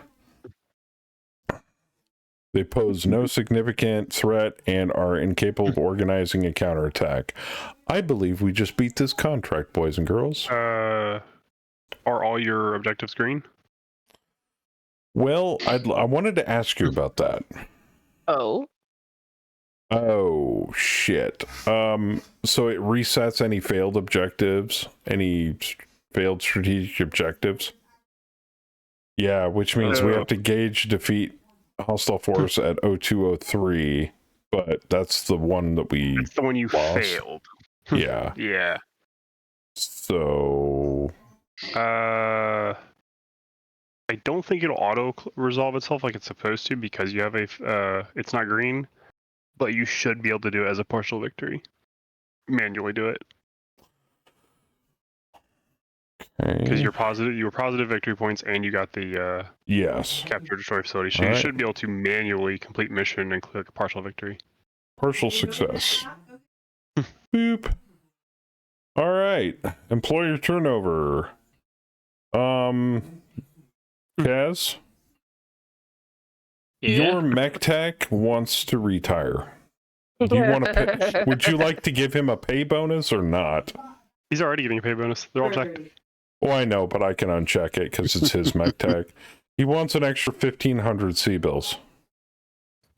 They pose no significant threat and are incapable of organizing a counterattack. I believe we just beat this contract, boys and girls. Are all your objectives green? Well, I wanted to ask you about that. Oh, shit. So it resets any failed objectives, any failed strategic objectives? Yeah, which means we have to gauge defeat hostile force at 0203, but that's the one that we It's the one you lost. failed. Yeah. Yeah. So I don't think it'll auto resolve itself like it's supposed to because you have it's not green, but you should be able to do it as a partial victory. Manually do it. Because you were positive victory points and you got the yes, capture destroy facility. So you should be able to manually complete mission and click partial victory. Partial success. Boop. All right. Employer turnover. Kaz, Yeah. your mech tech wants to retire. Do you want to pay? Would you like to give him a pay bonus or not? He's already getting a pay bonus. They're all checked. Well, I know, but I can uncheck it because it's his mech tech. He wants an extra 1,500 C-bills.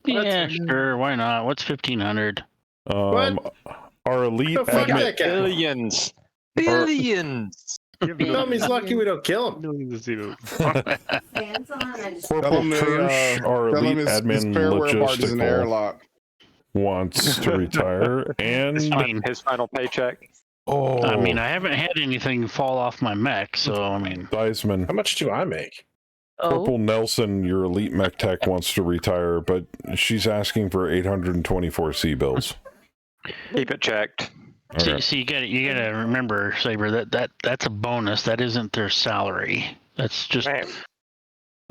Yeah, sure. Why not? What's 1,500? Our elite Oh, fuck that guy. Billions. Billions. Tell him he's lucky we don't kill him. Millions of C-bills. Corporal Kirsch, our elite admin is an logistical, airlock. wants to retire, and His final paycheck. oh, I mean, I haven't had anything fall off my mech, so I mean. Theismann. How much do I make? Corporal Nelson, your elite mech tech, wants to retire, but she's asking for 824 C-bills. Keep it checked. So you gotta remember, Saber, that's a bonus. That isn't their salary. That's just a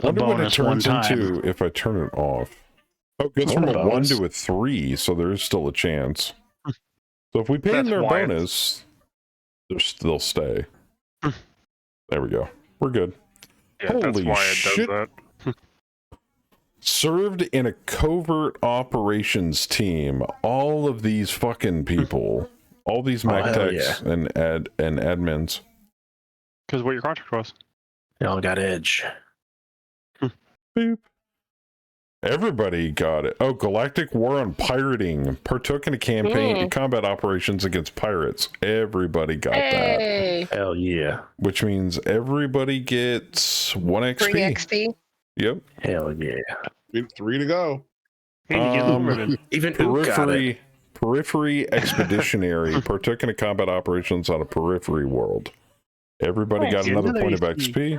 Wonder what it bonus one turns time. into if I turn it off. Oh, it goes from a 1 to a 3, so there is still a chance. So if we pay them their bonus, they'll stay. There we go. We're good. Yeah, Holy that's why it shit. does that. Served in a covert operations team. All of these fucking people. All these mech techs and admins. Because what your contract was. They all got edge. Boop. Everybody got it. Oh, Galactic War on Pirating. Partook in a campaign, combat operations against pirates. Everybody got that. Hell yeah. Which means everybody gets 1 XP. Free XP. Yep. Hell yeah. 3 to go. Even Ook got it. Periphery Expeditionary. Partook in a combat operations on a periphery world. Everybody got another point of XP.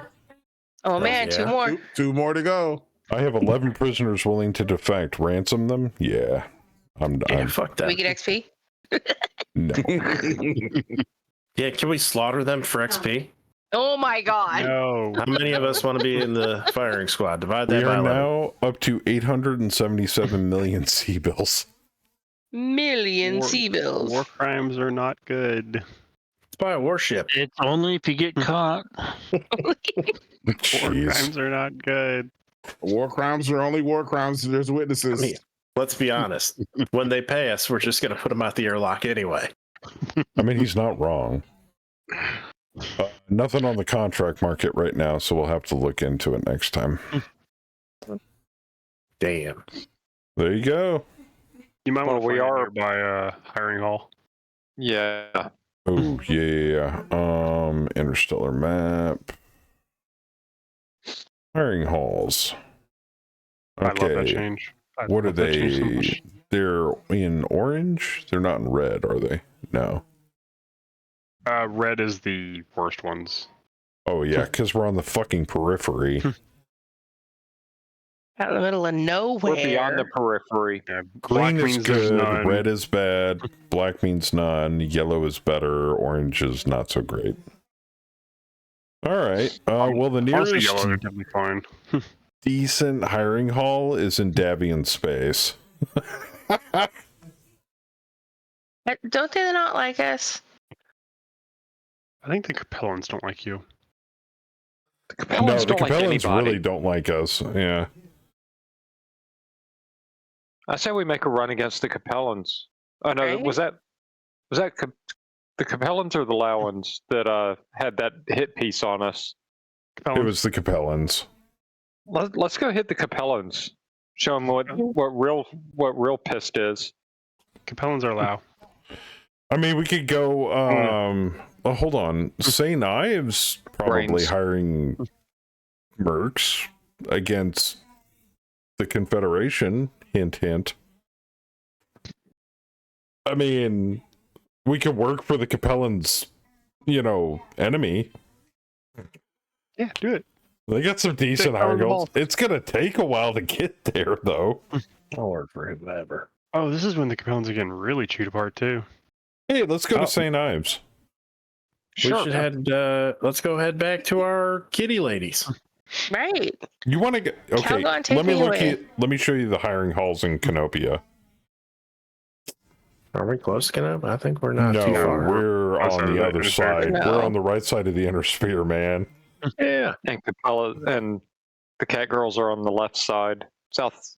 Oh man, 2 more. 2 more to go. I have 11 prisoners willing to defect. Ransom them? Yeah. I'm fuck that. We get XP? No. Yeah, can we slaughter them for XP? Oh my god. No. How many of us want to be in the firing squad? Divide that We by are 11. now up to 877 million C-bills. Million C-bills. War crimes are not good. Let's buy a warship. It's only if you get caught. War crimes are not good. War crimes are only war crimes. There's witnesses. I mean, let's be honest. When they pay us, we're just going to put them out the airlock anyway. I mean, he's not wrong. Nothing on the contract market right now, so we'll have to look into it next time. Damn. There you go. You might want to we find are a nearby hiring hall. Yeah. Oh, yeah. Interstellar map. Hiring halls. I love that Okay. change. I What are love that change so they? much. They're in orange? They're not in red, are they? No. Red is the worst ones. Oh, yeah, because we're on the fucking periphery. Out in the middle of nowhere. We're beyond the periphery. Yeah, Green is means there's good, none. red is bad, black means none, yellow is better, orange is not so great. All right. Well, the Honestly, nearest yellow are definitely fine. decent hiring hall is in Davian space. Don't they not like us? I think the Capellans don't like you. The No, Capellans the don't like Capellans anybody. really don't like us. Yeah. I say we make a run against the Capellans. Oh no, Right? was that the Capellans or the Lowans that had that hit piece on us? It was the Capellans. Let's go hit the Capellans. Show them what real pissed is. Capellans are Lao. I mean, we could go. Hold on. St. Ives probably Brains. hiring mercs against the Confederation. Hint, hint. I mean, we could work for the Capellans, enemy. Yeah, do it. They got some decent hiring goals. It's gonna take a while to get there, though. I'll work for whoever. Oh, this is when the Capellans are getting really chewed apart too. Hey, let's go to St. Ives. We should let's go head back to our kitty ladies. Right. You want to get okay? Calgon, take Let me me look away. at. Let me show you the hiring halls in Canopia. Are we close enough? I think we're not No, too far. we're Outside on of the the other inner side. sphere. We're No. on the right side of the inner sphere, man. Yeah. And Capella and the cat girls are on the left side, south.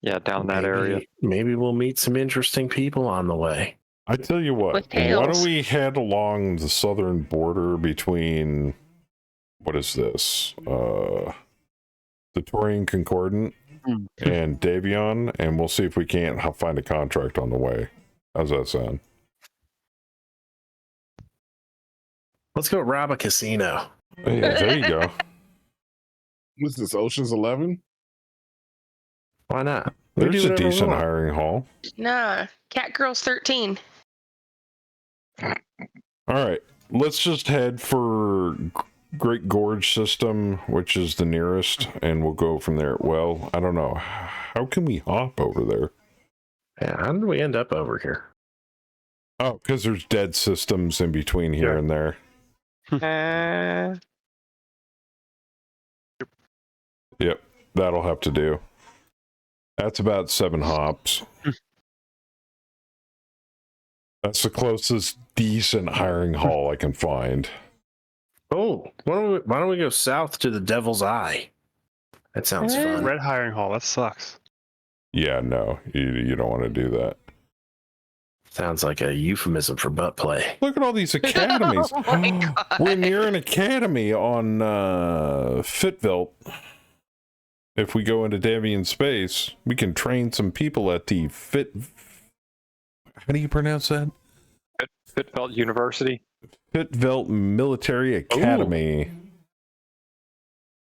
Yeah, down that area. Maybe we'll meet some interesting people on the way. I tell you what, With why don't tails. we head along the southern border between, what is this, the Torian Concordant and Davion, and we'll see if we can't find a contract on the way. How's that sound? Let's go rob a casino. Yeah, there you go. What's this, Ocean's 11? Why not? We There's do a whatever we decent want. hiring haul. Nah, Cat Girl's 13. All right, let's just head for Great Gorge System, which is the nearest, and we'll go from there. Well, I don't know. How can we hop over there? Yeah, how did we end up over here? Oh, because there's dead systems in between here and there. Yep, that'll have to do. That's about 7 hops. That's the closest decent hiring haul I can find. Oh, why don't we go south to the Devil's Eye? That sounds fun. Red hiring hall. That sucks. Yeah, no, you don't want to do that. Sounds like a euphemism for butt play. Look at all these academies. We're near an academy on Fitvelt. If we go into Davian space, we can train some people at the how do you pronounce that? Fitvelt University. Fitvelt Military Academy. Ooh.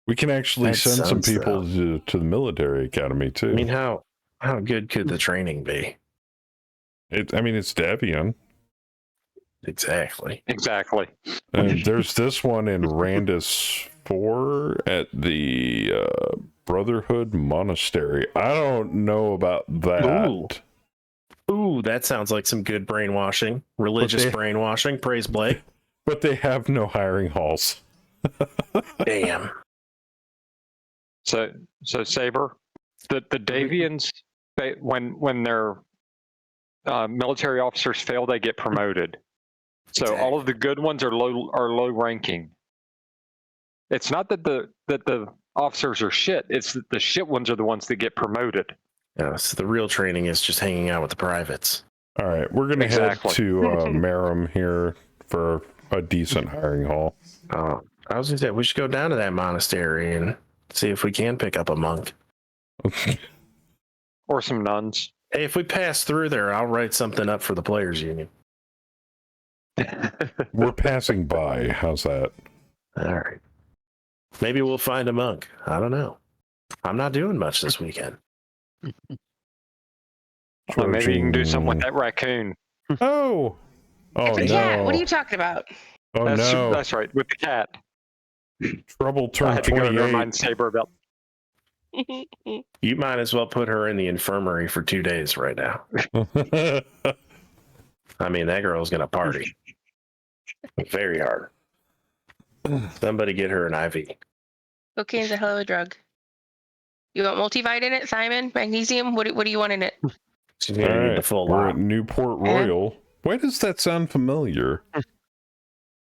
We can actually send some people to the military academy too. I mean, how good could the training be? It's Davian. Exactly. And there's this one in Randus 4 at the Brotherhood Monastery. I don't know about that. Ooh, that sounds like some good brainwashing. Religious brainwashing. Praise Blake. But they have no hiring halls. Damn. So Saber, the Davians, when their military officers fail, they get promoted. So all of the good ones are low ranking. It's not that the officers are shit. It's that the shit ones are the ones that get promoted. Yeah, so the real training is just hanging out with the privates. All right, we're going to head to Marum here for a decent hiring haul. I was going to say, we should go down to that monastery and see if we can pick up a monk. Or some nuns. Hey, if we pass through there, I'll write something up for the Players Union. We're passing by. How's that? All right. Maybe we'll find a monk. I don't know. I'm not doing much this weekend. Well, maybe you can do something with that raccoon. Oh It's a cat. What are you talking about? Oh, that's right, with the cat. Trouble I turn had to go 28. to remind Saber about. You might as well put her in the infirmary for 2 days right now. I mean, that girl's going to party. Very hard. Somebody get her an IV. Cocaine's a hell of a drug. You want multivite in it, Simon? Magnesium? What do you want in it? She's going to need the full We're lot. at Newport Royal. Why does that sound familiar?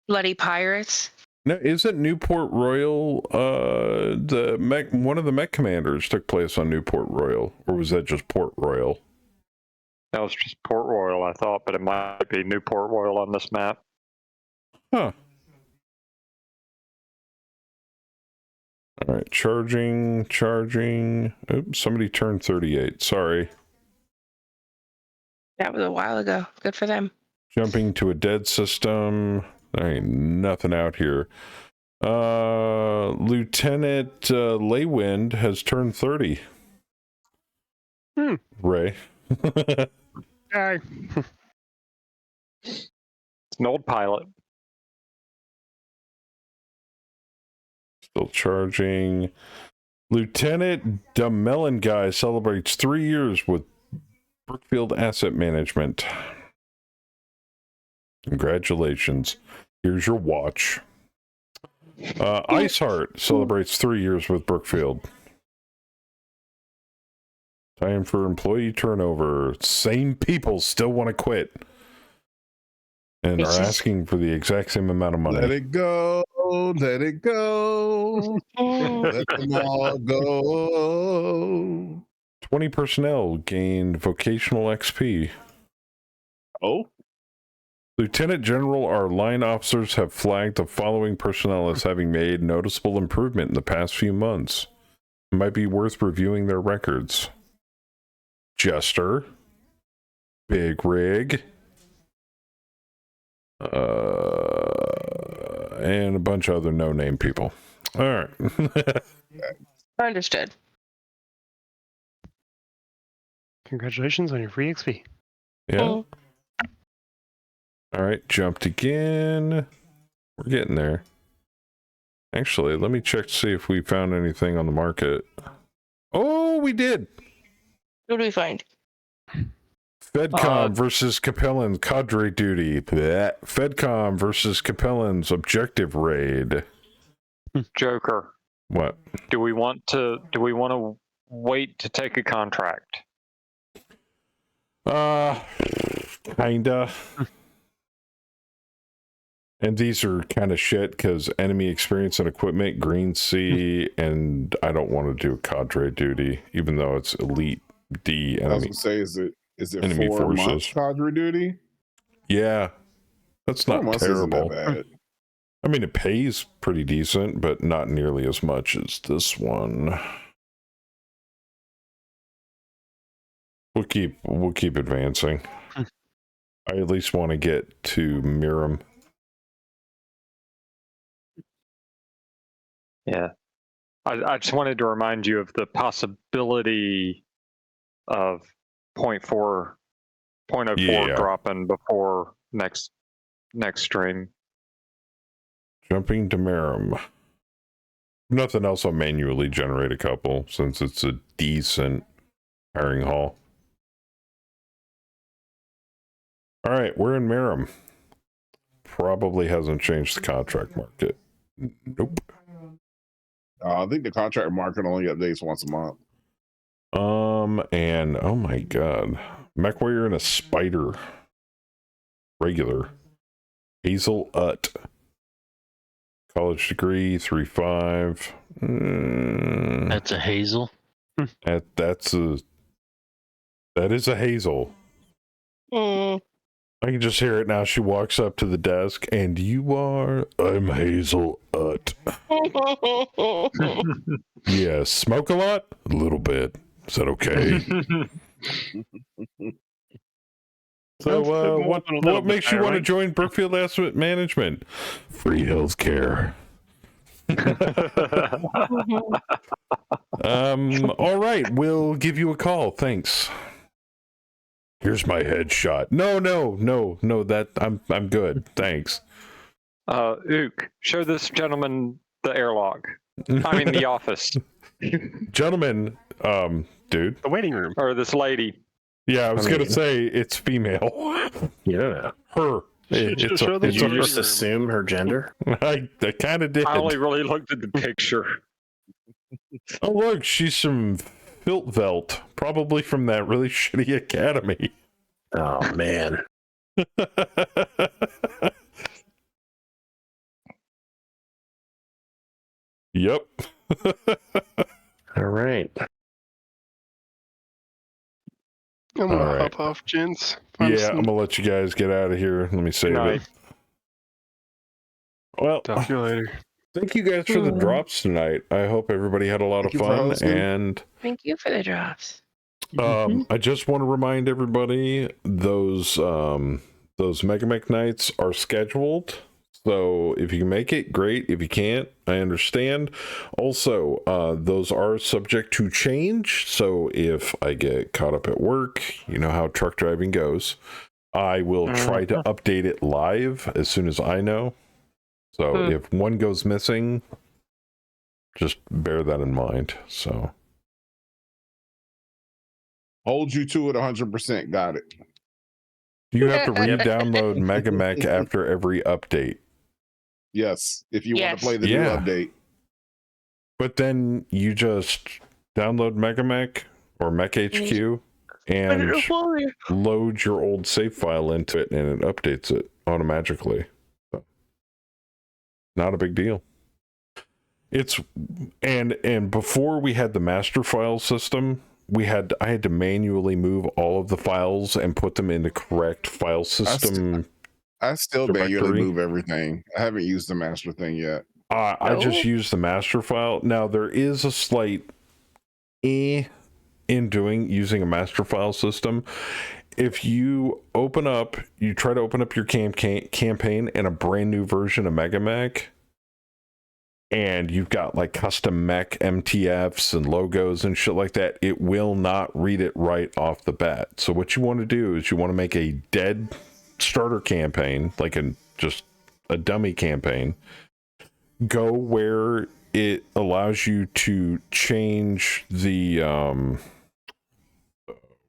Bloody pirates. No, isn't Newport Royal one of the mech commanders took place on Newport Royal, or was that just Port Royal? That was just Port Royal, I thought, but it might be Newport Royal on this map. Huh. All right, charging. Oops, somebody turned 38. Sorry. That was a while ago. Good for them. Jumping to a dead system. There ain't nothing out here. Lieutenant Leywind has turned 30. Ray. Hi. It's an old pilot. Still charging. Lieutenant DeMellon guy celebrates 3 years with Brookfield Asset Management. Congratulations. Here's your watch. Iceheart celebrates 3 years with Brookfield. Time for employee turnover. Same people still want to quit. and are asking for the exact same amount of money. Let it go. Let it go. Let them all go. 20 personnel gained vocational XP. Oh. Lieutenant General, our line officers have flagged the following personnel as having made noticeable improvement in the past few months. It might be worth reviewing their records. Jester, Big Rig, and a bunch of other no-name people. All right. Understood. Congratulations on your free XP. Yeah. All right, jumped again. We're getting there. Actually, let me check to see if we found anything on the market. Oh, we did. What do we find? FedCom versus Capellan's cadre duty. Blech. FedCom versus Capellan's objective raid. Joker. What? Do we want to wait to take a contract? Kinda. And these are kind of shit because enemy experience and equipment, Green Sea, and I don't want to do cadre duty, even though it's elite D enemy. I was gonna say, is it enemy 4 forces. months cadre duty? Yeah, that's 4 not months terrible. isn't that bad. I mean, it pays pretty decent, but not nearly as much as this one. We'll keep advancing. I at least want to get to Miram. Yeah. I just wanted to remind you of the possibility of 0.04 dropping before next stream. Jumping to Miram. Nothing else, I'll manually generate a couple since it's a decent hiring hall. All right, we're in Miram. Probably hasn't changed the contract market. Nope. I think the contract market only updates once a month. And oh my god, mech warrior and a spider. Regular. Hazel Ut. College degree 3.5. That's a Hazel. That is a Hazel. I can just hear it now. She walks up to the desk, and you are... I'm Hazel Ut. Yeah, smoke a lot? A little bit. Is that okay? So, what makes you want to join Brookfield Asset Management? Free health care. All right, we'll give you a call. Thanks. Here's my headshot. No, that I'm good. Thanks. Ook, show this gentleman the airlock. I mean the office. Gentlemen, dude. The waiting room. Or this lady. Yeah, I was gonna say it's female. Yeah. Her. Did you just assume her gender? I kind of did. I only really looked at the picture. Oh look, she's from Filtvelt, probably from that really shitty academy. Oh man. Yep. All right. I'm gonna hop off, gents. I'm gonna let you guys get out of here. Let me save it. Well, talk to you later. Thank you guys for the drops tonight. I hope everybody had a lot of fun. And thank you for the drops. I just want to remind everybody those Megamech nights are scheduled. So if you can make it, great. If you can't, I understand. Also, those are subject to change. So if I get caught up at work, you know how truck driving goes, I will try to update it live as soon as I know. So if one goes missing, just bear that in mind. So hold you to it 100%. Got it. You have to re-download Megamech after every update. Yes, if you want to play the new update. But then you just download Megamech or Mech HQ and load your old save file into it, and it updates it automatically. So, not a big deal. It's and before we had the master file system, I had to manually move all of the files and put them in the correct file system. I still manually directory. move everything. I haven't used the master thing yet. I just use the master file. Now there is a slight in using a master file system. If you try to open up your campaign in a brand new version of MegaMech, and you've got like custom mech MTFs and logos and shit like that, it will not read it right off the bat. So what you want to do is you want to make a dead starter campaign, like just a dummy campaign. Go where it allows you to change the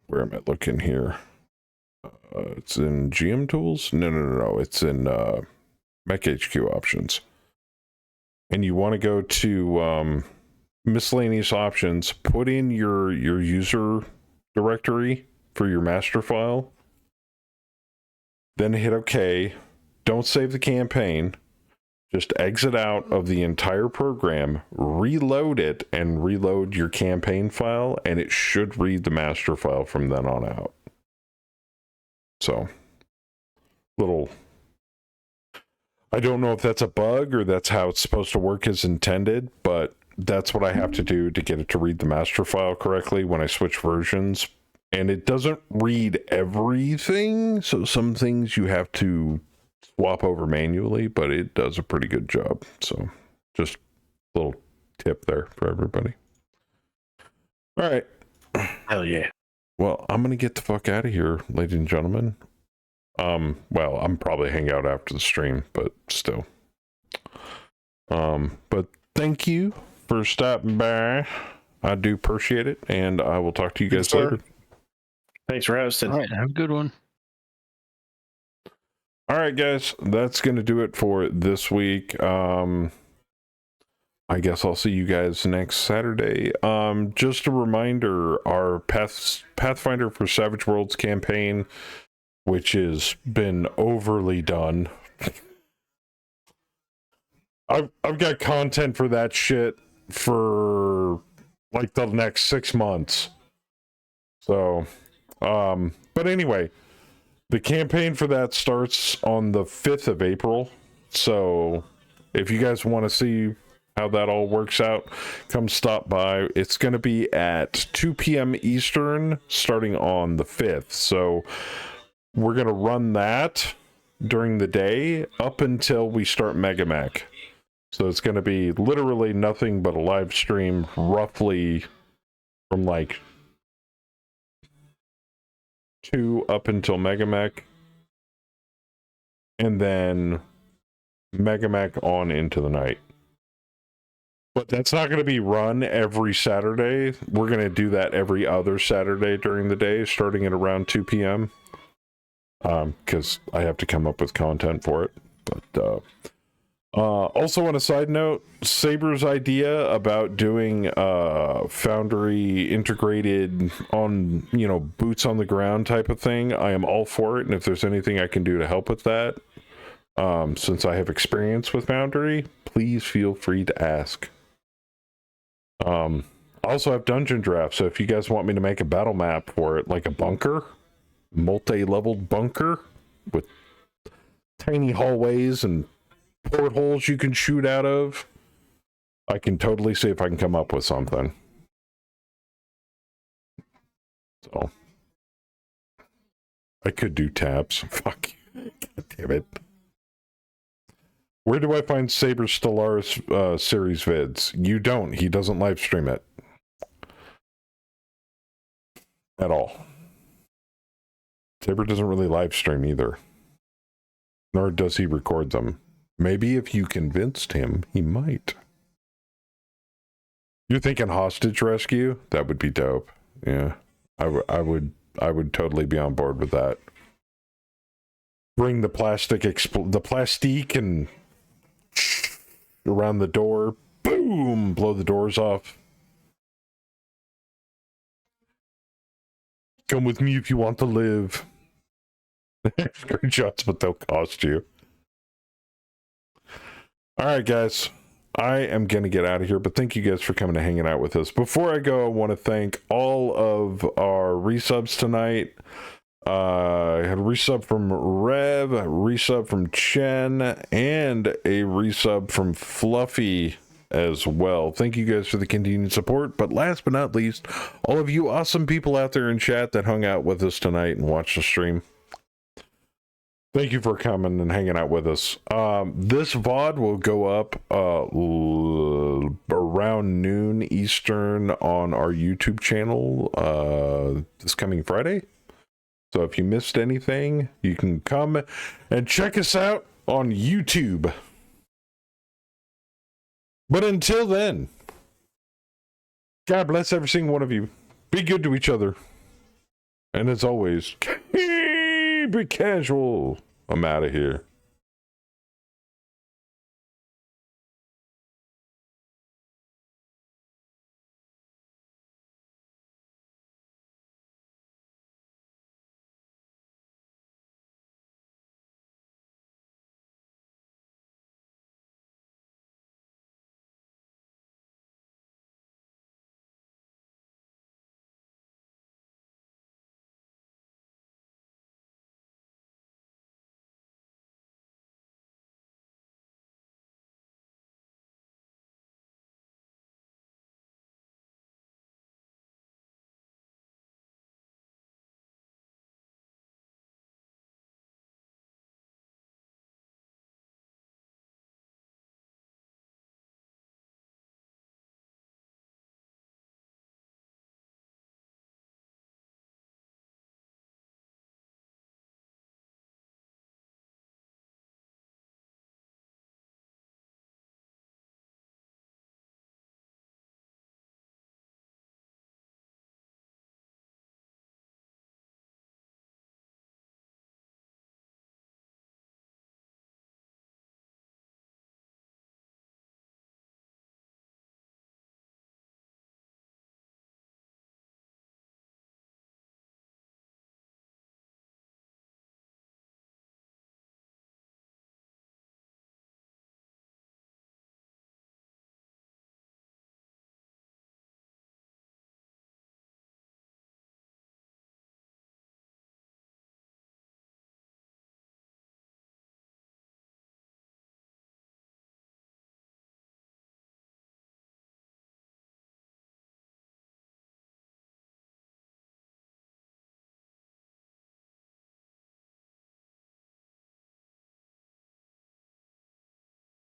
where am I looking here? It's in GM tools? No. It's in Mech HQ options. And you want to go to miscellaneous options, put in your user directory for your master file, then hit OK. Don't save the campaign. Just exit out of the entire program, reload it, and reload your campaign file, and it should read the master file from then on out. So, I don't know if that's a bug or that's how it's supposed to work as intended, but that's what I have to do to get it to read the master file correctly when I switch versions. And it doesn't read everything, so some things you have to swap over manually, but it does a pretty good job. So just a little tip there for everybody. All right. Hell yeah. Well, I'm going to get the fuck out of here, ladies and gentlemen. Well, I'm probably hang out after the stream, but still. But thank you for stopping by. I do appreciate it, and I will talk to you guys later. Thanks for hosting. All right, have a good one. All right, guys, that's going to do it for this week. I guess I'll see you guys next Saturday. Just a reminder, our Pathfinder for Savage Worlds campaign, which has been overly done. I've got content for that shit for like the next 6 months. So, but anyway, the campaign for that starts on the 5th of April. So if you guys want to see how that all works out, come stop by. It's going to be at 2 p.m. Eastern starting on the 5th. So we're going to run that during the day up until we start MegaMech. So it's going to be literally nothing but a live stream roughly from like 2 up until MegaMech. And then MegaMech on into the night. But that's not going to be run every Saturday. We're going to do that every other Saturday during the day, starting at around 2 p.m. Because I have to come up with content for it. But also on a side note, Saber's idea about doing Foundry integrated on, boots on the ground type of thing, I am all for it. And if there's anything I can do to help with that, since I have experience with Foundry, please feel free to ask. I also have Dungeon Draft, so if you guys want me to make a battle map for it, like a bunker, multi-leveled bunker with tiny hallways and portholes you can shoot out of, I can totally see if I can come up with something. So I could do tabs. Fuck. God damn it. Where do I find Saber Stellaris series vids? You don't. He doesn't live stream it. At all. Saber doesn't really live stream either. Nor does he record them. Maybe if you convinced him, he might. You're thinking hostage rescue? That would be dope. Yeah. I would totally be on board with that. Bring the plastique and around the door, boom, blow the doors off. Come with me if you want to live. Screenshots, but they'll cost you. All right, guys. I am going to get out of here, but thank you guys for coming and hanging out with us. Before I go, I want to thank all of our resubs tonight. I had a resub from Rev, a resub from Chen, and a resub from Fluffy as well. Thank you guys for the continued support. But last but not least, all of you awesome people out there in chat that hung out with us tonight and watched the stream. Thank you for coming and hanging out with us. This VOD will go up around noon Eastern on our YouTube channel this coming Friday. So if you missed anything, you can come and check us out on YouTube. But until then, God bless every single one of you. Be good to each other. And as always, keep it casual. I'm out of here.